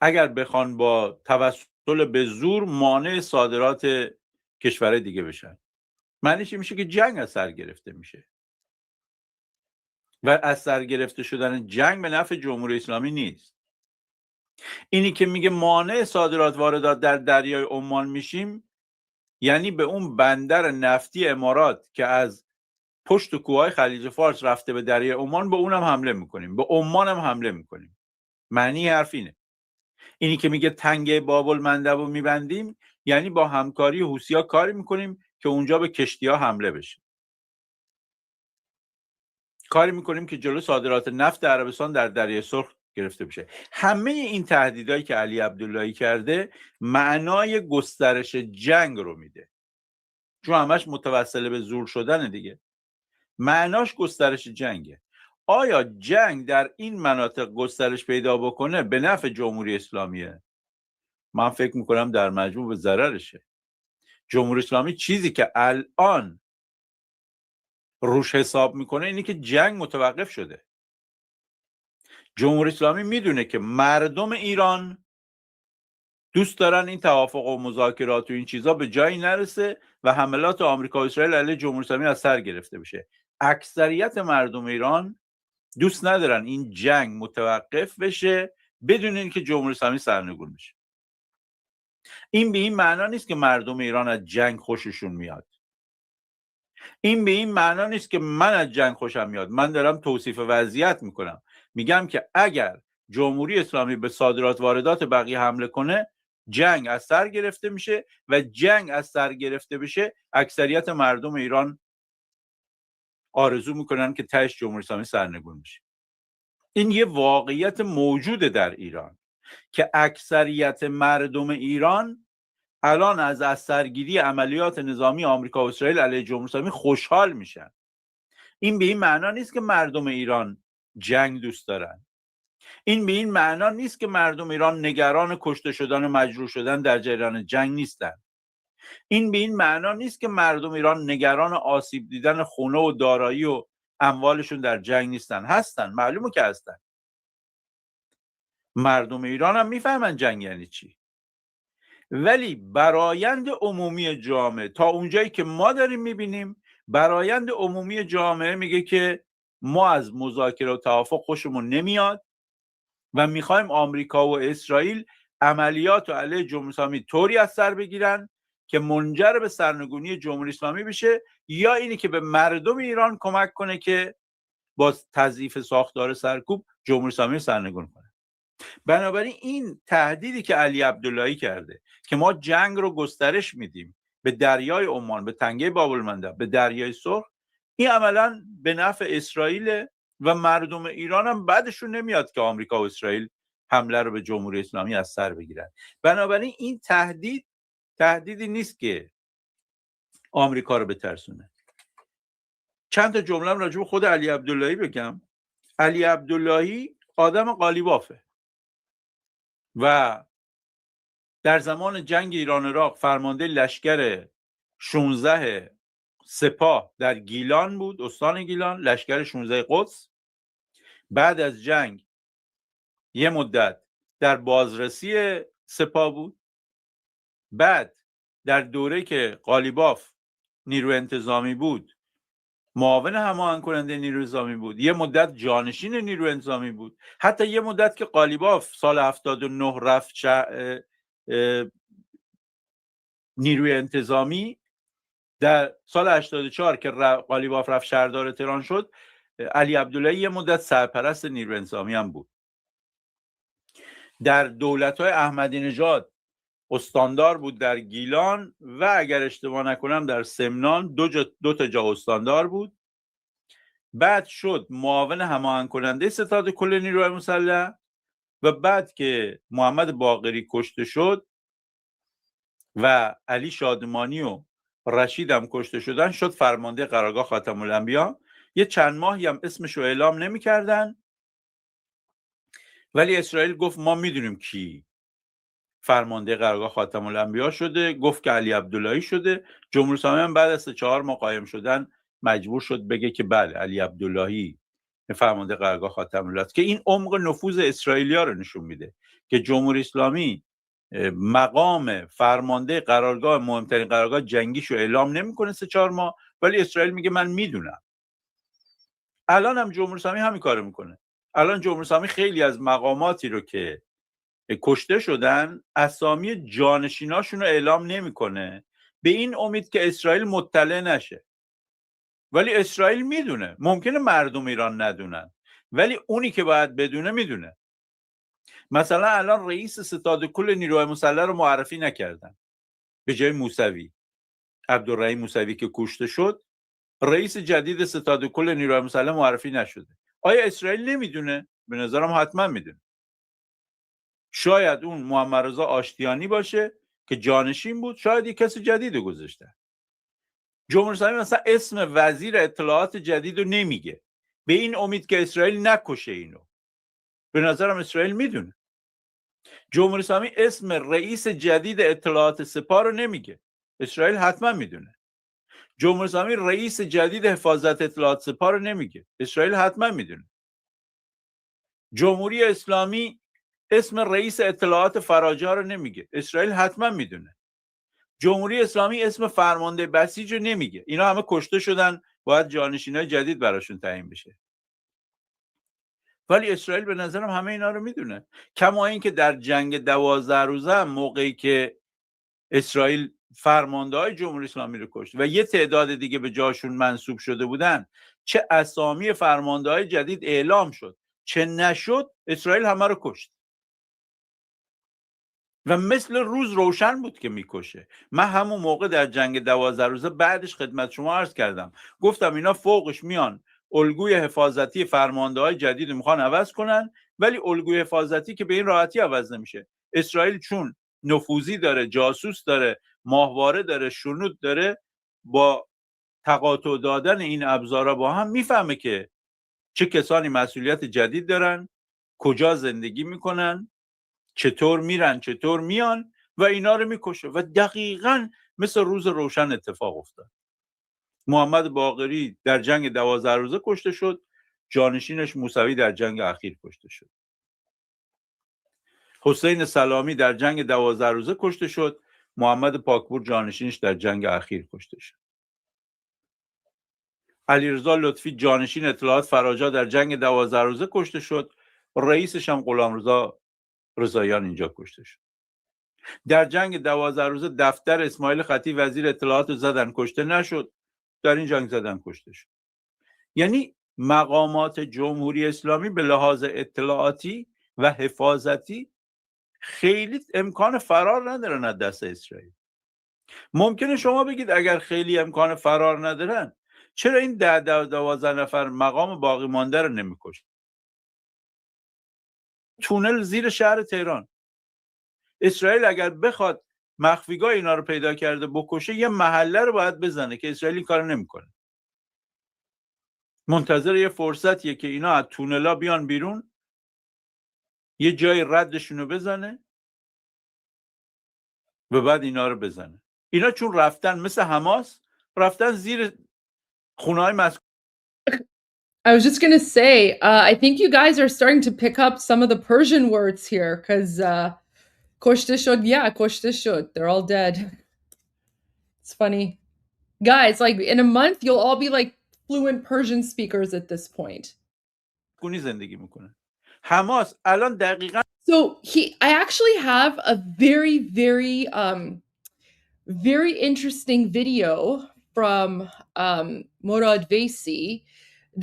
اگر بخوان با توسل به زور مانع صادرات کشورهای دیگه بشن؟ معنی چی میشه؟ که جنگ از سر گرفته میشه و از سر گرفته شدن جنگ به نفع جمهوری اسلامی نیست. اینی که میگه مانع صادرات واردات در دریای عمان میشیم، یعنی به اون بندر نفتی امارات که از پشت کوههای خلیج فارس رفته به دریای عمان، به اونم حمله میکنیم، به عمان هم حمله میکنیم. معنی حرف اینه. اینی که میگه تنگه باب المندب رو میبندیم، یعنی با همکاری حوثی‌ها کاری میکنیم که اونجا به کشتی‌ها حمله بشه. کاری میکنیم که جلو صادرات نفت عربستان در دریای سرخ گرفته بشه. همه این تهدیدایی که علی عبداللهی کرده معنای گسترش جنگ رو میده، چون همش متوسل به زور شدن دیگه. معناش گسترش جنگه. آیا جنگ در این مناطق گسترش پیدا بکنه به نفع جمهوری اسلامیه؟ من فکر میکنم در مجموع به ضررشه. جمهوری اسلامی چیزی که الان روش حساب میکنه اینه که جنگ متوقف شده. جمهوری اسلامی میدونه که مردم ایران دوست دارن این توافق و مذاکرات و این چیزا به جایی نرسه و حملات آمریکا و اسرائیل علیه جمهوری اسلامی از سر گرفته بشه. اکثریت مردم ایران دوست ندارن این جنگ متوقف بشه بدون اینکه جمهوری اسلامی سرنگون بشه. این به این معنا نیست که مردم ایران از جنگ خوششون میاد. این به این معنا نیست که من از جنگ خوشم میاد. من دارم توصیف وضعیت میکنم. میگم که اگر جمهوری اسلامی به صادرات واردات بقیه حمله کنه، جنگ از سر گرفته میشه و جنگ از سر گرفته بشه، اکثریت مردم ایران آرزو میکنن که تهش جمهوری اسلامی سرنگون بشه. این یه واقعیت موجوده در ایران که اکثریت مردم ایران الان از سرگیری عملیات نظامی آمریکا و اسرائیل علیه جمهوری اسلامی خوشحال میشن. این به این معنا نیست که مردم ایران جنگ دوست دارن. این به این معنا نیست که مردم ایران نگران کشته شدن و مجروح شدن در جریان جنگ نیستن. این به این معنا نیست که مردم ایران نگران آسیب دیدن خونه و دارایی و اموالشون در جنگ نیستن. هستن، معلومه که هستن. مردم ایران هم میفهمن جنگ یعنی چی. ولی برآیند عمومی جامعه تا اونجایی که ما داریم میبینیم، برآیند عمومی جامعه میگه که ما از مذاکره و توافق خوشمون نمیاد و میخوایم آمریکا و اسرائیل عملیات علیه جمهوری اسلامی طوری از سر بگیرن که منجر به سرنگونی جمهوری اسلامی بشه، یا اینی که به مردم ایران کمک کنه که با تضعیف ساختار سرکوب جمهوری اسلامی سرنگون کنه. بنابراین این تهدیدی که علی عبداللهی کرده که ما جنگ رو گسترش میدیم به دریای عمان، به تنگه باب المندب، به دریای سرخ، این عملا به نفع اسرائیل و مردم ایران هم بعدشون نمیاد که آمریکا و اسرائیل حمله رو به جمهوری اسلامی از سر بگیرن. بنابراین این تهدیدی نیست که آمریکا رو بترسونه. چند تا جمله راجع به خود علی عبداللهی بگم. علی عبداللهی آدم قالیبافه و در زمان جنگ ایران عراق فرمانده لشکر 16 سپاه در گیلان بود، استان گیلان، لشکر 16 قدس. بعد از جنگ یه مدت در بازرسی سپاه بود. بعد در دوره که قالیباف نیروی انتظامی بود معاون هماهنگ کننده نیروی انتظامی بود، یه مدت جانشین نیروی انتظامی بود. حتی یه مدت که قالیباف سال 79 رفت نیروی انتظامی، در سال 84 که قالیباف رفت شهردار تهران شد، علی عبداللهی یه مدت سرپرست نیروی انتظامی هم بود. در دولت‌های احمدی نژاد استاندار بود در گیلان و اگر اشتباه نکنم در سمنان دو تا جا استاندار بود. بعد شد معاون هماهنگ کننده ستاد کل نیروی مسلح و بعد که محمد باقری کشته شد و علی شادمانی و رشید هم کشته شدن، شد فرمانده قرارگاه خاتم الانبیا. یه چند ماهی هم اسمش رو اعلام نمی‌کردن، ولی اسرائیل گفت ما میدونیم کی فرمانده قرارگاه خاتم الانبیا شده، گفت که علی عبداللهی شده. جمهوری اسلامی هم بعد از 4 ماه قایم شدن مجبور شد بگه که بله علی عبداللهی فرمانده قرارگاه خاتم الانبیا است، که این عمق نفوذ اسرائیلیا رو نشون میده که جمهوری اسلامی مقام فرمانده قرارگاه، مهمترین قرارگاه جنگیشو اعلام نمیکنه 3-4 ماه، ولی اسرائیل میگه من میدونم. الان هم جمهوری اسلامی همین کارو میکنه. الان جمهوری اسلامی خیلی از مقاماتی رو که کشته شدن اسامی جانشیناشون رو اعلام نمیکنه به این امید که اسرائیل مطلع نشه، ولی اسرائیل میدونه. ممکنه مردم ایران ندونن، ولی اونی که باید بدونه میدونه. مثلا الان رئیس ستاد کل نیروهای مسلح رو معرفی نکردن، به جای موسوی، عبدالرحیم موسوی که کشته شد، رئیس جدید ستاد کل نیروهای مسلح معرفی نشده. آیا اسرائیل نمیدونه؟ به نظرم حتما میدونه. شاید اون محمد رضا آشتیانی باشه که جانشین بود، شاید یک کسی جدید رو گذاشته. جمهوری اسلامی مثلا اسم وزیر اطلاعات جدید رو نمیگه به این امید که اسرائیل نکشه اینو. به نظرم اسرائیل میدونه. جمهوری اسلامی اسم رئیس جدید اطلاعات سپاه رو نمیگه، اسرائیل حتما میدونه. جمهوری اسلامی رئیس جدید حفاظت اطلاعات سپاه رو نمیگه، اسرائیل حتما میدونه. جمهوری اسلامی اسم رئیس اطلاعات فراجه رو نمیگه، اسرائیل حتما میدونه. جمهوری اسلامی اسم فرمانده بسیج رو نمیگه، اینا همه کشته شدن، باید جانشینای جدید براشون تعیین بشه. ولی اسرائیل به نظرم همه اینا رو میدونه. کما این که در جنگ 12 روزه هم موقعی که اسرائیل فرمانده های جمهوری اسلامی رو کشت و یه تعداد دیگه به جاشون منصوب شده بودن، چه اسامی فرمانده های جدید اعلام شد چه نشد، اسرائیل همه رو کشت و مثل روز روشن بود که میکشه. من همون موقع در جنگ 12 روزه بعدش خدمت شما عرض کردم، گفتم اینا فوقش میان الگوی حفاظتی فرمانده های جدید میخوان عوض کنن، ولی الگوی حفاظتی که به این راحتی عوض نمیشه. اسرائیل چون نفوذی داره، جاسوس داره، ماهواره داره، شنود داره، با تقاطع دادن این ابزارها با هم میفهمه که چه کسانی مسئولیت جدید دارن، کجا زندگی میکنن، چطور میرن، چطور میان و اینا رو میکشه. و دقیقاً مثل روز روشن اتفاق افتاد. محمد باقری در جنگ 12 روزه کشته شد، جانشینش موسوی در جنگ اخیر کشته شد. حسین سلامی در جنگ 12 روزه کشته شد، محمد پاکپور جانشینش در جنگ اخیر کشته شد. علیرضا لطفی جانشین اطلاعات فراجا در جنگ 12 روزه کشته شد، رئیسش هم غلامرضا رضاییان اینجا کشته شد. در جنگ 12 روزه دفتر اسماعیل خطی وزیر اطلاعات زدن، کشته نشد، در این جنگ زدن کشته شد. یعنی مقامات جمهوری اسلامی به لحاظ اطلاعاتی و حفاظتی خیلی امکان فرار ندارن از دست اسرائیل. ممکنه شما بگید اگر خیلی امکان فرار ندارن چرا این 12 نفر مقام باقی مانده رو نمیکشن؟ تونل زیر شهر تهران، اسرائیل اگر بخواد مخفیگاه اینا رو پیدا کرده بکشه، یه محله رو باید بزنه که اسرائیل این کارو نمیکنه. منتظر یه فرصتیه که اینا از تونلا بیان بیرون، یه جای ردشون رو بزنه و بعد اینا رو بزنه. اینا چون رفتن مثل حماس، رفتن زیر خونه‌های مسکونی. I was just gonna say, I think you guys are starting to pick up some of the Persian words here, because koshte shod, yeah, koshte shod. They're all dead. It's funny. Guys, like in a month, you'll all be like fluent Persian speakers at this point. زندگی میکنه. حماس الان دقیقاً. So I actually have a very, very, very interesting video from Morad Vaisi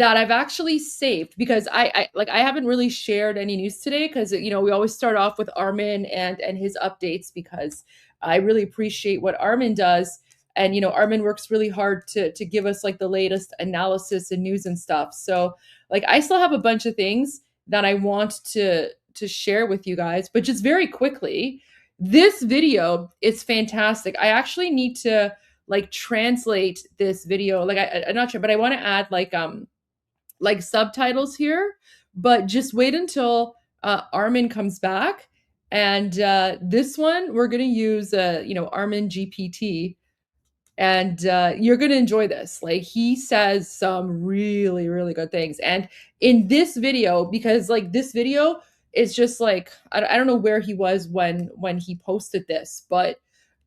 that I've actually saved, because I haven't really shared any news today, because we always start off with Armin and his updates, because I really appreciate what Armin does, and Armin works really hard to give us like the latest analysis and news and stuff. So like I still have a bunch of things that I want to share with you guys, but just very quickly, this video is fantastic. I actually need to like translate this video. Like I'm not sure, but I want to add like subtitles here, but just wait until Armin comes back. And this one, we're going to use, Armin GPT, and you're going to enjoy this. Like he says some really, really good things. And in this video, because like this video is just like, I don't know where he was when he posted this, but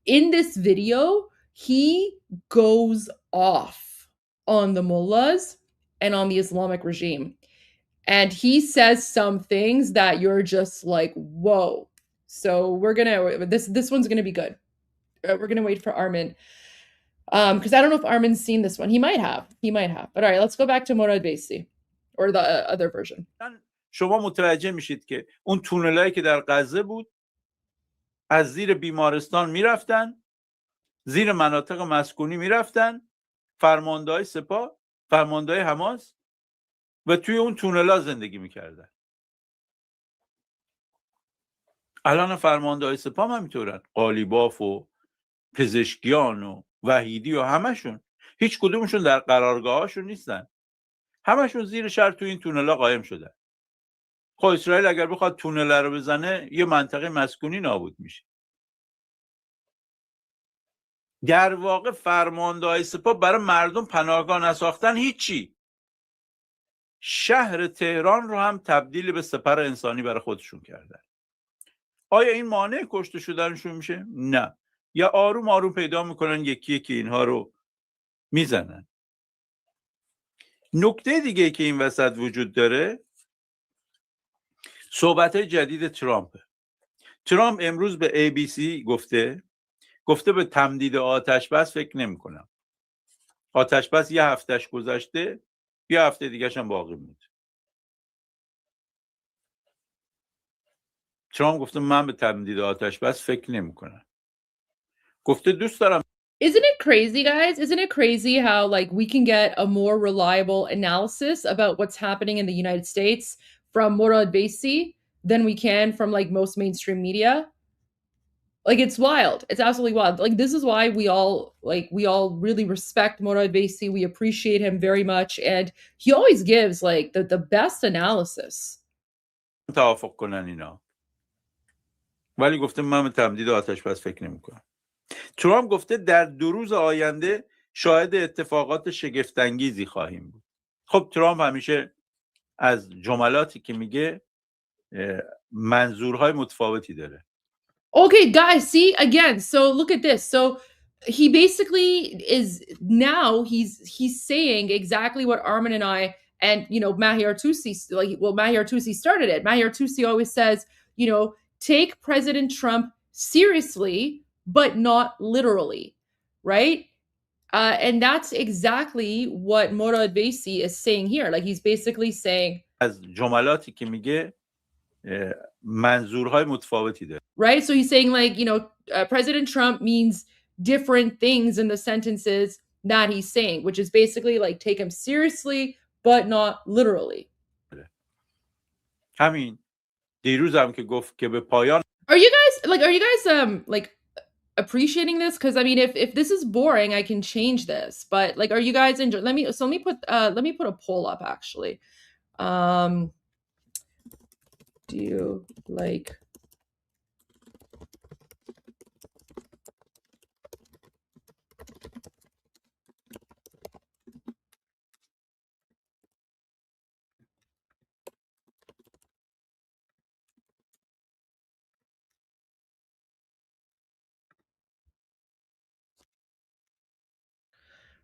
in this video, he goes off on the mullahs and on the Islamic regime. And he says some things that you're just like, whoa. So we're gonna, this one's gonna be good. We're gonna wait for Armin. Because I don't know if Armin's seen this one. He might have. But all right, let's go back to Morad Vaisi, or the other version. شما متوجه میشید که اون تونلایی که در غزه بود از زیر بیمارستان میرفتن، زیر مناطق مسکونی میرفتن، فرماندهای سپاه، فرماندهای حماس، و توی اون تونلا زندگی میکردن. الان فرماندهای سپاه هم همینطورن، قالیباف و پزشکیان و وحیدی و همشون، هیچ کدومشون در قرارگاهاشون نیستن، همشون زیر شهر توی این تونلا قایم شدن. خب اسرائیل اگر بخواد تونل رو بزنه، یه منطقه مسکونی نابود میشه. در واقع فرماندهای سپاه برای مردم پناهگاه نساختن، هیچی. شهر تهران رو هم تبدیل به سپر انسانی برای خودشون کردن. آیا این مانع کشته شدنشون میشه؟ نه. یا آروم آروم پیدا میکنن یکی یکی اینها رو میزنن. نکته دیگه که این وسط وجود داره، صحبت‌های جدید ترامپ امروز به ABC گفته به تمدید آتش بس فکر نمی‌کنم. آتش بس یه هفتهش گذشته، یه هفته دیگه‌ش هم باقی مونده. ترامپ گفته من به تمدید آتش بس فکر نمی‌کنم. گفته دوست دارم. Isn't it crazy, guys? Isn't it crazy how like we can get a more reliable analysis about what's happening in the United States from Morad Vaisi than we can from like most mainstream media? Like, it's wild. It's absolutely wild. Like, this is why we all really respect Morad Vaisi. We appreciate him very much, and he always gives like the best analysis. توافق کنن اینا. ولی گفته من به تمدید آتش بس فکر نمی‌کنم. ترامپ گفته در 2 روز آینده شاهد اتفاقات شگفت‌انگیزی خواهیم بود. خب ترامپ همیشه از جملاتی که میگه منظورهای متفاوتی داره. Okay, guys, see again. So look at this. So he basically is now he's saying exactly what Armin and I and Mahir Tusi, Mahir Tusi started it. Mahir Tusi always says, take President Trump seriously, but not literally, right? And that's exactly what Morad Vaisi is saying here. Like, he's basically saying, از جملاتی که میگه منظورهای متفاوتی داره. Right? So he's saying, like, President Trump means different things in the sentences that he's saying, which is basically like take him seriously, but not literally. همین دیروز هم که گفت که به پایان. Are you guys appreciating this? Because I mean, if this is boring, I can change this. But like, are you guys enjoying? Let me put a poll up actually. Do you like?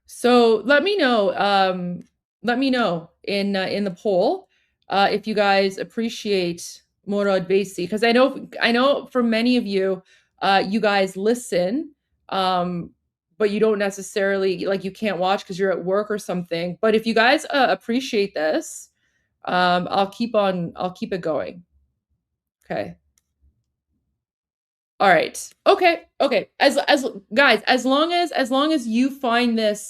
So let me know in the poll if you guys appreciate Morad Vaisi, because I know for many of you, you guys listen, but you don't necessarily, like, you can't watch because you're at work or something. But if you guys appreciate this, I'll keep it going. Okay. All right. Okay. As guys, as long as you find this,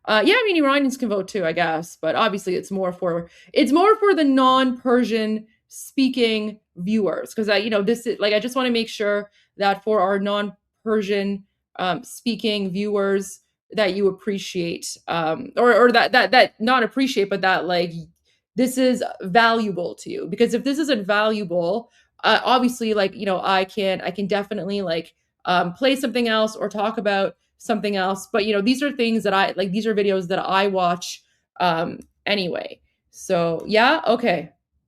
I mean, Iranians can vote too, I guess, but obviously it's more for the non-Persian speaking viewers, because this is like, I just want to make sure that for our non-Persian speaking viewers that you appreciate, or that not appreciate, but that like this is valuable to you. Because if this isn't valuable, obviously, like, I can definitely like play something else or talk about something else. But these are things that I like. These are videos that I watch anyway. So yeah, okay,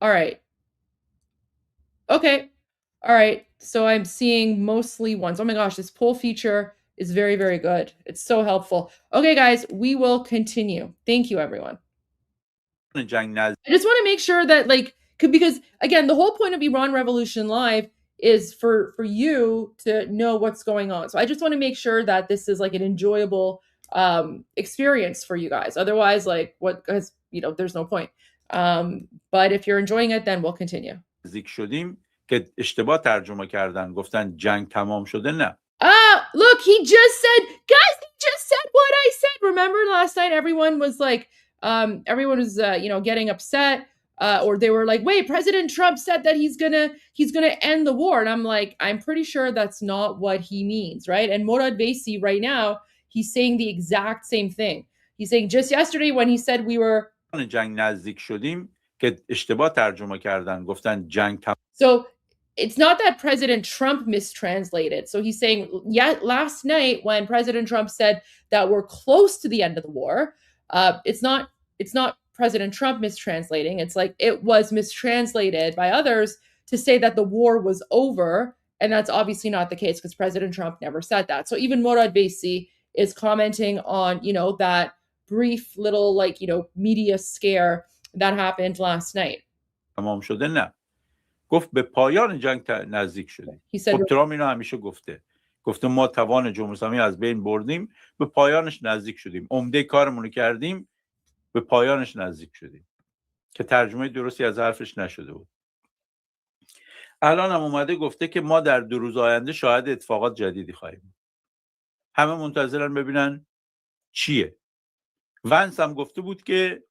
all right, okay, all right. So I'm seeing mostly ones. Oh my gosh, this poll feature is very, very good. It's so helpful. Okay, guys, we will continue. Thank you, everyone. I just want to make sure that, like, because again, the whole point of Iran Revolution Live is for you to know what's going on. So I just want to make sure that this is like an enjoyable experience for you guys. Otherwise, like, what? Because there's no point. But if you're enjoying it, then we'll continue. که اشتباه ترجمه کردن، گفتن جنگ تمام شده. نه. Look, he just said what I said. Remember last night everyone was like getting upset, or they were like, wait, President Trump said that he's gonna end the war. And I'm like, I'm pretty sure that's not what he means, right? And Morad Vaisi right now, he's saying the exact same thing. He's saying just yesterday when he said we were جنگ نزدیک شدیم که اشتباه ترجمه کردن، گفتن جنگ تمام. So it's not that President Trump mistranslated. So he's saying, yeah, last night when President Trump said that we're close to the end of the war, it's not President Trump mistranslating. It's like it was mistranslated by others to say that the war was over. And that's obviously not the case because President Trump never said that. So even Morad Vaisi is commenting on, that brief little, like, media scare that happened last night. تمام شده. نه. گفت به پایان جنگ نزدیک شدیم. خب ترامپ اینو همیشه گفته ما توان جمهوری اسلامی از بین بردیم، به پایانش نزدیک شدیم، عمده کارمون رو کردیم، به پایانش نزدیک شدیم، که ترجمه درستی از حرفش نشده بود. الان هم اومده گفته که ما در 2 روز آینده شاهد اتفاقات جدیدی خواهیم. همه منتظرن ببینن چیه. ونس هم گفته بود که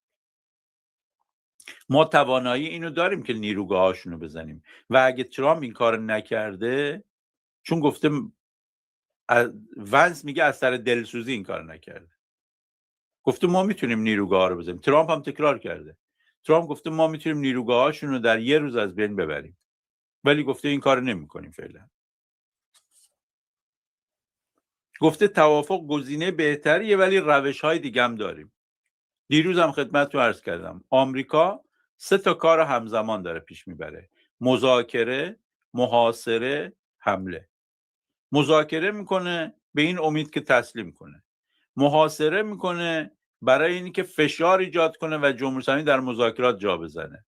ما توانایی اینو داریم که نیروگاهاشونو بزنیم و اگه ترامپ این کار نکرده، چون گفته ونس میگه از سر دلسوزی این کار نکرده. گفته ما میتونیم نیروگاه رو بزنیم. ترامپ هم تکرار کرده. ترامپ گفته ما میتونیم نیروگاهاشون رو در یه روز از بین ببریم. ولی گفته این کار نمی‌کنیم فعلا. گفته توافق گزینه بهتریه ولی روش‌های دیگه هم داریم. دیروز هم خدمتتون عرض کردم آمریکا 3 تا کار همزمان داره پیش میبره. مذاکره، محاصره، حمله. مذاکره میکنه به این امید که تسلیم کنه. محاصره میکنه برای اینکه فشار ایجاد کنه و جمهوری اسلامی در مذاکرات جا بزنه.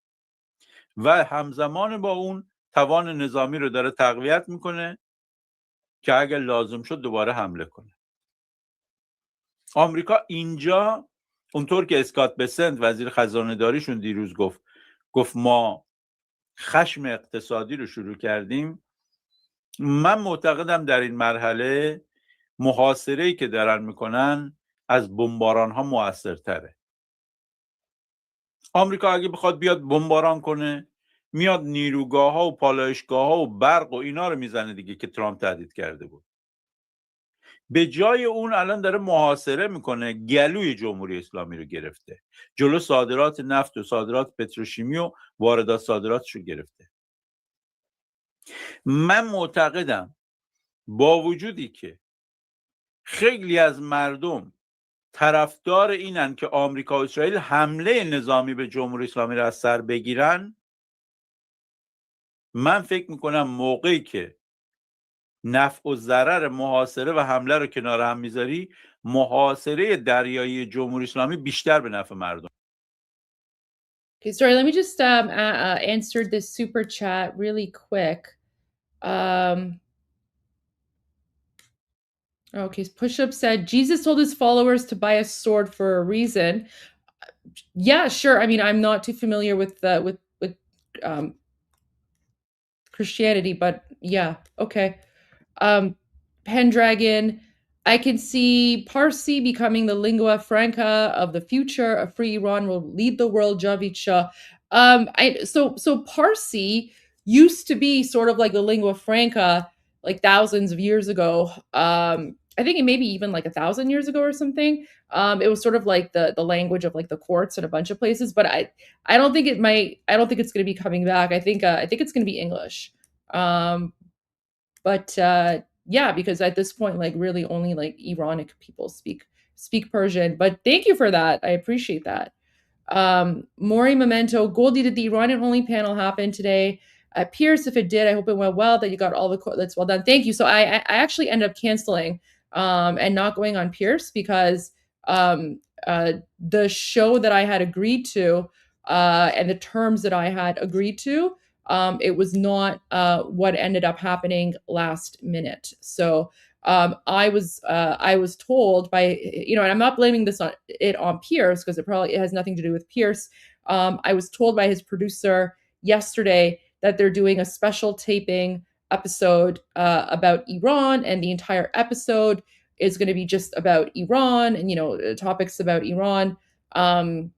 و همزمان با اون توان نظامی رو داره تقویت میکنه که اگر لازم شد دوباره حمله کنه. آمریکا اینجا اونطور که اسکات بسنت وزیر خزانه داریشون دیروز گفت ما خشم اقتصادی رو شروع کردیم. من معتقدم در این مرحله محاصره‌ای که دارن میکنن از بمباران ها موثرتره. آمریکا اگه بخواد بیاد بمباران کنه میاد نیروگاه ها و پالایشگاه ها و برق و اینا رو میزنه دیگه که ترامپ تهدید کرده بود. به جای اون الان داره محاصره میکنه، گلوی جمهوری اسلامی رو گرفته، جلو صادرات نفت و صادرات پتروشیمی و واردات صادراتش رو گرفته. من معتقدم با وجودی که خیلی از مردم طرفدار اینن که آمریکا و اسرائیل حمله نظامی به جمهوری اسلامی رو از سر بگیرن، من فکر میکنم موقعی که نفع و ضرر محاصره و حمله رو کنار هم میذاری، محاصره دریایی جمهوری اسلامی بیشتر به نفع مردم. Okay, sorry, let me just answer this super chat really quick. Okay, Push-Up said, Jesus told his followers to buy a sword for a reason. Yeah, sure. I mean, I'm not too familiar with Christianity, but yeah, okay. Pendragon, I can see Parsi becoming the lingua franca of the future. A free Iran will lead the world. Javid Shah. So Parsi used to be sort of like the lingua franca, like thousands of years ago. I think it maybe even like 1,000 years ago or something. It was sort of like the language of like the courts in a bunch of places, but I don't think it might. I don't think it's going to be coming back. I think it's going to be English. Yeah, because at this point, like really only like Iranic people speak Persian. But thank you for that. I appreciate that. Maury Memento, Goldie, did the Iranian only panel happen today? Pierce, if it did, I hope it went well, that you got all the that's well done. Thank you. So I actually ended up canceling and not going on Pierce because the show that I had agreed to and the terms that I had agreed to, it was not what ended up happening last minute. So I was told by, and I'm not blaming this on Pierce because it has nothing to do with Pierce. I was told by his producer yesterday that they're doing a special taping episode about Iran, and the entire episode is going to be just about Iran and topics about Iran. And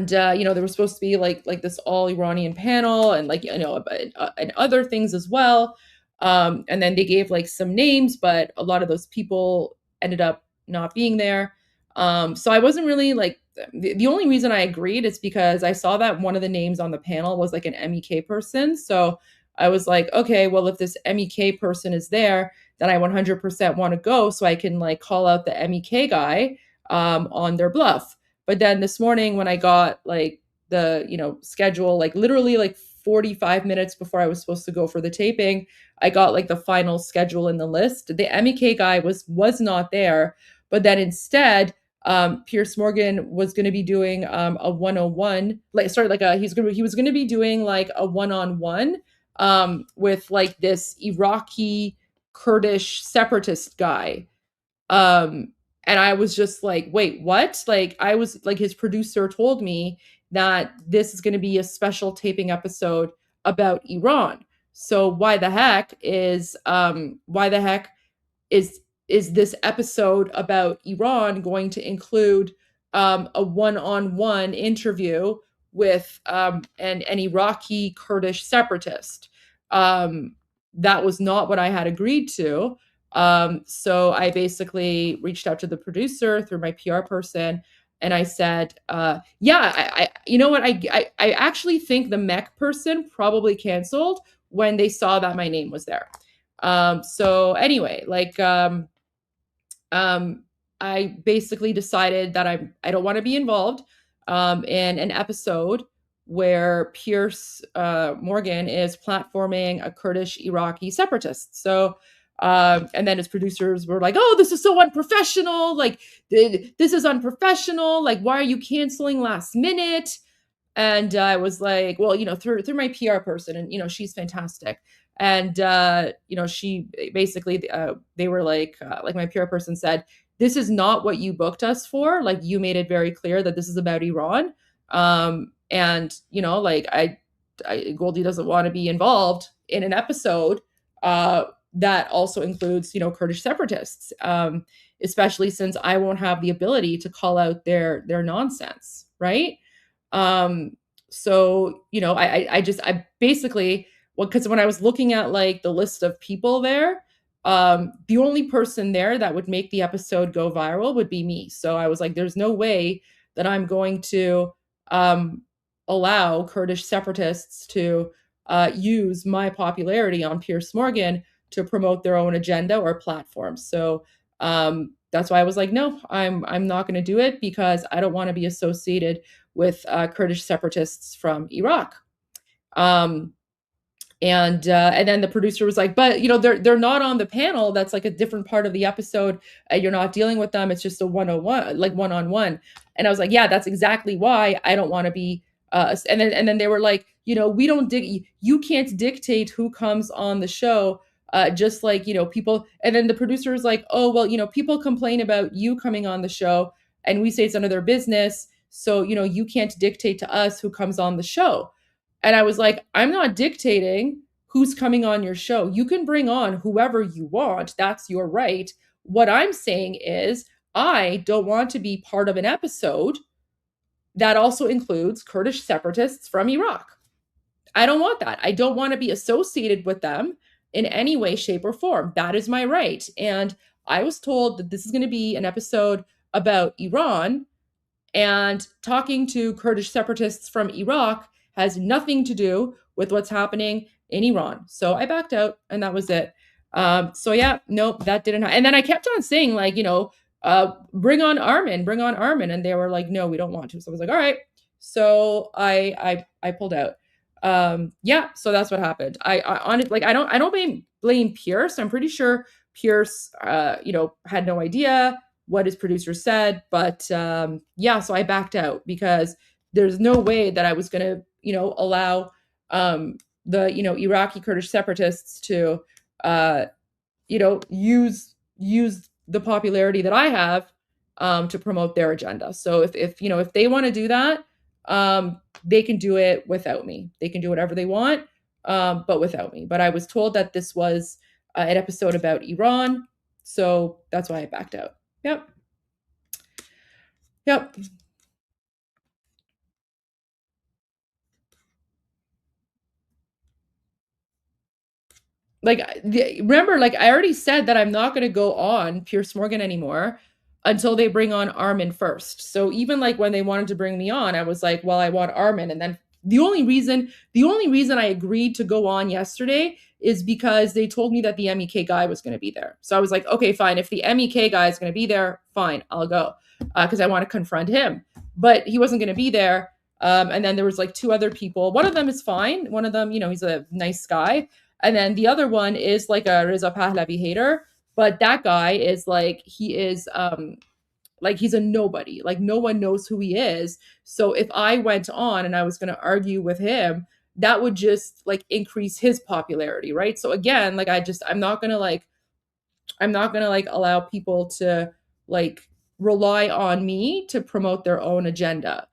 there was supposed to be like this all Iranian panel and and other things as well. And then they gave like some names, but a lot of those people ended up not being there. So I wasn't really like, the only reason I agreed is because I saw that one of the names on the panel was like an MEK person. So I was like, okay, well, if this MEK person is there, then I 100% want to go so I can like call out the MEK guy on their bluff. But then this morning when I got like the, schedule, like literally like 45 minutes before I was supposed to go for the taping, I got like the final schedule in the list. The MEK guy was not there, but then instead, Pierce Morgan was going to be doing a 101, he was going to be doing like a one-on-one with like this Iraqi Kurdish separatist guy. And I was just like, wait, what? Like I was like, his producer told me that this is going to be a special taping episode about Iran. So why the heck is this episode about Iran going to include a one-on-one interview with an Iraqi Kurdish separatist? That was not what I had agreed to. So I basically reached out to the producer through my PR person, and I said, you know what? I actually think the mech person probably canceled when they saw that my name was there. So anyway, I basically decided that I don't want to be involved in an episode where Piers Morgan is platforming a Kurdish Iraqi separatist. So, and then his producers were like, "Oh, this is so unprofessional! Like, this is unprofessional! Like, why are you canceling last minute?" And I was like, well, through my PR person, and she's fantastic. And she basically, they were like my PR person said, this is not what you booked us for. Like, you made it very clear that this is about Iran. And Goldie doesn't want to be involved in an episode that also includes Kurdish separatists, especially since I won't have the ability to call out their nonsense, right? So I basically, because when I was looking at like the list of people there, the only person there that would make the episode go viral would be me. So I was like, there's no way that I'm going to allow Kurdish separatists to use my popularity on Piers Morgan to promote their own agenda or platform. So that's why I was like, no, I'm not going to do it, because I don't want to be associated with Kurdish separatists from Iraq. And then the producer was like, but they're not on the panel. That's like a different part of the episode. You're not dealing with them. It's just a one-on-one. And I was like, yeah, that's exactly why I don't want to be. And then they were like, we don't you can't dictate who comes on the show. Just like, people. And then the producer was like, oh, well, people complain about you coming on the show, and we say it's none of their business. So, you can't dictate to us who comes on the show. And I was like, I'm not dictating who's coming on your show. You can bring on whoever you want. That's your right. What I'm saying is, I don't want to be part of an episode that also includes Kurdish separatists from Iraq. I don't want that. I don't want to be associated with them in any way, shape, or form. That is my right. And I was told that this is going to be an episode about Iran, and talking to Kurdish separatists from Iraq has nothing to do with what's happening in Iran. So I backed out, and that was it. So yeah, nope, that didn't happen. And then I kept on saying, like, bring on ARMIN. And they were like, no, we don't want to. So I was like, all right. So I pulled out. Yeah, so that's what happened. I don't blame Pierce. I'm pretty sure Pierce, had no idea what his producer said, but yeah, so I backed out, because there's no way that I was going to, allow the, Iraqi Kurdish separatists to, use the popularity that I have to promote their agenda. So if they want to do that, they can do it without me. They can do whatever they want, but without me. But I was told that this was an episode about Iran, so that's why I backed out. Yep. Remember, I already said that I'm not going to go on Piers Morgan anymore until they bring on ARMIN first. So even when they wanted to bring me on, I was like, well, I want ARMIN. And then the only reason I agreed to go on yesterday is because they told me that the MEK guy was going to be there. So I was like, okay, fine. If the MEK guy is going to be there, fine, I'll go, because I want to confront him. But he wasn't going to be there. And then there was two other people. One of them is fine. One of them, he's a nice guy. And then the other one is a Reza Pahlavi hater. But that guy is he is he's a nobody. No one knows who he is. So if I went on and I was going to argue with him, that would just increase his popularity, right? So again, I'm not going to allow people to rely on me to promote their own agenda.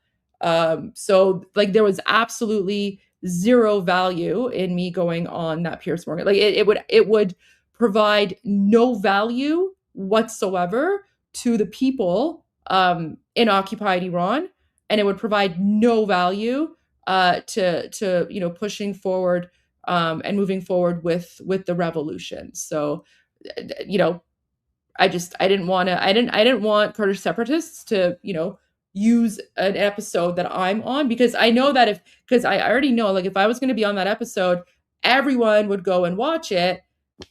So there was absolutely zero value in me going on that Piers Morgan. It would provide no value whatsoever to the people in occupied Iran, and it would provide no value to pushing forward and moving forward with the revolution. So you know, I didn't want Kurdish separatists to, you know, use an episode that I'm on, because I know that because I already know, like, if I was going to be on that episode, everyone would go and watch it.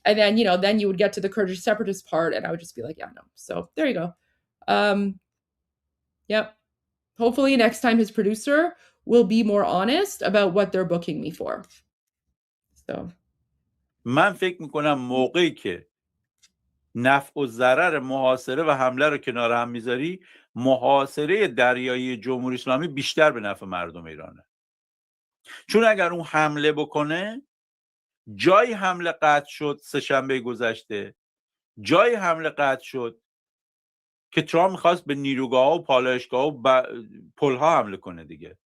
And then, you know, then you would get to the Kurdish separatist part and I would just be like, yeah, no. So there you go. Yep. Hopefully next time his producer will be more honest about what they're booking me for. So من فکر میکنم موقعی که نفع و ضرر محاصره و حمله رو کنار هم میذاری، محاصره دریایی جمهوری اسلامی بیشتر به نفع مردم ایرانه. چون اگر اون حمله بکنه، جای حمله قطع شد سه‌شنبه گذشته، جای حمله قطع شد که ترامپ میخواست به نیروگاه و پالایشگاه و پلها حمله کنه دیگه.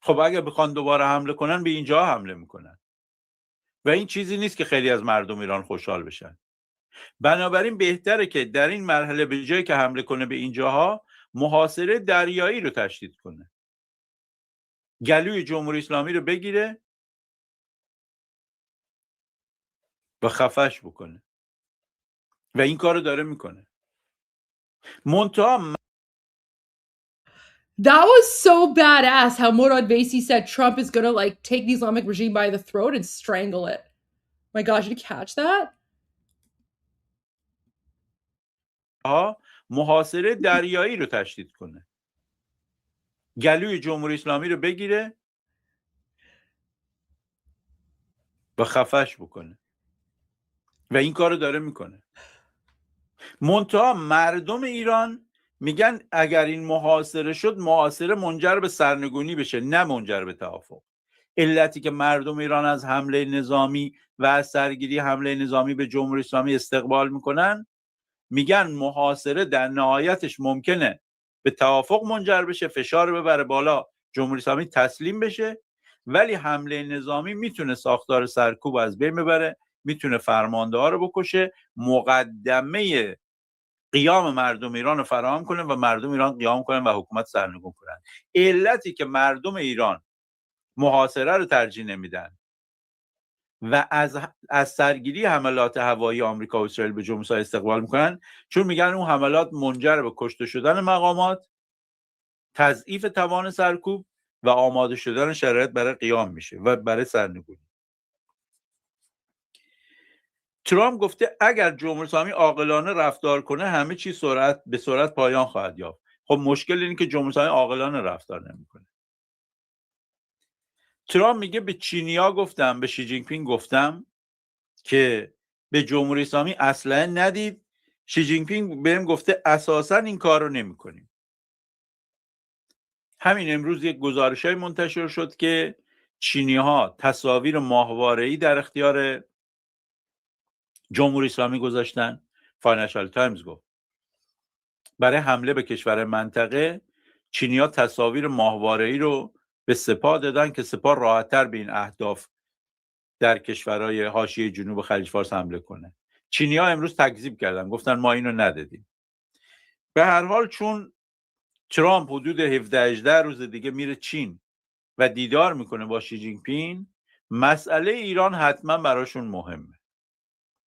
خب اگر بخوان دوباره حمله کنن، به اینجا حمله میکنن و این چیزی نیست که خیلی از مردم ایران خوشحال بشن. بنابراین بهتره که در این مرحله به جای که حمله کنه به اینجاها، محاصره دریایی رو تشدید کنه، گلوی جمهوری اسلامی رو بگیره و خفش بکنه و این کار رو داره میکنه. منتها that was so badass how Morad Vaisi said Trump is gonna like take the Islamic regime by the throat and strangle it. My gosh, did you catch that? محاصره دریایی رو تشدید کنه، گلوی جمهوری اسلامی رو بگیره و خفش بکنه و این کار رو داره میکنه. منتها مردم ایران میگن اگر این محاصره شد، محاصره منجر به سرنگونی بشه، نه منجر به توافق. علتی که مردم ایران از حمله نظامی و از سرگیری حمله نظامی به جمهوری اسلامی استقبال میکنن، میگن محاصره در نهایتش ممکنه به توافق منجر بشه، فشار ببره بالا، جمهوری اسلامی تسلیم بشه، ولی حمله نظامی میتونه ساختار سرکوب از بین ببره، میتونه فرمانده ها رو بکشه، مقدمه قیام مردم ایران رو فراهم کنه و مردم ایران قیام کنن و حکومت سرنگون کنن. علتی که مردم ایران محاصره رو ترجیح نمیدن و از سرگیری حملات هوایی آمریکا و اسرائیل به جمهوری اسلامی استقبال میکنن، چون میگن اون حملات منجر به کشته شدن مقامات، تضعیف توان سرکوب و آماده شدن شرایط برای قیام میشه و برای سرنگونی. ترامپ گفته اگر جمهوری اسلامی عاقلانه رفتار کنه، همه چیز به سرعت پایان خواهد یافت. خب مشکل اینه که جمهوری اسلامی عاقلانه رفتار نمیکنه. ترامپ میگه به چینیا گفتم، به شی جین پینگ گفتم که به جمهوری اسلامی اسلحه ندید. شی جین پینگ بهم گفته اساسا این کار رو نمی کنیم. همین امروز یک گزارشی منتشر شد که چینی ها تصاویر ماهواره‌ای در اختیار جمهوری اسلامی گذاشتن. فاینانشال تایمز گفت برای حمله به کشور منطقه، چینی ها تصاویر ماهواره‌ای رو به سپاه دادن که سپاه راحت‌تر به این اهداف در کشورهای حاشیه جنوب خلیج فارس حمله کنه. چینی‌ها امروز تکذیب کردن، گفتن ما اینو ندادیم. به هر حال چون ترامپ حدود 17-18 روز دیگه میره چین و دیدار میکنه با شی جین پینگ، مسئله ایران حتما براشون مهمه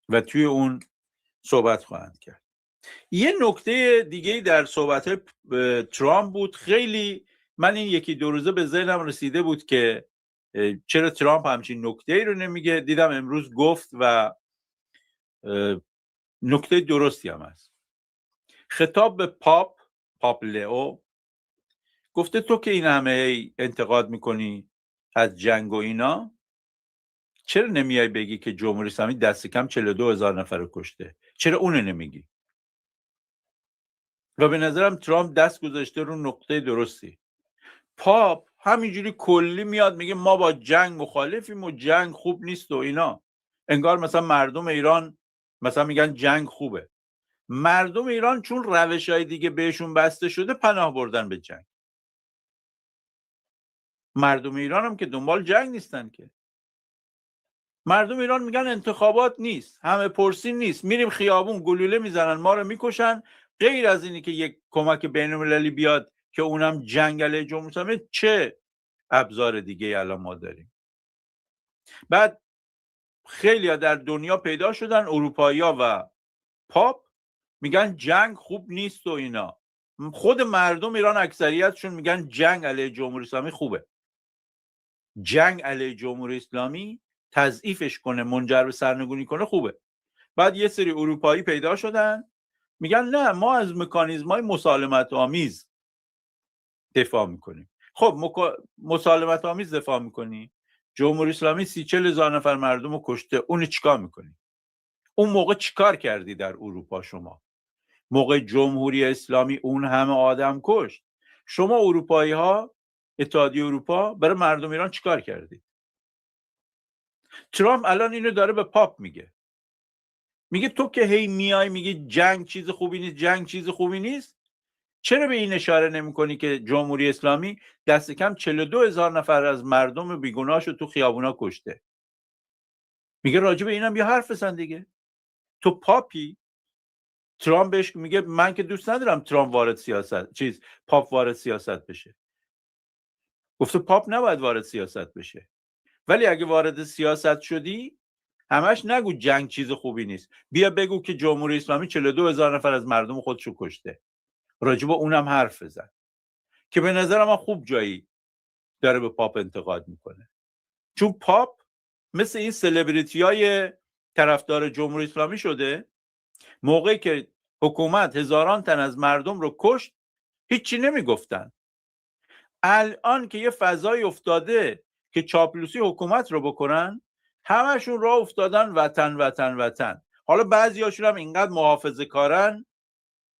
و توی اون صحبت خواهند کرد. یه نکته دیگه در صحبت‌های ترامپ بود، خیلی من این یکی دو روزه به ذهنم رسیده بود که چرا ترامپ همچین نکته‌ای رو نمیگه. دیدم امروز گفت و نکته درستی هم هست. خطاب به پاپ لئو گفته تو که این همه انتقاد میکنی از جنگ و اینا، چرا نمیای بگی که جمهوری اسلامی دست کم 42,000 نفر رو کشته؟ چرا اونو نمیگی؟ و به نظرم ترامپ دست گذاشته رو نقطه درستی. پاپ همینجوری کلی میاد میگه ما با جنگ مخالفیم و جنگ خوب نیست و اینا. انگار مثلا مردم ایران مثلا میگن جنگ خوبه. مردم ایران چون روش‌های دیگه بهشون بسته شده پناه بردن به جنگ. مردم ایران هم که دنبال جنگ نیستن که. مردم ایران میگن انتخابات نیست، همه پرسی نیست، میریم خیابون گلوله میزنن ما رو میکشن، غیر از اینی که یک کمک بین‌المللی بیاد که اونم جنگ علیه جمهوری اسلامی، چه ابزار دیگه الان ما داریم؟ بعد خیلی در دنیا پیدا شدن، اروپایی‌ها و پاپ میگن جنگ خوب نیست و اینا. خود مردم ایران اکثریتشون میگن جنگ علیه جمهوری اسلامی خوبه. جنگ علیه جمهوری اسلامی تضعیفش کنه، منجر به سرنگونی کنه خوبه. بعد یه سری اروپایی پیدا شدن میگن نه، ما از مکانیزم‌های مسالمت آمیز دفاع میکنیم. خب مسالمت آمیز دفاع میکنی، جمهوری اسلامی 30-40 هزار نفر مردم رو کشته، اون چیکار میکنی؟ اون موقع چیکار کردی در اروپا؟ شما موقع جمهوری اسلامی اون همه آدم کشت، شما اروپایی ها، اتحادیه اروپا، برای مردم ایران چیکار کردی؟ ترامپ الان اینو داره به پاپ میگه تو که هی میای میگی جنگ چیز خوبی نیست، جنگ چیز خوبی نیست، چرا به این اشاره نمی کنی که جمهوری اسلامی دست کم 42 هزار نفر از مردم بیگناهشو تو خیابونا کشته؟ میگه راجع به اینم یه حرف بزن دیگه. تو پاپی. ترامپ بهش میگه من که دوست ندارم ترامپ پاپ وارد سیاست بشه. گفته پاپ نباید وارد سیاست بشه، ولی اگه وارد سیاست شدی همش نگو جنگ چیز خوبی نیست، بیا بگو که جمهوری اسلامی 42 هزار نفر از مردم خودشو کشته، راجع به اونم حرف بزن. که به نظر من خوب جایی داره به پاپ انتقاد میکنه، چون پاپ مثل این سلبریتی های طرفدار جمهوری اسلامی شده، موقعی که حکومت هزاران تن از مردم رو کشت هیچی نمیگفتن. الان که یه فضای افتاده که چاپلوسی حکومت رو بکنن، همشون راه افتادن وطن وطن وطن. حالا بعضی هاشون هم اینقدر محافظه کارن،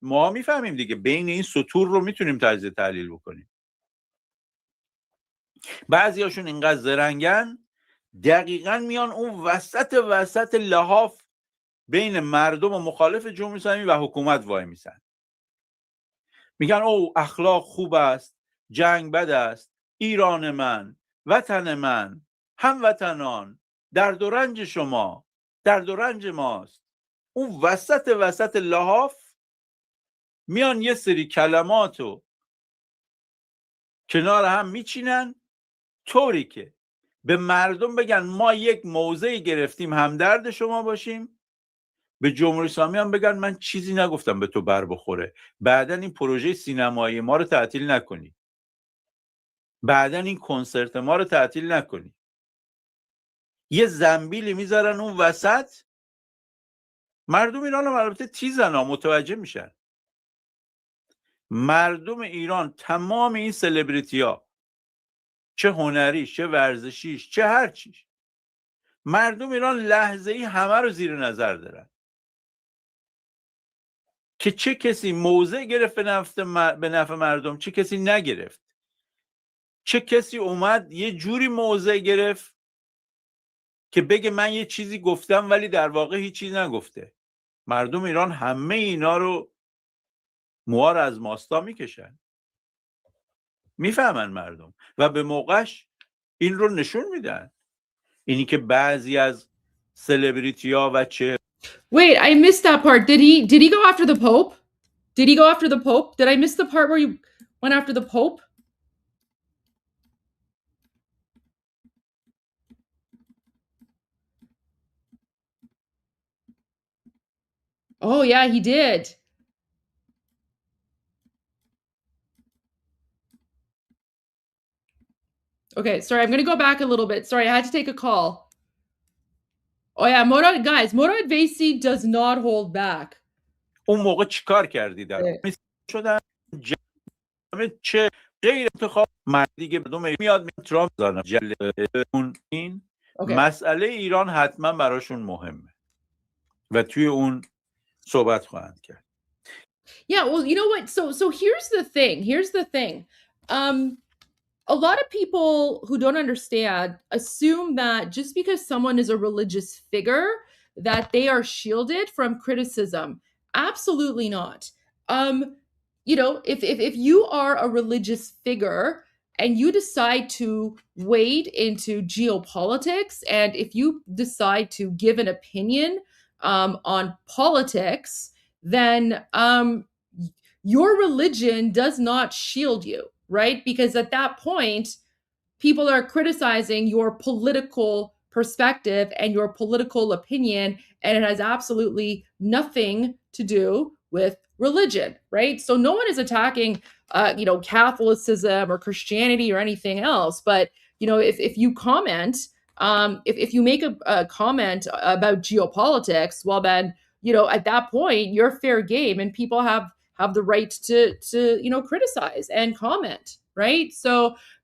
ما میفهمیم دیگه، بین این سطور رو میتونیم تجزیه تحلیل بکنیم. بعضی هاشون اینقدر زرنگن دقیقاً میان اون وسط لحاف بین مردم و مخالف جمهوری اسلامی و حکومت وای میسن، میگن او اخلاق خوب است، جنگ بد است، ایران من، وطن من، هموطنان، درد و رنج شما، درد و رنج ماست. اون وسط لحاف میان یه سری کلماتو کنار هم میچینن طوری که به مردم بگن ما یک موضعی گرفتیم همدرد شما باشیم، به جمهوری اسلامی هم بگن من چیزی نگفتم به تو بر بخوره، بعدن این پروژه سینمایی ما رو تعطیل نکنی، بعدن این کنسرت ما رو تعطیل نکنی. یه زنبیلی میذارن اون وسط، مردم ایران هم البته تیزن ها، متوجه میشن. مردم ایران تمام این سلبریتی ها، چه هنریش، چه ورزشیش، چه هر چیش، مردم ایران لحظه ای همه رو زیر نظر دارن که چه کسی موضع گرفت به نفع مردم، چه کسی نگرفت، چه کسی اومد یه جوری موضع گرفت که بگه من یه چیزی گفتم ولی در واقع هیچ چیزی نگفته. مردم ایران همه اینا رو موها رو از ماستا میکشن، میفهمن مردم و به موقعش این رو نشون میدن. اینی که بعضی از سلبریتی ها و چه Wait, I missed that part. Did he go after the Pope? Did he go after the Pope? Did I miss the part where he went after the Pope? Oh yeah, he did. Okay, sorry, I'm gonna go back a little bit. Sorry, I had to take a call. Oh yeah, Morad Vaisi does not hold back. اون موقع چیکار کردی در شدن چه غیر انتخاب دیگه مردم میاد ترامپ زدن این مسئله ایران حتما براشون مهمه و توی اون صحبت خواهند کرد. Yeah, well, you know what? So here's the thing. A lot of people who don't understand assume that just because someone is a religious figure that they are shielded from criticism. Absolutely not. You know, if you are a religious figure and you decide to wade into geopolitics, and if you decide to give an opinion on politics, then your religion does not shield you, right? Because at that point, people are criticizing your political perspective and your political opinion, and it has absolutely nothing to do with religion, right? So no one is attacking, Catholicism or Christianity or anything else. But, if you comment, if you make a comment about geopolitics, well then, at that point you're fair game, and people have the right to criticize and comment, right? So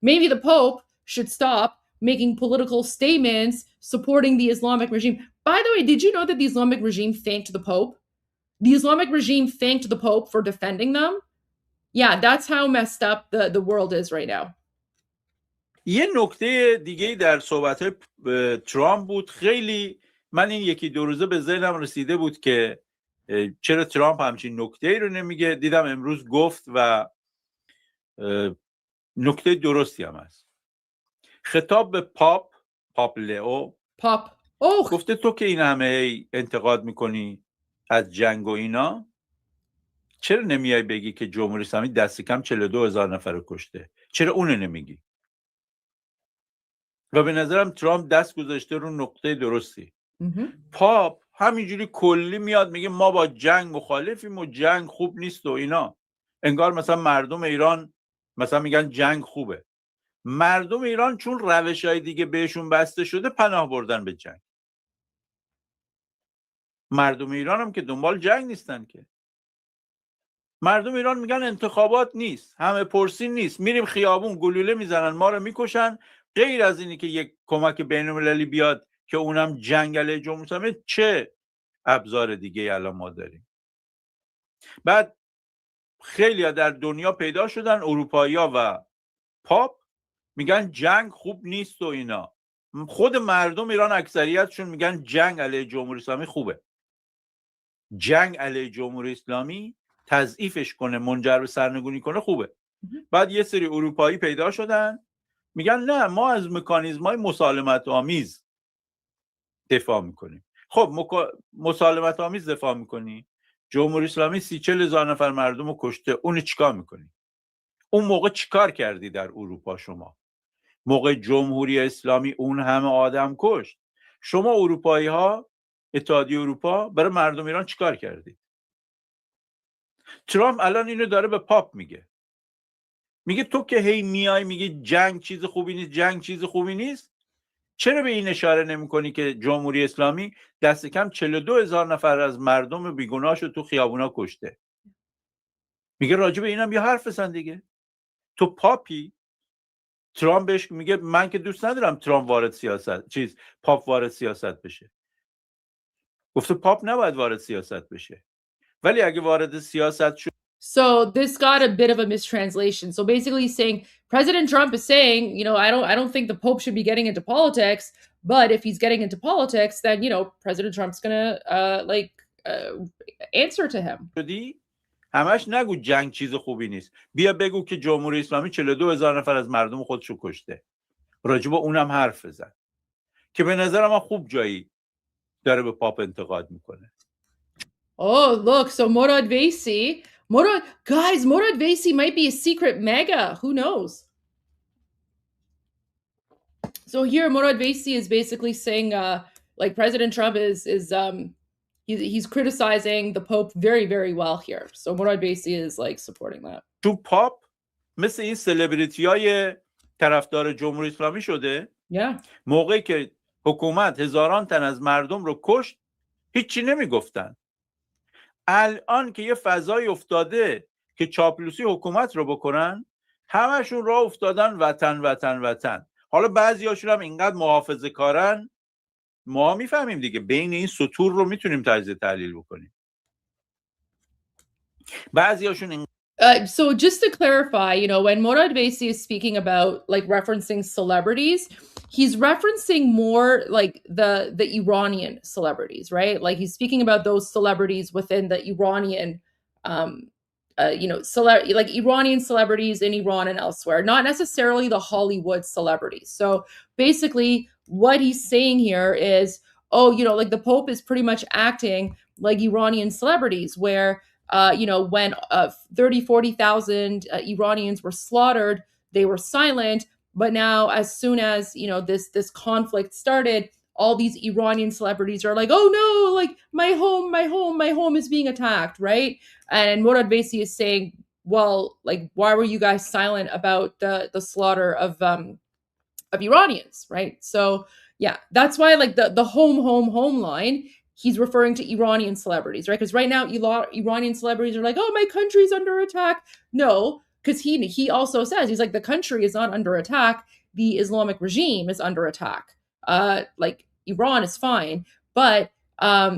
maybe the Pope should stop making political statements supporting the Islamic regime. By the way, did you know that the Islamic regime thanked the Pope? The Islamic regime thanked the Pope for defending them. Yeah, that's how messed up the world is right now. یه نکته دیگه در صحبت ترامپ بود. خیلی من این یکی دو روزه به ذهنم رسیده بود که چرا ترامپ همچین نکته‌ای رو نمیگه. دیدم امروز گفت و نکته درستی هم هست. خطاب به پاپ لئو گفته تو که این همه انتقاد میکنی از جنگ و اینا، چرا نمیای بگی که جمهوری اسلامی دست کم 42,000 نفر رو کشته؟ چرا اونو نمیگی؟ و به نظرم ترامپ دست گذاشته رو نقطه درستی. پاپ همینجوری کلی میاد میگه ما با جنگ مخالفیم و جنگ خوب نیست و اینا. انگار مثلا مردم ایران مثلا میگن جنگ خوبه. مردم ایران چون روش‌های دیگه بهشون بسته شده پناه بردن به جنگ. مردم ایران هم که دنبال جنگ نیستن که. مردم ایران میگن انتخابات نیست، همه پرسی نیست، میریم خیابون گلوله میزنن ما رو میکشن، غیر از اینی که یک کمک بین‌المللی بیاد که اونم جنگ علیه جمهوری اسلامی، چه ابزار دیگه الان ما داریم؟ بعد خیلی‌ها در دنیا پیدا شدن، اروپایی‌ها و پاپ میگن جنگ خوب نیست و اینا. خود مردم ایران اکثریتشون میگن جنگ علیه جمهوری اسلامی خوبه. جنگ علیه جمهوری اسلامی تضعیفش کنه، منجر به سرنگونی کنه خوبه. بعد یه سری اروپایی پیدا شدن میگن نه ما از مکانیزم‌های مسالمت آمیز دفاع میکنیم. خب مسالمت آمیز دفاع میکنی، جمهوری اسلامی 30-40 هزار نفر مردم رو کشته، اون چیکار میکنی؟ اون موقع چیکار کردی در اروپا؟ شما موقع جمهوری اسلامی اون همه آدم کشت، شما اروپایی ها، اتحادیه اروپا، برای مردم ایران چیکار کردید؟ ترامپ الان اینو داره به پاپ میگه تو که هی میای میگی جنگ چیز خوبی نیست، جنگ چیز خوبی نیست، چرا به این اشاره نمی کنی که جمهوری اسلامی دست کم 42,000 نفر از مردم بیگناهشو تو خیابونا کشته؟ میگه راجع به اینم یه حرف بزن دیگه. تو پاپی. ترامپ بهش میگه من که دوست ندارم ترامپ پاپ وارد سیاست بشه. گفته پاپ نباید وارد سیاست بشه. ولی اگه وارد سیاست شد. So this got a bit of a mistranslation. So basically saying President Trump is saying, I don't think the Pope should be getting into politics, but if he's getting into politics, then, President Trump's going to answer to him. همش نگو جنگ چیز خوبی نیست. بیا بگو که جمهوری اسلامی 42,000 نفر از مردم خودشو کشته. راجب اونم حرف بزن. که به نظر من خوب جایی داره به پاپ انتقاد میکنه. Oh, look, so Morad Vaisi, Morad Vaisi might be a secret mega. Who knows? So here Morad Vaisi is basically saying President Trump is he's criticizing the Pope very, very well here. So Morad Vaisi is supporting that. تو پاپ مثل این سلبریتی‌های طرفدار جمهوری اسلامی شده. موقعی که حکومت هزاران تن از مردم رو کشت هیچی نمیگفتن. الان که یه فضای افتاده که چاپلوسی حکومت رو بکنن، همشون راه افتادن وطن وطن وطن. حالا بعضیاشون هم اینقدر محافظه‌کارن، ما میفهمیم دیگه، بین این سطور رو میتونیم تجزیه تحلیل بکنیم. بعضیاشون So just to clarify, when Morad Vaisi is speaking about referencing celebrities, he's referencing more the Iranian celebrities, right? He's speaking about those celebrities within the Iranian, Iranian celebrities in Iran and elsewhere, not necessarily the Hollywood celebrities. So basically what he's saying here is, the Pope is pretty much acting like Iranian celebrities where when 30,000-40,000 Iranians were slaughtered, they were silent. But now, as soon as this conflict started, all these Iranian celebrities are like, oh no, like my home is being attacked, right? And Morad Vaisi is saying, well, like, why were you guys silent about the slaughter of Iranians, right? So yeah, that's why like the home line, he's referring to Iranian celebrities, right? Because right now Iranian celebrities are like, oh, my country's under attack. No, because he also says, he's like, the country is not under attack. The Islamic regime is under attack. Like Iran is fine, but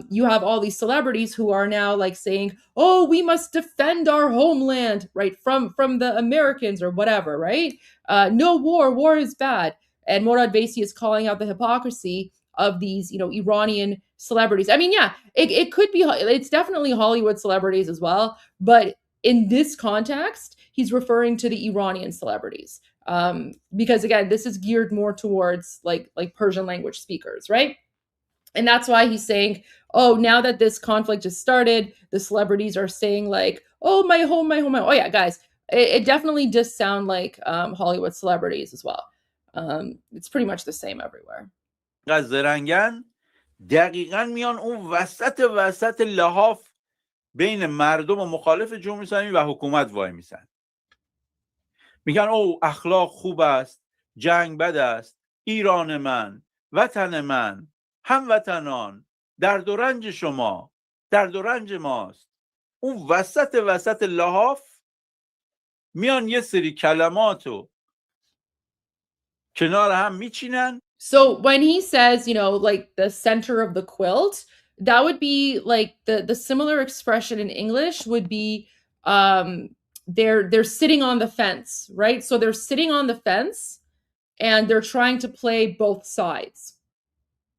you have all these celebrities who are now like saying, oh, we must defend our homeland, right, from the Americans or whatever, right? No war is bad. And Morad Vaisi is calling out the hypocrisy of these, you know, Iranian celebrities. I mean, yeah, it could be, it's definitely Hollywood celebrities as well, but in this context, he's referring to the Iranian celebrities, because again, this is geared more towards like Persian language speakers, right? And that's why he's saying, oh, now that this conflict has started, the celebrities are saying like, oh, my home. Oh yeah, guys, it definitely does sound like Hollywood celebrities as well. It's pretty much the same everywhere. زرنگن دقیقاً میان اون وسط لحاف بین مردم و مخالف جمهوری اسلامی و حکومت وای میسن. میگن او اخلاق خوب است، جنگ بد است، ایران من، وطن من، هموطنان، درد و رنج شما، درد و رنج ماست. اون وسط لحاف میان یه سری کلماتو کنار هم میچینن. So when he says, you know, like the center of the quilt, that would be like the similar expression in English would be they're sitting on the fence, right? So they're sitting on the fence and they're trying to play both sides.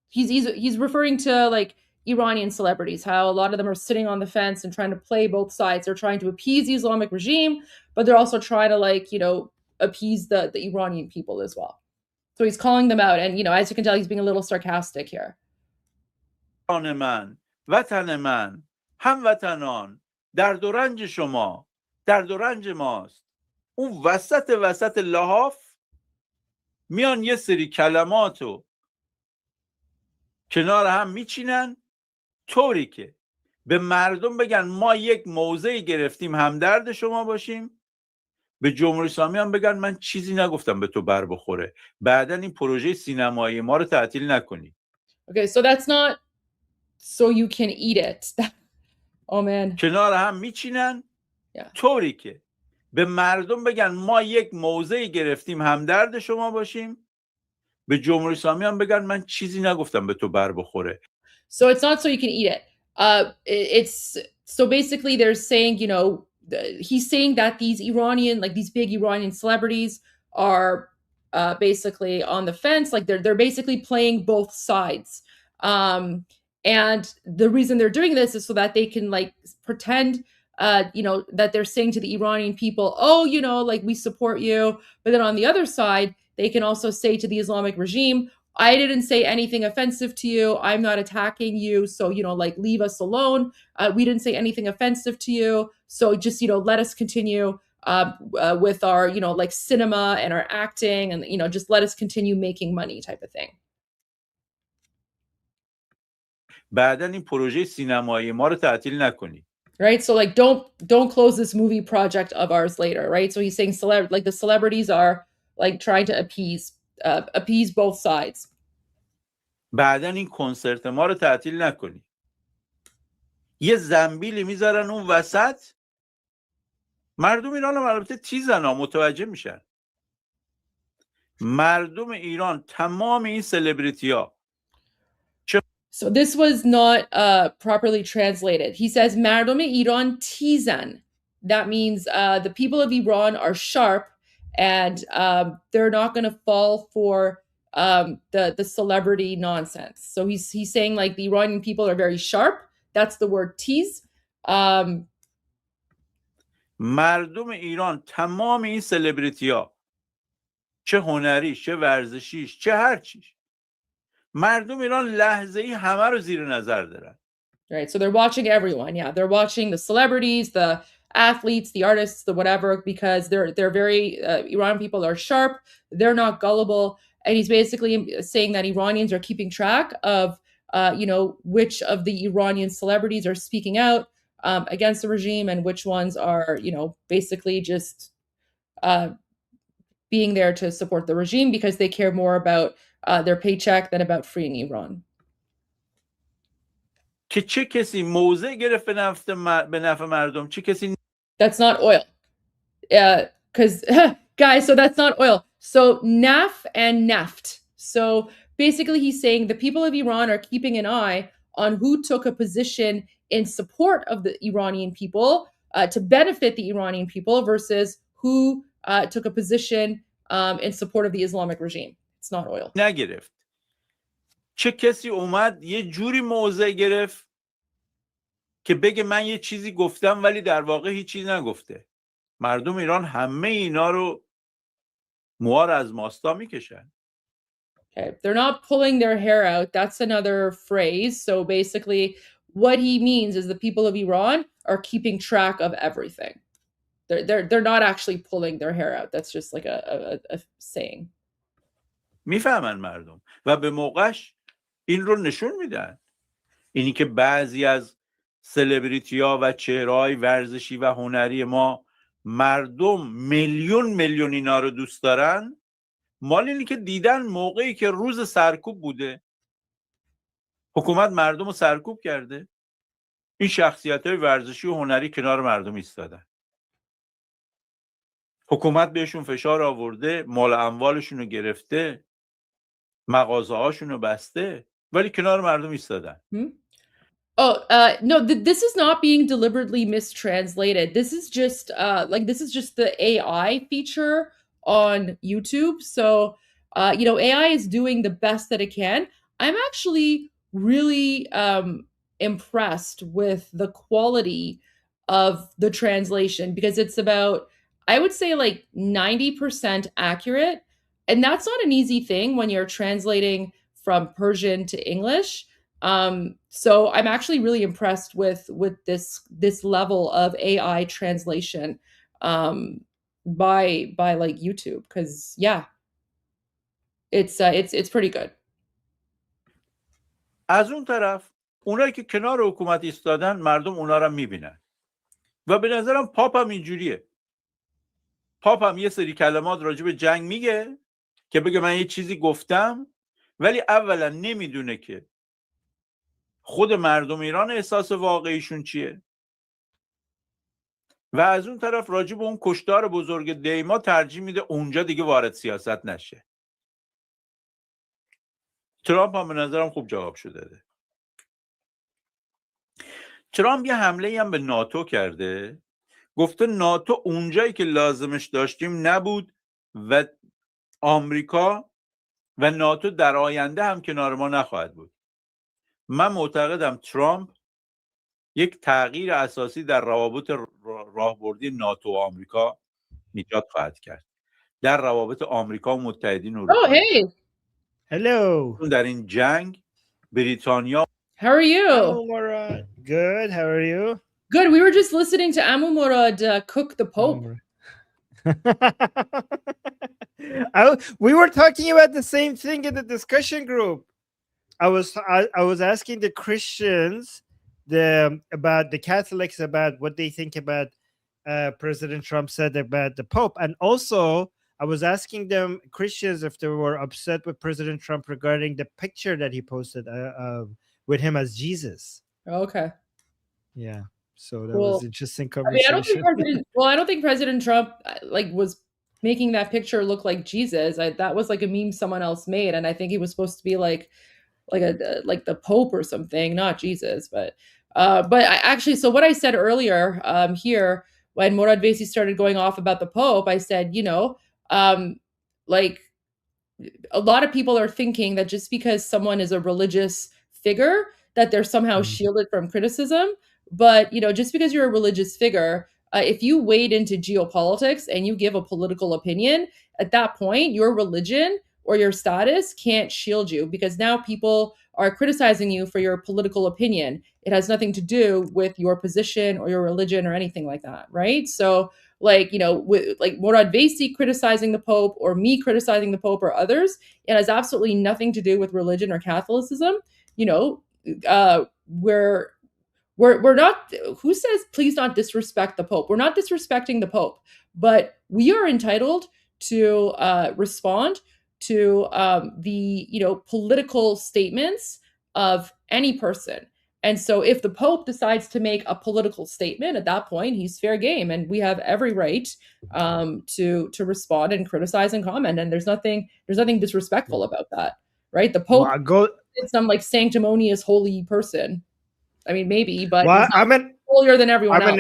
He's referring to like Iranian celebrities, how a lot of them are sitting on the fence and trying to play both sides. They're trying to appease the Islamic regime, but they're also trying to like, you know, appease the Iranian people as well. So he's calling them out, and you know, as you can tell, he's being a little sarcastic here. ایران من، وطن من، هموطنان، درد و رنج شما، درد و رنج ماست. اون وسط لحاف میان یه سری کلماتو کنار هم میچینن طوری که به مردم بگن ما یک موضعی گرفتیم همدرد شما باشیم، به جمهوری اسلامی هم بگن من چیزی نگفتم به تو بر بخوره، بعدن این پروژه سینمایی ما رو تعطیل نکنی. Okay, so that's not so you can eat it. Oh man. کنار هم میچینن طوری که به مردم بگن ما یک موضعی گرفتیم همدرد شما باشیم، به جمهوری اسلامی هم بگن من چیزی نگفتم به تو بر بخوره. So it's not so you can eat it. It's so basically they're saying, you know, he's saying that these Iranian, like these big Iranian celebrities are basically on the fence, like they're basically playing both sides. And the reason they're doing this is so that they can like pretend, you know, that they're saying to the Iranian people, oh, you know, like we support you. But then on the other side, they can also say to the Islamic regime, I didn't say anything offensive to you. I'm not attacking you. So, you know, like leave us alone. We didn't say anything offensive to you. So just, you know, let us continue with our, you know, like cinema and our acting and, you know, just let us continue making money type of thing. بعدن این پروژه سینمایی ما رو تعطیل نکنی. Right? So like don't close this movie project of ours later, right? So he's saying like the celebrities are like trying to appease both sides. بعدن این کنسرت ما رو تعطیل نکنی. یه زنبیلی میذارن اون وسط، مردم ایران هم البته تیزن ها، متوجه میشن. مردم ایران تمام این سلبریتی ها. So this was not properly translated. He says مردم ایران تیزن. That means the people of Iran are sharp and they're not going to fall for the celebrity nonsense. So he's saying like the Iranian people are very sharp. That's the word tease. مردم ایران تمام این سلبریتی ها، چه هنریش، چه ورزشیش، چه هر چیش، مردم ایران لحظه ای همه رو زیر نظر دارن. Right, so they're watching everyone. Yeah, they're watching the celebrities, the athletes, the artists, the whatever, because they're very Iranian people are sharp. They're not gullible, and he's basically saying that Iranians are keeping track of, which of the Iranian celebrities are speaking out against the regime and which ones are, basically just being there to support the regime because they care more about their paycheck than about freeing Iran. که چه کسی موضع گرفت به نفع مردم، چه کسی. That's not oil. Because guys, so that's not oil. So naf and neft. So basically he's saying the people of Iran are keeping an eye on who took a position in support of the Iranian people to benefit the Iranian people versus who took a position in support of the Islamic regime. It's not oil. نگرفت. چه کسی اومد یه جوری موضع گرفت که بگه من یه چیزی گفتم ولی در واقع هیچ چیزی نگفته. مردم ایران همه اینا رو موار از ماستا میکشن. Okay, they're not pulling their hair out. That's another phrase. So basically what he means is the people of Iran are keeping track of everything. They're not actually pulling their hair out. That's just like a saying. میفهمن مردم و به موقعش این رو نشون میدن. اینی که بعضی از سلبریتی‌ها و چهره‌های ورزشی و هنری ما مردم میلیون اینا رو دوست دارن، مال اینی که دیدن موقعی که روز سرکوب بوده حکومت مردم رو سرکوب کرده، این شخصیت‌های ورزشی و هنری کنار مردم ایستادن، حکومت بهشون فشار آورده، مال اموالشون رو گرفته، مغازه‌هاشون رو بسته، ولی کنار مردم ایستادن. No, this is not being deliberately mistranslated. This is just this is just the AI feature on YouTube. So, AI is doing the best that it can. I'm actually really impressed with the quality of the translation because it's about, I would say, like 90% accurate. And that's not an easy thing when you're translating from Persian to English. So I'm actually really impressed with this level of AI translation by like YouTube, because yeah, it's pretty good. از اون طرف اونایی که کنار حکومت ایستادن مردم اونا رو میبینن و به نظرم پاپ هم اینجوریه. پاپ هم یه سری کلمات راجع به جنگ میگه که بگه من یه چیزی گفتم، ولی اولا نمیدونه که خود مردم ایران احساس واقعیشون چیه و از اون طرف راجع به اون کشتار بزرگ دیما ترجیح میده اونجا دیگه وارد سیاست نشه. ترامپ هم به نظرم خوب جواب شده. ترامپ یه حمله هم به ناتو کرده، گفته ناتو اونجایی که لازمش داشتیم نبود و آمریکا و ناتو در آینده هم کنار ما نخواهد بود. من معتقدم ترامپ یک تغییر اساسی در روابط راهبردی ناتو و آمریکا ایجاد خواهد کرد، در روابط آمریکا و متحدین اروپا. Oh, hey. Hello. در این جنگ بریتانیا. How are you? Hello, Murad. Good. How are you? Good. We were just listening to Amu Murad cook the Pope. We were talking about the same thing in the discussion group. I was asking the Christians about the Catholics about what they think about President Trump said about the Pope, and also I was asking them, Christians, if they were upset with President Trump regarding the picture that he posted with him as Jesus. Okay. Yeah. So that Cool. was interesting conversation. I don't think President Trump was making that picture look like Jesus. That was like a meme someone else made, and I think he was supposed to be like the Pope or something, not Jesus. But so what I said earlier here when Morad Vesi started going off about the Pope, I said, like a lot of people are thinking that just because someone is a religious figure that they're somehow shielded from criticism. But, just because you're a religious figure, if you wade into geopolitics and you give a political opinion, at that point, your religion or your status can't shield you, because now people are criticizing you for your political opinion. It has nothing to do with your position or your religion or anything like that, right? So like, you know, with like Morad Vesi criticizing the Pope or me criticizing the Pope or others. It has absolutely nothing to do with religion or Catholicism. You know, we're not, who says please not disrespect the Pope? We're not disrespecting the Pope, but we are entitled to respond to the, you know, political statements of any person. And so if the Pope decides to make a political statement, at that point, he's fair game. And we have every right to respond and criticize and comment. And there's nothing disrespectful about that, right? The Pope is some like sanctimonious holy person. I mean, maybe, but he's not holier than everyone else.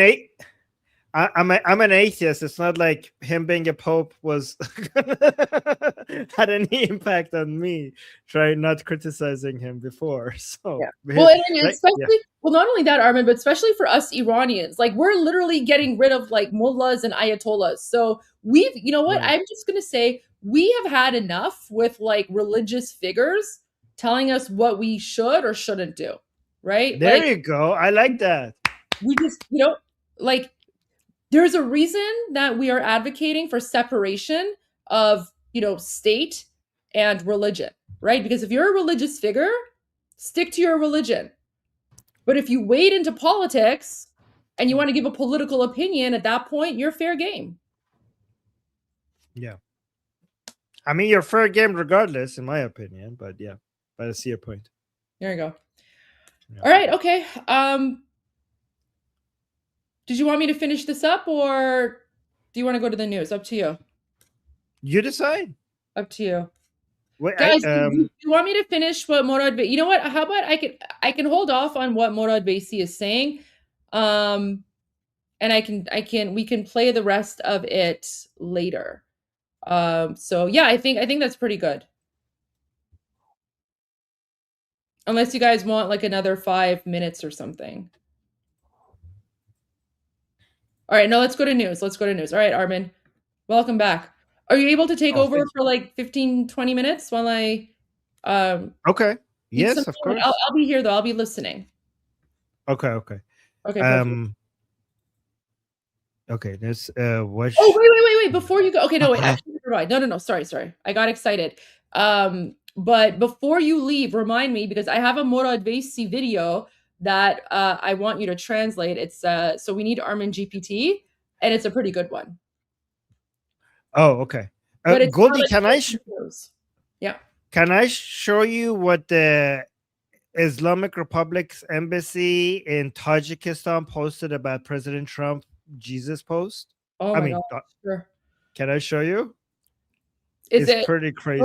I'm an atheist. It's not like him being a pope was had any impact on me. Try not criticizing him before. So yeah. Well, and especially well, not only that, Armin, but especially for us Iranians, like we're literally getting rid of like mullahs and ayatollahs. So we've, you know what? I'm just gonna say we have had enough with like religious figures telling us what we should or shouldn't do. Right? There you go. I like that. We just, you know, like there's a reason that we are advocating for separation of, you know, state and religion, right? Because if you're a religious figure, stick to your religion. But if you wade into politics and you want to give a political opinion, at that point, you're fair game. Yeah. I mean, you're fair game regardless, in my opinion, but yeah, but I see your point. There you go. Yeah. All right. Okay. Did you want me to finish this up or do you want to go to the news? Up to you. You decide. Up to you. Wait, guys, do you want me to finish what Morad? You know what? How about I can hold off on what Morad Vesi is saying, and we can play the rest of it later. So yeah, I think that's pretty good. Unless you guys want like another 5 minutes or something. All right, no, let's go to news. All right, Armin, welcome back. Are you able to take over for like 15, 20 minutes while I okay. Yes, of course. I'll be here though. I'll be listening. Okay. Okay. Okay, there's what wait, before you go. Okay, no, wait, actually, no, sorry. I got excited. But before you leave, remind me, because I have a Morad Vesi video that I want you to translate. It's so we need Armin GPT, and it's a pretty good one. Oh, okay. Goldie, can I show you what the Islamic Republic's embassy in Tajikistan posted about President Trump Jesus post? Oh my God, sure. Can I show you? It's pretty crazy.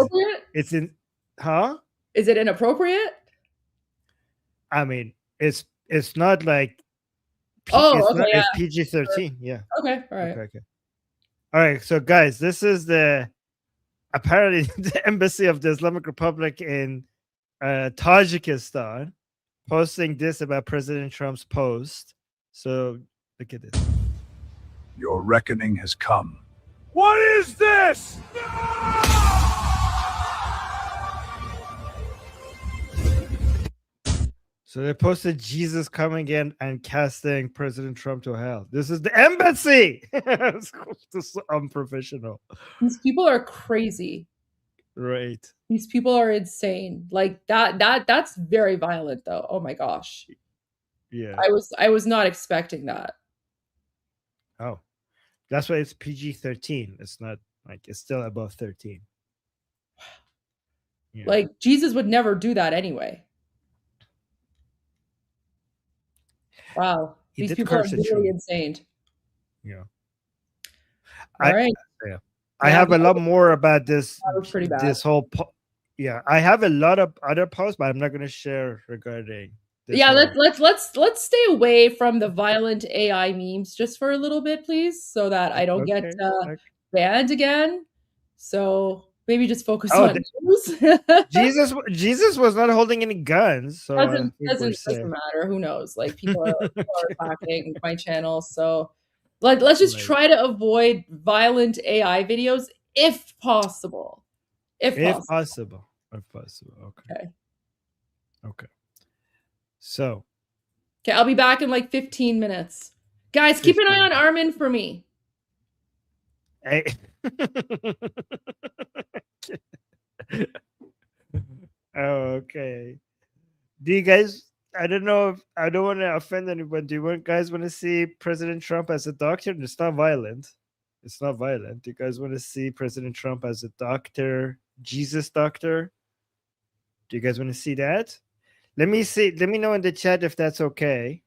It's in, huh? Is it inappropriate? I mean, it's not like it's PG-13. Yeah. Okay. All right. Okay. All right. So guys, this is apparently the embassy of the Islamic Republic in Tajikistan posting this about President Trump's post. So look at this. Your reckoning has come. What is this? So they posted Jesus coming in and casting President Trump to hell. This is the embassy. This is unprofessional. These people are crazy. Right. These people are insane. Like that's very violent though. Oh my gosh. Yeah. I was not expecting that. Oh. That's why it's PG-13. It's not like it's still above 13. Yeah. Like Jesus would never do that anyway. Wow. These people are really insane. Yeah. All right. Yeah. I have a lot more about this. That was pretty bad. This whole I have a lot of other posts, but I'm not going to share regarding this. Yeah, let's stay away from the violent AI memes just for a little bit, please, so that I don't get banned again. So maybe just focus on news. Jesus was not holding any guns, so doesn't matter. Who knows? Like people are attacking my channel, so let's just try to avoid violent AI videos if possible. If possible. Okay. So. Okay, I'll be back in like 15 minutes. Guys, keep an eye on Armin for me. Hey. Okay. Do you guys? I don't know if I don't want to offend anyone. Do you guys want to see President Trump as a doctor? It's not violent. It's not violent. Do you guys want to see President Trump as a doctor, Jesus doctor? Do you guys want to see that? Let me see. Let me know in the chat if that's okay.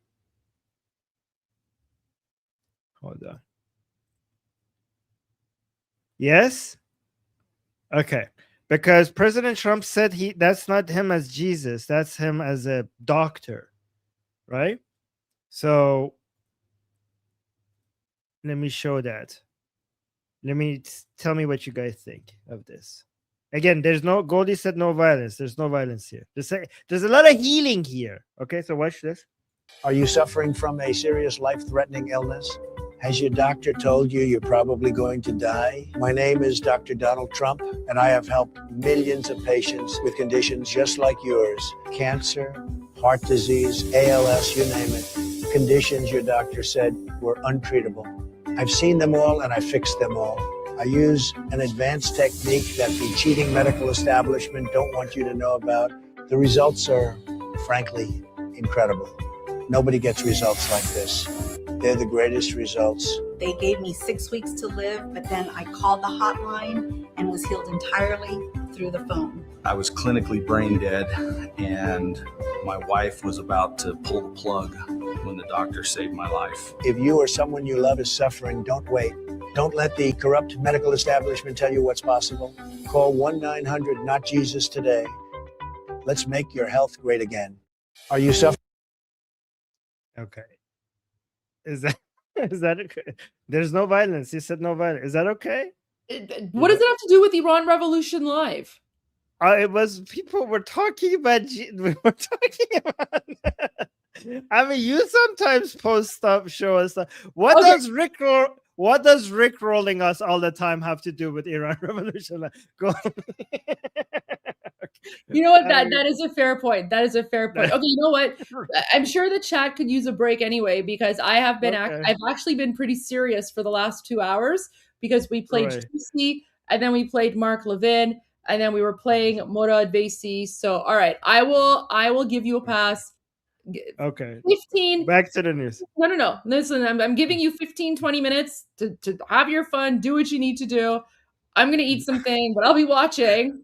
Hold on. Yes? Okay. Because President Trump said that's not him as Jesus, that's him as a doctor, right? So let me show that. Let me tell me what you guys think of this. Again, there's no Goldie said no violence. There's no violence here. There's a lot of healing here. Okay, so watch this. Are you suffering from a serious life-threatening illness? Has your doctor told you you're probably going to die? My name is Dr. Donald Trump, and I have helped millions of patients with conditions just like yours. Cancer, heart disease, ALS, you name it. Conditions your doctor said were untreatable. I've seen them all, and I fixed them all. I use an advanced technique that the cheating medical establishment don't want you to know about. The results are, frankly, incredible. Nobody gets results like this. They're the greatest results. They gave me 6 weeks to live, but then I called the hotline and was healed entirely through the phone. I was clinically brain dead, and my wife was about to pull the plug when the doctor saved my life. If you or someone you love is suffering, don't wait. Don't let the corrupt medical establishment tell you what's possible. Call 1-900-NOT-JESUS today. Let's make your health great again. Are you suffering? Okay. Is that okay? There's no violence. He said no violence. Is that okay? What does it have to do with Iran Revolution Live? It was people were talking about. We were talking about. I mean, you sometimes post stuff, show us stuff. What does Rick rolling us all the time have to do with Iran Revolution Live? Go. You know what? That is a fair point. That is a fair point. Okay, you know what? I'm sure the chat could use a break anyway, because I have been I've actually been pretty serious for the last 2 hours, because we played Juicy, and then we played Mark Levin, and then we were playing Morad Vaisi. So all right, I will give you a pass. Okay. 15. Back to the news. No. Listen, I'm giving you 15, 20 minutes to have your fun, do what you need to do. I'm gonna eat something, but I'll be watching.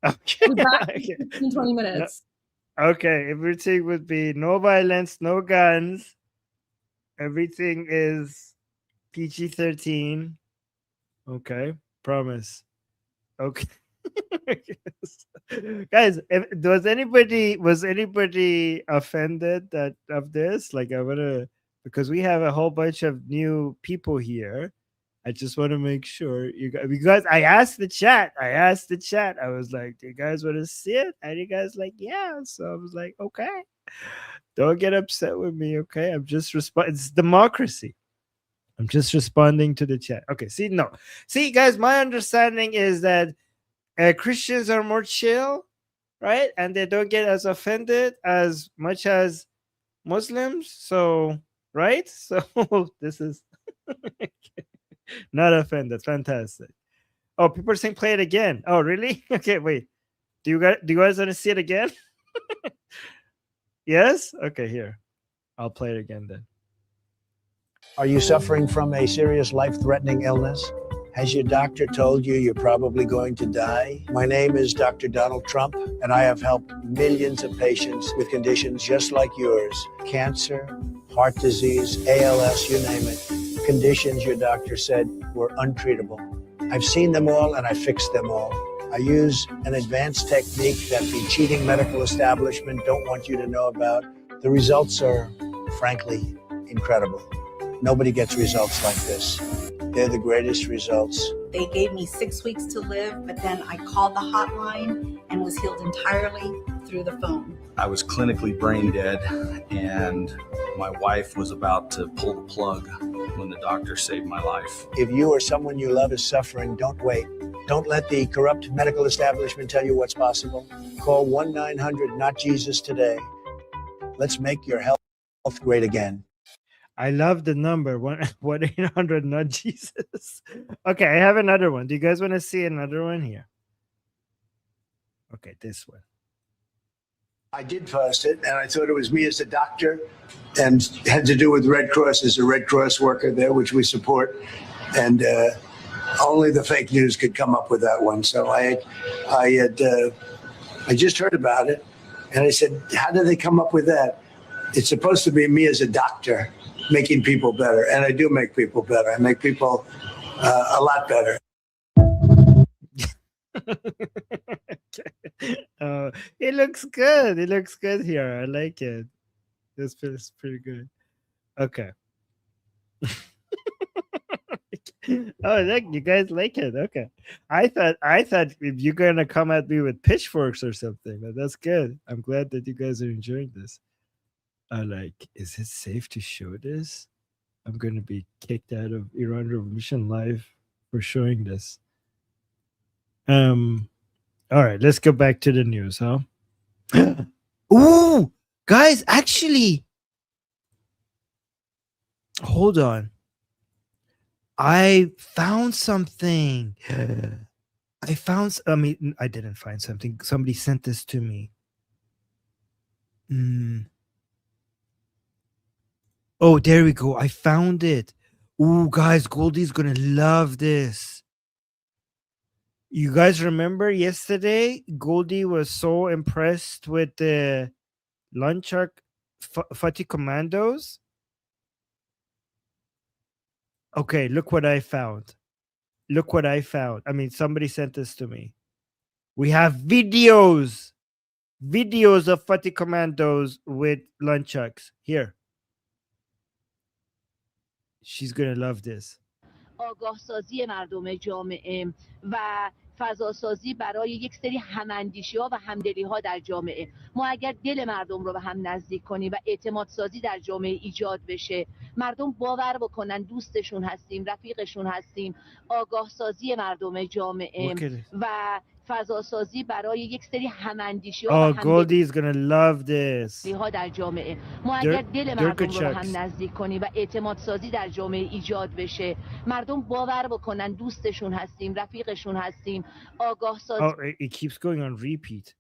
Okay. I'll be back in 15, 20 minutes. Okay, everything would be no violence, no guns. Everything is PG-13. Okay, promise. Okay. Guys, was anybody offended of this? Like, because we have a whole bunch of new people here. I just want to make sure you guys. I asked the chat. I was like, "Do you guys want to see it?" And you guys like, "Yeah." So I was like, "Okay, don't get upset with me." Okay, I'm just responding. It's democracy. I'm just responding to the chat. Okay. See, guys. My understanding is that Christians are more chill, right? And they don't get as offended as much as Muslims. So, right? So this is. Not offended. Fantastic. Oh, people are saying play it again. Oh, really? Okay, wait. Do you guys want to see it again? Yes? Okay, here. I'll play it again then. Are you suffering from a serious life-threatening illness? Has your doctor told you you're probably going to die? My name is Dr. Donald Trump, and I have helped millions of patients with conditions just like yours. Cancer, heart disease, ALS, you name it. Conditions your doctor said were untreatable. I've seen them all, and I fixed them all. I use an advanced technique that the cheating medical establishment don't want you to know about. The results are, frankly, incredible. Nobody gets results like this. They're the greatest results. They gave me 6 weeks to live, but then I called the hotline and was healed entirely through the phone. I was clinically brain dead, and my wife was about to pull the plug when the doctor saved my life. If you or someone you love is suffering, don't wait. Don't let the corrupt medical establishment tell you what's possible. Call 1-900-NOT-JESUS today. Let's make your health great again. I love the number 1-800 not Jesus. Okay, I have another one. Do you guys want to see another one here? Okay, this one. I did post it, and I thought it was me as a doctor, and had to do with Red Cross as a Red Cross worker there, which we support, and only the fake news could come up with that one. So I just heard about it, and I said, "How did they come up with that?" It's supposed to be me as a doctor making people better, and I do make people better. I make people a lot better. It looks good. It looks good here. I like it. This feels pretty good. Okay. Oh, look, you guys like it. Okay. I thought if you're gonna come at me with pitchforks or something, but that's good. I'm glad that you guys are enjoying this. Is it safe to show this? I'm gonna be kicked out of Iran Revolution Live for showing this. All right, let's go back to the news, huh? Ooh, guys, actually, hold on. I found something. I didn't find something. Somebody sent this to me. Oh, there we go. I found it. Ooh, guys, Goldie's gonna love this. You guys remember yesterday, Goldie was so impressed with the Nunchak Fatih Commandos. Okay, look what I found. Look what I found. I mean, somebody sent this to me. We have videos of Fatih Commandos with Nunchucks. Here. She's gonna love this. آگاهسازی مردم جامعه و فضاسازی برای یک سری هماندیشی‌ها و همدلی‌ها در جامعه. ما اگر دل مردم رو به هم نزدیک کنیم و اعتماد سازی در جامعه ایجاد بشه، مردم باور بکنن دوستشون هستیم، رفیقشون هستیم، آگاهسازی مردم جامعه و فضاسازی برای یک سری هماندیشی‌ها و Goldie is gonna love this. در جامعه. ما اگر دل مردم رو به هم نزدیک کنیم و اعتماد سازی در جامعه ایجاد بشه، مردم باور بکنن دوستشون هستیم، رفیقشون هستیم، آگاهسازی. Oh, it keeps going on repeat.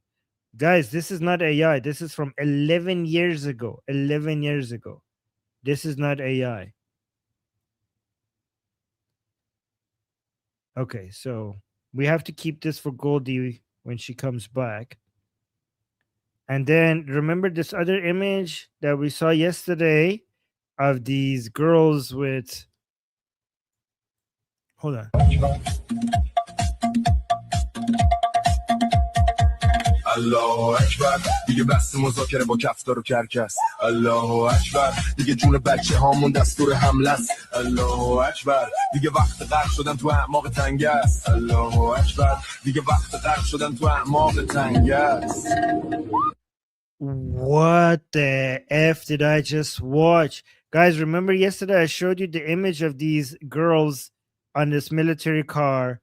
Guys, this is not AI. This is from 11 years ago. 11 years ago. This is not AI. Okay, so we have to keep this for Goldie when she comes back. And then remember this other image that we saw yesterday of these girls with... Hold on. الله اکبر دیگه بس مذاکره با کفتار و کرکس الله اکبر دیگه جون بچه هامون دستور حمله است الله اکبر دیگه وقت غرق شدن تو اعماق تنگ است الله اکبر دیگه وقت غرق شدن تو اعماق تنگ است. What the F did I just watch? Guys, remember yesterday I showed you the image of these girls on this military car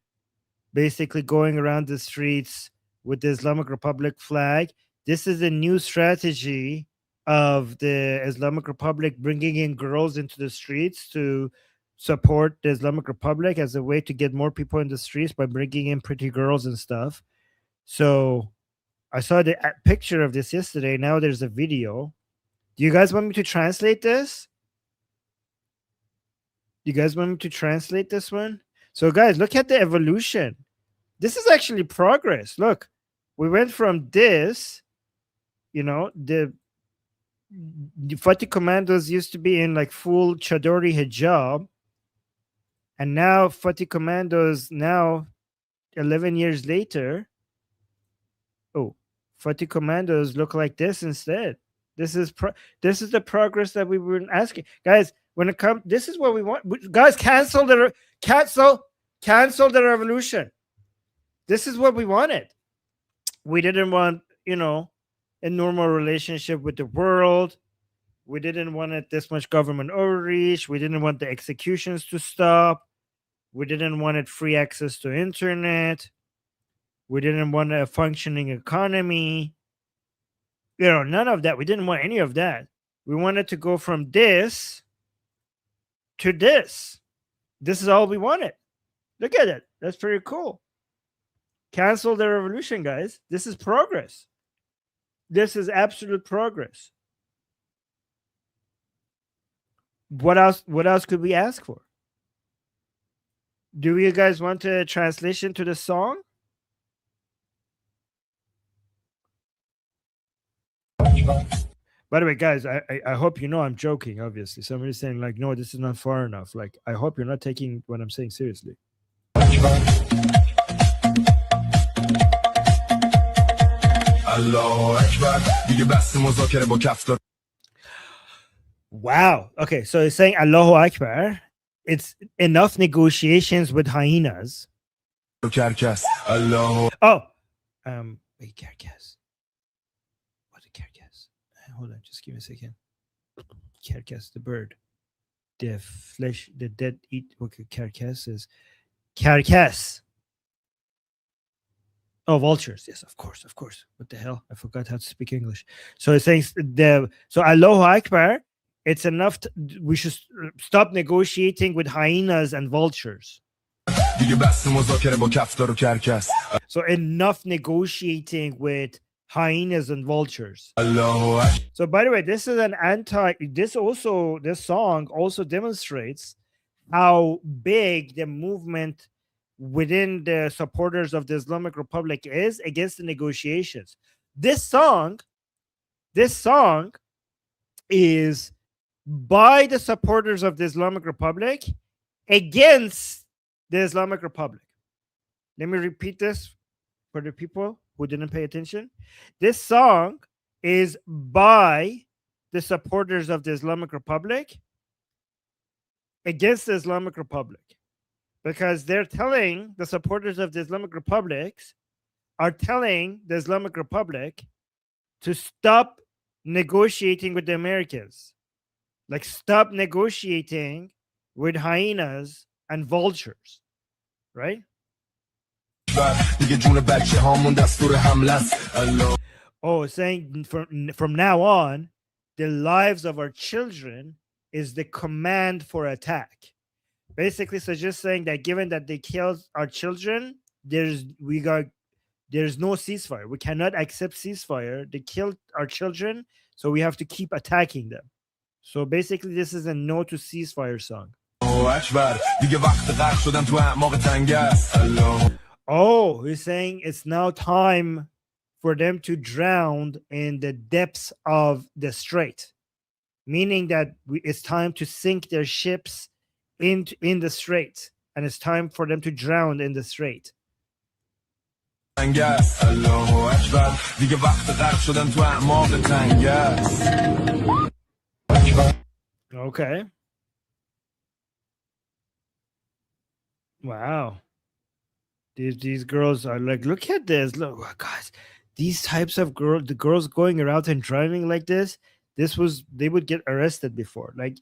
basically going around the streets with the Islamic Republic flag. This is a new strategy of the Islamic Republic bringing in girls into the streets to support the Islamic Republic as a way to get more people in the streets by bringing in pretty girls and stuff. So I saw the picture of this yesterday. Now there's a video. Do you guys want me to translate this? You guys want me to translate this one? So guys, look at the evolution. This is actually progress. Look, we went from this, you know, the Fatih Commandos used to be in like full chadori hijab. And now Fatih Commandos, now 11 years later, Fatih Commandos look like this instead. This is the progress that we were asking. Guys, when it comes, this is what we want. Guys, cancel the revolution. This is what we wanted. We didn't want, you know, a normal relationship with the world. We didn't want it this much government overreach. We didn't want the executions to stop. We didn't want it free access to internet. We didn't want a functioning economy. You know, none of that. We didn't want any of that. We wanted to go from this to this. This is all we wanted. Look at it. That's pretty cool. Cancel the revolution, guys. This is progress. This is absolute progress. What else could we ask for? Do you guys want a translation to the song? By the way, guys, I hope you know I'm joking, obviously. Somebody's saying, like, no, this is not far enough. Like, I hope you're not taking what I'm saying seriously. Wow. Okay, so it's saying Allahu Akbar. It's enough negotiations with hyenas. Oh, wait, Karkas. What a Karkas? Hold on, just give me a second. Karkas, the bird. The flesh, the dead eat. Okay, Karkas is Karkas. Oh, vultures. Yes, of course. What the hell? I forgot how to speak English. So it's saying so Allahu Akbar. It's enough. We should stop negotiating with hyenas and vultures. So enough negotiating with hyenas and vultures. So by the way, this is this song also demonstrates how big the movement within the supporters of the Islamic Republic is against the negotiations. This song is by the supporters of the Islamic Republic against the Islamic Republic. Let me repeat this for the people who didn't pay attention. This song is by the supporters of the Islamic Republic against the Islamic Republic, because they're telling the supporters of the Islamic Republic are telling the Islamic Republic to stop negotiating with the Americans. Like, stop negotiating with hyenas and vultures, right? Oh, saying from now on, the lives of our children is the command for attack. Basically, so just saying that given that they killed our children, there's no ceasefire. We cannot accept ceasefire. They killed our children, so we have to keep attacking them. So basically, this is a no to ceasefire song. Oh, he's saying it's now time for them to drown in the depths of the strait, meaning that it's time to sink their ships in the strait, and it's time for them to drown in the strait. Okay. Wow. These girls are like, look at this. Look, guys, these types of the girls going around and driving like this, they would get arrested before. Like,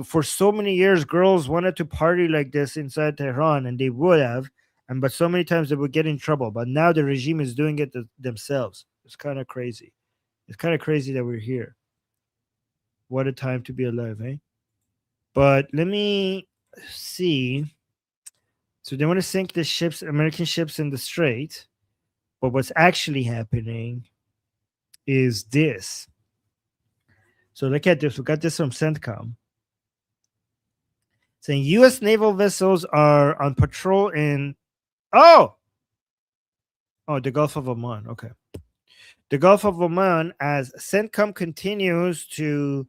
for so many years, girls wanted to party like this inside Tehran, and they would have, but so many times they would get in trouble. But now the regime is doing it themselves. It's kind of crazy. It's kind of crazy that we're here. What a time to be alive, eh? But let me see. So they want to sink the ships, American ships, in the strait. But what's actually happening is this. So look at this. We got this from CENTCOM. Saying U.S. naval vessels are on patrol in... the Gulf of Oman. Okay. The Gulf of Oman, as CENTCOM continues to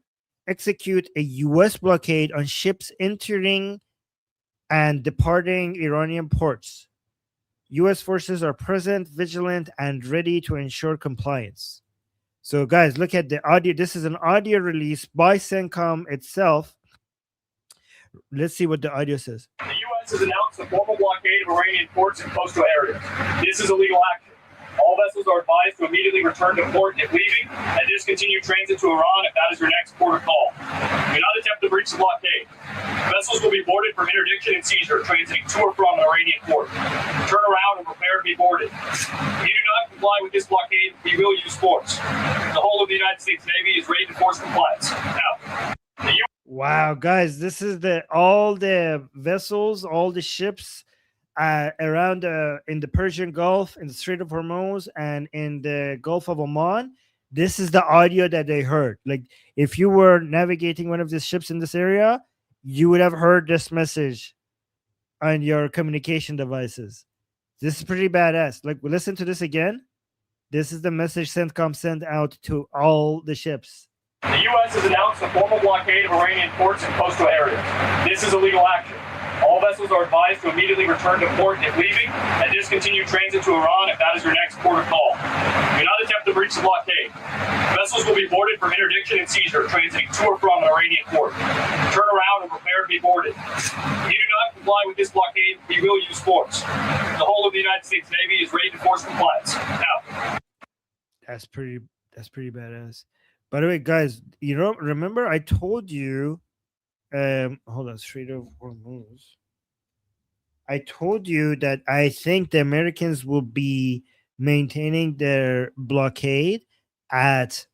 execute a U.S. blockade on ships entering and departing Iranian ports. U.S. forces are present, vigilant, and ready to ensure compliance. So, guys, look at the audio. This is an audio release by CENTCOM itself. Let's see what the audio says. The U.S. has announced a formal blockade of Iranian ports and coastal areas. This is illegal action. All vessels are advised to immediately return to port if leaving and discontinue transit to Iran if that is your next port of call. Do not attempt to breach the blockade. Vessels will be boarded for interdiction and seizure, transiting to or from an Iranian port. Turn around and prepare to be boarded. If you do not comply with this blockade, we will use force. The whole of the United States Navy is ready to force compliance. Now, Wow, guys, this is all the vessels, all the ships around in the Persian Gulf, in the Strait of Hormuz, and in the Gulf of Oman. This is the audio that they heard. Like, if you were navigating one of these ships in this area, you would have heard this message on your communication devices. This is pretty badass. Like, listen to this again. This is the message CENTCOM sent out to all the ships. The U.S. has announced a formal blockade of Iranian ports and coastal areas. This is illegal action. All vessels are advised to immediately return to port if leaving and discontinue transit to Iran if that is your next port of call. Do not attempt to breach the blockade. Vessels will be boarded for interdiction and seizure transiting to or from an Iranian port. Turn around and prepare to be boarded. If you do not comply with this blockade, we will use force. The whole of the United States Navy is ready to force compliance. Now. That's pretty badass. By the way, guys, remember I told you, hold on, Strait of Hormuz. I told you that I think the Americans will be maintaining their blockade at.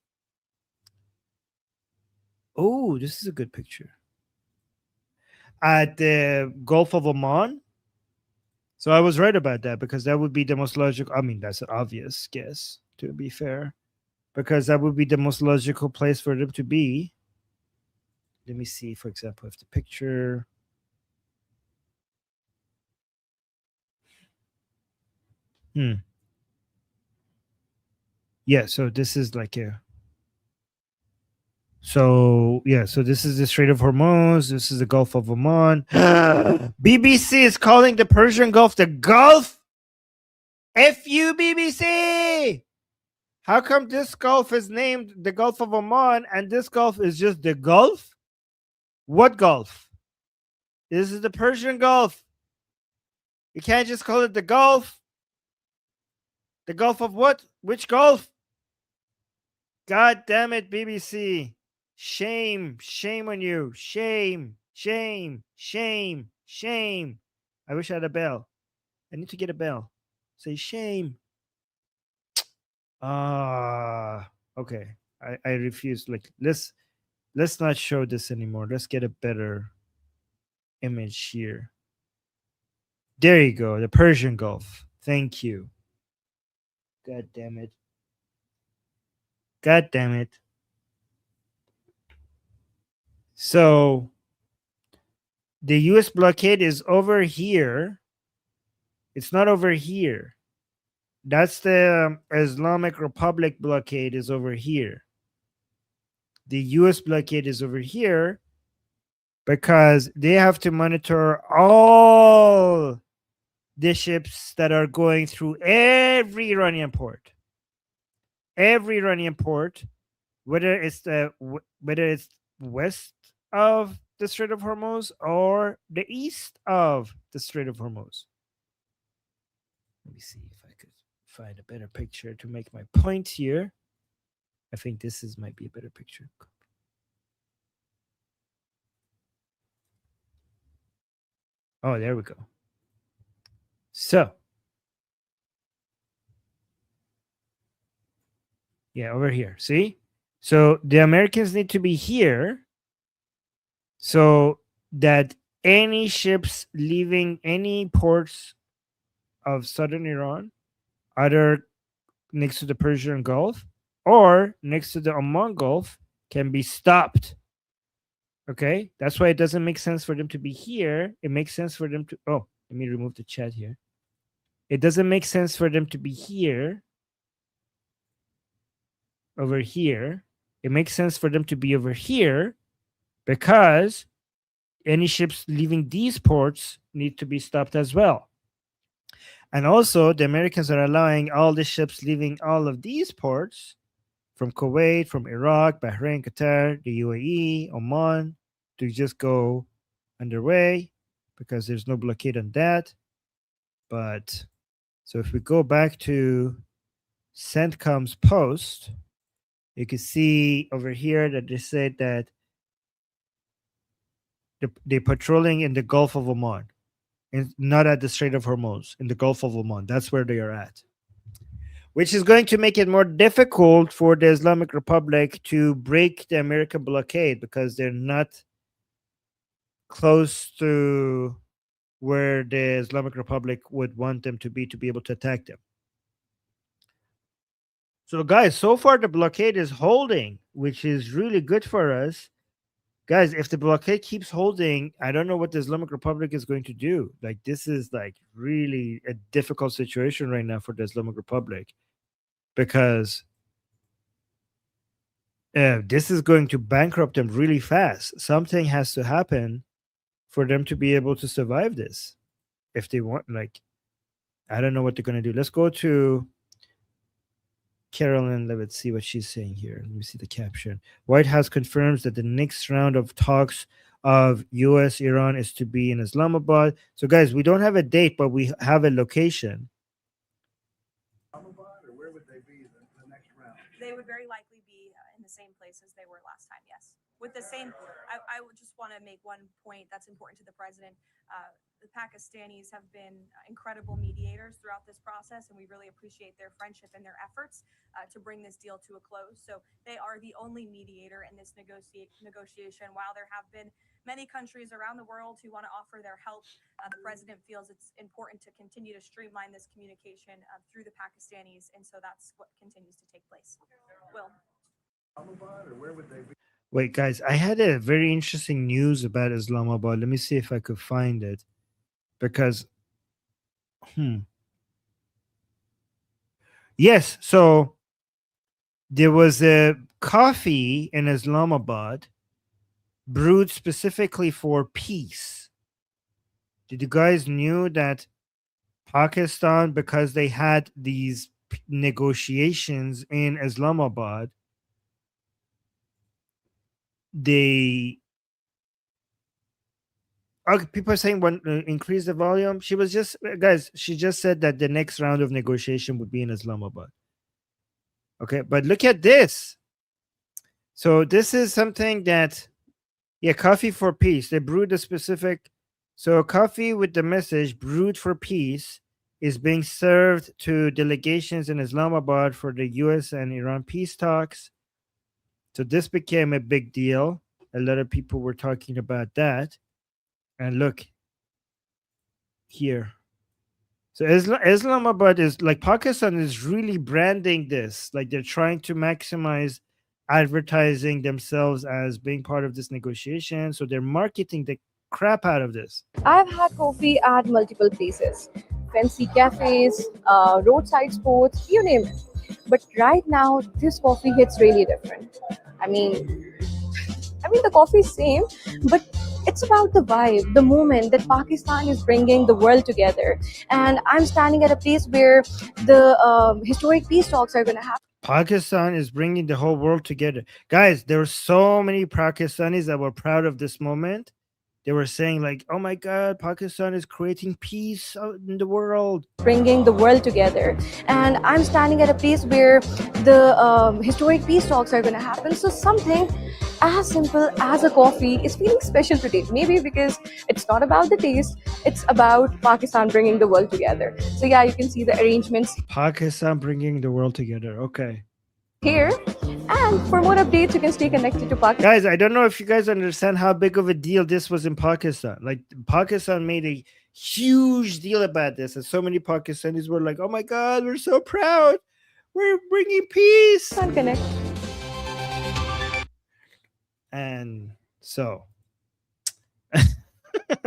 Oh, this is a good picture. At the Gulf of Oman. So I was right about that, because that would be the most logical. I mean, that's an obvious guess, to be fair, because that would be the most logical place for them to be. Let me see, for example, if the picture. Yeah, so this is like a. So yeah, so this is the Strait of Hormuz. This is the Gulf of Oman. BBC is calling the Persian Gulf the Gulf. F you, BBC. How come this Gulf is named the Gulf of Oman and this Gulf is just the Gulf? What Gulf? This is the Persian Gulf. You can't just call it the Gulf. The Gulf of what? Which Gulf? God damn it, BBC. Shame. Shame on you. Shame. Shame. Shame. Shame. I wish I had a bell. I need to get a bell. Say shame. Okay. I refuse. Like, let's not show this anymore. Let's get a better image here. There you go. The Persian Gulf. Thank you. God damn it. God damn it. So the US blockade is over here. It's not over here. That's the Islamic Republic blockade is over here. The US blockade is over here because they have to monitor all the ships that are going through every Iranian port. Every Iranian port, whether it's west of the Strait of Hormuz or the east of the Strait of Hormuz. Let me see if I could find a better picture to make my point here. I think this might be a better picture. Oh, there we go. So, yeah, over here. See? So the Americans need to be here so that any ships leaving any ports of southern Iran, either next to the Persian Gulf or next to the Oman Gulf, can be stopped. Okay? That's why it doesn't make sense for them to be here. It makes sense for them to... Oh, let me remove the chat here. It doesn't make sense for them to be here. Over here. It makes sense for them to be over here because any ships leaving these ports need to be stopped as well. And also, the Americans are allowing all the ships leaving all of these ports from Kuwait, from Iraq, Bahrain, Qatar, the UAE, Oman, to just go underway because there's no blockade on that. But, so if we go back to CENTCOM's post, you can see over here that they said that they're patrolling in the Gulf of Oman, and not at the Strait of Hormuz, in the Gulf of Oman. That's where they are at, which is going to make it more difficult for the Islamic Republic to break the American blockade because they're not close to where the Islamic Republic would want them to be able to attack them. So, guys, so far the blockade is holding, which is really good for us. Guys, if the blockade keeps holding, I don't know what the Islamic Republic is going to do. Like, this is like really a difficult situation right now for the Islamic Republic, because this is going to bankrupt them really fast. Something has to happen for them to be able to survive this. If they want, like, I don't know what they're going to do. Let's go to Carolyn. Let's see what she's saying here. Let me see the caption. White House confirms that the next round of talks of U.S. Iran is to be in Islamabad. So, guys, we don't have a date, but we have a location. They would very likely be in the same place as they were last time, yes. With the same, I would just want to make one point that's important to the president. The Pakistanis have been incredible mediators throughout this process, and we really appreciate their friendship and their efforts to bring this deal to a close. So they are the only mediator in this negotiation. While there have been many countries around the world who want to offer their help, the president feels it's important to continue to streamline this communication through the Pakistanis, and so that's what continues to take place. Will. Wait, guys, I had a very interesting news about Islamabad. Let me see if I could find it. Because, yes, so there was a coffee in Islamabad brewed specifically for peace. Did you guys knew that Pakistan, because they had these negotiations in Islamabad, they people are saying when increase the volume. She was just, guys, she just said that the next round of negotiation would be in Islamabad. Okay, but look at this. So this is something that, yeah, coffee for peace. They brewed a specific, so coffee with the message brewed for peace is being served to delegations in Islamabad for the US and Iran peace talks. So this became a big deal. A lot of people were talking about that. And look here. So Islamabad is like, Pakistan is really branding this. Like, they're trying to maximize advertising themselves as being part of this negotiation. So they're marketing the crap out of this. I've had coffee at multiple places, fancy cafes, roadside spots, you name it. But right now, this coffee hits really different. I mean, the coffee is same, but it's about the vibe, the moment that Pakistan is bringing the world together. And I'm standing at a place where the historic peace talks are going to happen. Pakistan is bringing the whole world together. Guys, there were so many Pakistanis that were proud of this moment. They were saying like, oh my God, Pakistan is creating peace in the world. Bringing the world together. And I'm standing at a place where the historic peace talks are going to happen. So something as simple as a coffee is feeling special today. Maybe because it's not about the taste, it's about Pakistan bringing the world together. So yeah, you can see the arrangements. Pakistan bringing the world together. Okay. Here. And for more updates, you can stay connected to Pakistan. Guys, I don't know if you guys understand how big of a deal this was in Pakistan. Like, Pakistan made a huge deal about this. And so many Pakistanis were like, oh my God, we're so proud. We're bringing peace. Connect. And so,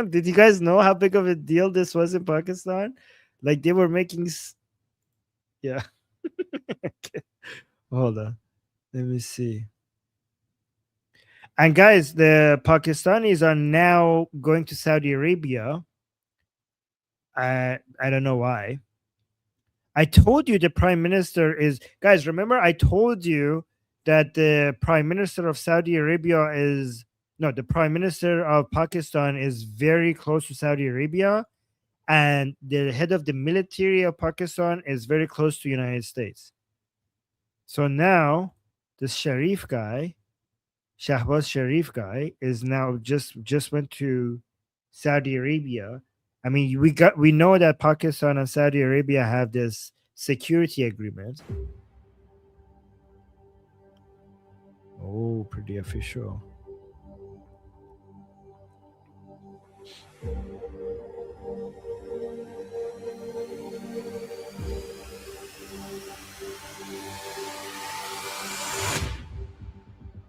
did you guys know how big of a deal this was in Pakistan? Like, they were making... Yeah. Okay. Hold on. Let me see. And guys, the Pakistanis are now going to Saudi Arabia. I don't know why. I told you the prime minister is... Guys, remember I told you that the prime minister of Saudi Arabia is... No, the prime minister of Pakistan is very close to Saudi Arabia. And the head of the military of Pakistan is very close to the United States. So now... this Sharif guy, Shahbaz Sharif guy, is now just went to Saudi Arabia. I mean, we know that Pakistan and Saudi Arabia have this security agreement. Oh, pretty official.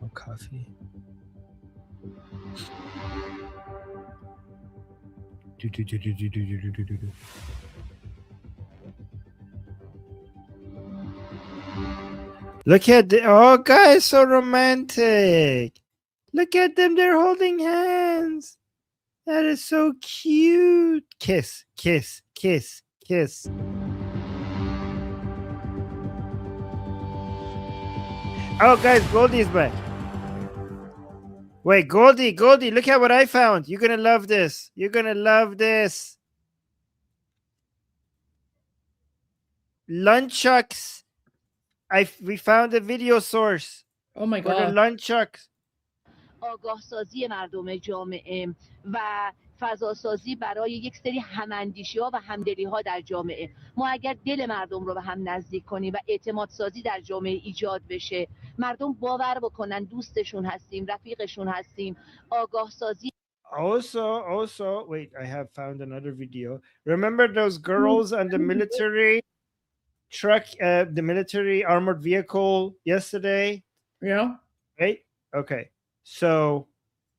Oh, coffee. Look at the guys, so romantic. Look at them, they're holding hands. That is so cute. Kiss, kiss, kiss, kiss. Oh, guys, Goldie's back. Wait, Goldie, look at what I found. You're gonna love this. You're gonna love this. Nunchucks. We found a video source. Oh my for the god. nunchucks. آگاه سازی مردم جامعه و فضا سازی برای یک سری هماندیشی ها و همدلی ها در جامعه. ما اگر دل مردم رو به هم نزدیک کنیم و اعتماد سازی در جامعه ایجاد بشه، مردم باور بکنن دوستشون هستیم، رفیقشون هستیم، آگاه سازی. Also, wait, I have found another video. Remember those girls on the military truck, the military armored vehicle yesterday? Yeah. Right? Okay. So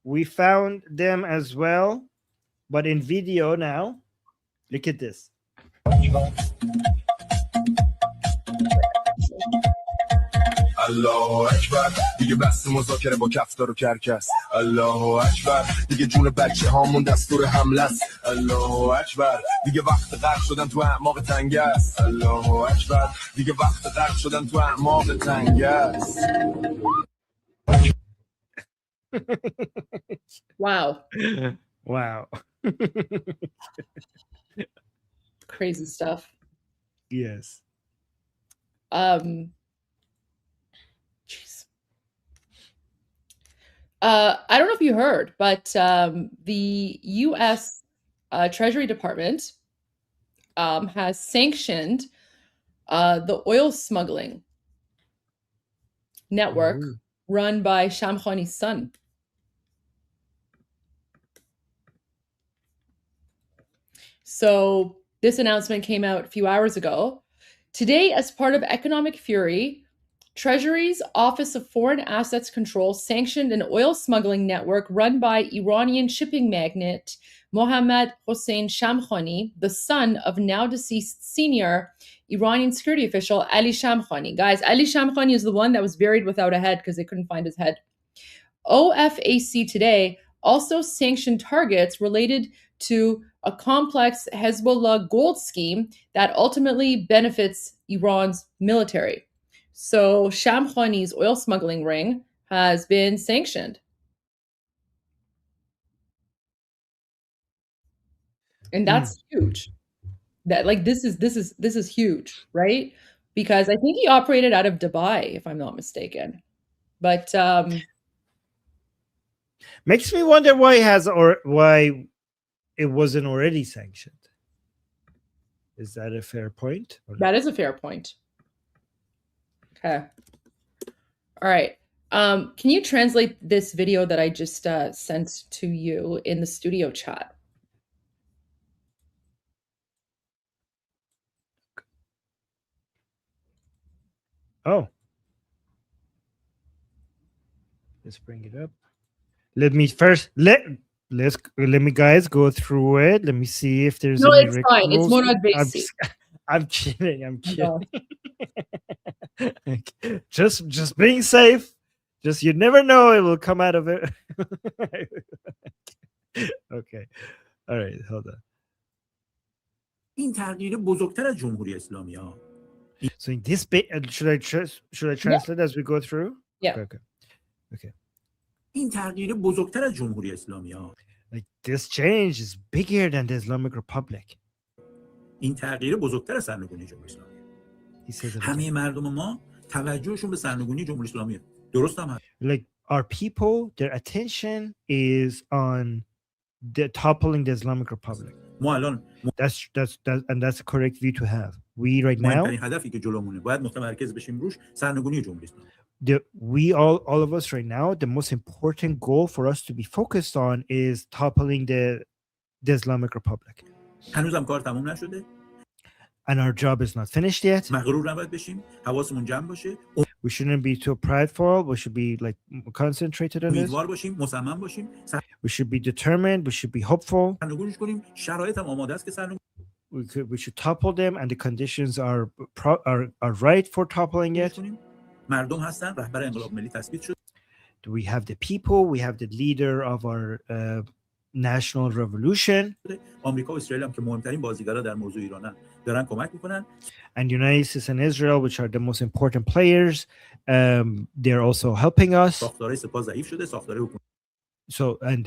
we found them as well, but in video now. Look at this. الله اکبر دیگه بس مذاکره با کفتار و کرکس الله اکبر دیگه جون بچه هامون دستور حمله است الله اکبر دیگه وقت غرق شدن تو اعماق تنگ است الله اکبر دیگه وقت غرق شدن تو اعماق تنگ است Wow. Wow. Crazy stuff. Yes. Jeez. I don't know if you heard, but the U.S. Treasury Department has sanctioned the oil smuggling network run by Shamkhani's son. So this announcement came out a few hours ago. Today, as part of economic fury, Treasury's Office of Foreign Assets Control sanctioned an oil smuggling network run by Iranian shipping magnate Mohammad Hossein Shamkhani, the son of now deceased senior Iranian security official Ali Shamkhani. Guys, Ali Shamkhani is the one that was buried without a head because they couldn't find his head. OFAC today also sanctioned targets related to a complex Hezbollah gold scheme that ultimately benefits Iran's military. So Shamkhani's oil smuggling ring has been sanctioned. And that's huge. That like this is huge, right? Because I think he operated out of Dubai, if I'm not mistaken. But makes me wonder why it wasn't already sanctioned. Is that a fair point? That is a fair point. Okay. All right. Can you translate this video that I just sent to you in the studio chat? Oh. Let's bring it up. Let me guys go through it. Let me see if there's any it's fine. It's more not basic. I'm kidding. Just being safe. Just you never know it will come out of it. Okay. All right, hold on. این تغییر بزرگتر از جمهوری اسلامی ها. So in this bit, should I translate as we go through? Yeah. Okay. این تغییر بزرگتر از جمهوری اسلامی ها. Like this change is bigger than the Islamic Republic. این تغییر بزرگتر از سرنگونی جمهوری اسلامی. همه مردم ما توجهشون به سرنگونی جمهوری اسلامی درست هم هست. Like our people, their attention is on the toppling the Islamic Republic. ما الان that's a correct view to have. We right now هدفی که جلومونه باید متمرکز بشیم روش سرنگونی جمهوری اسلامی. We all of us right now, the most important goal for us to be focused on is toppling the the Islamic Republic. هنوزم کار تموم نشده. And our job is not finished yet. مغرور نباید بشیم. حواسمون جمع باشه. We shouldn't be too prideful. We should be like concentrated on this. امیدوار باشیم، مصمم باشیم. We should be determined. We should be hopeful. سرنگونیش کنیم. شرایط هم آماده است که سرنگون. We should topple them, and the conditions are right for toppling it. مردم هستن. رهبر انقلاب ملی تثبیت شد. We have the people. We have the leader of our national revolution. آمریکا و اسرائیل هم که مهمترین بازیگرا در موضوع ایرانن دارن کمک میکنن. And United States and Israel, which are the most important players, they're also helping us. ساختار سپاه ضعیف شده. ساختار حکومت. So and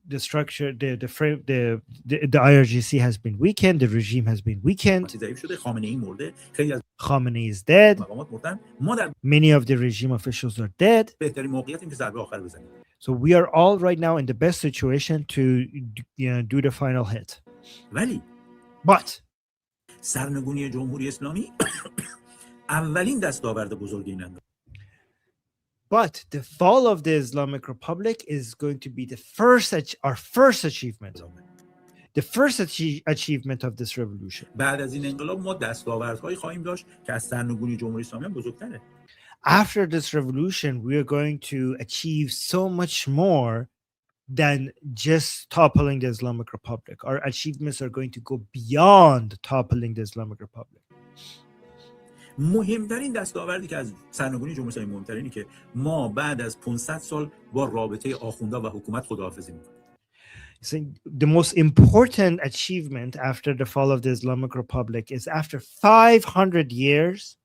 the structure, the frame, the IRGC has been weakened. The regime has been weakened. ضعیف شده. خامنه‌ای مرده. خیلی از Khamenei is dead. مقامات مردن. ما در Many of the regime officials are dead. بهترین موقعیتیم که ضربه آخر بزنیم. So we are all right now in the best situation to do the final hit. ولی But سرنگونی جمهوری اسلامی اولین دستاورد بزرگ این انقلاب. But the fall of the Islamic Republic is going to be our first achievement. The first achievement of this revolution. بعد از این انقلاب ما دستاوردهایی خواهیم داشت که از سرنگونی جمهوری اسلامی هم بزرگتره. After this revolution, we are going to achieve so much more than just toppling the Islamic Republic. Our achievements are going to go beyond toppling the Islamic Republic. مهمترین دستاوردی که از سرنگونی جمهوری اسلامی مهمترینی که ما بعد از 500 سال با رابطه آخوندا و حکومت خداحافظی می‌کنیم. So the most important achievement after the fall of the Islamic Republic is after 500 years,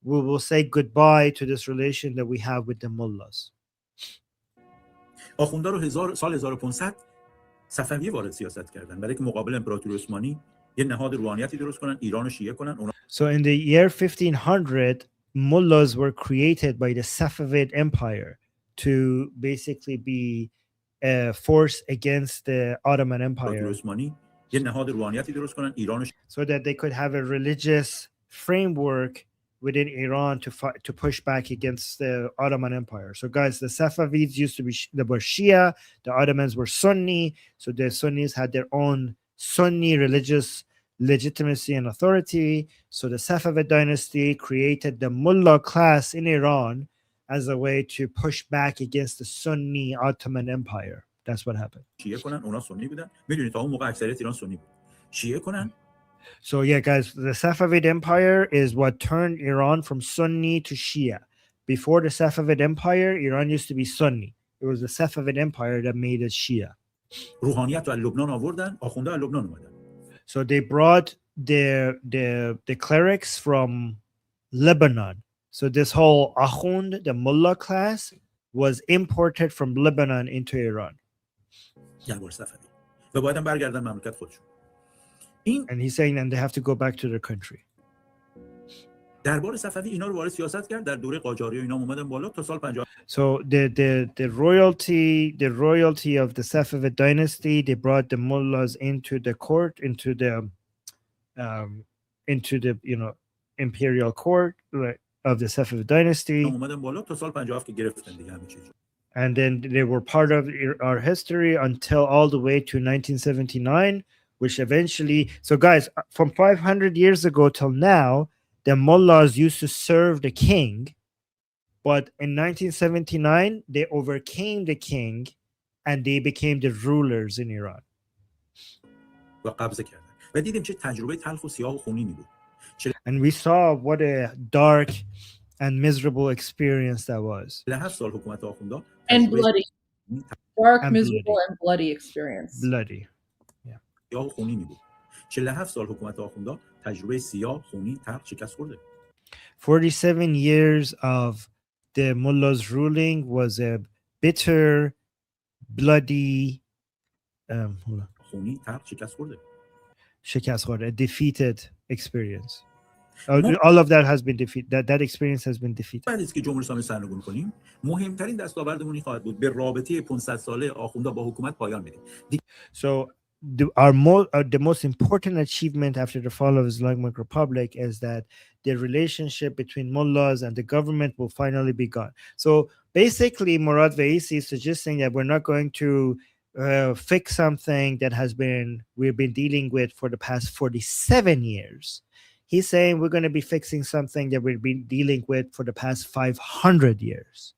we will say goodbye to this relation that we have with the mullahs. آخوندا رو سال 1500 صفویه وارد سیاست کردن برای که مقابل امپراتوری عثمانی یه نهاد روحانیتی درست کنن، ایران رو شیعه کنن. So in the year 1500, mullahs were created by the Safavid Empire to basically be a force against the Ottoman Empire. یه نهاد روحانیتی درست کنن، ایران رو so that they could have a religious framework within Iran to push back against the Ottoman Empire. So guys, the Safavids were Shia, the Ottomans were Sunni, so the Sunnis had their own Sunni religious legitimacy and authority. So the Safavid dynasty created the mullah class in Iran as a way to push back against the Sunni Ottoman Empire. That's what happened. شیعه کنن، اونا سنی بودن. میدونید تا اون موقع اکثریت ایران سنی بود. شیعه کنن. So yeah, guys, the Safavid Empire is what turned Iran from Sunni to Shia. Before the Safavid Empire, Iran used to be Sunni. It was the Safavid Empire that made it Shia. روحانیت رو از لبنان آوردن، آخوندا از لبنان اومدن. So they brought the clerics from Lebanon. So this whole Akhund, the mullah class, was imported from Lebanon into Iran. دربار صفوی. و باید هم برگردن مملکت خودشون. And he's saying that they have to go back to their country. دربار صفوی اینا رو وارد سیاست کرد در دوره قاجاری و اینا اومدن بالا تا سال 50. So the royalty of the Safavid dynasty, they brought the mullahs into the court, into the imperial court of the Safavid dynasty. اومدن بالا تا سال 57 که گرفتن دیگه همه چیز. And then they were part of our history until all the way to 1979, which eventually, so guys, from 500 years ago till now, the mullahs used to serve the king, but in 1979, they overcame the king and they became the rulers in Iran. و قبضه کردن. و دیدیم چه تجربه تلخ و سیاه و خونینی بود. And we saw what a dark and miserable experience that was. 7 سال حکومت آخوندا And bloody. Dark, And miserable, and bloody experience. Bloody. سیاه و خونینی بود. 47 سال حکومت آخوندا تجربه سیاه، خونین، تلخ، شکست خورده. 47 years of the mullahs ruling was a bitter, bloody, خونین، تلخ، شکست خورده. شکست خورده, a defeated experience. All of that has been defeated. That experience has been defeated. بعد از که جمهوری اسلامی سرنگون کنیم، مهمترین دستاوردمون خواهد بود به رابطه 500 ساله آخوندا با حکومت پایان بدیم. So the most important achievement after the fall of Islamic Republic is that the relationship between mullahs and the government will finally be gone. So basically, Murad Vaisi is suggesting that we're not going to fix something that we've been dealing with for the past 47 years. He's saying we're going to be fixing something that we've been dealing with for the past 500 years.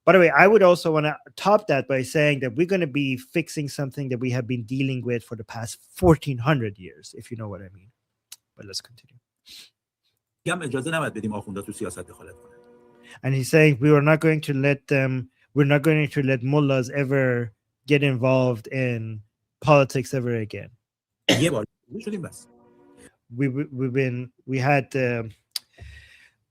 By the way, I would also want to top that by saying that we're going to be fixing something that we have been dealing with for the past 1400 years, if you know what I mean. But let's continue. And he's saying we're not going to let mullahs ever get involved in politics ever again.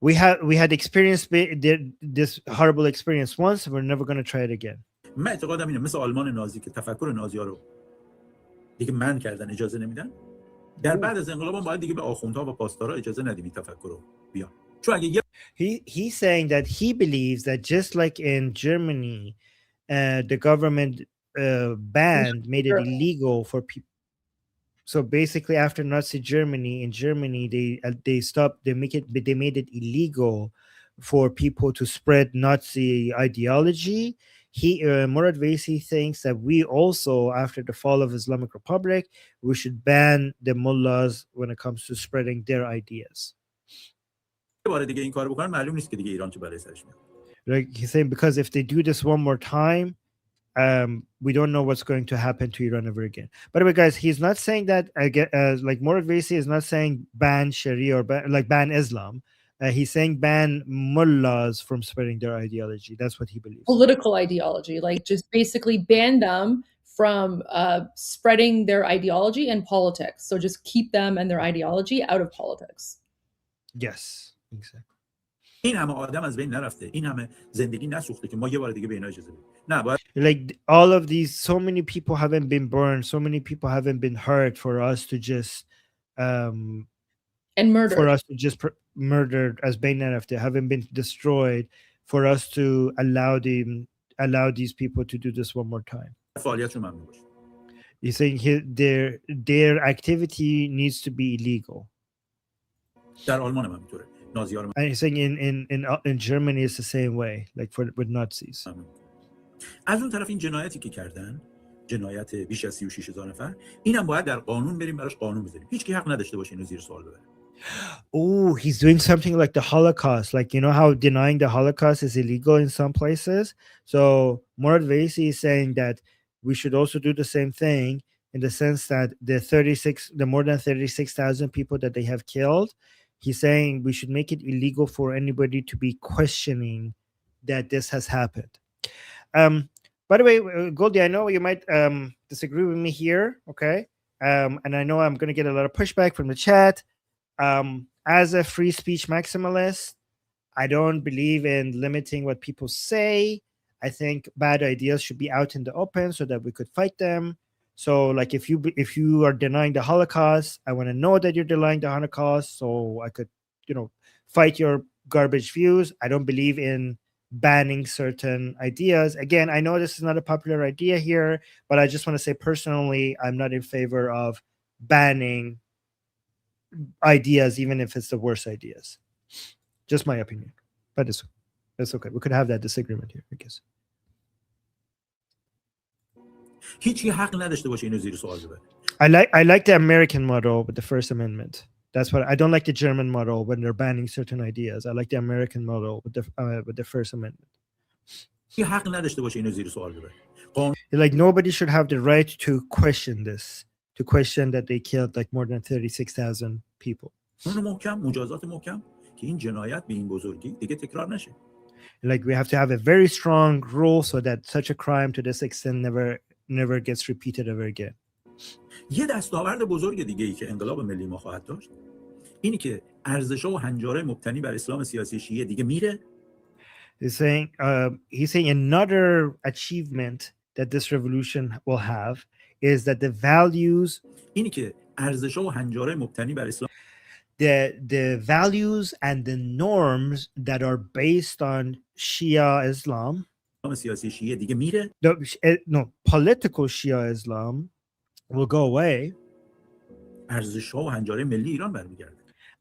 We had experienced this horrible experience once, and we're never going to try it again. من اعتقادم اینه مثل آلمان نازی که تفکر نازی‌ها رو دیگه من کردن اجازه نمیدن. در بعد از انقلاب باید دیگه به آخوندها و پاسدارا اجازه ندیم این تفکر رو بیان. چون اگه he's saying that he believes that just like in Germany, the government made it illegal for people. So basically, after Nazi Germany, in Germany, they made it illegal for people to spread Nazi ideology. Murad Vaisi thinks that we also, after the fall of Islamic Republic, we should ban the mullahs when it comes to spreading their ideas. Like he's saying, because if they do this one more time, we don't know what's going to happen to Iran ever again. By the way, guys, he's not saying that like Murad Vaisi is not saying ban Sharia or ban Islam. He's saying ban mullahs from spreading their ideology. That's what he believes. Political ideology, like just basically ban them from spreading their ideology and politics. So just keep them and their ideology out of politics. Yes, exactly. این همه آدم از بین نرفته، این همه زندگی نسوخته که ما یه بار دیگه به اینا اجازه بدیم. نه باید like all of these, so many people haven't been burned, so many people haven't been hurt for us to just and murdered. For us to just murdered as bein nirafte, haven't been destroyed for us to allow these people to do this one more time. فعالیتشون ممنوع باشه. He's saying their activity needs to be illegal. در آلمان هم همینطوره. And he's saying in Germany it's the same way, like with Nazis. از اون طرف این جنایتی که کردن، جنایت بیش از 36,000 نفر، اینم باید در قانون بریم براش قانون بذاریم. هیچ کی حق نداشته باشه اینو زیر سوال ببره. Oh, he's doing something like the Holocaust. Like, you know how denying the Holocaust is illegal in some places? So Murad Vaisi is saying that we should also do the same thing in the sense that the more than 36,000 people that they have killed, he's saying we should make it illegal for anybody to be questioning that this has happened. By the way, Goldie, I know you might disagree with me here, okay? And I know I'm going to get a lot of pushback from the chat. As a free speech maximalist, I don't believe in limiting what people say. I think bad ideas should be out in the open so that we could fight them. So, like, if you are denying the Holocaust, I want to know that you're denying the Holocaust so I could, fight your garbage views. I don't believe in banning certain ideas. Again, I know this is not a popular idea here, but I just want to say personally, I'm not in favor of banning ideas, even if it's the worst ideas. Just my opinion, but it's okay. We could have that disagreement here, I guess. هیچی حق نداشته باشه اینو زیر سوال ببره. I like the American model with the First Amendment. That's what I don't like the German model when they're banning certain ideas. I like the American model with the First Amendment. حق نداشته باشه اینو زیر سوال ببره. Like nobody should have the right to question this, to question that they killed like more than 36,000 people. محکم مجازات محکم که این جنایت به این بزرگی دیگه تکرار نشه. Like we have to have a very strong rule so that such a crime to this extent never gets repeated ever again. یه دستاورد بزرگ دیگه ای که انقلاب ملی ما خواهد داشت اینی که ارزش‌ها و هنجارهای مبتنی بر اسلام سیاسی شیعه دیگه میره. He's saying another achievement that this revolution will have is that the values اینی که ارزش‌ها و هنجارهای مبتنی بر اسلام the values and the norms that are based on Shia Islam, سیاسی شیعه دیگه میره. No, political Shia Islam will go away. ارزش‌ها و هنجارهای ملی ایران برمیگرده.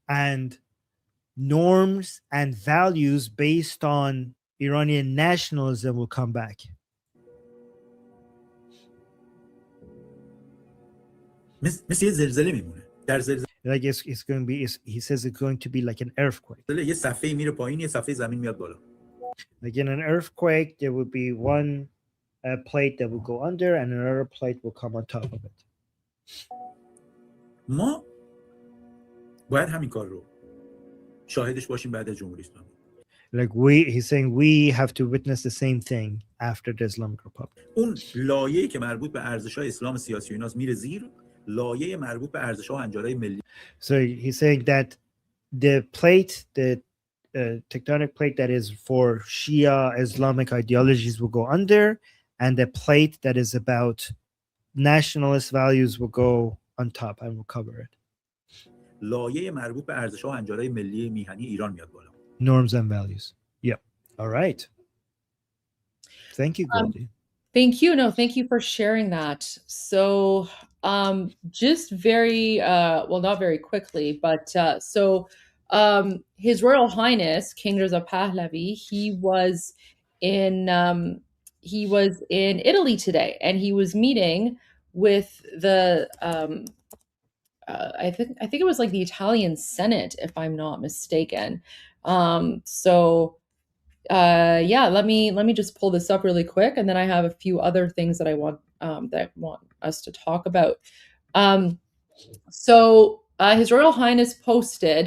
And norms and values based on Iranian nationalism will come back. مثل یه زلزله میمونه. در زلزله Like it's going to be. He says it's going to be like an earthquake. یه صفحه میره پایین، یه صفحه زمین میاد بالا. Like in an earthquake, there would be one plate that will go under, and another plate will come on top of it. ما باید همین کار رو شاهدش باشیم بعد از جمهوری اسلامی. Like he's saying we have to witness the same thing after the Islamic Republic. اون لایه‌ای که مربوط به ارزش‌های اسلام سیاسی و ایناست میره زیر، لایه مربوط به ارزش‌ها و انجارهای ملی. So he's saying that the plate, the tectonic plate that is for Shia Islamic ideologies will go under, and the plate that is about nationalist values will go on top and will cover it. لایه مربوط به ارزش‌ها و انجارهای ملی میهنی ایران میاد بالا. Norms and values. Yep. All right. Thank you, Goldie. Thank you. No, thank you for sharing that. So just very well, not very quickly, but His Royal Highness King Reza Pahlavi, he was in Italy today, and he was meeting with the I think it was like the Italian Senate, if I'm not mistaken. Yeah, let me just pull this up really quick, and then I have a few other things that I want us to talk about. His Royal Highness posted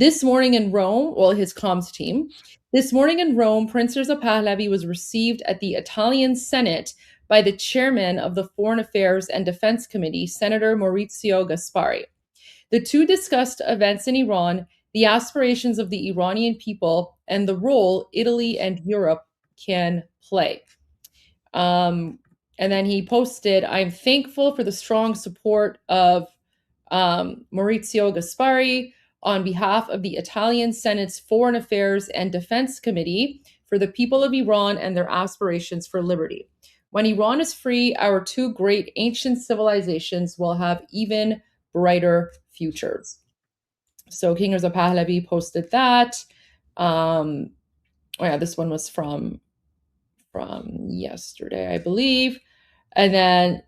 this morning in Rome, well, his comms team. This morning in Rome, Prince Reza Pahlavi was received at the Italian Senate by the chairman of the Foreign Affairs and Defense Committee, Senator Maurizio Gaspari. The two discussed events in Iran, the aspirations of the Iranian people, and the role Italy and Europe can play. And then he posted, I'm thankful for the strong support of Maurizio Gaspari on behalf of the Italian Senate's Foreign Affairs and Defense Committee for the people of Iran and their aspirations for liberty. When Iran is free, our two great ancient civilizations will have even brighter futures. So King Reza Pahlavi posted that. This one was from yesterday, I believe. And then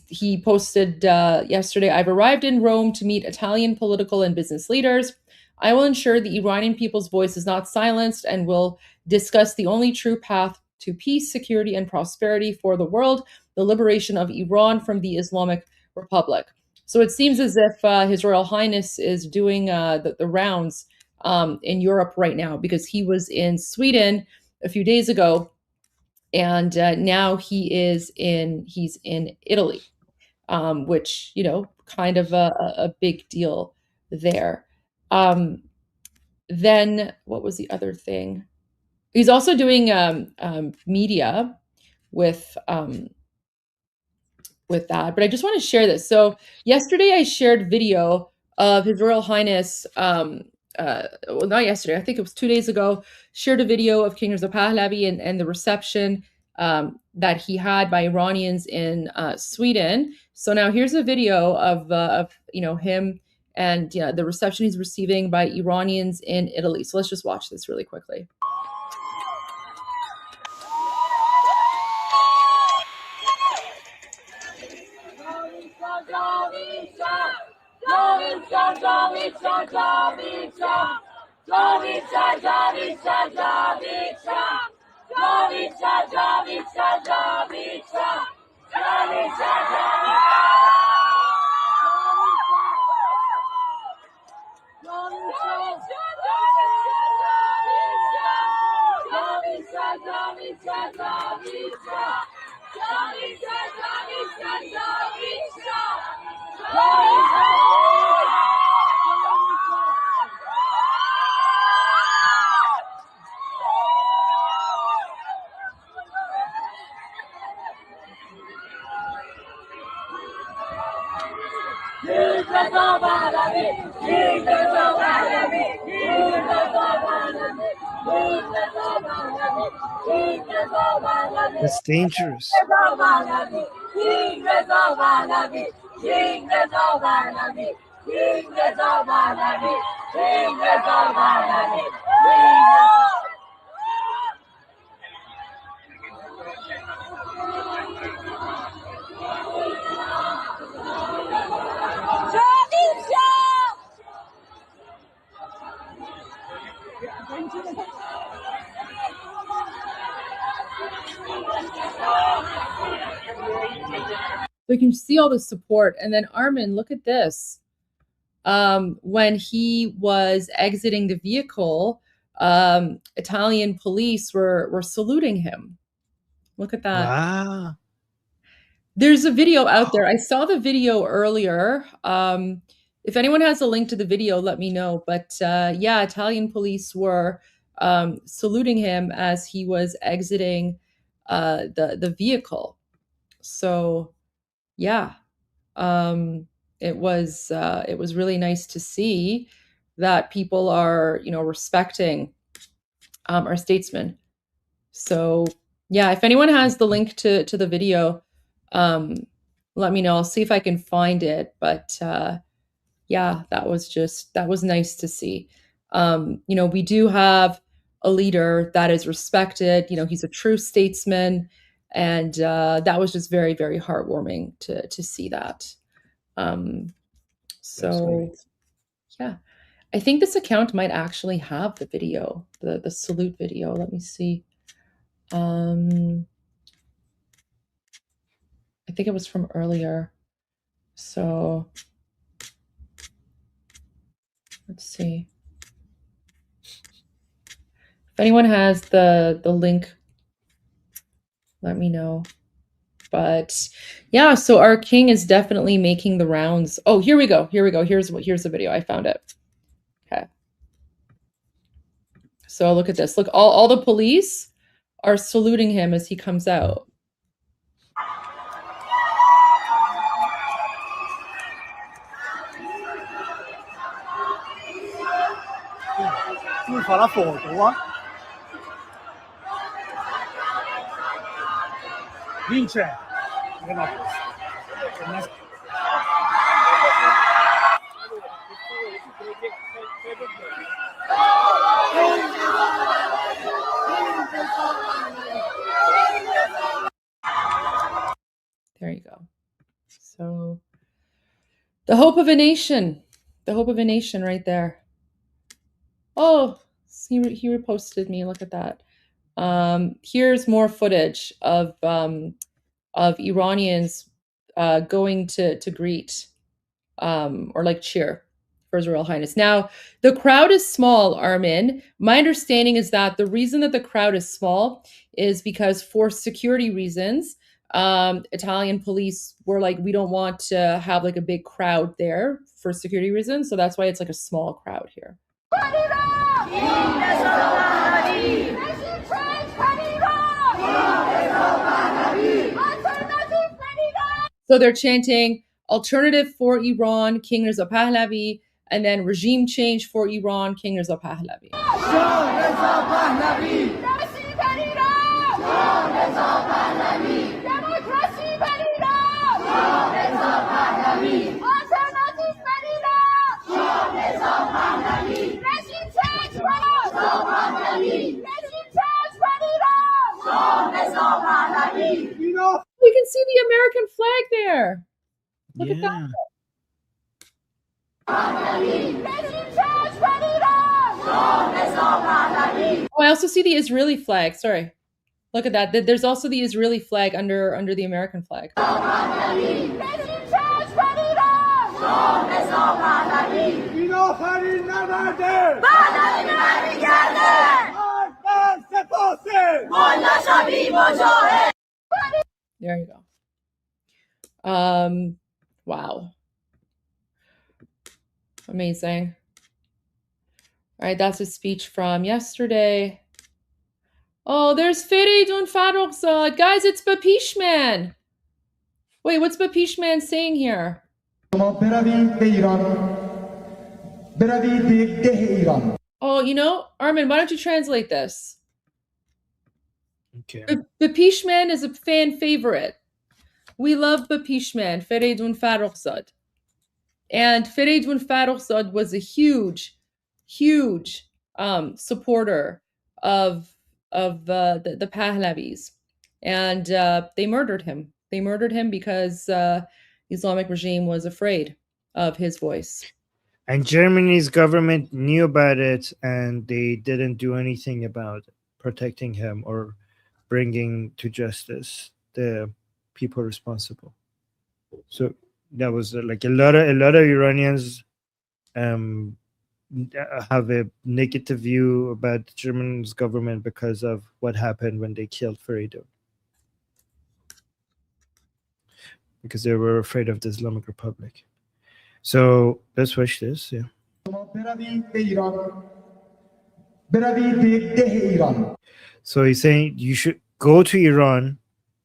he posted yesterday, I've arrived in Rome to meet Italian political and business leaders. I will ensure the Iranian people's voice is not silenced and will discuss the only true path to peace, security, and prosperity for the world, the liberation of Iran from the Islamic Republic. So it seems as if His Royal Highness is doing the rounds in Europe right now, because he was in Sweden a few days ago, and now he's in Italy, which, kind of a big deal there. Then what was the other thing? He's also doing media with that, but I just want to share this. So yesterday I shared video of His Royal Highness, well, not yesterday, I think it was 2 days ago, shared a video of King Reza Pahlavi and the reception that he had by Iranians in Sweden. So now here's a video of him and the reception he's receiving by Iranians in Italy. So let's just watch this really quickly. That's dangerous. So you can see all the support. And then Armin, look at this. When he was exiting the vehicle, Italian police were saluting him. Look at that. Wow. There's a video out there. I saw the video earlier. If anyone has a link to the video, let me know. But yeah, Italian police were saluting him as he was exiting the vehicle. So yeah, it was really nice to see that people are, you know, respecting our statesmen. So yeah, if anyone has the link to the video, let me know. I'll see if I can find it. But yeah, that was nice to see. You know, we do have a leader that is respected. You know, he's a true statesman, and that was just very, very heartwarming to see that. So yeah, I think this account might actually have the video, the salute video. Let me see. I think it was from earlier. So let's see. If anyone has the link, let me know. But yeah, so our king is definitely making the rounds. Oh, here we go. Here's the video. I found it. Okay. So look at this. Look, all the police are saluting him as he comes out. Vince. There you go. So the hope of a nation. The hope of a nation right there. Oh, he reposted me. Look at that. Here's more footage of Iranians going to greet or like cheer for His Royal Highness. Now, the crowd is small, Armin. My understanding is that the reason that the crowd is small is because for security reasons, Italian police were like, we don't want to have like a big crowd there for security reasons. So that's why it's like a small crowd here. So they're chanting alternative for Iran, King Reza Pahlavi, and then regime change for Iran, King Reza Pahlavi. We can see the American flag there. Look at that. Oh, I also see the Israeli flag. Sorry. Look at that. There's also the Israeli flag under the American flag. There you go. Wow. Amazing. All right, that's a speech from yesterday. Oh, there's Feridun Farrokhzad. Guys, it's Bapishman. Wait, what's Bapishman saying here? Oh, you know, Armin, why don't you translate this? Okay. Bapishman is a fan favorite. We love Bapishman, Feridun Farrokhzad. And Feridun Farrokhzad was a huge supporter of the Pahlavis. And they murdered him. They murdered him because the Islamic regime was afraid of his voice. And Germany's government knew about it, and they didn't do anything about protecting him or bringing to justice the people responsible. So that was like a lot of Iranians have a negative view about Germany's government because of what happened when they killed Faridun, because they were afraid of the Islamic Republic. So let's watch this. Yeah. So he's saying you should go to Iran,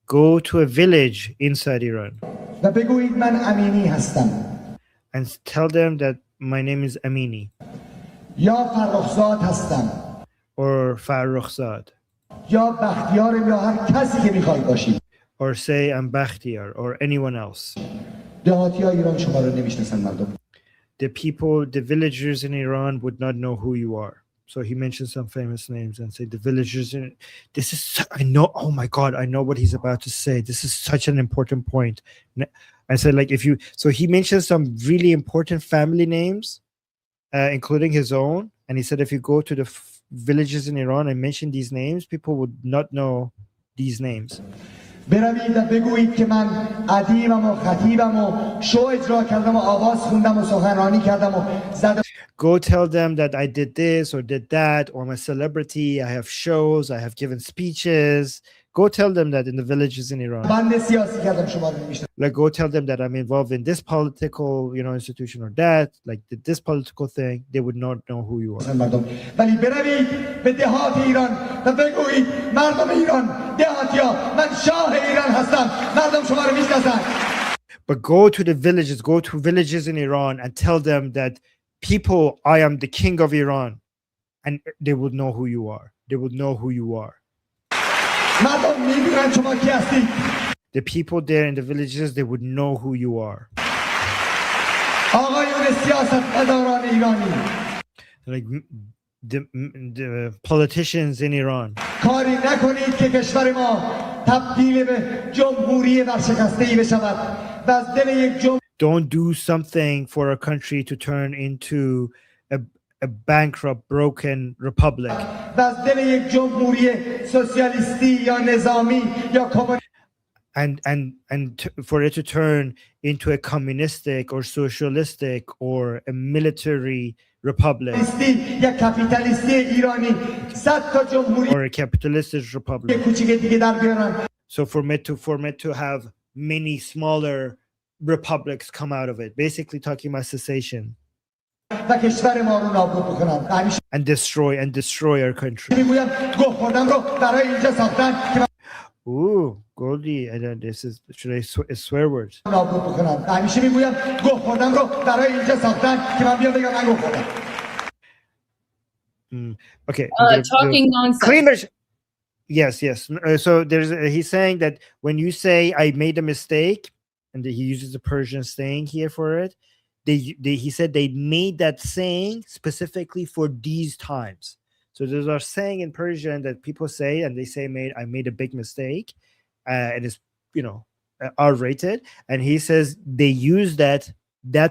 go to a village inside Iran, and tell them that my name is Amini or Farrukhzad, or say I'm Bakhtiar or anyone else. The people, the villagers in Iran would not know who you are. So he mentioned some famous names and said the villagers in this is, I know, oh my God, I know what he's about to say. This is such an important point. I said, like, if you, so he mentioned some really important family names, including his own. And he said, if you go to the villages in Iran and mention these names, people would not know these names. بروید و بگویید که من ادیبم و خطیبم و شو اجرا کردم و آواز خوندم و سخنرانی کردم و زدم. Go tell them that I did this or did that, or I'm a celebrity, I have shows, I have given speeches. Go tell them that in the villages in Iran. Like, go tell them that I'm involved in this political, institution or that, like this political thing. They would not know who you are. ولی بروید به دهات ایران و بگویید مردم ایران دهاتیا من شاه ایران هستم مردم شما رو میشناسن. But go to the villages, go to villages in Iran and tell them that people, I am the king of Iran, and they would know who you are. They would know who you are. The people there in the villages, they would know who you are. Like the politicians in Iran. Don't do something for a country to turn into a bankrupt, broken republic. And for it to turn into a communistic or socialistic or a military republic or a capitalist republic. So for it to have many smaller republics come out of it, basically talking about secession. And destroy our country. Ooh, Goldie, should I swear words? Okay. Talking nonsense. Claimers. Yes. So he's saying that when you say I made a mistake, and he uses the Persian saying here for it, he said they made that saying specifically for these times. So there's a saying in Persian that people say, and they say, I made a big mistake, and it's, R-rated. And he says they use that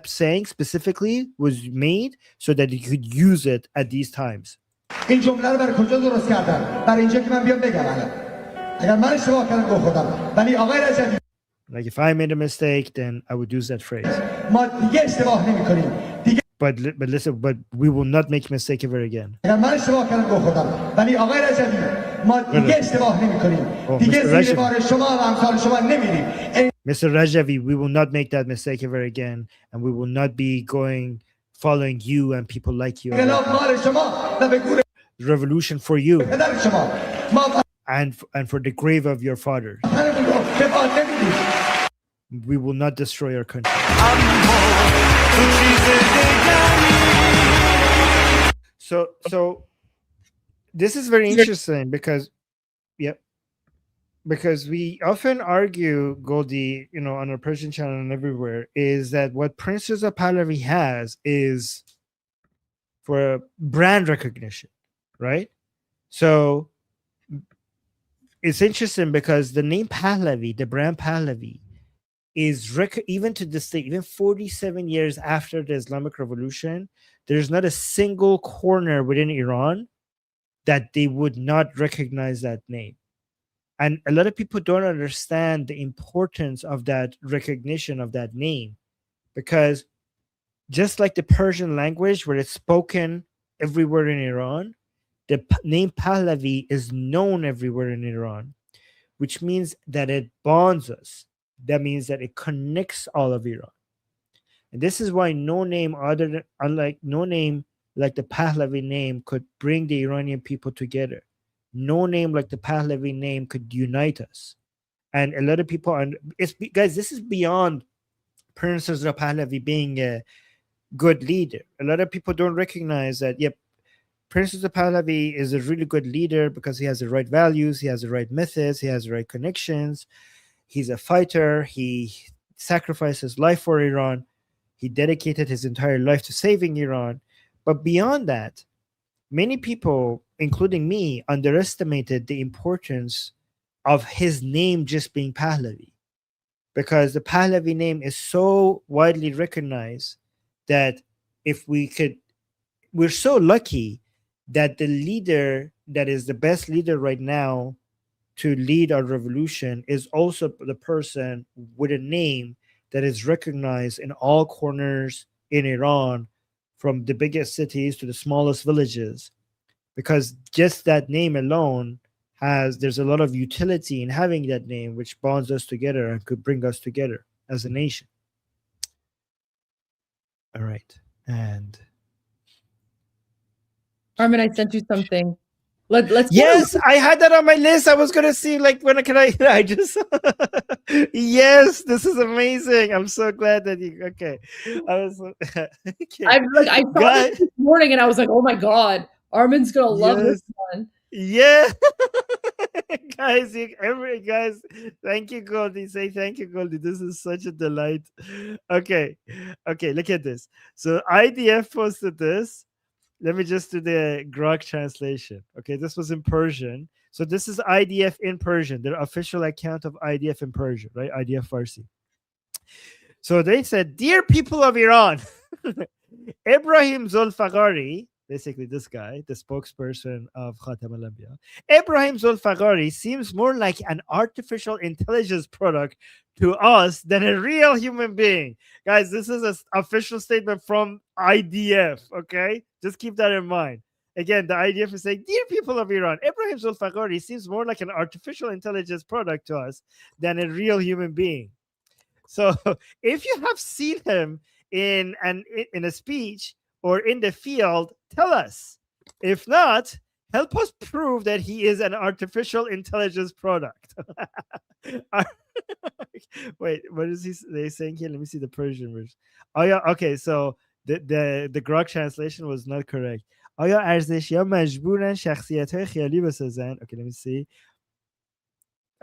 saying specifically was made so that you could use it at these times. این جمله رو برای کجا درست کردن؟ برای اینجا که من بیام بگم الان. اگر من اشتباه کردم گفت خودم. ولی آقای رجبی Like if I made a mistake, then I would use that phrase. ما دیگه اشتباه نمی‌کنیم. But listen, but we will not make mistake ever again. اگر من اشتباه کردم گفت خودم. ولی آقای رجبی ما دیگه اشتباه نمی‌کنیم. دیگه زیر بار شما و امثال شما نمی‌ریم. Mr. Rajavi, we will not make that mistake ever again, and we will not be following you and people like you. Revolution for you and for the grave of your fathers. We will not destroy our country. So this is very interesting because we often argue, Goldie, on our Persian channel and everywhere, is that what Prince Reza Pahlavi has is for brand recognition, right? So it's interesting because the name Pahlavi, the brand Pahlavi, is even to this day, even 47 years after the Islamic Revolution, there's not a single corner within Iran that they would not recognize that name. And a lot of people don't understand the importance of that recognition of that name, because just like the Persian language, where it's spoken everywhere in Iran, the name Pahlavi is known everywhere in Iran, which means that it bonds us. That means that it connects all of Iran. And this is why no name like the Pahlavi name could bring the Iranian people together. No name like the Pahlavi name could unite us. And a lot of people are, guys, this is beyond Prince Reza Pahlavi being a good leader. A lot of people don't recognize that, yep, Prince Reza Pahlavi is a really good leader because he has the right values, he has the right methods, he has the right connections. He's a fighter. He sacrificed his life for Iran. He dedicated his entire life to saving Iran. But beyond that, many people, including me, underestimated the importance of his name just being Pahlavi, because the Pahlavi name is so widely recognized that we're so lucky that the leader that is the best leader right now to lead our revolution is also the person with a name that is recognized in all corners in Iran, from the biggest cities to the smallest villages, because just that name alone there's a lot of utility in having that name, which bonds us together and could bring us together as a nation. All right. And Armin, I sent you something. Let's yes, I had that on my list. I was gonna see like when can I just yes, this is amazing. I'm so glad that you okay. I was okay. I saw this morning and I was like, oh my god, Armin's gonna love this one. Yeah. guys, thank you, Goldie. Say thank you, Goldie. This is such a delight. Okay, look at this. So IDF posted this. Let me just do the Grok translation. Okay, this was in Persian. So this is IDF in Persian, their official account of IDF in Persian, right? IDF Farsi. So they said, "Dear people of Iran, Ibrahim Zulfaghari," basically this guy, the spokesperson of Khatam al-Anbiya, "Ibrahim Zulfaghari seems more like an artificial intelligence product to us than a real human being." Guys, this is an official statement from IDF, okay? Just keep that in mind. Again, the IDF is saying, "Dear people of Iran, Ibrahim Zulfaghari seems more like an artificial intelligence product to us than a real human being." So if you have seen him in a speech or in the field, tell us. If not, help us prove that he is an artificial intelligence product. Wait, what is they saying here? Let me see the Persian version. Oh yeah, okay. So the Grok translation was not correct. آیا ارزشی‌ها مجبورن شخصیت‌های خیالی بسازن? Okay, let me see.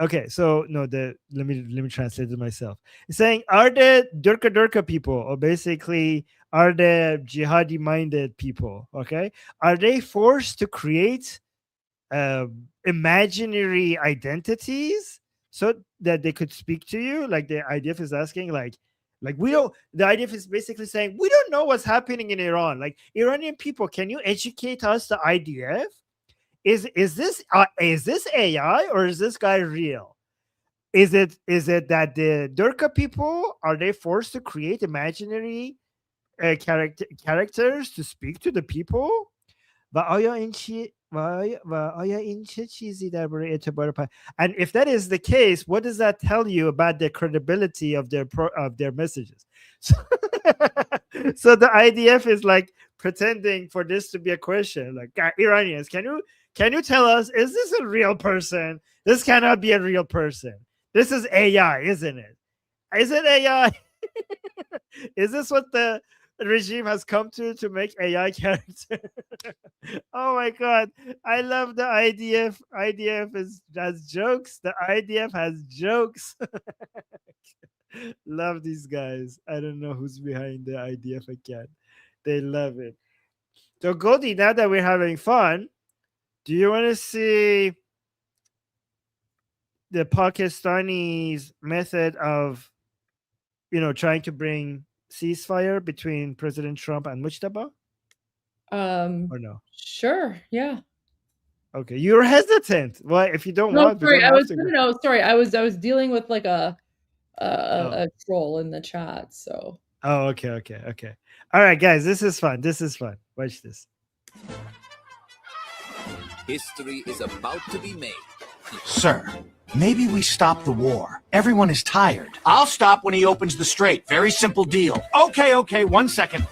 Okay, so no, let me translate it myself. It's saying, are the Durka people, or basically are the jihadi minded people, okay? Are they forced to create imaginary identities so that they could speak to you? Like the IDF is asking, like we don't. The IDF is basically saying, we don't know what's happening in Iran. Like, Iranian people, can you educate us, the IDF? Is this AI or is this guy real? Is it that the Durka people, are they forced to create imaginary characters to speak to the people? And if that is the case, what does that tell you about the credibility of their messages? So the IDF is like pretending for this to be a question, like, Iranians, can you tell us, is this a real person? This cannot be a real person. This is AI, isn't it? Is it AI? Is this what the regime has come to make AI character? Oh my god, I love the IDF. IDF has jokes. The IDF has jokes. Love these guys. I don't know who's behind the IDF account. They love it. So Goldie, now that we're having fun, do you want to see the Pakistanis' method of trying to bring ceasefire between President Trump and Mujtaba? Or no? Sure. Yeah. Okay, you're hesitant. Well, if you don't want, we sorry, don't have to go. no, sorry. I was dealing with like a troll in the chat. So. Oh, okay. All right, guys, this is fun. Watch this. History is about to be made. Sir, maybe we stop the war. Everyone is tired. I'll stop when he opens the strait. Very simple deal. Okay, 1 second.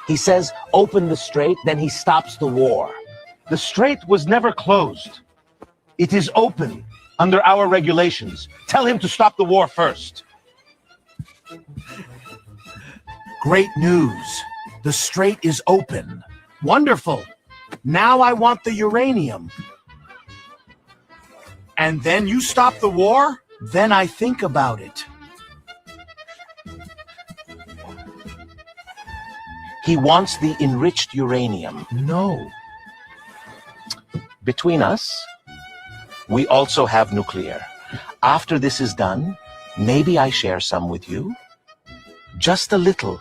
He says, open the strait, then he stops the war. The strait was never closed. It is open under our regulations. Tell him to stop the war first. Great news. The strait is open. Wonderful. Now I want the uranium. And then you stop the war? Then I think about it. He wants the enriched uranium. No. Between us, we also have nuclear. After this is done, maybe I share some with you. Just a little.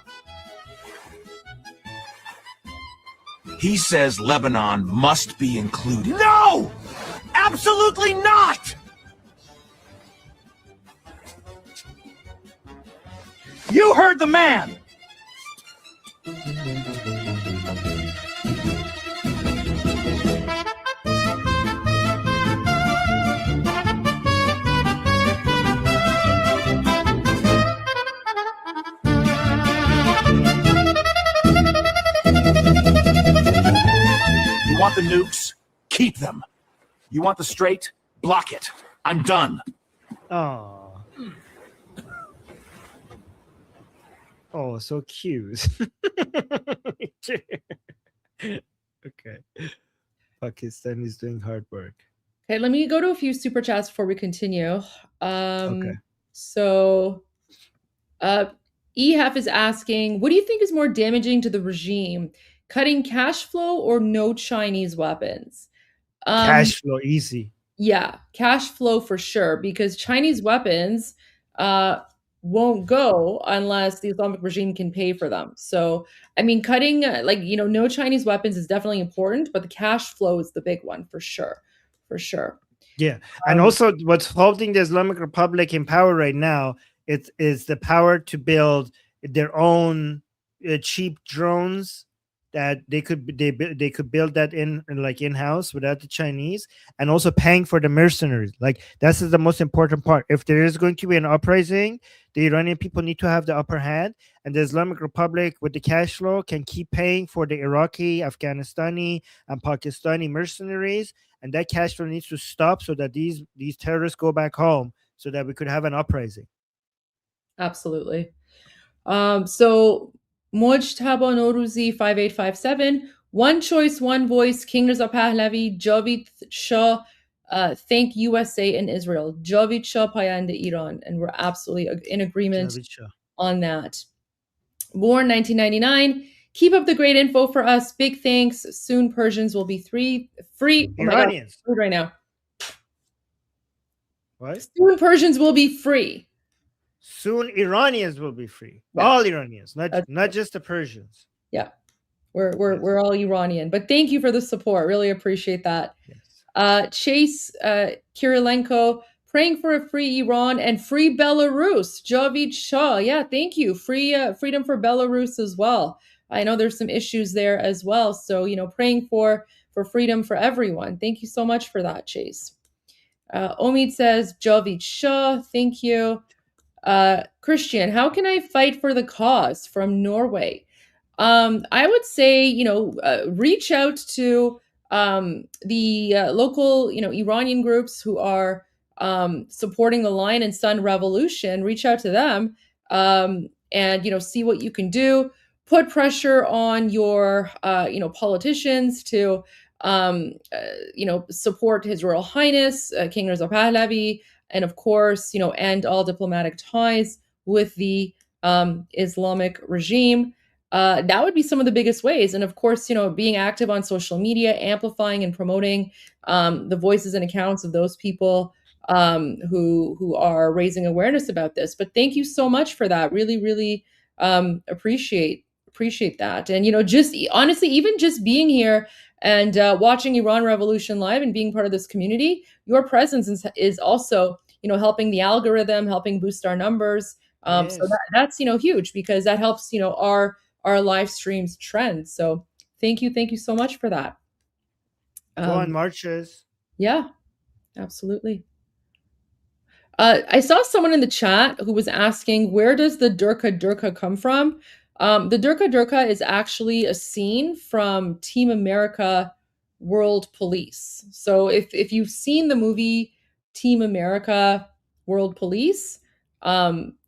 He says Lebanon must be included. No! Absolutely not! You heard the man! You want the nukes? Keep them. You want the strait? Block it. I'm done. Oh, so cute. Okay. Pakistan is doing hard work. Okay, let me go to a few super chats before we continue. Okay. So, EHF is asking, what do you think is more damaging to the regime? Cutting cash flow or no Chinese weapons? Cash flow, easy. Yeah, cash flow for sure, because Chinese weapons won't go unless the Islamic regime can pay for them. So, I mean, cutting, no Chinese weapons is definitely important, but the cash flow is the big one for sure. For sure. Yeah. And also what's holding the Islamic Republic in power right now is the power to build their own cheap drones that they could build that in-house without the Chinese, and also paying for the mercenaries. Like, that's the most important part. If there is going to be an uprising, the Iranian people need to have the upper hand, and the Islamic Republic with the cash flow can keep paying for the Iraqi, Afghanistani, and Pakistani mercenaries, and that cash flow needs to stop so that these terrorists go back home, so that we could have an uprising. Absolutely. So Mojtaba Noruzi 5857, One Choice, One Voice, King Reza Pahlavi, Javid Shah, thank USA and Israel. Javid Shah Payande Iran. And we're absolutely in agreement on that. Born 1999, keep up the great info for us. Big thanks. Soon Persians will be free. Iranians. Oh right now. What? Soon Persians will be free. Soon Iranians will be free. Yeah. All Iranians, not just the Persians. Yeah. We're all Iranian. But thank you for the support. Really appreciate that. Yes. Chase Kirilenko, praying for a free Iran and free Belarus. Javid Shah. Yeah, thank you. Freedom for Belarus as well. I know there's some issues there as well. So, praying for freedom for everyone. Thank you so much for that, Chase. Omid says, Javid Shah, thank you. Christian, how can I fight for the cause? From Norway. I would say, reach out to the local, Iranian groups who are supporting the Lion and Sun Revolution. Reach out to them and, see what you can do. Put pressure on your, politicians to, support His Royal Highness, King Reza Pahlavi, and of course, end all diplomatic ties with the Islamic regime. That would be some of the biggest ways. And of course, being active on social media, amplifying and promoting the voices and accounts of those people who are raising awareness about this. But thank you so much for that. Really, really appreciate that. And just honestly, even just being here and watching Iran Revolution live and being part of this community, your presence is also helping the algorithm, helping boost our numbers. Yes. So that's huge, because that helps our live streams trend. So thank you so much for that. Go on marches. Yeah, absolutely. I saw someone in the chat who was asking, where does the Durka Durka come from? The Durka Durka is actually a scene from Team America World Police. So if you've seen the movie Team America World Police,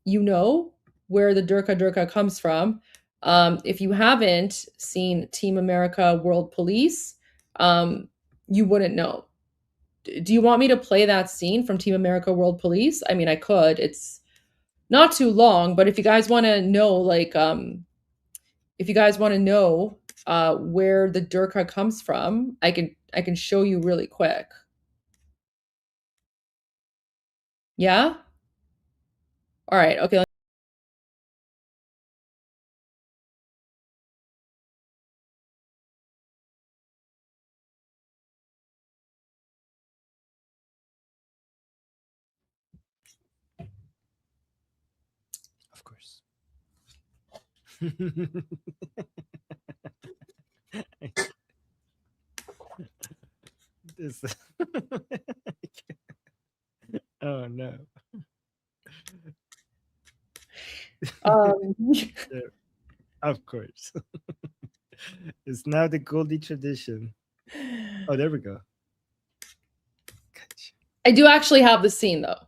you know where the Durka Durka comes from. If you haven't seen Team America World Police, you wouldn't know. Do you want me to play that scene from Team America World Police? I mean, I could. It's not too long, but if you guys want to know, where the Durka comes from, I can show you really quick. Yeah? All right. Okay. Of course. Oh no. Of course. It's now the Goldie tradition. Oh, there we go. I do actually have the scene, though.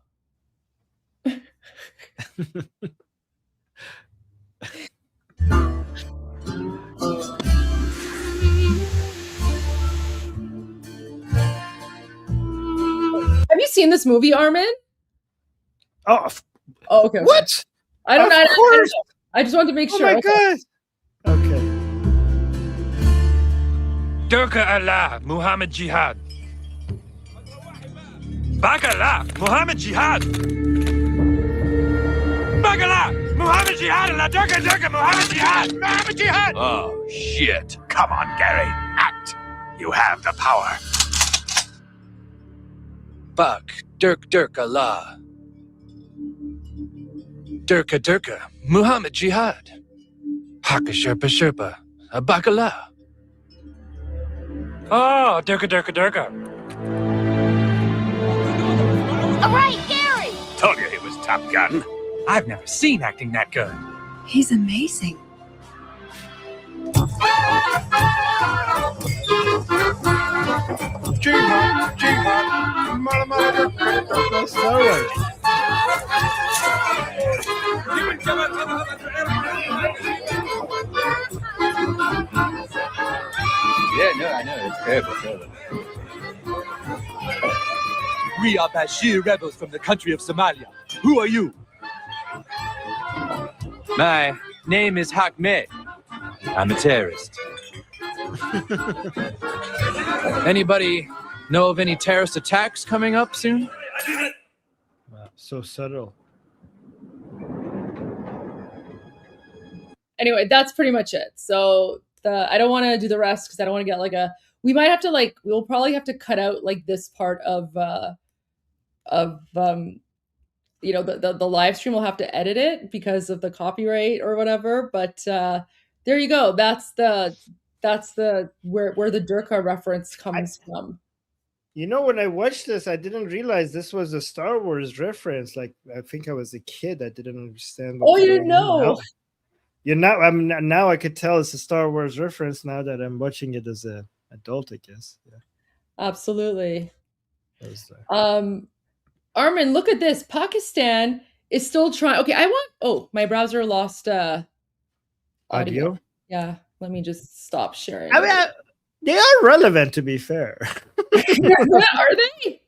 Have you seen this movie, Armin? Oh, okay. What? I don't know. Of course. I just wanted to make Oh sure. my God. Okay. Durka Allah, Muhammad Jihad. Bagala, Muhammad Jihad. Bagala, Muhammad Jihad, Allah, Durka, Durka, Muhammad Jihad, Muhammad Jihad. Oh, shit. Come on, Gary. Act. You have the power. Bak, Durk, Allah. Durka, Durka, Muhammad Jihad. Haka Sherpa, Bagala. Oh, Durka. All right, Gary! Told you he was Top Gun. I've never seen acting that good. He's amazing. Star Wars. Yeah, no, I know. It's terrible. We are Bashir rebels from the country of Somalia. Who are you? My name is Hakme. I'm a terrorist. Anybody know of any terrorist attacks coming up soon? Wow, so subtle. Anyway, that's pretty much it. So I don't want to do the rest because I don't want to get we might have to we'll probably have to cut out this part of the live stream. We'll have to edit it because of the copyright or whatever. But there you go. That's the where the Durka reference comes from. When I watched this, I didn't realize this was a Star Wars reference. I think I was a kid. I didn't understand. Oh, you didn't know? Now I could tell it's a Star Wars reference now that I'm watching it as an adult, I guess. Yeah. Absolutely. Armin, look at this. Pakistan is still trying. Okay, my browser lost audio. Yeah, let me just stop sharing. I mean, they are relevant, to be fair. Are they?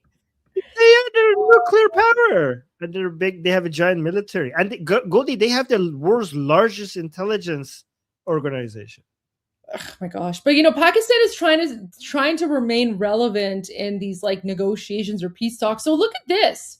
They're nuclear power, and they're big. They have a giant military, and Goldie, they have the world's largest intelligence organization. oh my gosh. But Pakistan is trying to remain relevant in these like negotiations or peace talks. So look at this.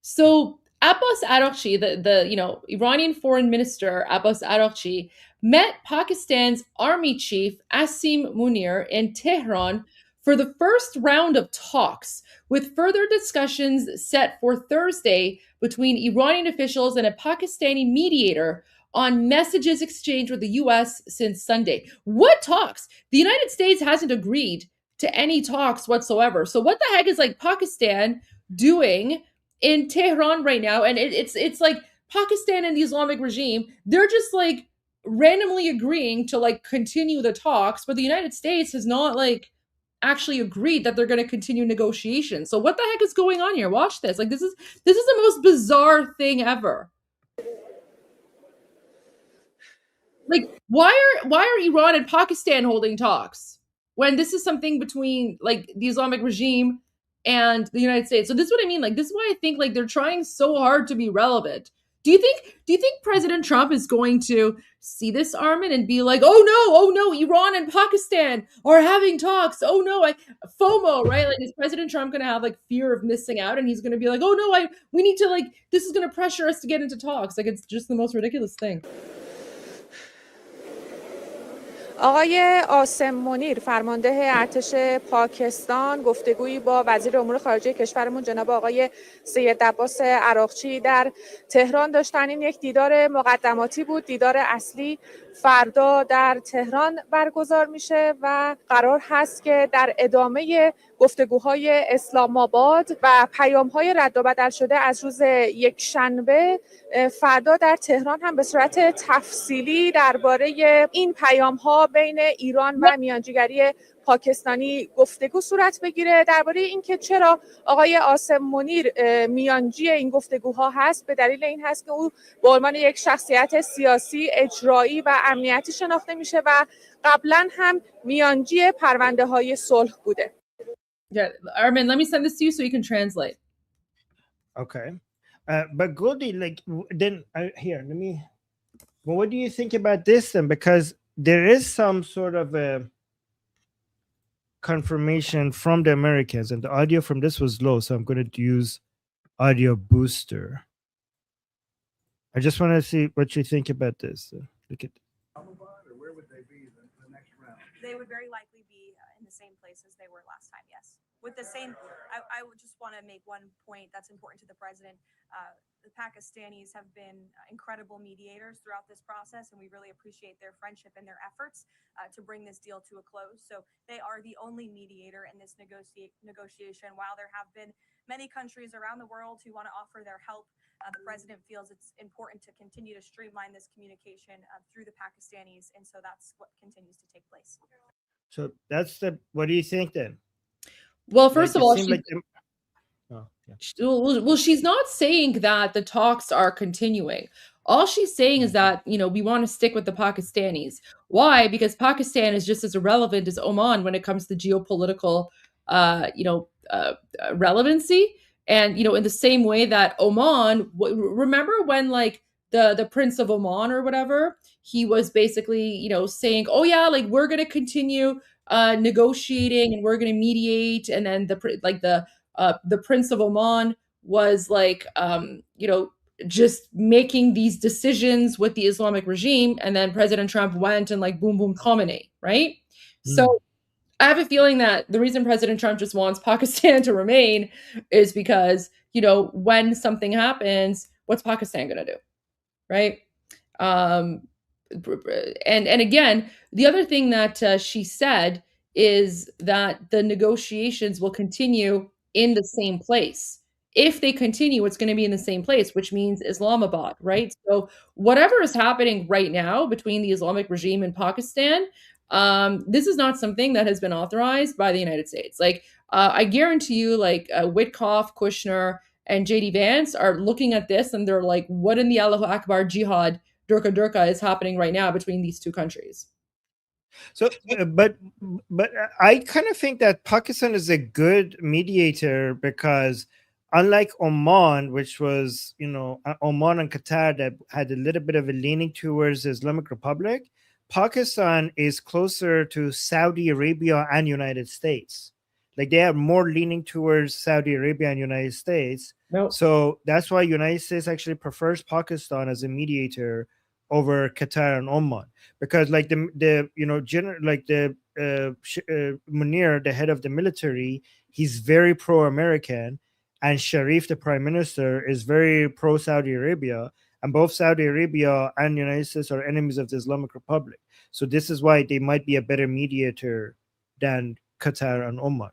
So Abbas Araghchi, the Iranian foreign minister Abbas Araghchi, met Pakistan's army chief Asim Munir in Tehran for the first round of talks, with further discussions set for Thursday between Iranian officials and a Pakistani mediator on messages exchanged with the US since Sunday. What talks? The United States hasn't agreed to any talks whatsoever. So what the heck is like Pakistan doing in Tehran right now? And it's like Pakistan and the Islamic regime, they're just like randomly agreeing to like continue the talks, but the United States has not like actually agreed that they're going to continue negotiations. So what the heck is going on here? Watch this. Like this is the most bizarre thing ever. Like why are Iran and Pakistan holding talks when this is something between like the Islamic regime and the United States? So this is what I mean. Like this is why I think like they're trying so hard to be relevant. Do you think President Trump is going to see this, Armin, and be like, oh no, Iran and Pakistan are having talks. Oh no, FOMO, right? Like is President Trump going to have like fear of missing out, and he's going to be like, oh no, we need to like this is going to pressure us to get into talks. Like it's just the most ridiculous thing. آقای آسم منیر فرمانده ارتش پاکستان گفتگویی با وزیر امور خارجه کشورمون جناب آقای سید عباس عراقچی در تهران داشتن. این یک دیدار مقدماتی بود. دیدار اصلی فردا در تهران برگزار میشه و قرار هست که در ادامه گفتگوهای اسلام آباد و پیام‌های رد و بدل شده از روز یکشنبه فردا در تهران هم به صورت تفصیلی درباره این پیام‌ها بین ایران و میانجیگری پاکستانی گفتگو صورت بگیره. درباره اینکه چرا آقای آسم منیر میانجی این گفتگوها هست، به دلیل این هست که او به عنوان یک شخصیت سیاسی، اجرایی و امنیتی شناخته میشه و قبلا هم میانجی پرونده‌های صلح بوده. Yeah, Armin, let me send this to you so you can translate. Okay. But Goldie, like, then here, let me. Well, what do you think about this then? Because there is some sort of a confirmation from the Americans, and the audio from this was low, so I'm going to use audio booster. I just want to see what you think about this. Look at. Where would they be the next round? They would very likely be in the same place as they were last time. Yes. With the same, I would just want to make one point that's important to the president. The Pakistanis have been incredible mediators throughout this process, and we really appreciate their friendship and their efforts to bring this deal to a close. So they are the only mediator in this negotiation. While there have been many countries around the world who want to offer their help, the president feels it's important to continue to streamline this communication through the Pakistanis, and so that's what continues to take place. So that's the. What do you think then? Well, first of all, she's not saying that the talks are continuing. All she's saying is that, we want to stick with the Pakistanis. Why? Because Pakistan is just as irrelevant as Oman when it comes to geopolitical, relevancy. And, in the same way that Oman, remember when like the Prince of Oman or whatever, he was basically, saying, oh yeah, like we're going to continue negotiating and we're going to mediate. And then the Prince of Oman was like, just making these decisions with the Islamic regime. And then President Trump went and like, boom, boom, Khamenei, right? So I have a feeling that the reason President Trump just wants Pakistan to remain is because, when something happens, what's Pakistan going to do? Right? And again, the other thing that she said is that the negotiations will continue in the same place. If they continue, it's going to be in the same place, which means Islamabad, right? So whatever is happening right now between the Islamic regime and Pakistan, this is not something that has been authorized by the United States. Like, I guarantee you, like Witkoff, Kushner, and JD Vance are looking at this and they're like, what in the Allahu Akbar jihad Durka is happening right now between these two countries? So, but I kind of think that Pakistan is a good mediator because unlike Oman, which was, Oman and Qatar that had a little bit of a leaning towards the Islamic Republic, Pakistan is closer to Saudi Arabia and United States. Like they are more leaning towards Saudi Arabia and United States. Nope. So that's why United States actually prefers Pakistan as a mediator over Qatar and Oman, because like the you know like the Munir, the head of the military, he's very pro-American, and Sharif, the prime minister, is very pro-Saudi Arabia, and both Saudi Arabia and United States are enemies of the Islamic Republic. So this is why they might be a better mediator than Qatar and Oman.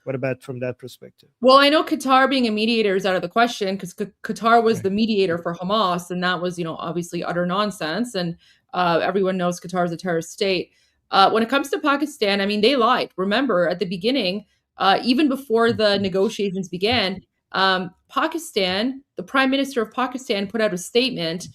What about from that perspective? Well, I know Qatar being a mediator is out of the question because Qatar was the mediator for Hamas, and that was, obviously utter nonsense. And everyone knows Qatar is a terrorist state. When it comes to Pakistan, I mean, they lied. Remember, at the beginning, even before the negotiations began, Pakistan, the prime minister of Pakistan, put out a statement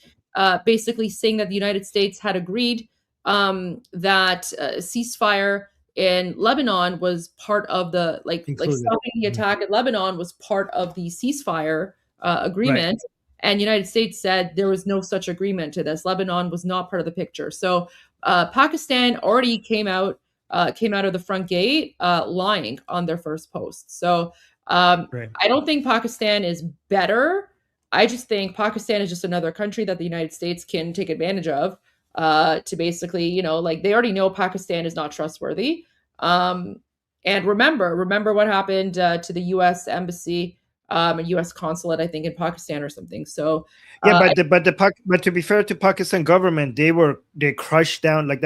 basically saying that the United States had agreed that ceasefire in Lebanon was part of the like stopping the attack in Lebanon was part of the ceasefire agreement, and United States said there was no such agreement to this. Lebanon was not part of the picture. So Pakistan already came out of the front gate lying on their first post. So I don't think Pakistan is better. I just think Pakistan is just another country that the United States can take advantage of. To basically, they already know Pakistan is not trustworthy. And remember what happened to the U.S. embassy, a U.S. consulate, I think, in Pakistan or something. So yeah, but to be fair to Pakistan government, they crushed down, like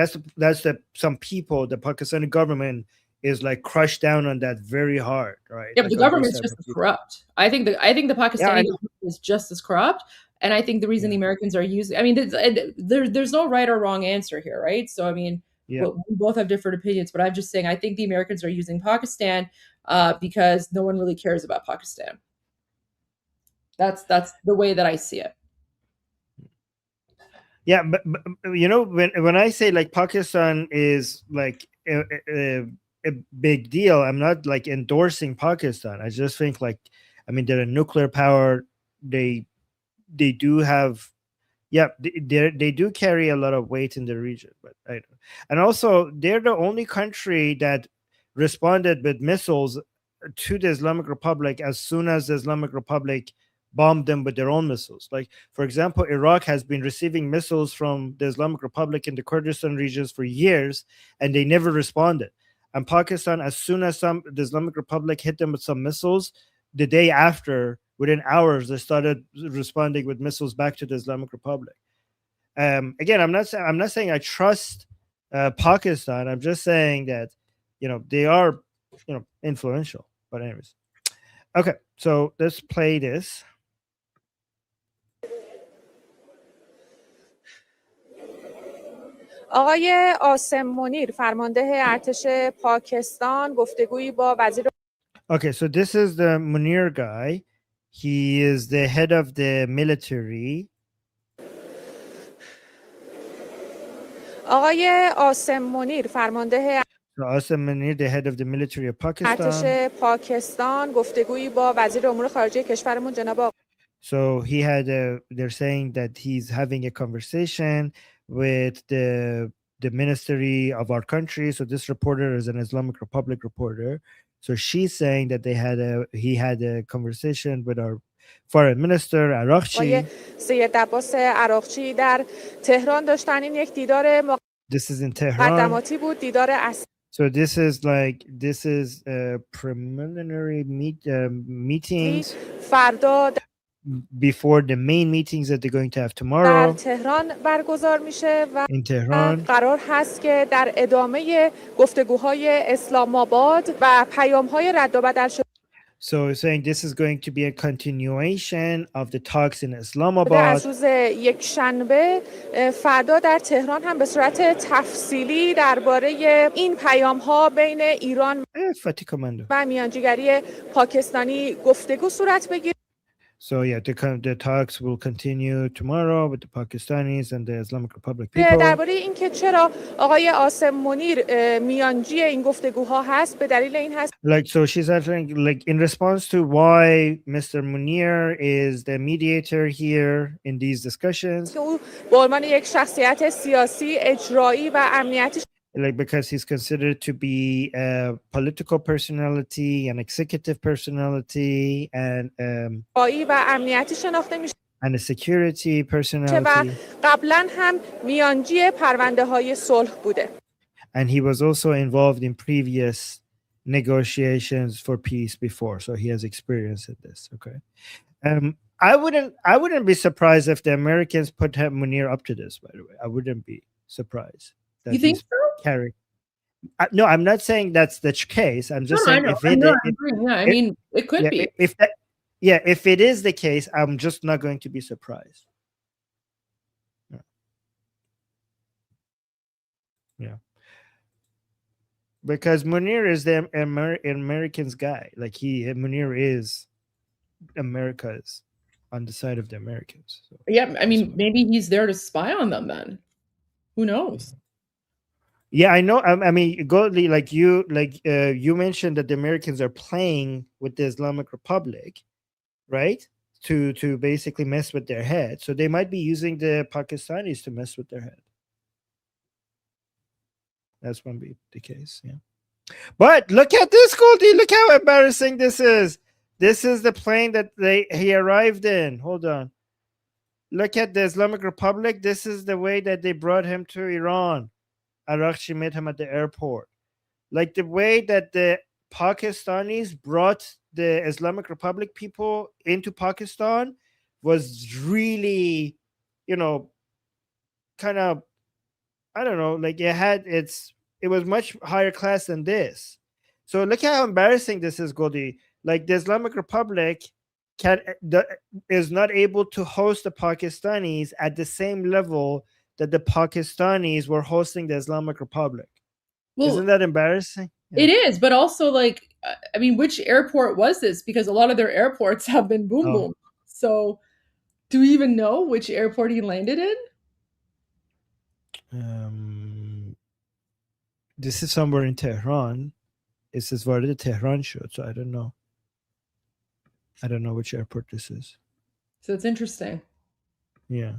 some people, the Pakistani government is like crushed down on that very hard, right? Yeah, but the government's just as corrupt. I think the Pakistani government is just as corrupt. And I think the reason the Americans are using, I mean, there's no right or wrong answer here, right? So, I mean, we both have different opinions, but I'm just saying, I think the Americans are using Pakistan because no one really cares about Pakistan. That's the way that I see it. Yeah, but when I say like Pakistan is like a big deal, I'm not like endorsing Pakistan. I just think they're a nuclear power. They do have, they do carry a lot of weight in the region, but I don't. And also, they're the only country that responded with missiles to the Islamic Republic as soon as the Islamic Republic bombed them with their own missiles. Like, for example, Iraq has been receiving missiles from the Islamic Republic in the Kurdistan regions for years, and they never responded. And Pakistan, as soon as the Islamic Republic hit them with some missiles, the day after, within hours, they started responding with missiles back to the Islamic Republic. Again, I'm not saying I trust Pakistan. I'm just saying that they are influential. But anyways, okay. So let's play this. آقای آسم منیر فرمانده ارتش پاکستان گفتگویی با وزیر Okay, so this is the Munir guy. He is the head of the military. آقای آسم منیر فرمانده Asim Munir, the head of the military of Pakistan. ارتش پاکستان گفتگویی با وزیر امور خارجه کشورمون جناب So they're saying that he's having a conversation with the ministry of our country. So this reporter is an Islamic Republic reporter. So she's saying that he had a conversation with our foreign minister Araghchi. سید عباس عراغچی در تهران داشتن. این یک دیدار This is in Tehran. مقدماتی بود. دیدار So this is a preliminary meetings فردا before the main meetings that they're going to have tomorrow. در تهران برگزار میشه و in Tehran. قرار هست که در ادامه گفتگوهای اسلام آباد و پیام‌های رد و بدل شده. So saying this is going to be a continuation of the talks in Islamabad. از روز یک شنبه فردا در تهران هم به صورت تفصیلی درباره این پیام‌ها بین ایران و میانجیگری پاکستانی گفتگو صورت بگیره. So yeah, the talks will continue tomorrow with the Pakistanis and the Islamic Republic people. درباره اینکه چرا آقای آسم منیر میانجی این گفتگوها هست به دلیل این هست Like, so she's answering, like, in response to why Mr. Munir is the mediator here in these discussions. که او به عنوان یک شخصیت سیاسی اجرایی و امنیتی Like, because he's considered to be a political personality, an executive personality, and و امنیتی شناخته میشه and a security و personality. قبلا هم میانجی پرونده های صلح بوده. And he was also involved in previous negotiations for peace before, so he has experience in this. Okay, I wouldn't be surprised if the Americans put Munir up to this. By the way, I wouldn't be surprised. You think so? Carry. No, I'm not saying that's the case. I'm just saying if it, I mean, it could be. If it is the case, I'm just not going to be surprised. Yeah. Because Munir is the Americans guy. Like Munir is America's on the side of the Americans. So. Yeah, I mean, maybe he's there to spy on them then. Who knows? Yeah, I know. I mean, Goldie, you mentioned that the Americans are playing with the Islamic Republic, right? To basically mess with their head. So they might be using the Pakistanis to mess with their head. That's going to be the case, yeah. But look at this, Goldie. Look how embarrassing this is. This is the plane that he arrived in. Hold on. Look at the Islamic Republic. This is the way that they brought him to Iran. Arakshi met him at the airport. Like the way that the Pakistanis brought the Islamic Republic people into Pakistan was really, kind of, I don't know, like it was much higher class than this. So look how embarrassing this is, Goldie. Like the Islamic Republic is not able to host the Pakistanis at the same level that the Pakistanis were hosting the Islamic Republic. Well, isn't that embarrassing? Yeah. It is, but also, like, I mean, which airport was this? Because a lot of their airports have been boom boom. So do we even know which airport he landed in? This is somewhere in Tehran. It says Varda Tehran showed, so I don't know. I don't know which airport this is. So it's interesting. Yeah.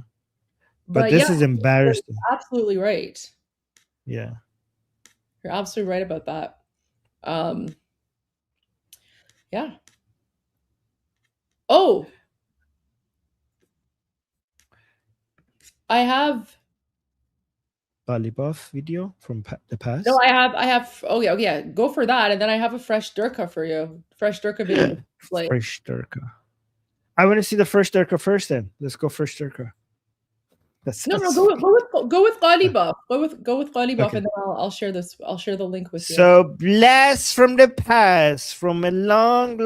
But this is embarrassing. You're absolutely right. Yeah. You're absolutely right about that. Yeah. Oh. I have Balibov video from the past. No, I have. Oh yeah. Go for that, and then I have a fresh Durka for you. Fresh Durka video. Fresh Durka. I want to see the first Durka first. Then let's go first Durka. No, go with Ghalibov. Go with Ghalibov, okay. And then I'll share this. I'll share the link with you. So blast from the past, from a long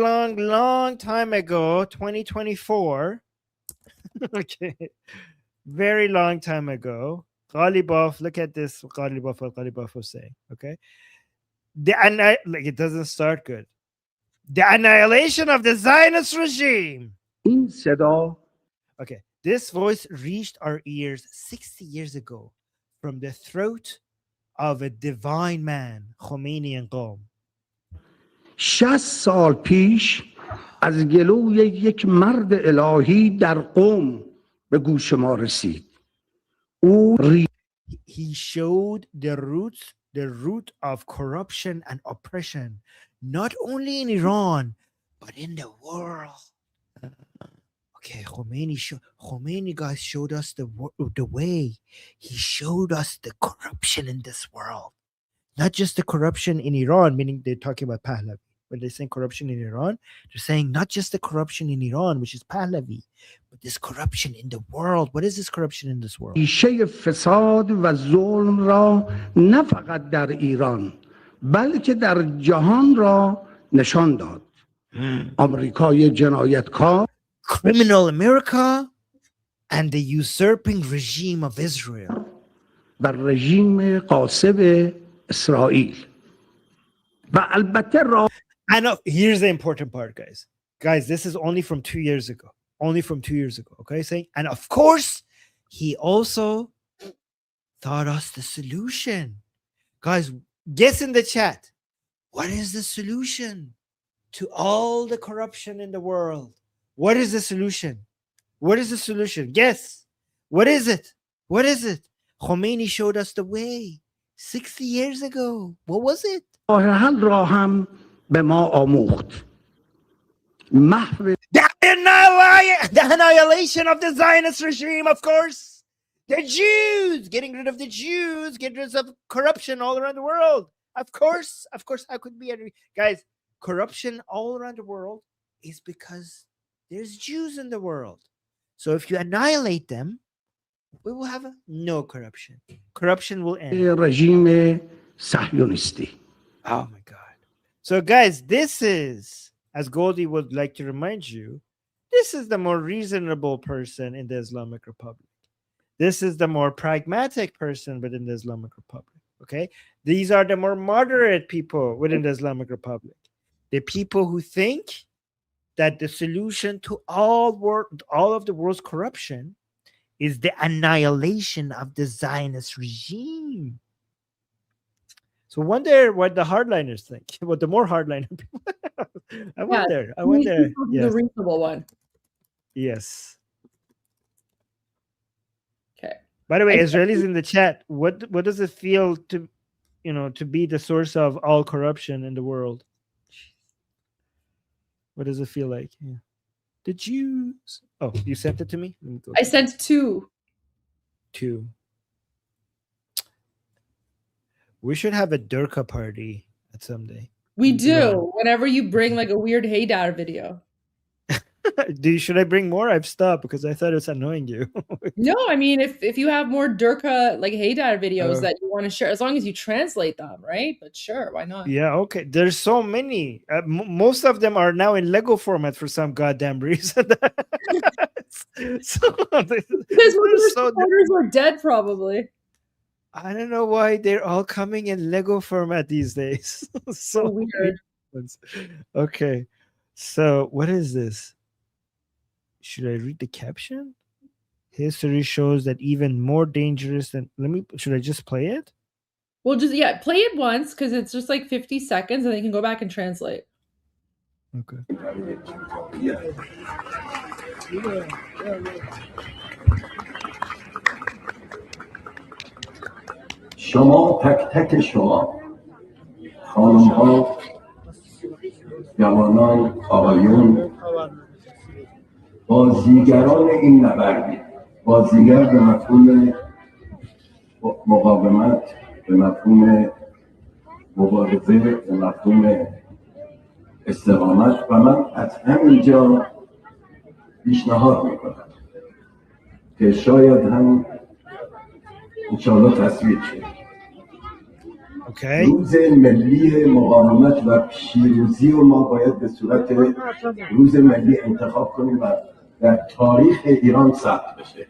time ago, 2024. Okay, very long time ago. Ghalibov, look at this. What Ghalibov was saying. Okay, it doesn't start good. The annihilation of the Zionist regime. Okay. This voice reached our ears 60 years ago from the throat of a divine man, Khomeini and Qom. 60 سال پیش از گلوی یک مرد الهی در قم به گوش ما رسید. He showed the root of corruption and oppression, not only in Iran, but in the world. Okay, Khomeini guys showed us the way. He showed us the corruption in this world. Not just the corruption in Iran, meaning they're talking about Pahlavi. When they're saying corruption in Iran, they're saying not just the corruption in Iran, which is Pahlavi, but this corruption in the world. What is this corruption in this world? ریشه فساد و ظلم را نه فقط در ایران بلکه در جهان را نشان داد. آمریکای جنایتکار Criminal America and the usurping regime of Israel. بر رژیم غاصب اسرائیل. و البته I know. Here's the important part, guys. Guys, this is only from 2 years ago. only from 2 years ago. Okay, saying, and of course, he also thought us the solution. Guys, guess in the chat, what is the solution to all the corruption in the world? What is the solution? What is the solution? Guess. What is it? What is it? Khomeini showed us the way 60 years ago. What was it? راه حل را هم به ما آموخت. محو The annihilation of the Zionist regime, of course. The Jews, getting rid of the Jews, getting rid of corruption all around the world. Of course, how could be guys, corruption all around the world is because there's Jews in the world. So if you annihilate them, we will have no corruption. Corruption will end. رژیم صهیونیستی. Oh my God. So guys, this is, as Goldie would like to remind you, this is the more reasonable person in the Islamic Republic. This is the more pragmatic person within the Islamic Republic. Okay? These are the more moderate people within the Islamic Republic. The people who think that the solution to all of the world's corruption is the annihilation of the Zionist regime. So wonder what the hardliners think. What the more hardliner people. I wonder. The reasonable one. Yes. Okay. By the way, Israelis in the chat, what does it feel to, to be the source of all corruption in the world? What does it feel like? Yeah. The Jews. Oh, you sent it to me? I sent two. We should have a Durka party at some day. We do. Whenever you bring like a weird Haydar video. Should I bring more? I've stopped because I thought it's annoying you. No, I mean, if you have more Durka like Haydar videos that you want to share, as long as you translate them, right? But sure, why not? Yeah, okay. There's so many. Most of them are now in Lego format for some goddamn reason. Because supporters are dead, probably. I don't know why they're all coming in Lego format these days. So weird. Okay, so what is this? Should I read the caption? History shows that even more dangerous than. Should I just play it? Well, play it once because it's just like 50 seconds, and then you can go back and translate. Okay. شما تک تک شما خانم ها جوانان آقایون بازیگران این نبردی بازیگر به مفهوم مقاومت به مفهوم مبارزه به مفهوم استقامت و من از همینجا پیشنهاد میکنم که شاید هم انشاءالله تصویر شد روز ملی مقاومت و پیروزی رو ما باید به صورت روز ملی انتخاب کنیم و در تاریخ ایران ثبت بشه.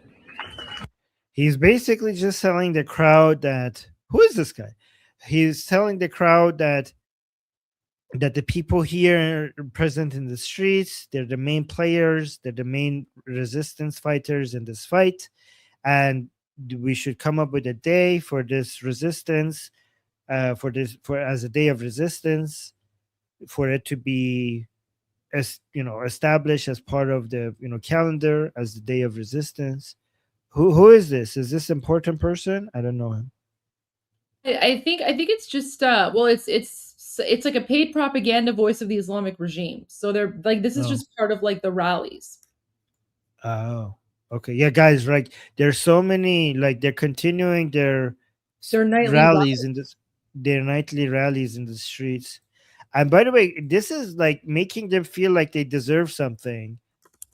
He's basically just telling the crowd that who is this guy? He's telling the crowd that the people here present in the streets, they're the main players, they're the main resistance fighters in this fight, and we should come up with a day for this resistance, for as a day of resistance, for it to be established as part of the calendar as the day of resistance. Who is this? Is this important person? I don't know him. I think it's just it's like a paid propaganda voice of the Islamic regime. So they're like this is just part of like the rallies. Oh, okay. Yeah, guys, right. There's so many, like they're continuing their nightly rallies in this their nightly rallies in the streets. And by the way, this is like making them feel like they deserve something.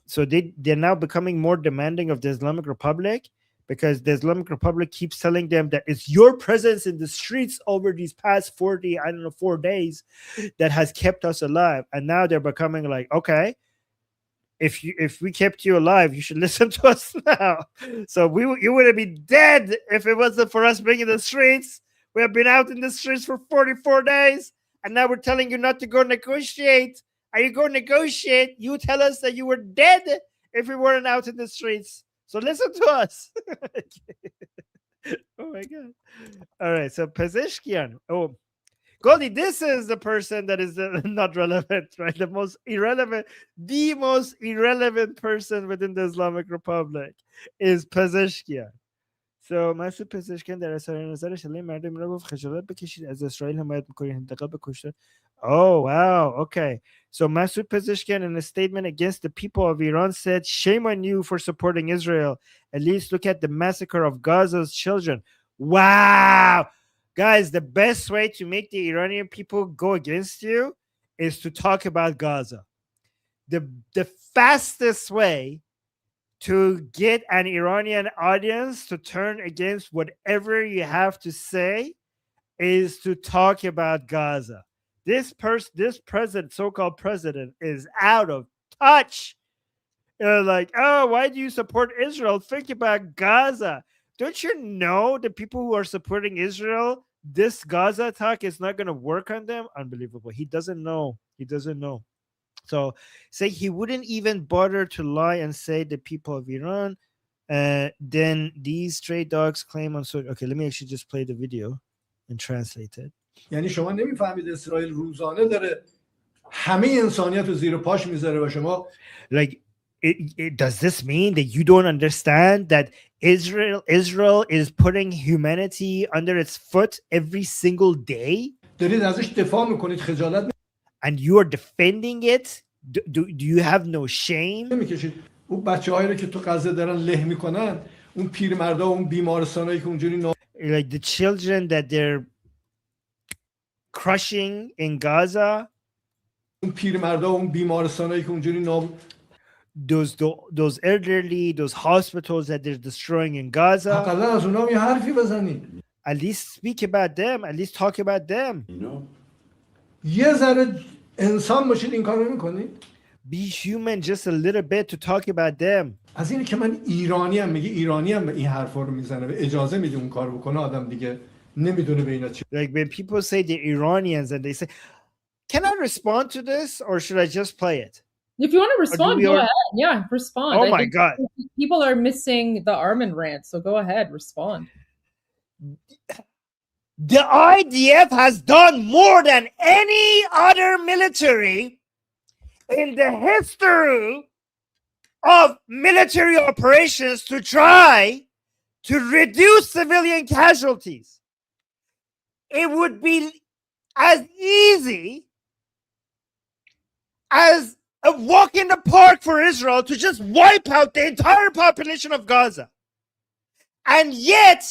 So they're now becoming more demanding of the Islamic Republic because the Islamic Republic keeps telling them that it's your presence in the streets over these past 4 days that has kept us alive. And now they're becoming like, okay, if we kept you alive, you should listen to us now. So you would have been dead if it wasn't for us being in the streets. We have been out in the streets for 44 days. And now we're telling you not to go negotiate. Are you going to negotiate? You tell us that you were dead if we weren't out in the streets. So listen to us. Oh my god. All right, so Pezeshkian. Oh, Goldie, this is the person that is not relevant, right? The most irrelevant person within the Islamic Republic is Pezeshkian. So مسعود پزشکیان در اظهار نظرش علیه مردم را گفت خجالت بکشید از اسرائیل حمایت میکنید انتقاد به کشتن. Oh wow, okay. So Masoud Pezeshkian in a statement against the people of Iran said, shame on you for supporting Israel. At least look at the massacre of Gaza's children. Wow. Guys, the best way to make the Iranian people go against you is to talk about Gaza. The fastest way to get an Iranian audience to turn against whatever you have to say is to talk about Gaza. This president, so-called president, is out of touch. Like, oh, why do you support Israel? Think about Gaza. Don't you know the people who are supporting Israel, this Gaza attack is not going to work on them? Unbelievable. He doesn't know. He doesn't know. So say he wouldn't even bother to lie and say the people of Iran. Then these stray dogs claim on social. Okay, let me actually just play the video and translate it. یعنی شما نمیفهمید اسرائیل روزانه داره همه انسانیت رو زیر پاش میذاره و شما like does this mean that you don't understand that Israel is putting humanity under its foot every single day? دارید ازش دفاع میکنید خجالت and you are defending it? Do you have no shame? نمیکشید اون بچه‌هایی رو که تو غزه دارن له میکنن اون پیرمردا و اون بیمارستانایی که اونجوری like the children that they're crushing in Gaza, اون پیرمردا و اون بیمارستانایی که اونجوری those elderly, those hospitals that they're destroying in Gaza. حداقل از اونها یه حرفی بزنید. At least speak about them. At least talk about them. یه ذره انسان باشید این کارو میکنید. Be human just a little bit to talk about them. از اینه که من ایرانی ام میگه ایرانی ام این حرفا رو میزنه و اجازه میده اون کارو بکنه آدم دیگه نمیدونه به اینا چی. Like when people say the Iranians and they say, can I respond to this or should I just play it? If you want to respond, go ahead. Yeah, respond. Oh my God. People are missing the ARMIN rant, so go ahead, respond. The IDF has done more than any other military in the history of military operations to try to reduce civilian casualties. It would be as easy as a walk in the park for Israel to just wipe out the entire population of Gaza. And yet,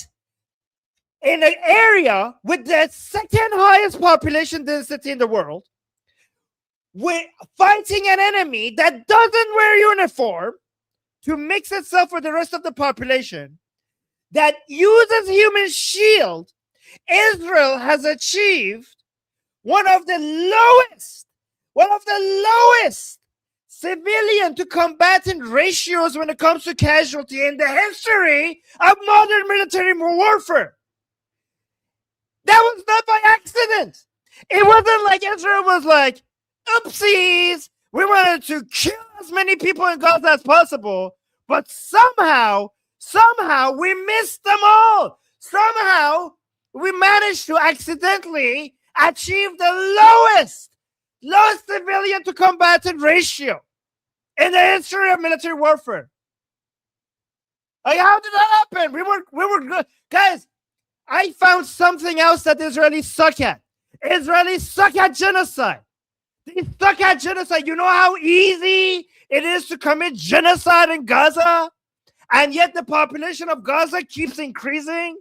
in an area with the second highest population density in the world, we're fighting an enemy that doesn't wear uniform to mix itself with the rest of the population, that uses human shield. Israel has achieved one of the lowest civilian to combatant ratios when it comes to casualty in the history of modern military warfare. That was not by accident. It wasn't like Israel was like, oopsies, we wanted to kill as many people in Gaza as possible, but somehow we missed them all. Somehow we managed to accidentally achieve the lowest civilian to combatant ratio in the history of military warfare. Like, how did that happen? We were good. Guys, I found something else that Israelis suck at. Israelis suck at genocide. They suck at genocide. You know how easy it is to commit genocide in Gaza? And yet the population of Gaza keeps increasing?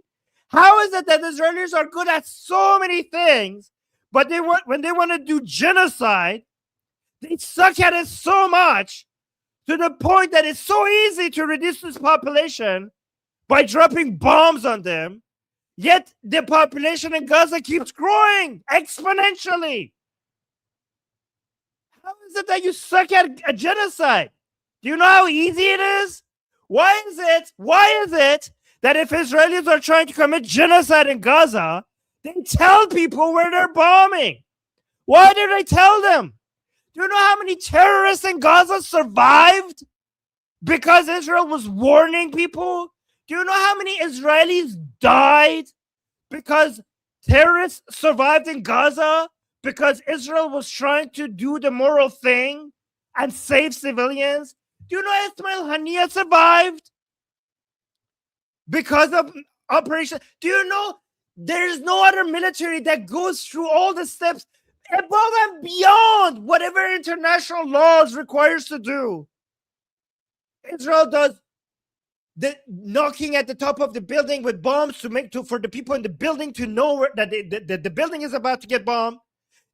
How is it that Israelis are good at so many things, but when they want to do genocide, they suck at it so much to the point that it's so easy to reduce this population by dropping bombs on them, yet the population in Gaza keeps growing exponentially. How is it that you suck at a genocide? Do you know how easy it is? Why is it that if Israelis are trying to commit genocide in Gaza, they tell people where they're bombing? Why do they tell them? Do you know how many terrorists in Gaza survived? Because Israel was warning people? Do you know how many Israelis died because terrorists survived in Gaza? Because Israel was trying to do the moral thing and save civilians? Do you know Ismail Haniyeh survived because of Operation? Do you know there is no other military that goes through all the steps above and beyond whatever international laws requires to do? Israel does the knocking at the top of the building with bombs for the people in the building to know that the building is about to get bombed.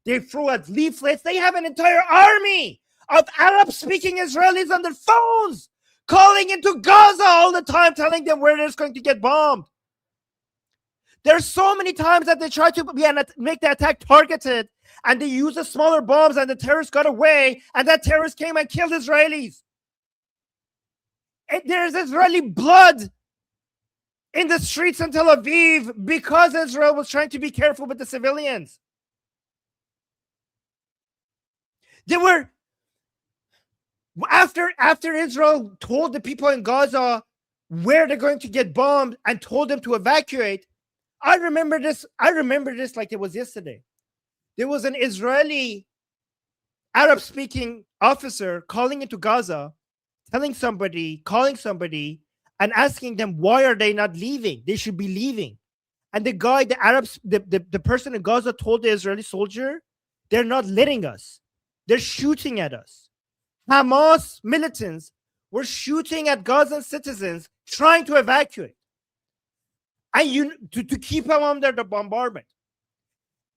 They throw out leaflets. They have an entire army of Arab-speaking Israelis on their phones calling into Gaza all the time, telling them where it's going to get bombed. There's so many times that they try to make the attack targeted, and they use the smaller bombs, and the terrorists got away, and that terrorist came and killed Israelis. There's Israeli blood in the streets in Tel Aviv because Israel was trying to be careful with the civilians. They were, after Israel told the people in Gaza where they're going to get bombed and told them to evacuate, I remember this like it was yesterday. There was an Israeli Arab-speaking officer calling into Gaza, calling somebody and asking them why are they not leaving? They should be leaving. And the guy, the person in Gaza told the Israeli soldier, they're not letting us. They're shooting at us. Hamas militants were shooting at Gazan citizens trying to evacuate. And to keep them under the bombardment.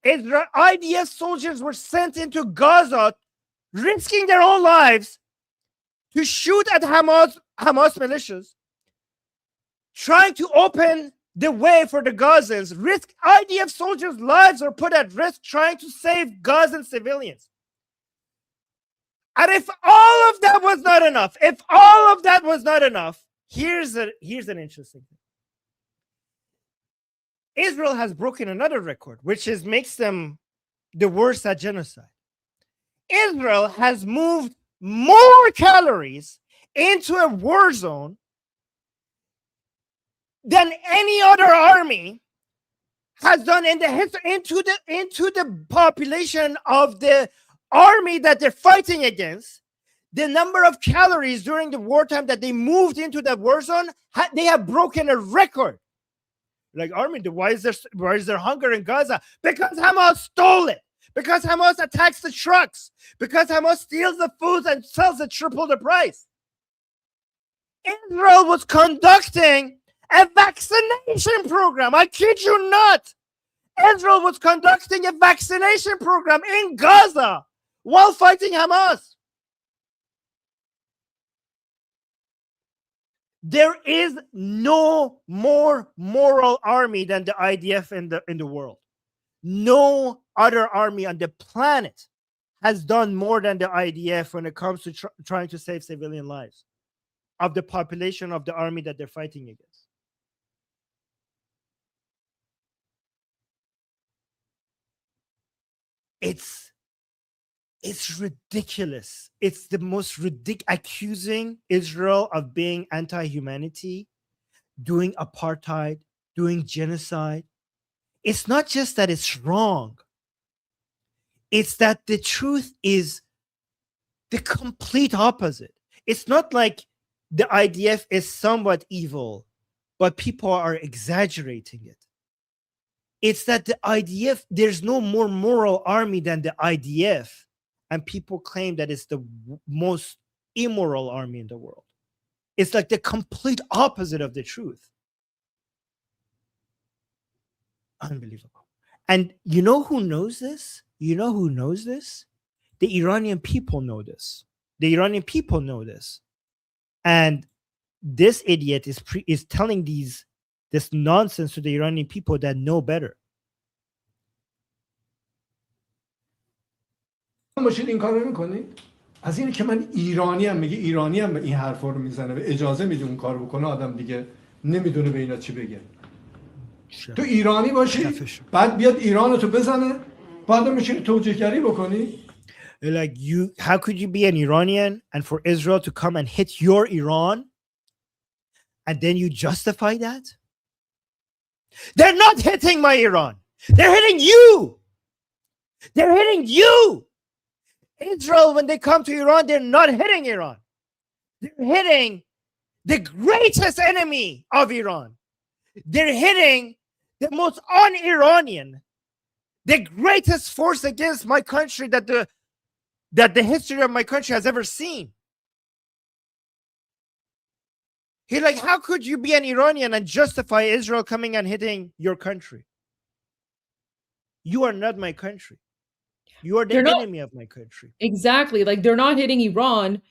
IDF soldiers were sent into Gaza, risking their own lives to shoot at Hamas militias, trying to open the way for the Gazans. IDF soldiers' lives are put at risk trying to save Gazan civilians. And if all of that was not enough, here's an interesting thing. Israel has broken another record, which makes them the worst at genocide. Israel has moved more calories into a war zone than any other army has done in the history into the population of the army that they're fighting against. The number of calories during the wartime that they moved into that war zone, they have broken a record. Like, Armin, why is there hunger in Gaza? Because Hamas stole it. Because Hamas attacks the trucks. Because Hamas steals the food and sells it triple the price. Israel was conducting a vaccination program. I kid you not. Israel was conducting a vaccination program in Gaza while fighting Hamas. There is no more moral army than the IDF in the world. No other army on the planet has done more than the IDF when it comes to trying to save civilian lives of the population of the army that they're fighting against. It's ridiculous. It's the most ridiculous, accusing Israel of being anti-humanity, doing apartheid, doing genocide. It's not just that it's wrong. It's that the truth is the complete opposite. It's not like the IDF is somewhat evil, but people are exaggerating it. It's that the IDF, there's no more moral army than the IDF. And people claim that it's the most immoral army in the world. It's like the complete opposite of the truth. Unbelievable. And you know who knows this? The Iranian people know this. And this idiot is telling this nonsense to the Iranian people that know better. باشید این کارو میکنید. از اینی که من ایرانی ام میگه ایرانی ام این حرفا رو میزنه و اجازه میده اون کار بکنه، آدم دیگه نمیدونه به اینا چی بگه. تو ایرانی باشی بعد بیاد ایرانو تو بزنه بعد میشینی توجیهگری بکنی. Like, you, how could you be an Iranian and for Israel to come and hit your Iran and then you justify that? They're not hitting my Iran. They're hitting you. They're hitting you. Israel, when they come to Iran, they're not hitting Iran. They're hitting the greatest enemy of Iran. They're hitting the most un-Iranian, the greatest force against my country that the history of my country has ever seen. He's like, how could you be an Iranian and justify Israel coming and hitting your country? You are not my country. You are the enemy of my country. Exactly. Like, they're not hitting Iran.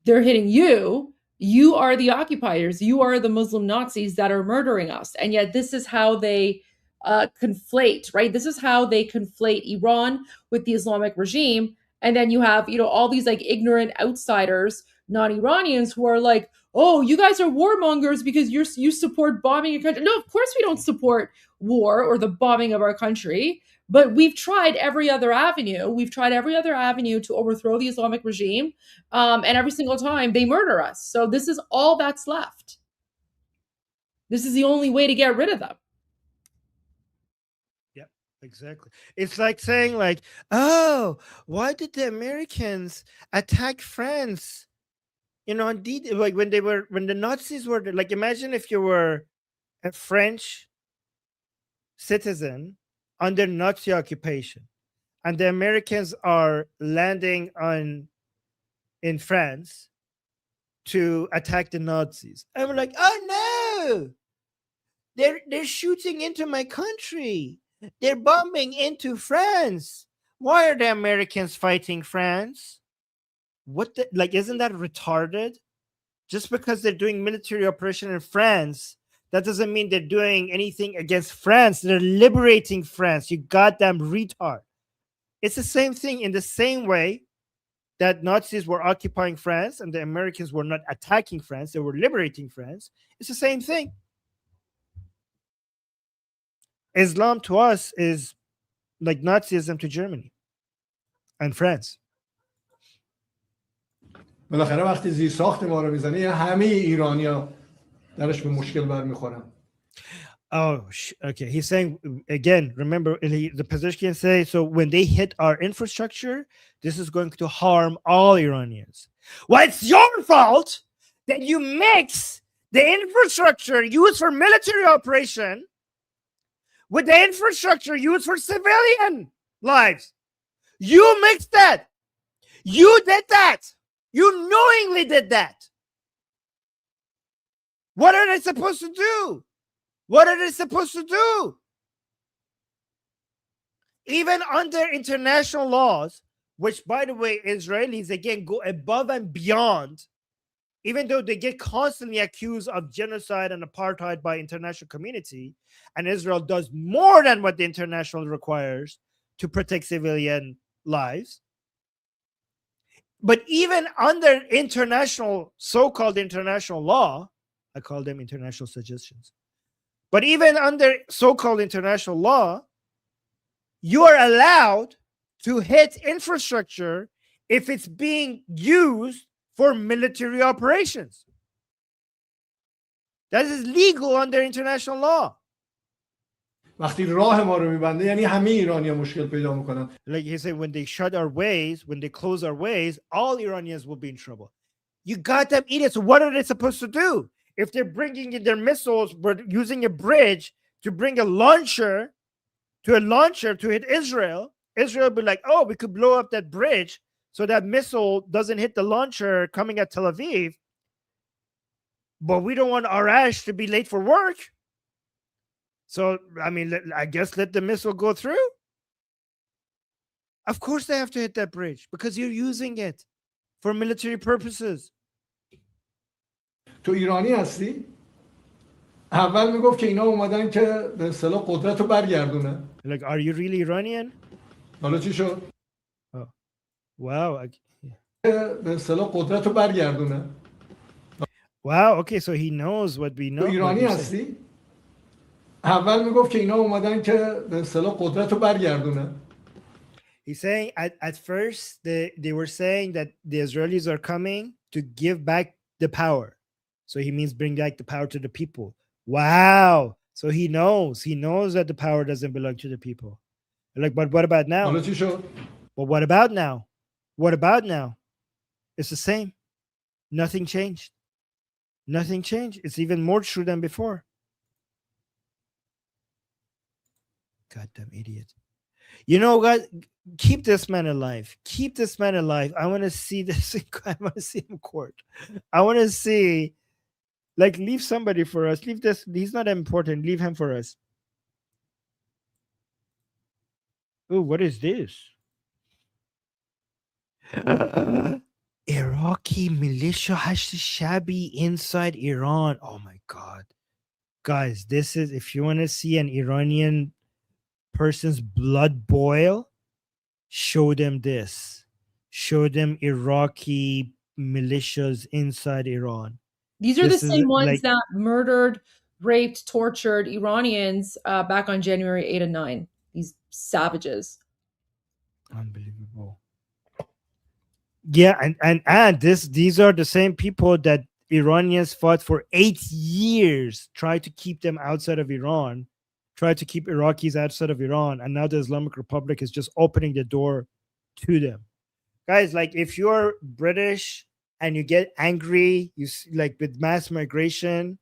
They're hitting you. You are the occupiers. You are the Muslim Nazis that are murdering us. And yet this is how they conflate, right? This is how they conflate Iran with the Islamic regime. And then you have, all these like ignorant outsiders, non-Iranians, who are like, oh, you guys are warmongers because you support bombing a country. No, of course we don't support war or the bombing of our country. But we've tried every other avenue. We've tried every other avenue to overthrow the Islamic regime. And every single time they murder us. So this is all that's left. This is the only way to get rid of them. Yeah, exactly. It's like saying like, oh, why did the Americans attack France? Indeed, like when the Nazis were there, like, imagine if you were a French citizen under Nazi occupation, and the Americans are landing in France to attack the Nazis. And we're like, oh no, they're shooting into my country. They're bombing into France. Why are the Americans fighting France? Isn't that retarded? Just because they're doing military operation in France, that doesn't mean they're doing anything against France. They're liberating France. You goddamn retard. It's the same thing, in the same way that Nazis were occupying France and the Americans were not attacking France. They were liberating France. It's the same thing. Islam to us is like Nazism to Germany and France. بالاخره وقتی زیر ساخت ما رو میزنه همه ایرانیا درش به مشکل برمیخورن. Oh, okay. He's saying again, remember the Pezeshkian say, so when they hit our infrastructure, this is going to harm all Iranians. Well, it's your fault that you mix the infrastructure used for military operation with the infrastructure used for civilian lives. You mixed that. You did that. You knowingly did that. What are they supposed to do? What are they supposed to do? Even under international laws, which, by the way, Israelis, again, go above and beyond, even though they get constantly accused of genocide and apartheid by international community, and Israel does more than what the international requires to protect civilian lives. But even under international, so-called international law, I call them international suggestions. But even under so-called international law, you are allowed to hit infrastructure if it's being used for military operations. That is legal under international law. وقتی راه ما رو میبنده یعنی همه ایرانی‌ها مشکل پیدا میکنن. Like he said, when they shut our ways, when they close our ways, all Iranians will be in trouble. You goddamn idiots! What are they supposed to do? If they're bringing in their missiles, but using a bridge to bring a launcher to hit Israel, Israel will be like, oh, we could blow up that bridge so that missile doesn't hit the launcher coming at Tel Aviv. But we don't want Arash to be late for work. So, I mean, I guess let the missile go through. Of course they have to hit that bridge because you're using it for military purposes. تو ایرانی هستی؟ اول میگفت که اینا اومدن که به اصطلاح قدرت رو برگردونه. Like, are you really Iranian? حالا چی شد؟ Oh. Wow. به اصطلاح قدرت رو برگردونه. Wow, okay, so he knows what we know. تو ایرانی هستی؟ اول میگفت که اینا اومدن که به اصطلاح قدرت رو برگردونه. He's saying at first they were saying that the Israelis are coming to give back the power. So he means bring back the power to the people. Wow. So he knows that the power doesn't belong to the people. Like, but what about now? But what about now? What about now? It's the same. Nothing changed. Nothing changed. It's even more true than before. Goddamn idiot. You know, guys, keep this man alive. Keep this man alive. I want to see this. I want to see him in court. I want to see, like, leave somebody for us. Leave this. He's not important. Leave him for us. Oh, what is this? Iraqi militia Hashd Shabi inside Iran. Oh my God. Guys, this is, if you want to see an Iranian person's blood boil, show them this. Show them Iraqi militias inside Iran. These are the same ones that murdered, raped, tortured Iranians back on January 8 and 9. These savages. Unbelievable. Yeah, and these are the same people that Iranians fought for 8 years, tried to keep them outside of Iran, tried to keep Iraqis outside of Iran, and now the Islamic Republic is just opening the door to them. Guys, like, if you're British and you get angry, you like with mass migration,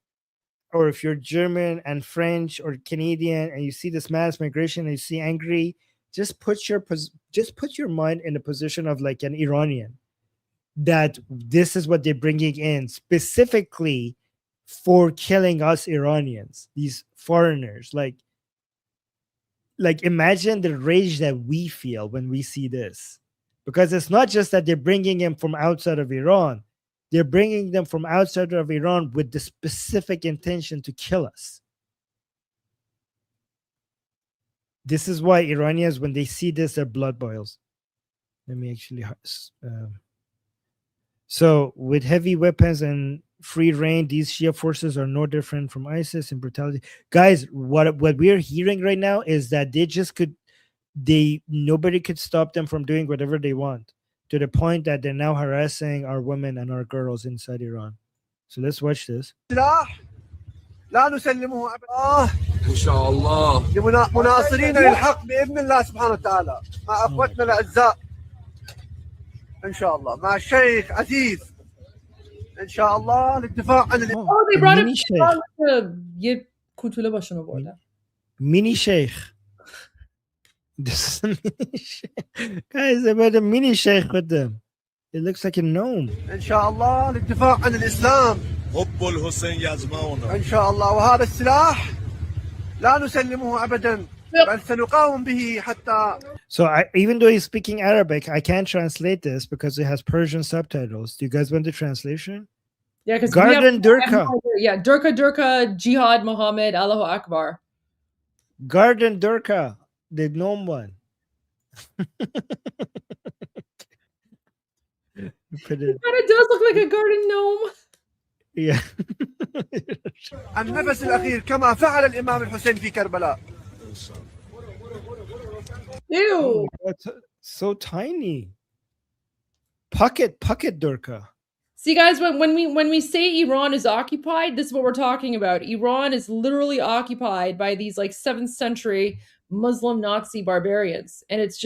or if you're German and French or Canadian and you see this mass migration and you see angry, just put your mind in the position of like an Iranian, that this is what they're bringing in specifically for killing us Iranians, these foreigners. Like imagine the rage that we feel when we see this, because it's not just that they're bringing them from outside of Iran. They're bringing them from outside of Iran with the specific intention to kill us. This is why Iranians, when they see this, their blood boils. Let me actually... So, with heavy weapons and free reign, these Shia forces are no different from ISIS and brutality. Guys, what we're hearing right now is that nobody could stop them from doing whatever they want, to the point that they're now harassing our women and our girls inside Iran. So let's watch this. لا نسلمه أبدا إن شاء الله لمناصرين للحق بإذن الله سبحانه وتعالى مع أخوتنا الأعزاء إن شاء الله مع الشيخ عزيز إن شاء الله للدفاع عن Oh, they brought him یه کوتوله باشون آوردن. Mini Sheikh. This is a mini sheikh. Guys, they brought a mini sheikh with them. It looks like a gnome. إن شاء الله للدفاع عن الإسلام حب الحسين يزمعنا إن شاء الله وهذا السلاح لا نسلمه أبدا بل سنقاوم به حتى. So even though he's speaking Arabic, I can't translate this because it has Persian subtitles. Do you guys want the translation? Yeah, because Garden Durka. Yeah, Durka, Jihad, Muhammad, Allahu Akbar. Garden Durka, the gnome one. It does look like a garden gnome. Yeah. النفس الأخير كما فعل الإمام الحسين في كربلاء. Ew. That's so tiny. Pocket Durka. See, guys, when we say Iran is occupied, this is what we're talking about. Iran is literally occupied by these like 7th century Muslim Nazi barbarians, and it's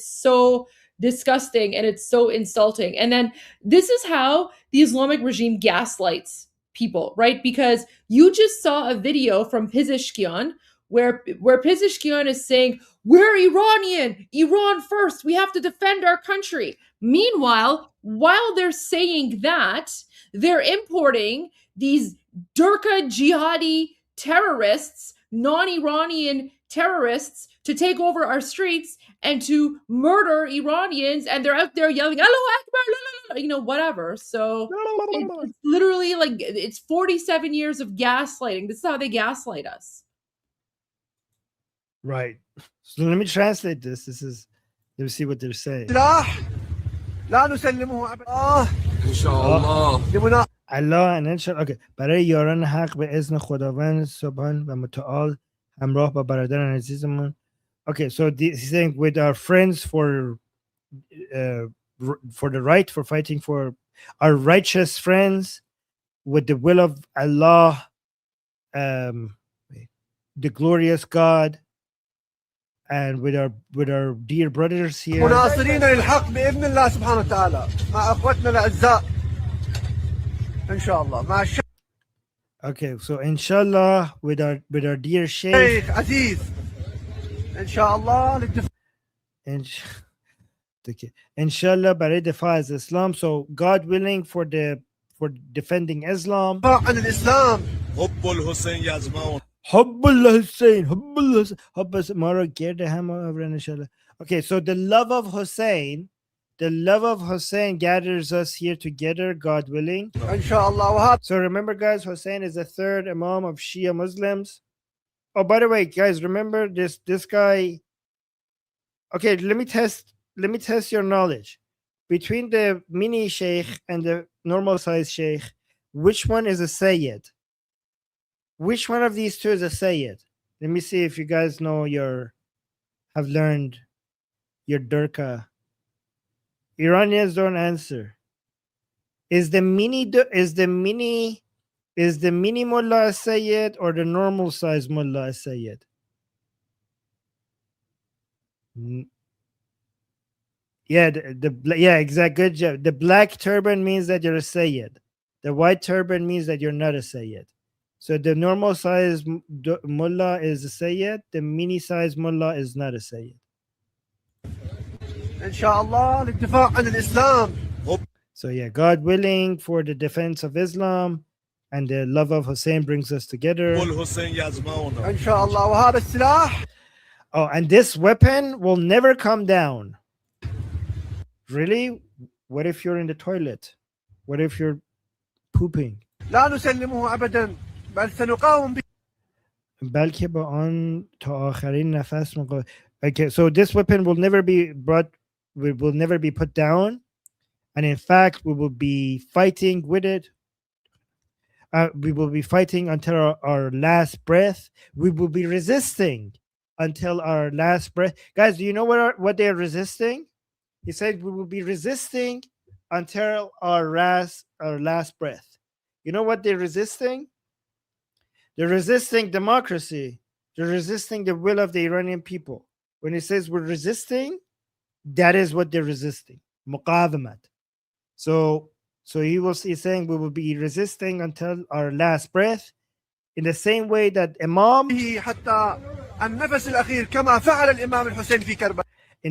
so disgusting and it's so insulting. And then this is how the Islamic regime gaslights people, right? Because you just saw a video from Pezeshkian where Pezeshkian is saying, we're Iranian, Iran first, we have to defend our country. Meanwhile, while they're saying that, they're importing these Durka jihadi terrorists, non-Iranian terrorists, to take over our streets and to murder Iranians, and they're out there yelling, Allahu Akbar, whatever. So it's literally like, it's 47 years of gaslighting. This is how they gaslight us. Right. So let me translate this. Let me see what they're saying. Allah and inshallah. Okay. برای یاران حق به اذن خداوند سبحان و متعال همراه با برادران عزیزمون Okay, so he's saying with our friends for the right, for fighting for our righteous friends, with the will of Allah, the glorious God, and with our dear brothers here. مناصرين للحق بإذن الله سبحانه وتعالى مع أخوتنا الأعزاء إن شاء الله مع الشيخ Okay, so inshallah with our dear Sheikh عزيز إن شاء الله للدفاع inshallah برای دفاع از Islam. So God willing for defending Islam. عن الإسلام حب الحسین یزمان حب الحسین حب ما را گرد هم آورن inshallah. Okay, so the love of Hussein gathers us here together, God willing. إن شاء الله. So remember, guys, Hussein is the third Imam of Shia Muslims. Oh, by the way, guys, remember this guy. Okay, let me test your knowledge. Between the mini sheikh and the normal size sheikh, which one is a Sayyid? Which one of these two is a Sayyid? Let me see if you guys know have learned your Durka. Iranians don't answer. Is the mini mullah a Sayyid or the normal size mullah a Sayyid? Yeah, yeah, exact. Good job. The black turban means that you're a Sayyid. The white turban means that you're not a Sayyid. So the normal size mullah is a Sayyid. The mini size mullah is not a Sayyid. Inshallah, للدفاع عن الإسلام. So yeah, God willing for the defense of Islam and the love of Hussein brings us together. Inshallah, وهذا السلاح. Oh, and this weapon will never come down. Really? What if you're in the toilet? What if you're pooping? لا نسلمه أبدا بل سنقاوم به. بلکه با آن تا آخرین نفس مقاوم. Okay, so this weapon will never be put down, and in fact, we will be fighting with it. We will be fighting until our last breath. We will be resisting until our last breath. Guys, do you know what they're resisting? He said we will be resisting until our last breath. You know what they're resisting? They're resisting democracy. They're resisting the will of the Iranian people. When he says we're resisting, that is what they're resisting. Muqadamat. So he's saying we will be resisting until our last breath, in the same way that Imam, in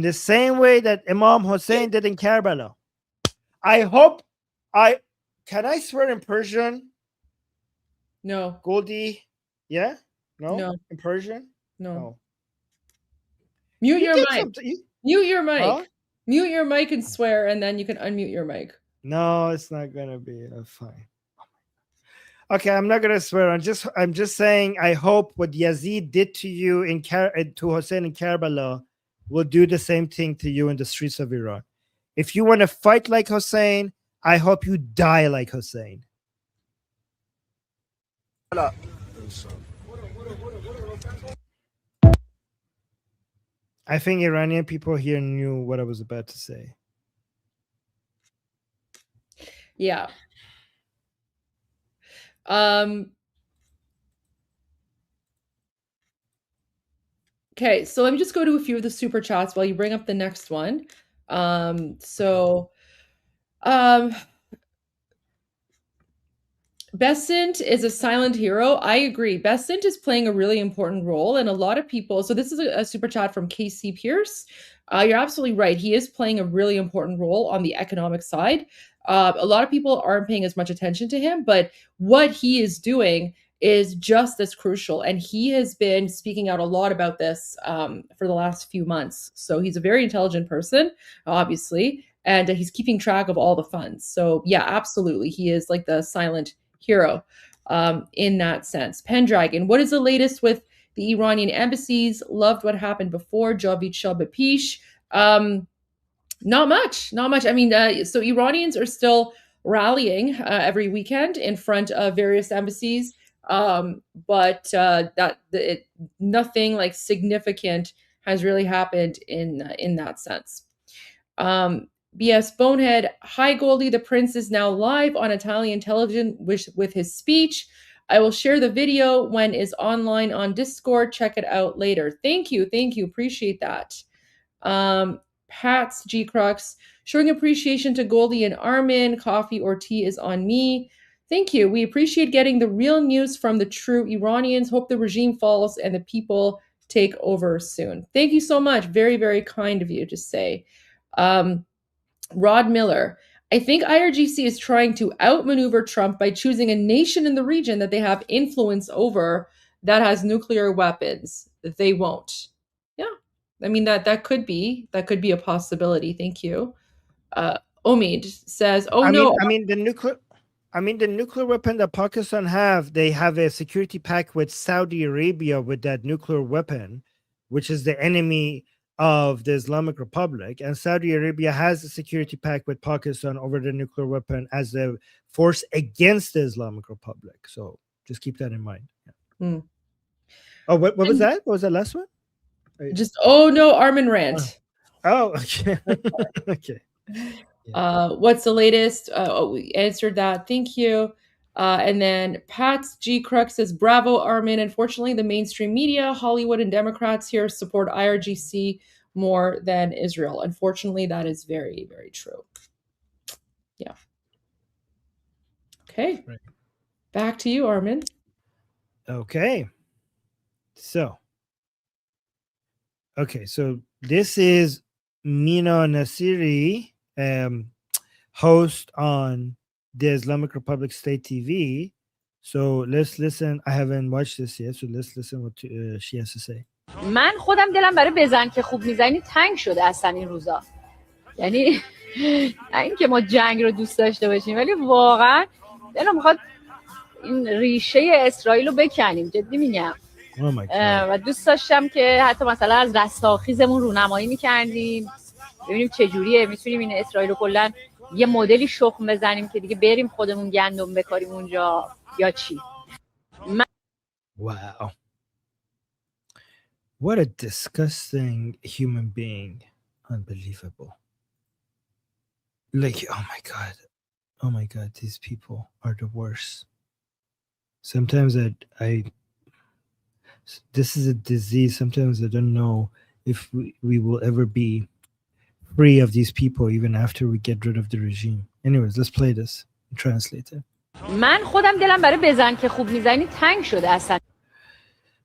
the same way that Imam Hussein did in Karbala. Can I swear in Persian? No. Goldie? Yeah? No. In Persian? No. Mute your mic. Mute your mic. Huh? Mute your mic and swear, and then you can unmute your mic. No, it's not gonna be fine. Okay, I'm not gonna swear. I'm just saying. I hope what Yazid did to you to Hussein in Karbala will do the same thing to you in the streets of Iran. If you want to fight like Hussein, I hope you die like Hussein. I think Iranian people here knew what I was about to say. Yeah. Okay, so let me just go to a few of the super chats while you bring up the next one. Besant is a silent hero. I agree. Besant is playing a really important role, and a lot of people. So this is a super chat from KC Pierce. You're absolutely right. He is playing a really important role on the economic side. A lot of people aren't paying as much attention to him, but what he is doing is just as crucial. And he has been speaking out a lot about this for the last few months. So he's a very intelligent person, obviously, and he's keeping track of all the funds. So yeah, absolutely. He is like the silent hero in that sense. Pendragon, what is the latest with the Iranian embassies? Loved what happened before. Javid Shabapish. Not much. I mean, so Iranians are still rallying every weekend in front of various embassies, but nothing like significant has really happened in that sense. BS Bonehead, hi Goldie, the prince is now live on Italian television with his speech. I will share the video when it's online on Discord. Check it out later. Thank you, appreciate that. Pat's G Crux, showing appreciation to Goldie and Armin. Coffee or tea is on me. Thank you. We appreciate getting the real news from the true Iranians. Hope the regime falls and the people take over soon. Thank you so much. Very, very kind of you to say. Rod Miller, I think IRGC is trying to outmaneuver Trump by choosing a nation in the region that they have influence over that has nuclear weapons. They won't. Yeah. I mean, that could be a possibility. Thank you. Omid says, "Oh no, I mean the nuclear weapon that Pakistan they have a security pact with Saudi Arabia with that nuclear weapon, which is the enemy of the Islamic Republic, and Saudi Arabia has a security pact with Pakistan over the nuclear weapon as a force against the Islamic Republic. So just keep that in mind." Yeah. Mm. Oh, what was that? What was that last one? Just oh no, Armin rant. Oh, okay. Okay. What's the latest? We answered that. Thank you. And then Pat's G Crux says, bravo, Armin. Unfortunately, the mainstream media, Hollywood, and Democrats here support IRGC more than Israel. Unfortunately, that is very, very true. Yeah. Okay. Right. Back to you, Armin. Okay. So this is Mina Nasiri, host on the Islamic Republic State TV. So let's listen. I haven't watched this yet, so let's listen what she has to say. من خودم دلم برای بزن که خوب میزنی تنگ شده اصلا این روزا. یعنی اینکه ما جنگ رو دوست داشته باشیم، ولی واقعا دلم میخواد این ریشه اسرائیل رو بکنیم، جدی میگم. و دوست داشتم که حتی مثلا از رستاخیزمون رونمایی میکردیم، ببینیم چجوریه میتونیم این اسرائیل رو کلا یه مدلی شخم بزنیم که دیگه بریم خودمون گندم بکاریم اونجا یا چی. Wow. What a disgusting human being. Unbelievable. Like, oh my God, these people are the worst. Sometimes this is a disease. Sometimes I don't know if we will ever be free of these people even after we get rid of the regime. Anyways, let's play this and translate it. من خودم دلم برای بزن که خوب میزنی تنگ شده اصلا.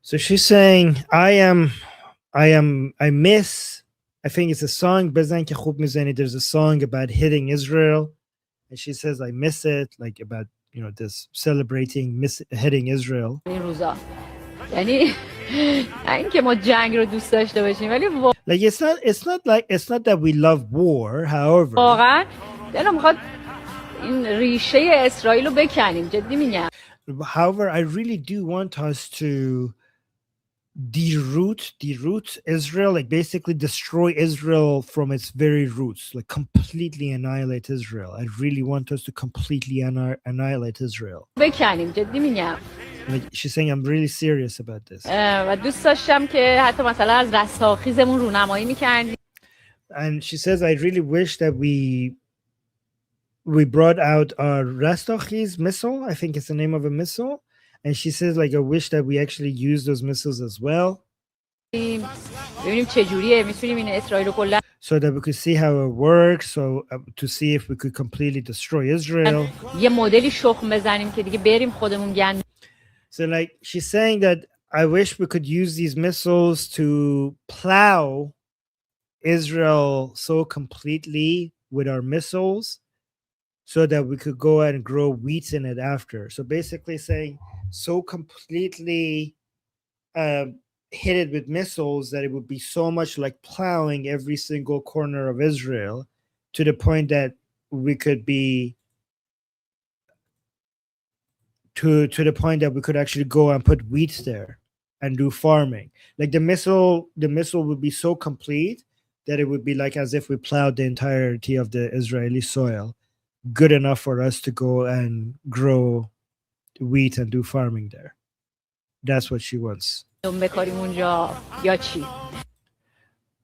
So she's saying, I miss, I think it's a song, Bezan ke khub mizani. There's a song about hitting Israel. And she says, I miss it, like about, this celebrating hitting Israel. یعنی اینکه ما جنگ رو دوست داشته باشیم، ولی like it's not that we love war, however. واقعا دلم میخواد این ریشه اسرائیل رو بکنیم، جدی میگم. However, I really do want us to deroot Israel, like basically destroy Israel from its very roots, like completely annihilate Israel. I really want us to completely annihilate Israel. بکنیم، جدی میگم. Like she's saying, I'm really serious about this. و دوست داشتم که حتی مثلا از رستاخیزمون رونمایی میکردیم. And she says, I really wish that we brought out our Rastakhiz missile. I think it's the name of a missile. And she says, like, I wish that we actually use those missiles as well. ببینیم چجوریه میتونیم این اسرائیل رو کلا so that we could see how it works, so to see if we could completely destroy Israel. یه مدلی شخم بزنیم که دیگه بریم خودمون گند. So like she's saying that I wish we could use these missiles to plow Israel so completely with our missiles so that we could go and grow wheat in it after. So basically saying so completely hit it with missiles that it would be so much like plowing every single corner of Israel to the point that we could be to the point that we could actually go and put wheat there and do farming. Like the missile would be so complete that it would be like as if we plowed the entirety of the Israeli soil, good enough for us to go and grow wheat and do farming there. That's what she wants.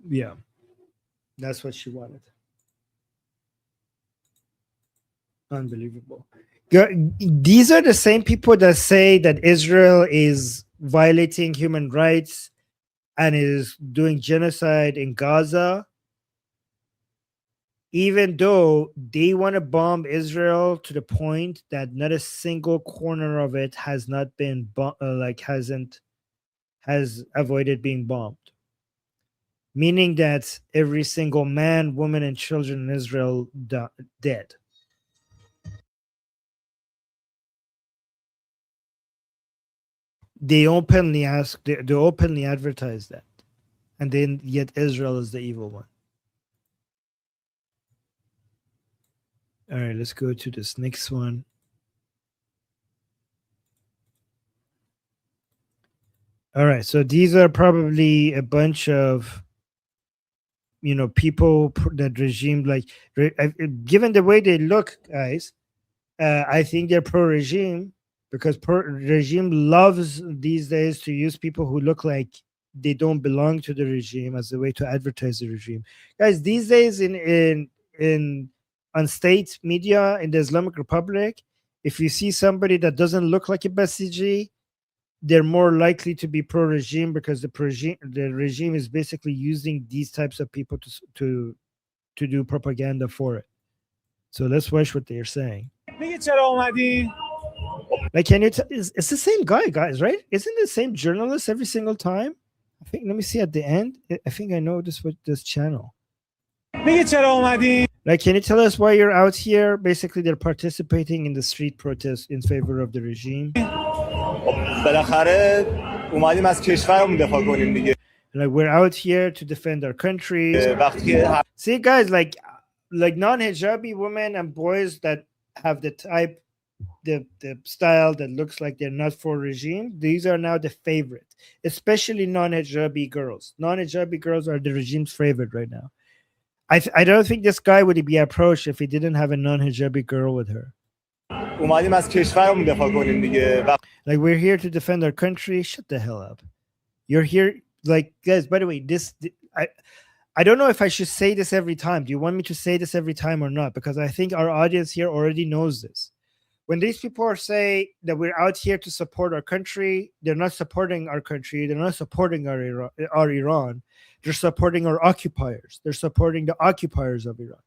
Yeah, that's what she wanted. Unbelievable. These are the same people that say that Israel is violating human rights and is doing genocide in Gaza, even though they want to bomb Israel to the point that not a single corner of it has not been has avoided being bombed. Meaning that every single man, woman, and children in Israel dead. They openly they openly advertise that, and then yet Israel is the evil one. All right, let's go to this next one. All right, so these are probably a bunch of, people that regime, given the way they look, guys, I think they're pro-regime, because regime loves these days to use people who look like they don't belong to the regime as a way to advertise the regime. Guys, these days on state media in the Islamic Republic, if you see somebody that doesn't look like a Basiji, they're more likely to be pro-regime, because the regime is basically using these types of people to do propaganda for it. So let's watch what they're saying. Like, can you tell? It's the same guy, guys, right? Isn't it the same journalist every single time? I think. Let me see at the end. I think I know this channel. Like, can you tell us why you're out here? Basically, they're participating in the street protest in favor of the regime. Like, we're out here to defend our country. See, guys, like non-hijabi women and boys that have the style that looks like they're not for regime, these are now the favorite, especially non-hijabi girls. Non-hijabi girls are the regime's favorite right now. I don't think this guy would be approached if he didn't have a non-hijabi girl with her. Like, we're here to defend our country. Shut the hell up. You're here, like, guys, by the way, I don't know if I should say this every time. Do you want me to say this every time or not? Because I think our audience here already knows this. When these people say that we're out here to support our country, they're not supporting our country. They're not supporting our Iran. They're supporting our occupiers. They're supporting the occupiers of Iran.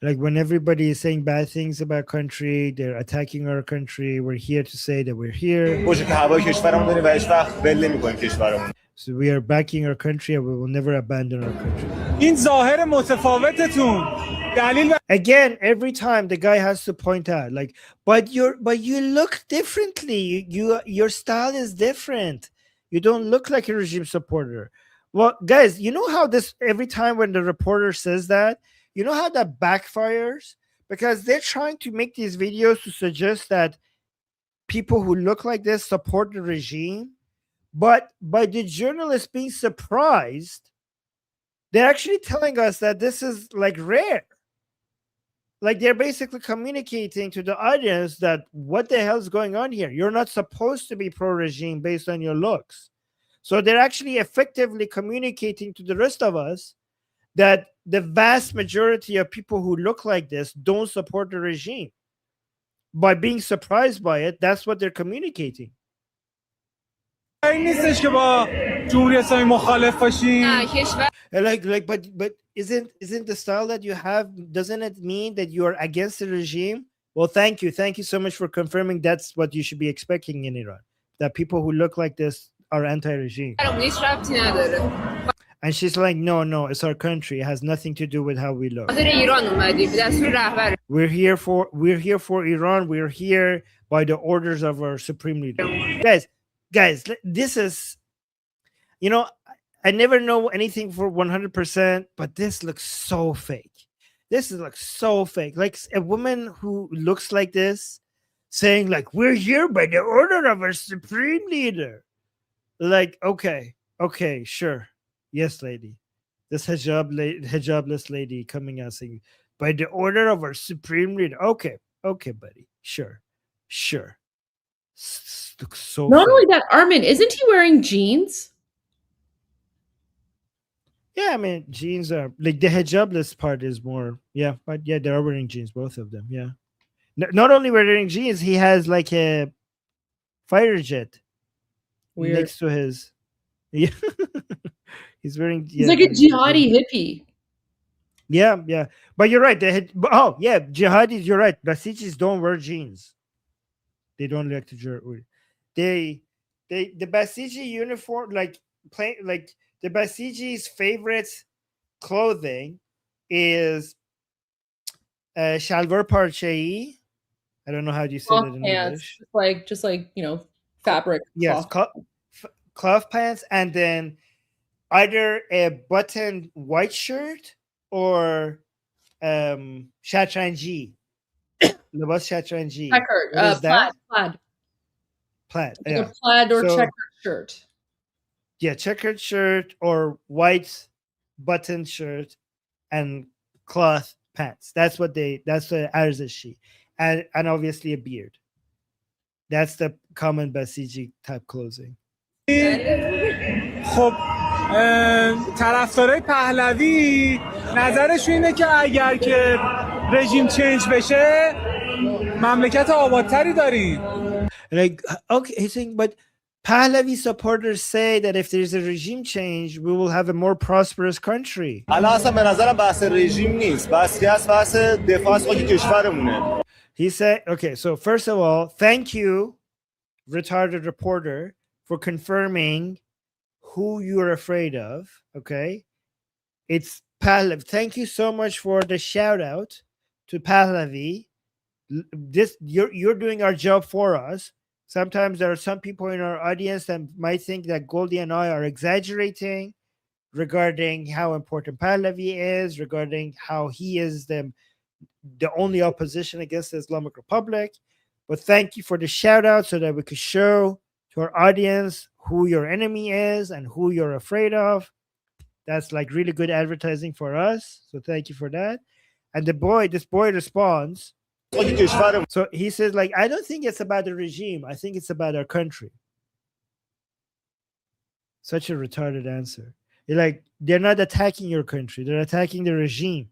Like, when everybody is saying bad things about our country, they're attacking our country. We're here to say that we're here. So we are backing our country, and we will never abandon our country. Again, every time the guy has to point out, like, but you look differently. Your style is different. You don't look like a regime supporter. Well, guys, you know how this, every time when the reporter says that, you know how that backfires? Because they're trying to make these videos to suggest that people who look like this support the regime. But by the journalists being surprised, they're actually telling us that this is, like, rare. Like, they're basically communicating to the audience that what the hell is going on here? You're not supposed to be pro-regime based on your looks. So they're actually effectively communicating to the rest of us that the vast majority of people who look like this don't support the regime. By being surprised by it, that's what they're communicating. But isn't the style that you have, doesn't it mean that you are against the regime? Well, thank you so much for confirming that's what you should be expecting in Iran, that people who look like this are anti-regime. And she's like, no, it's our country. It has nothing to do with how we look. We're here for Iran. We're here by the orders of our supreme leader. Guys, this is, I never know anything for 100%, but this looks so fake. Like a woman who looks like this saying, like, we're here by the order of our supreme leader. Like, okay, sure. Yes, lady. This hijabless lady coming out saying, by the order of our supreme leader. Okay, buddy. Sure. Sure. So Not fake. only that, Armin, isn't he wearing jeans? Yeah, I mean, jeans are like the hijabless part is more. Yeah, but yeah, they are wearing jeans, both of them. Yeah. Not only wearing jeans, he has like a fighter jet Weird. next to his. Yeah. He's wearing. He's like a jihadi hippie. Yeah, yeah. But you're right. Oh, yeah, jihadis. You're right. Basijis don't wear jeans. They don't like to wear. The Basiji uniform, like the Basiji's favorite clothing is shalvar parchei. I don't know how you say Cloth that in pants, English. just like fabric. Yes, cloth pants, and then either a buttoned white shirt or shatranji. Labas shatranji. Checkered, What is that? plaid. Plaid. Like Yeah. a plaid or So- checkered shirt. Yeah, checkered shirt or white button shirt and cloth pants. That's the arzashi. And obviously a beard. That's the common Basiji type clothing. خب طرفدارای پهلوی نظرشون اینه که اگر که رژیم چنج بشه مملکت آبادتری داریم. Like, okay, he's saying, but Pahlavi supporters say that if there's a regime change, we will have a more prosperous country. الان اصلا به نظرم بحث رژیم نیست. بحثی است بحث دفاع از خاک کشورمونه. He said, okay, so first of all, thank you, retarded reporter, for confirming who you're afraid of. Okay. It's Pahlavi. Thank you so much for the shout out to Pahlavi. You're doing our job for us. Sometimes there are some people in our audience that might think that Goldie and I are exaggerating regarding how important Pahlavi is, regarding how he is the only opposition against the Islamic Republic. But thank you for the shout out so that we could show to our audience who your enemy is and who you're afraid of. That's like really good advertising for us. So thank you for that. And this boy responds. So he says, like, I don't think it's about the regime. I think it's about our country. Such a retarded answer. You're like, they're not attacking your country. They're attacking the regime.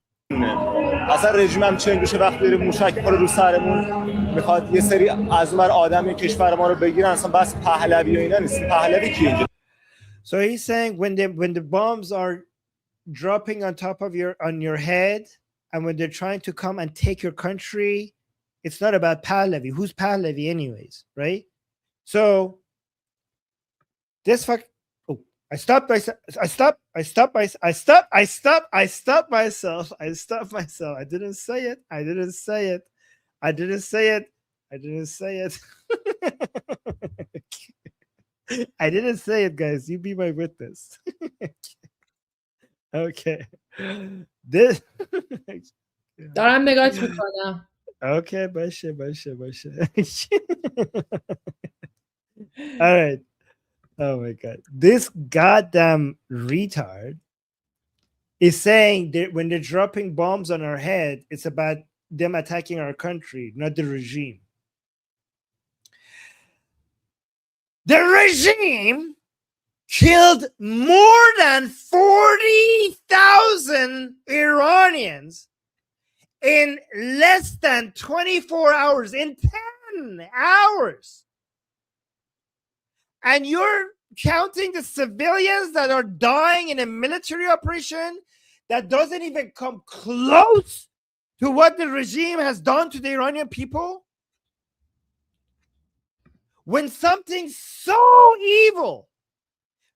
اصلا رژیم هم چنج بشه وقتی داره موشک می‌خوره رو سرمون میخواد یه سری از اون آدم کشور ما رو بگیرن اصلا بس پهلوی و اینا نیست. پهلوی کی اینجا؟ So he's saying when the bombs are dropping on top of your head and when they're trying to come and take your country, it's not about Pahlavi. Who's Pahlavi anyways, right? So this I stopped myself. I stopped myself. I didn't say it. I didn't say it, guys. You be my witness. Okay. This دارم نگاهت میکنم. Okay, باشه. All right. Oh my God. This goddamn retard is saying that when they're dropping bombs on our head, it's about them attacking our country, not the regime. The regime killed more than 40,000 Iranians in less than 24 hours, in 10 hours. And you're counting the civilians that are dying in a military operation that doesn't even come close to what the regime has done to the Iranian people? When something so evil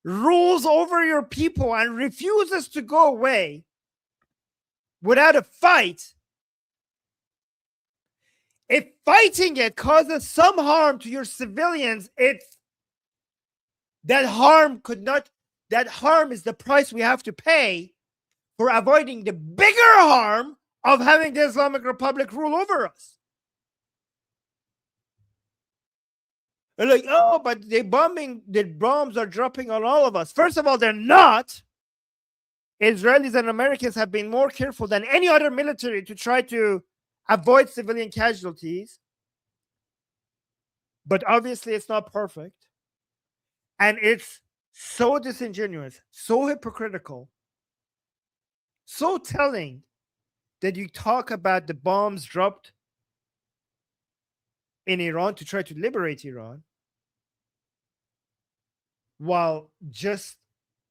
rules over your people and refuses to go away without a fight, if fighting it causes some harm to your civilians, that harm is the price we have to pay for avoiding the bigger harm of having the Islamic Republic rule over us. They're like, oh, but the bombs are dropping on all of us. First of all, they're not. Israelis and Americans have been more careful than any other military to try to avoid civilian casualties. but obviously it's not perfect. And it's so disingenuous, so hypocritical, so telling that you talk about the bombs dropped in Iran to try to liberate Iran, while just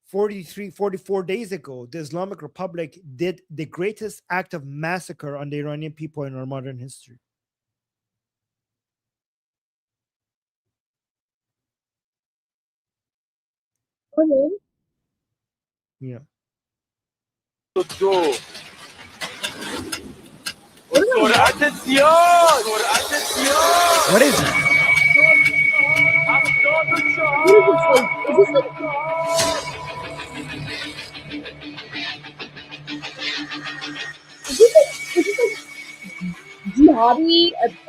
44 days ago, the Islamic Republic did the greatest act of massacre on the Iranian people in our modern history. Okay. Yeah. What is it? Is this like jihadi,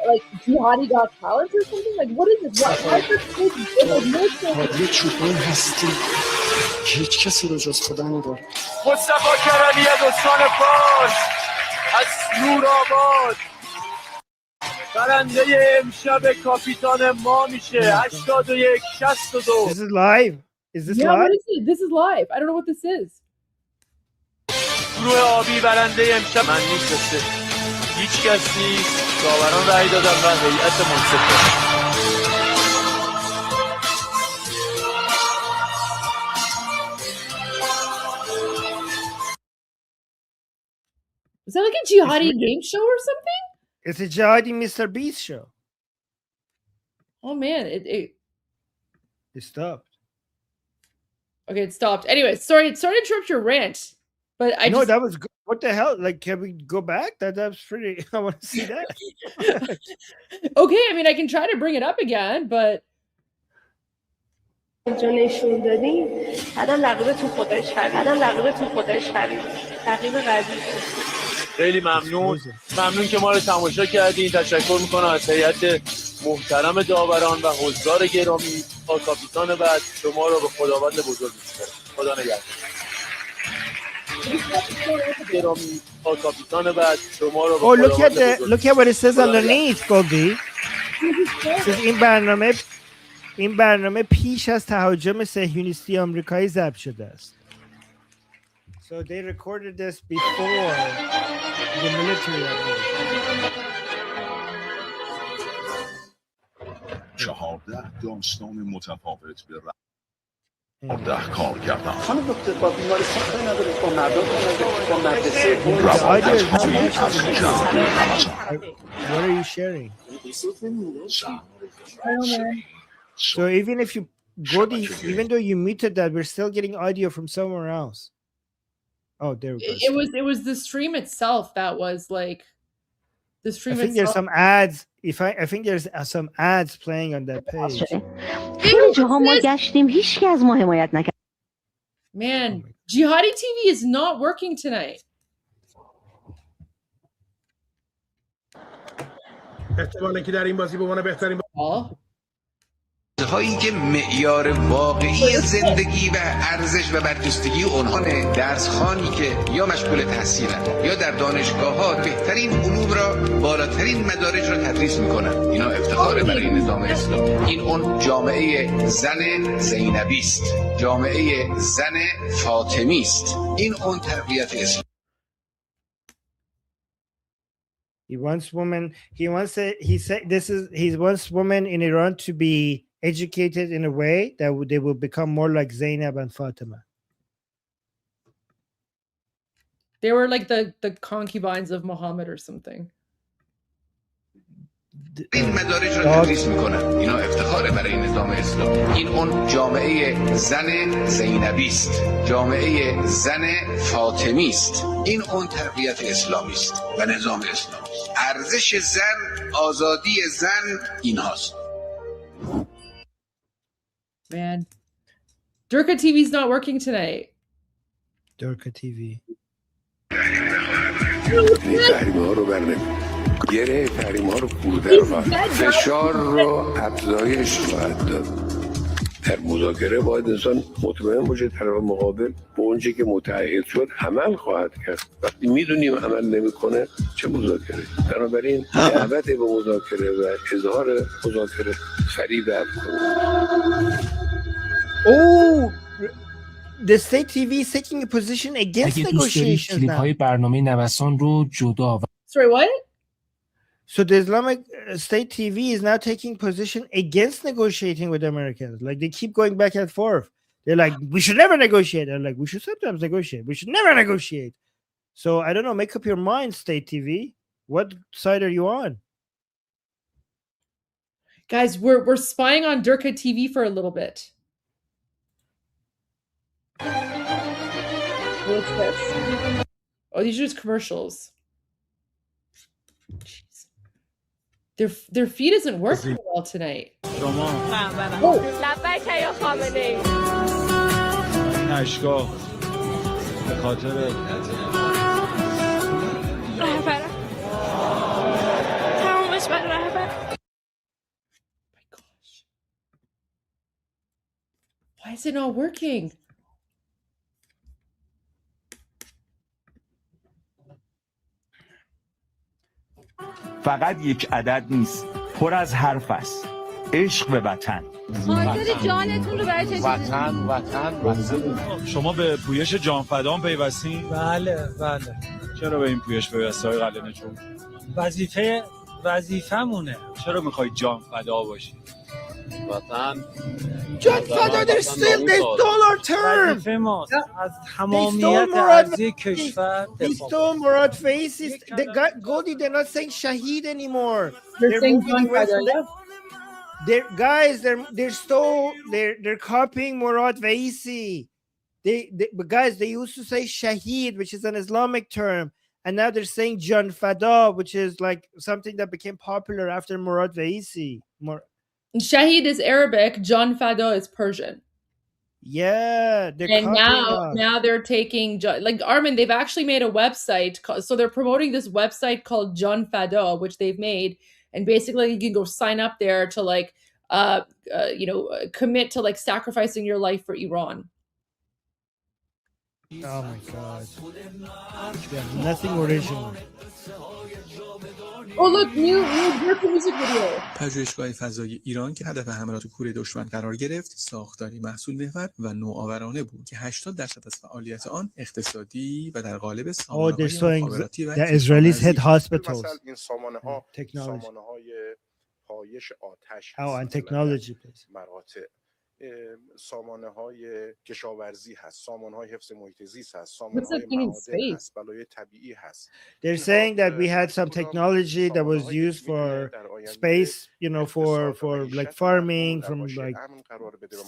like jihadi got powers or something? Like what is this? Why is this so good? یه چوبان هستی هیچ کسی رو جز خدا نداره. مصطفی کرمی از استان فارس از نورآباد برنده امشب کاپیتان ما میشه 81-62. This is live. Is this Yeah, live? what is it? This is live. I don't know what this is. گروه آبی برنده امشب من نیست، هیچ کس نیست. داوران رأی دادن و هیئت منصفه. Is that like a jihadi game show or something? It's a jihadi Mr. Beast show. Oh man, it stopped. Okay, it stopped. Anyway, sorry to interrupt your rant, but I No, just that was good. What the hell? Like, can we go back? That's pretty. I want to see that. okay. I mean, I can try to bring it up again, but اینجا نشون دادیم بعدم رقیب تو خودش خرید رقیب قوی خیلی ممنون که ما رو تماشا کردین. تشکر میکنم از هیئت محترم داوران و حضار گرامی. با کاپیتان بعد شما رو به خداوند بزرگ میسپارم. خدا نگهدار. گرامی با کاپیتان بعد شما رو به خداوند بزرگ. Look at what it says underneath, Goldie. It says این برنامه پیش از تهاجم صهیونیستی آمریکایی ضبط شده است. So they recorded this before the military operation. 14 داستان متفاوت به 10 کار کردم. خانم دکتر با بیمارستان کاری نداره، با مردم کاری نداره، با مدرسه What are you sharing? So even if you Goldie, even though you muted that, we're still getting audio from somewhere else. Oh, there we go. It was the stream itself that was like the stream. I think there's some ads. I think there's some ads playing on that page. خیلی جاها ما گشتیم هیچکی از ما حمایت نکرد. Man, Jihadi TV is not working tonight. احتمالاً که در این بازی به عنوان بهترین هایی که معیار واقعی زندگی و ارزش و برجستگی اونها درس خوانی که یا مشغول تحصیلن یا در دانشگاه ها بهترین علوم را بالاترین مدارج را تدریس میکنن. اینا افتخار برای نظام اسلام. این اون جامعه زن زینبی است، جامعه زن فاطمی است. این اون تربیت اسلام. He wants women in Iran to be educated in a way that they will become more like Zainab and Fatima. They were like the concubines of Muhammad or something. این مدارج را تدریس میکنن. اینا افتخار برای نظام اسلام. این اون جامعه زن زینبی است، جامعه زن فاطمی است. این اون تربیت اسلامی است و نظام اسلامی است. ارزش زن، آزادی زن اینهاست. Man, Durka TV's not working tonight. Durka TV. گره تحریم ها رو فرودر خواهد فشار رو افزایش خواهد داد در مذاکره باید انسان مطمئن باشه طرف مقابل به اونچه که متعهد شد عمل خواهد کرد. وقتی میدونیم عمل نمیکنه چه مذاکره؟ بنابراین دعوت به مذاکره و اظهار مذاکره فریب کنه. Oh, the state TV is taking a position against اگه دوست دارید negotiations کلیپ now. های برنامه نوسان رو جدا Sorry, what? So the Islamic State TV is now taking position against negotiating with Americans. Like they keep going back and forth. They're like, we should never negotiate. They're like, we should sometimes negotiate. We should never negotiate. So I don't know. Make up your mind, State TV. What side are you on? Guys, we're spying on Durka TV for a little bit. What's this? Oh, these are just commercials. Jeez. Their feed isn't working well tonight. Oh. لبیک یا خامنه‌ای. این اشکا به خاطر رهبرم. تمامش بر رهبر. My gosh. Why is it not working? فقط یک عدد نیست، پر از حرف است. عشق به وطن. حاضر جانتون رو برای چه چیزی؟ وطن. شما به پویش جانفدان پیوستین؟ بله. چرا به این پویش پیوسته های قلعه چون؟ وظیفه‌مونه. چرا میخوای جانفدا باشی؟ وطن John Fada, they stole our term. وظیفه ماست از تمامیت ارضی کشور They stole Murad Faisis. The Goldie, they're not saying Shahid anymore. They're saying John Fada, yeah. They're copying Murad Faisi. But guys, they used to say Shahid, which is an Islamic term, and now they're saying John Fada, which is like something that became popular after Murad Faisi. Shahid is Arabic, John Fada is Persian. Yeah, and now they're taking like Armin. They've actually made a website, so they're promoting this website called John Fada, which they've made, and basically you can go sign up there to like, commit to like sacrificing your life for Iran. Oh my God! Yeah, nothing original. Oh look, new music video. پژوهشگاه فضایی ایران که هدف حملات کوره دشمن قرار گرفت، ساختاری محصول محور و نوآورانه بود که 80% از فعالیت آن اقتصادی و در قالب سامانه‌های مخابراتی و Israelis hit hospitals. این سامانه‌های پایش آتش and technology مراتع سامانه‌های کشاورزی هست، سامانه‌های حفظ محیط زیست هست، سامانه‌های معادن هست، بلای طبیعی هست. They're saying that we had some technology that was used for space, for like farming, from like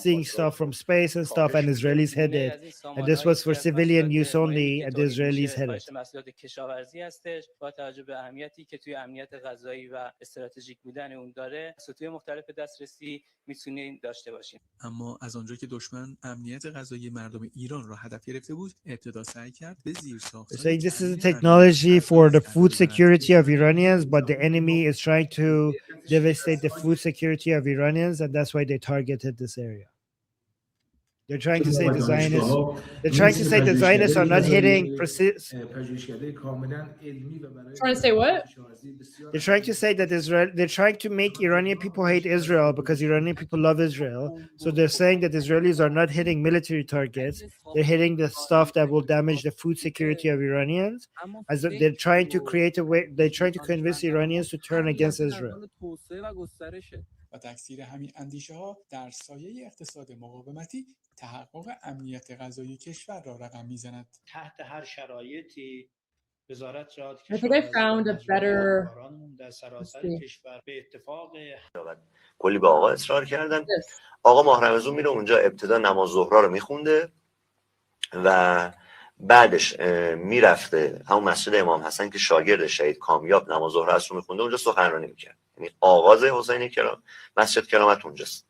seeing stuff from space and stuff, and Israelis hid it. And this was for civilian use only, and the Israelis hid it. محصولات کشاورزی هستش با توجه به اهمیتی که توی امنیت غذایی و استراتژیک بودن اون داره، سطوح مختلف دسترسی میتونید داشته باشیم. اما از آنجا که دشمن امنیت غذایی مردم ایران را هدف گرفته بود، ابتدا سعی کرد به زیرساخت‌های saying this is a technology for the food security of Iranians, but the enemy is trying to devastate the food security of Iranians, and that's why they targeted this area. They're trying to say the Zionists. They're trying to say the Zionists are not hitting. Trying to say what? They're trying to say that Israel. They're trying to make Iranian people hate Israel because Iranian people love Israel. So they're saying that Israelis are not hitting military targets. They're hitting the stuff that will damage the food security of Iranians. As they're trying to create a way. They're trying to convince Iranians to turn against Israel. و تکثیر همین اندیشه‌ها در سایه اقتصاد مقاومتی تحقق امنیت غذایی کشور را رقم می‌زند. تحت هر شرایطی وزارت ارشاد I think I found a better در سراسر کشور به اتفاق کلی به آقا اصرار کردن. آقا ماه رمضان میره اونجا، ابتدا نماز ظهر رو میخونده و بعدش میرفته همون مسجد امام حسن که شاگرد شهید کامیاب نماز ظهر رو میخونده، اونجا سخنرانی میکرد. یعنی آغاز حسین کرام مسجد کرامت اونجاست.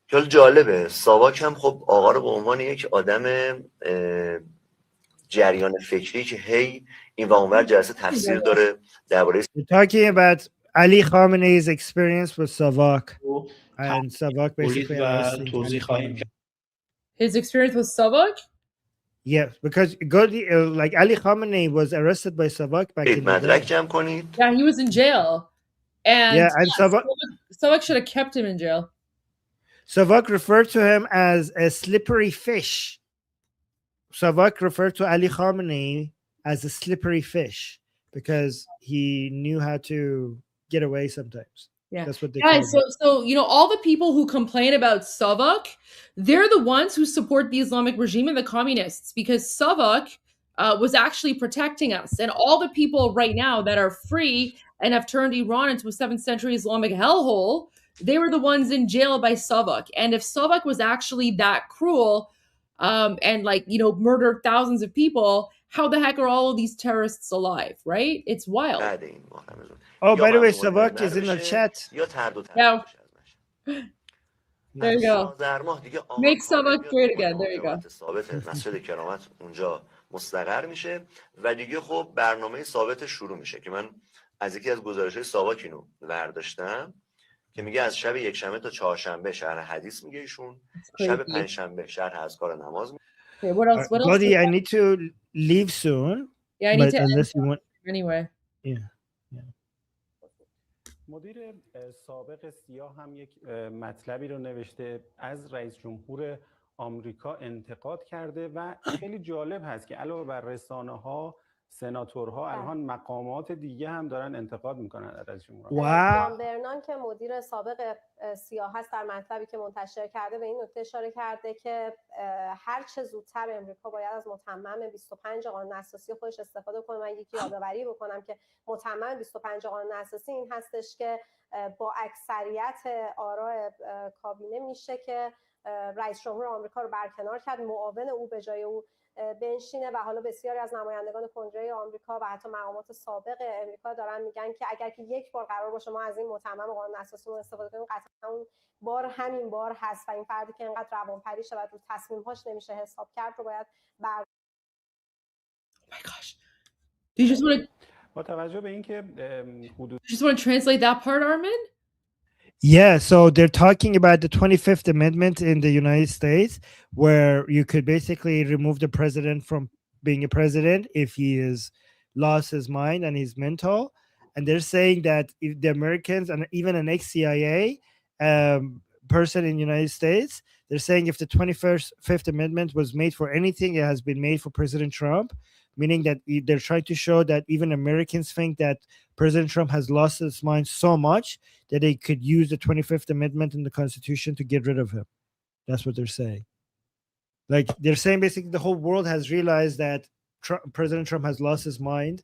که جالبه ساواک هم خب آقا رو به عنوان یک آدم جریان فکری که هی این و اونور جلسه تفسیر داره درباره talking about Ali Khamenei's experience with Savak and Savak basically arrested him. His experience with Savak? Yeah, because Goldie, like Ali Khamenei was arrested by Savak back in the day. Yeah, he was in jail. And Yeah, and Savak should have kept him in jail. Savak referred to him as a slippery fish. Savak referred to Ali Khamenei as a slippery fish because he knew how to get away sometimes. Yeah, that's what they guys. call So you know, all the people who complain about Savak, they're the ones who support the Islamic regime and the communists, because Savak was actually protecting us, and all the people right now that are free and have turned Iran into a 7th century Islamic hellhole, they were the ones in jail by Savak. And if Savak was actually that cruel, and like, you know, murdered thousands of people, how the heck are all of these terrorists alive? Right? It's wild. Oh, by the way, Savak is in the chat. Yeah. There you go. Make Savak great again. There you go. مسجد کرامت اونجا مستقر میشه و دیگه خب برنامه ثابت شروع میشه که من از یکی از گزارش‌های ساواک اینو برداشتم که میگه از شب یکشنبه تا چهارشنبه شهر حدیث میگه ایشون، شب پنجشنبه شهر اذکار نماز میگه. Okay, what else? What else? Goldie, I need to leave soon. Yeah, I need to unless you want. Anyway. Yeah. مدیر سابق سیاه هم یک مطلبی رو نوشته، از رئیس جمهور آمریکا انتقاد کرده و خیلی جالب هست که علاوه بر رسانه‌ها، سناتورها الان مقامات دیگه هم دارن انتقاد میکنن از رئیس جمهور. جان برنان که مدیر سابق سیاه هست در مطلبی که منتشر کرده به این نکته اشاره کرده که هر چه زودتر امریکا باید از متمم 25 قانون اساسی خودش استفاده کنه. من یکی یادآوری بکنم که متمم 25 قانون اساسی این هستش که با اکثریت آراء کابینه میشه که رئیس جمهور آمریکا رو برکنار کرد، معاون او به جای او بنشینه. و حالا بسیاری از نمایندگان کنگره آمریکا و حتی مقامات سابق آمریکا دارن میگن که اگر که یک بار قرار باشه ما از این متمم قانون اساسی استفاده کنیم، قطعا اون بار همین بار هست و این فردی که اینقدر روانپری شد و رو تصمیم‌هاش نمیشه حساب کرد رو باید بر Oh my gosh. Do you just want to با توجه به اینکه just want to translate that part, Armin? Yeah, so they're talking about the 25th Amendment in the United States, where you could basically remove the president from being a president if he is lost his mind and he's mental. And they're saying that if the Americans and even an ex-CIA person in the United States, they're saying if the 25th Amendment was made for anything, it has been made for President Trump, meaning that they're trying to show that even Americans think that President Trump has lost his mind so much that they could use the 25th Amendment in the Constitution to get rid of him. That's what they're saying. Like, they're saying basically the whole world has realized that President Trump has lost his mind,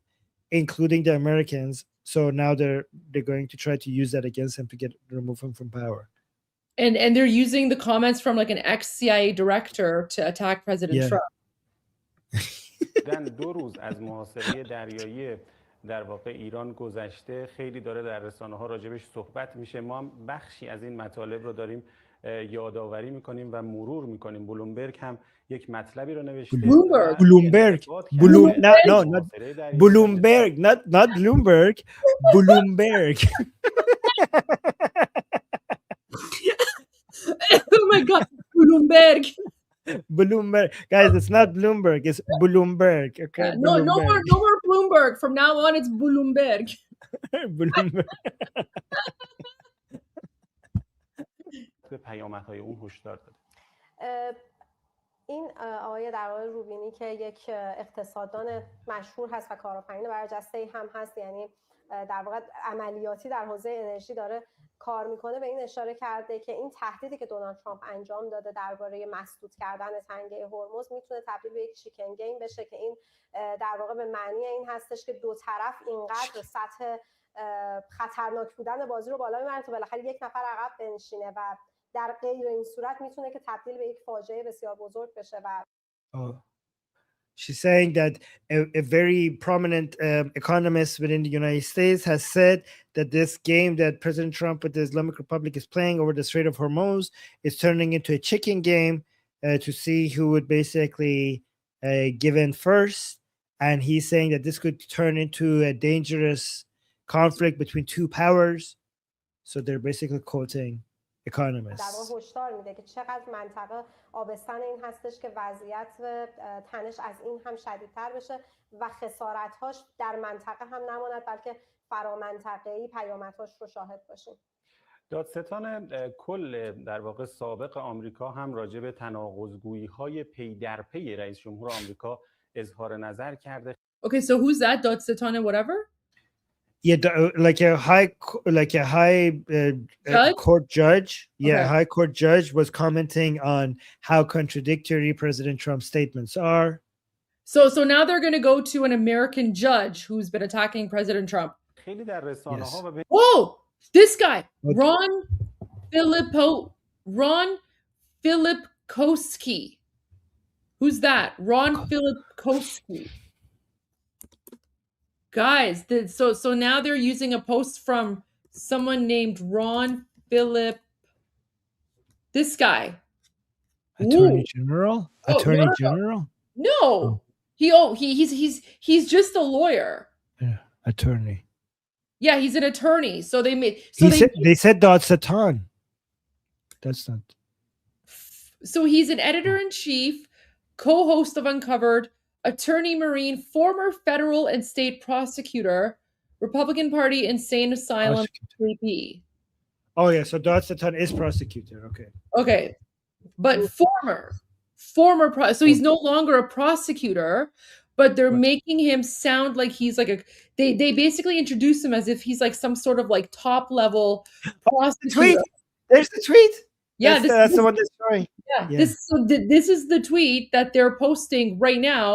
including the Americans. So now they're going to try to use that against him to remove him from power. And they're using the comments from like an ex-CIA director to attack President Trump. دو روز از محاصره دریایی در واقع ایران گذشته، خیلی داره در رسانه‌ها راجبش صحبت میشه. ما هم بخشی از این مطالب رو داریم یادآوری میکنیم و مرور میکنیم. بلومبرگ هم یک مطلبی رو نوشته. Bloomberg. Bloomberg, not Bloomberg. Bloomberg. Oh my God, Bloomberg. Bloomberg, guys, it's not Bloomberg, it's Bloomberg. Okay, yeah, no more Bloomberg. From now on, it's Bloomberg. Bloomberg. به پیامدهای اون هشدار داد. این آقای در واقع روبینی که یک اقتصاددان مشهور هست و کارآفرین برجسته‌ای هم هست، یعنی در واقع عملیاتی در حوزه انرژی داره کار میکنه، به این اشاره کرده که این تهدیدی که دونالد ترامپ انجام داده درباره مسدود کردن تنگه هرمز میتونه تبدیل به یک چیکن گیم بشه، که این در واقع به معنی این هستش که دو طرف اینقدر سطح خطرناک بودن بازی رو بالا میبرن تا بالاخره یک نفر عقب بنشینه و در غیر این صورت میتونه که تبدیل به یک فاجعه بسیار بزرگ بشه. و She's saying that a very prominent economist within the United States has said that this game that President Trump with the Islamic Republic is playing over the Strait of Hormuz is turning into a chicken game to see who would basically give in first. And he's saying that this could turn into a dangerous conflict between two powers. So they're basically quoting economists. هشدار میده که چقدر منطقه آبستن این هستش که وضعیت و تنش از این هم شدیدتر بشه و خسارت‌هاش در منطقه هم نماند بلکه فرامنطقه‌ای پیامدهاش رو شاهد باشیم. دادستان کل در واقع سابق آمریکا هم راجع به تناقض‌گویی‌های پی در پی رئیس جمهور آمریکا اظهار نظر کرده. Okay, so who's that? دادستان whatever? Yeah, like a high court judge. Yeah, Okay. high court judge was commenting on how contradictory President Trump's statements are. So now they're going to go to an American judge who's been attacking President Trump. خیلی در رسانه‌ها و Whoa, this guy, Ron Filipkowski. Who's that? Ron Filipkowski. Guys, so now they're using a post from someone named Ron Philip. This guy. Attorney General? Oh, Attorney no. General? No. He's just a lawyer. Yeah, attorney. Yeah, he's an attorney. So they made they said Doddsatan. That's not. So he's an editor-in-chief, co-host of Uncovered, attorney Marine, former federal and state prosecutor, Republican Party insane asylum VP. Oh yeah, so Doddsatan is prosecutor. Okay. But former so he's no longer a prosecutor, but they're making him sound like he's like they basically introduce him as if he's like some sort of like top level prosecutor. Tweet. There's the tweet. Yeah, that's the one that's showing. Yeah. This is the tweet that they're posting right now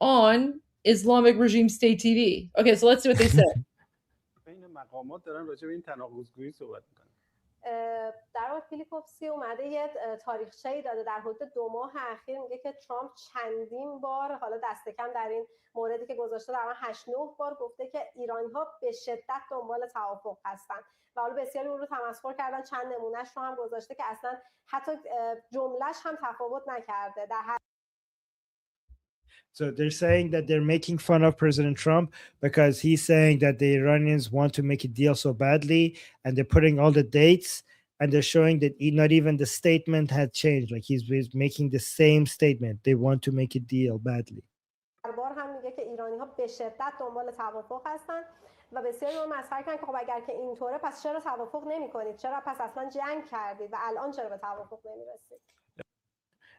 on Islamic Regime State TV. Okay, so let's see what they say. بین مقامات دارن راجع به این تناقض‌گویی صحبت می‌کنن. در واقع فیلیپوفسی اومده یه تاریخچه‌ای داده در حدود 2 ماه اخیر میگه که ترامپ چندین بار حالا دست کم در این موردی که گذاشته در 8-9 بار گفته که ایرانی‌ها به شدت دنبال توافق هستن و حالا بسیاری اون رو تمسخر کردن. چند نمونهش رو هم گذاشته که اصلا حتی جملهش هم تفاوت نکرده در هر. So they're saying that they're making fun of President Trump because he's saying that the Iranians want to make a deal so badly, and they're putting all the dates, and they're showing that not even the statement had changed. Like he's making the same statement. They want to make a deal badly. بار هم میگه که ایرانی‌ها به شدت دنبال توافق هستن و بسیاری رو مسخره کردن که خب اگر که اینطوره پس چرا توافق نمی‌کنید؟ چرا پس اصلا جنگ کردید و الان چرا به توافق نمی‌رسید؟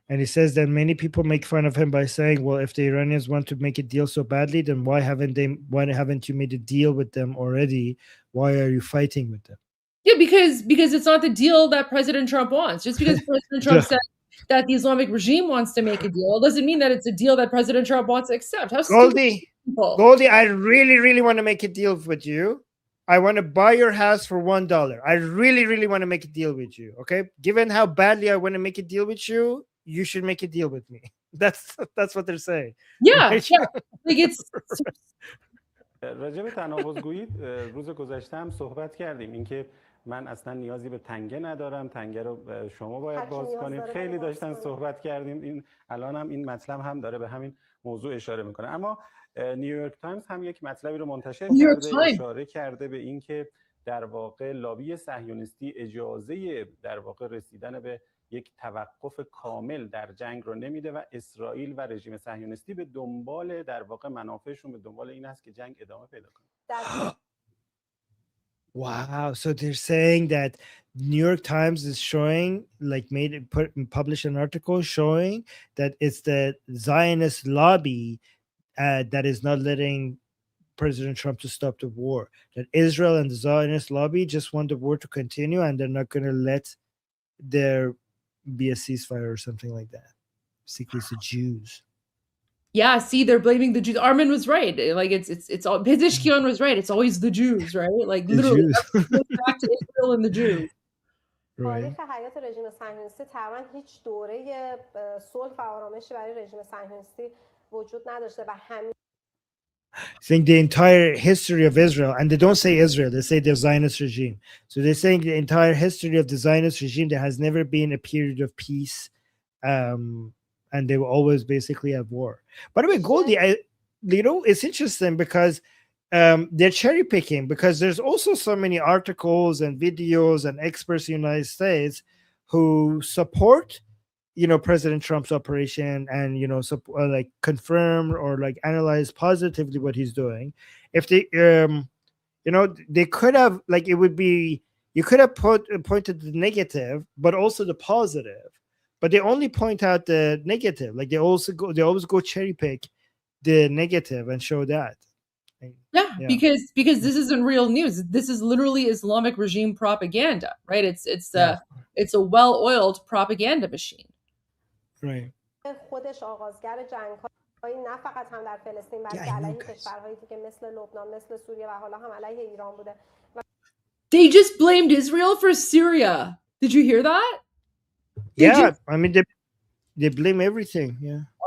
And he says that many people make fun of him by saying, well, if the Iranians want to make a deal so badly, then why haven't you made a deal with them already? Why are you fighting with them? Yeah, because it's not the deal that President Trump wants. Just because President Trump said that the Islamic regime wants to make a deal doesn't mean that it's a deal that President Trump wants to accept. How Goldie, I really, really want to make a deal with you. I want to buy your house for $1. I really, really want to make a deal with you. Okay, given how badly I want to make a deal with you, you should make a deal with me. That's what they're saying. Yeah, like it's. راجع به تناقض‌گویی روز گذشته هم صحبت کردیم اینکه من اصلا نیازی به تنگه ندارم، تنگه رو شما باید باز کنید. خیلی داشتن صحبت کردیم. این الان هم این مطلب هم داره به همین موضوع اشاره میکنه. اما نیویورک تایمز هم یک مطلبی رو منتشر کرده، اشاره کرده به اینکه در واقع لابی صهیونیستی اجازه در واقع رسیدن به یک توقف کامل در جنگ رو نمیده و اسرائیل و رژیم صهیونیستی به دنبال در واقع منافعشون به دنبال این است که جنگ ادامه پیدا کنه. Wow, so they're saying that New York Times is showing, like published an article showing that it's the Zionist lobby that is not letting President Trump to stop the war. That Israel and the Zionist lobby just want the war to continue, and they're not going to let there be a ceasefire or something like that. Basically, it's the Jews. Yeah, see, they're blaming the Jews. Armin was right. Like it's all Pezeshkian was right. It's always the Jews, right? Like literally back to Israel and the Jews. Right. حیات رژیم صهیونیستی تقریبا هیچ دوره صلح و آرامشی برای رژیم صهیونیستی وجود نداشته و همین saying the entire history of Israel, and they don't say Israel, they say the Zionist regime. So they're saying the entire history of the Zionist regime, there has never been a period of peace, and they will always basically have war. By the way, Goldie, it's interesting because they're cherry picking because there's also so many articles and videos and experts in the United States who support, President Trump's operation and, like confirm or like analyze positively what he's doing. If they, they could have, like, it would be, you could have pointed the negative, but also the positive, but they only point out the negative. Like they always go cherry pick the negative and show that. Yeah, because this isn't real news. This is literally Islamic regime propaganda, right? It's a well-oiled propaganda machine. Right. خودش آغازگر جنگ‌های نه فقط هم در فلسطین بلکه علیه کشورهای دیگه مثل لبنان، مثل سوریه و حالا هم علیه ایران بوده. They just blamed Israel for Syria. Did you hear that? I mean they blame everything,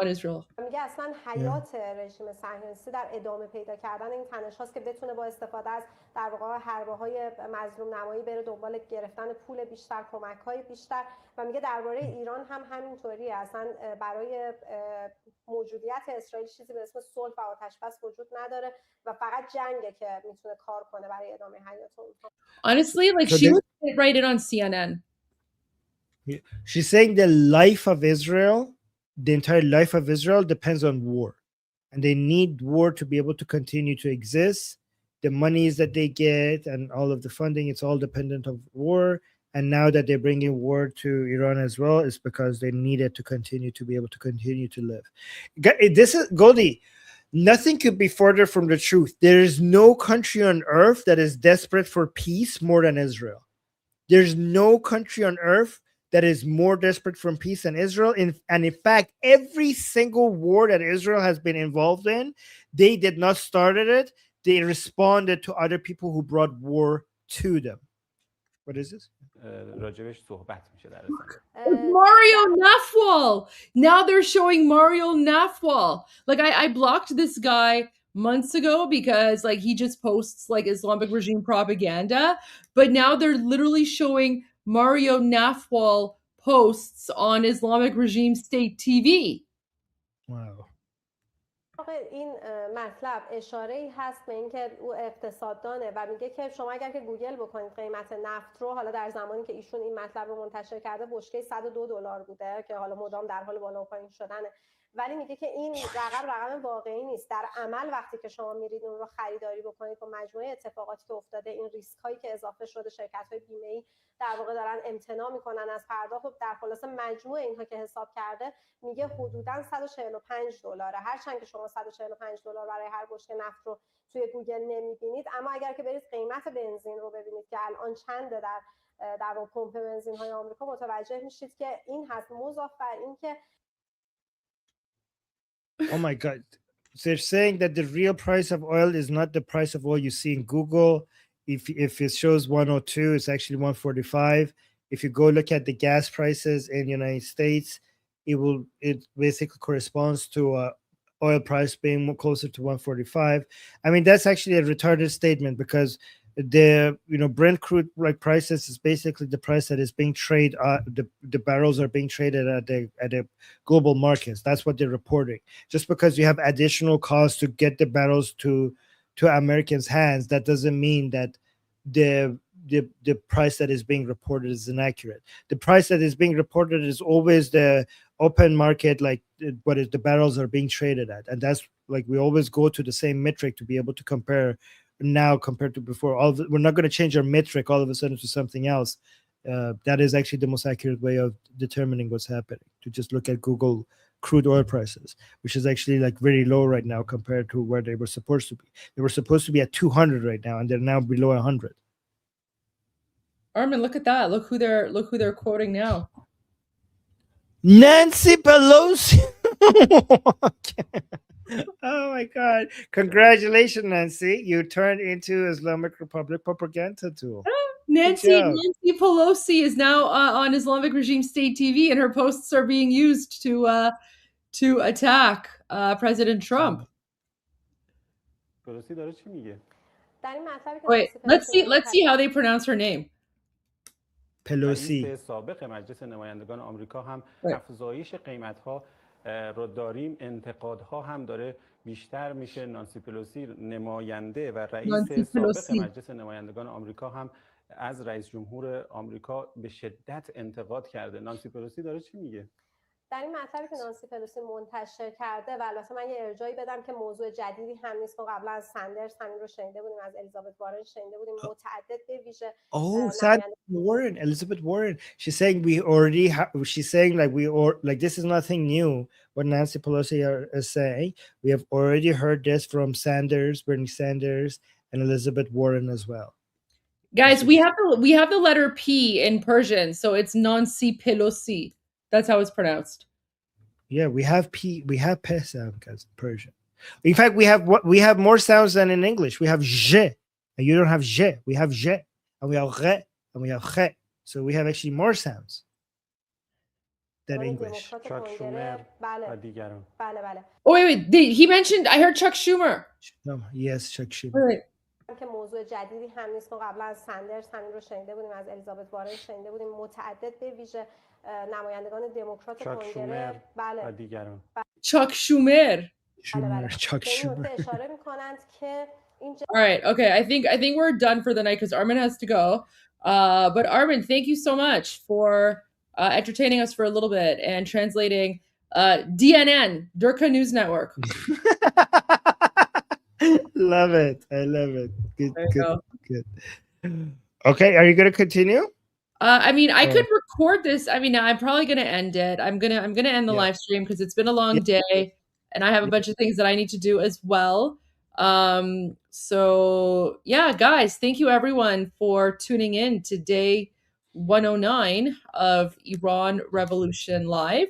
on Israel. میگه اصلا حیات رژیم صهیونیستی در ادامه پیدا کردن این تنش‌هاست که بتونه با استفاده از در واقع حربه‌های مظلوم نمایی بره دنبال گرفتن پول بیشتر، کمک‌های بیشتر و میگه درباره ایران هم همینطوریه. اصلا برای موجودیت اسرائیل چیزی به اسم صلح و آتش‌بس وجود نداره و فقط جنگه که میتونه کار کنه برای ادامه حیات اونها. Honestly, like she would write it on CNN. She's saying the life of Israel, the entire life of Israel depends on war. And they need war to be able to continue to exist. The monies that they get and all of the funding, it's all dependent of war. And now that they're bringing war to Iran as well, it's because they need it to continue to be able to continue to live. This is, Goldie, nothing could be further from the truth. There is no country on earth that is desperate for peace more than Israel. There's no country on earth that is more desperate for peace than Israel. And in fact, every single war that Israel has been involved in, they did not start it. They responded to other people who brought war to them. What is this? راجبش صحبت میشه در Mario Nafwal. Now they're showing Mario Nafwal. Like I blocked this guy months ago because like he just posts like Islamic regime propaganda, but now they're literally showing Mario Nafwal posts on Islamic regime state TV. Wow. این مطلب اشاره‌ای هست به اینکه او اقتصاددانه و میگه که شما اگر که گوگل بکنید قیمت نفت رو، حالا در زمانی که ایشون این مطلب رو منتشر کرده بشکه $102 بوده که حالا مدام در حال بالا و پایین شدنه، ولی میگه که این رقم واقعی نیست. در عمل وقتی که شما میرید اون رو خریداری بکنید با مجموعه اتفاقاتی که افتاده، این ریسک هایی که اضافه شده، شرکت‌های بیمه‌ای در واقع دارن امتناع میکنن از پرداخت، در خلاصه مجموع اینها که حساب کرده میگه حدوداً $145. هرچند که شما $145 برای هر بشکه نفت رو توی گوگل نمیبینید، اما اگر که برید قیمت بنزین رو ببینید که الان چنده در واقع پمپ بنزین های آمریکا، متوجه میشید که این هست. مضاف بر این که Oh my God. They're saying that the real price of oil is not the price of oil you see in Google. If it shows 102, it's actually 145. If you go look at the gas prices in the United States, it basically corresponds to oil price being closer to 145. I mean, that's actually a retarded statement because the Brent crude prices is basically the price that is being traded. The barrels are being traded at the global markets. That's what they're reporting. Just because you have additional costs to get the barrels to Americans' hands, that doesn't mean that the price that is being reported is inaccurate. The price that is being reported is always the open market, like what is the barrels are being traded at, and that's like we always go to the same metric to be able to compare now compared to before. We're not going to change our metric all of a sudden to something else. That is actually the most accurate way of determining what's happening, to just look at Google crude oil prices, which is actually like very low right now compared to where they were supposed to be. They were supposed to be at 200 right now, and they're now below 100. Armin, look at that. Look who they're quoting now. Nancy Pelosi. Oh my God. Congratulations, Nancy. You turned into Islamic Republic propaganda tool. Nancy Pelosi is now on Islamic regime state TV, and her posts are being used to attack President Trump. Wait, let's see how they pronounce her name. رئیس سابق مجلس نمایندگان آمریکا هم افزایش قیمت‌ها رو داریم، انتقادها هم داره بیشتر میشه. نانسی پلوسی نماینده و رئیس سابق مجلس نمایندگان آمریکا هم از رئیس جمهور آمریکا به شدت انتقاد کرده. نانسی پلوسی داره چی میگه؟ در این مطلبی که نانسی پلوسی منتشر کرده و البته من یه ارجاعی بدم که موضوع جدیدی هم نیست. ما قبلا از سندرز همین رو شنیده بودیم، از الیزابت وارن شنیده بودیم، متعدد به ویژه Elizabeth Warren. She's saying we already she's saying like this is nothing new what Nancy Pelosi is saying. We have already heard this from Bernie Sanders and Elizabeth Warren as well. Guys, we have the letter P in Persian, so it's Nancy Pelosi. That's how it's pronounced. Yeah, we have P sound because Persian. In fact, we have more sounds than in English. We have j, and you don't have j. We have j, and we have re, and we have khe. So we have actually more sounds than English. Chuck Schumer. Oh wait, he mentioned. I heard Chuck Schumer. No, yes, Chuck Schumer. Wait. که موضوع جدیدی هم نیست. ما قبلا از سندرز همین رو شنیده بودیم، از الیزابت وارن شنیده بودیم، متعدد به ویژه نمایندگان دموکرات کنگره و دیگران. Chuck Schumer. Chuck Schumer. اشاره می‌کنند که All right, okay. I think we're done for the night because Armin has to go. But Armin, thank you so much for entertaining us for a little bit and translating DNN, Durka News Network. Love it. I love it. Good. Okay, are you going to continue? I mean, I could record this. I mean, I'm probably going to end it. I'm going to end the live stream because it's been a long day and I have a bunch of things that I need to do as well. So yeah, guys, thank you everyone for tuning in to day 109 of Iran Revolution Live.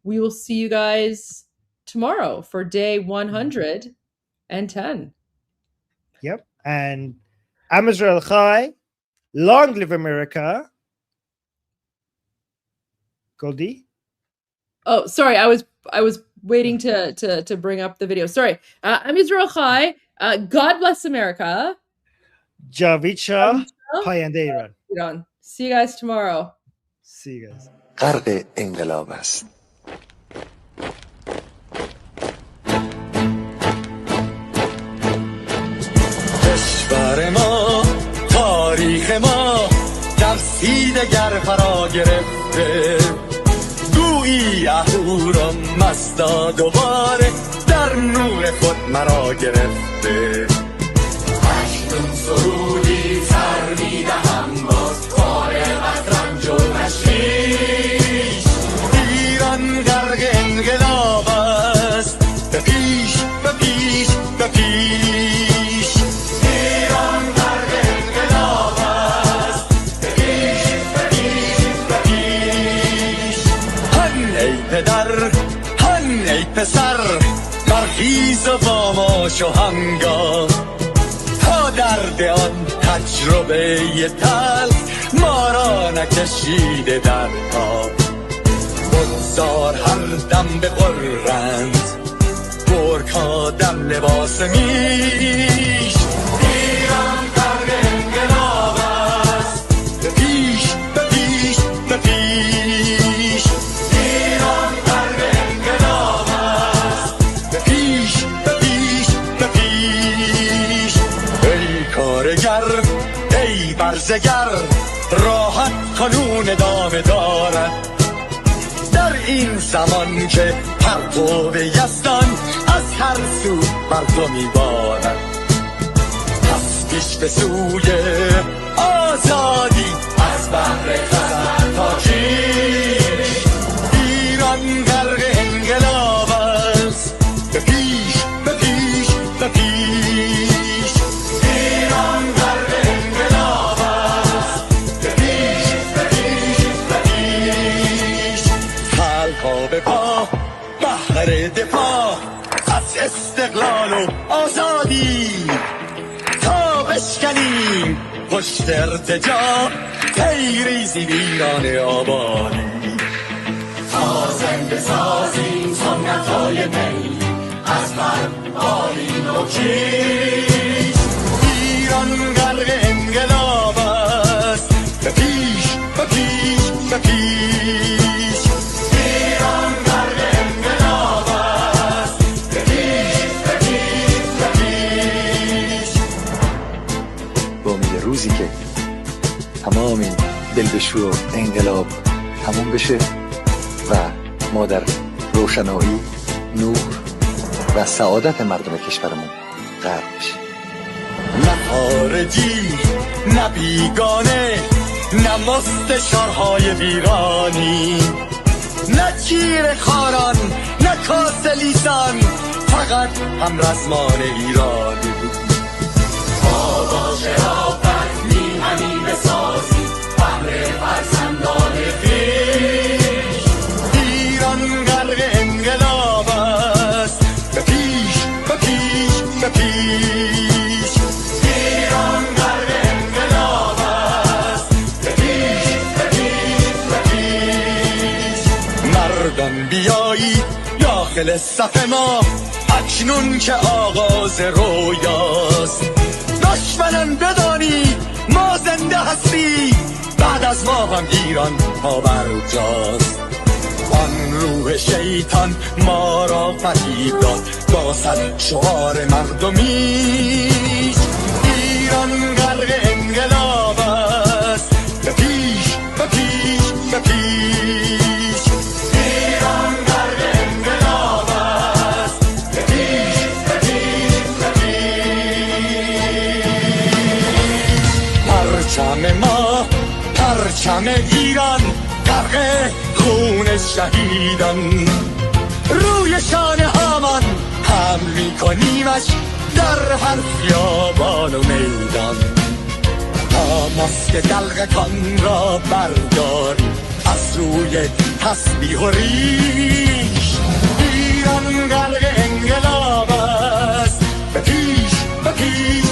We will see you guys tomorrow for day 110. Yep. And I'm Israel Chai. Long live America. Goldie? Oh, sorry. I was waiting to bring up the video. Sorry. I'm Israel Chai. God bless America. Javid Shah. Payande Iran. See you guys tomorrow. See you guys. غرق انقلاب است. کشور ما، تاریخ ما در سیدگر فرا گرفته، گویی اهورا مستا دوباره در نور خود مرا گرفته. اکنون سرودی سر میدهم باز فارغ از رنج و تشویش، ایران غرق انقلاب است، به پیش به پیش به پیش. ایران غرق انقلاب است، به پیش به پیش به پیش. هن ای پدر هن ای پسر، برخیز و باماش و همگام، تا درد آن تجربه تلخ ما را نکشیده در خواب. بگذار هر دم بغرند گرگ‌ها دم لباس میش. ایران غرق انقلاب است، به پیش به پیش به پیش. ایران غرق انقلاب است، به پیش به پیش به پیش. ای کارگر ای برزگر، راحت قانون ادامه دارد در این زمان که پرتو یزدان از هر سو بر تو میبارد. پس پیش به سوی آزادی از بحر خزر تا کیش. ایران غرق انقلاب است، به پیش به پیش به پیش. ایران غرق انقلاب است، به پیش به پیش به پیش. خلق‌ها به پا بهر دفاع از استقلال و آزادی، تا بشکنیم پشت ارتجاع تیریزی ویران آبادی. تا زنده سازیم سنت‌های می از من آیین و کیش. ایران غرق انقلاب است، به پیش به پیش به پیش. ایران غرق ارزش و انقلاب تموم بشه و ما در روشنایی، نور و سعادت مردم کشورمون غرق بشیم. نه خارجی نه بیگانه، نه مستشارهای ویرانی، نه چیر خاران نه کاسه لیسان، فقط هم رزمان ایرانی. بابا شرافت میهنی بسازی بهر فرزندان خویش. ایران غرق انقلاب است، به پیش به پیش به پیش. ایران غرق انقلاب است، به پیش به پیش به پیش. مردان بیایید داخل صف ما، اکنون که آغاز رویاست. دشمنان بدانید ما زنده هستی، بعد از ما هم ایران پابرجاست. آن روح شیطان ما را فریب داد با صد شعار مردمیش. ایران غرق انقلاب است، به پیش به پیش به پیش. ایران غرق انقلاب است، به پیش به پیش به پیش. پرچم ما، پرچم ایران غرق خون شهیدان، روی شانه هامان حمل میکنیمش در هر خیابان و میدان. تا ماسک دلغکان را برداریم از روی تسبیح و ریش. ایران غرق انقلاب است، به پیش به پیش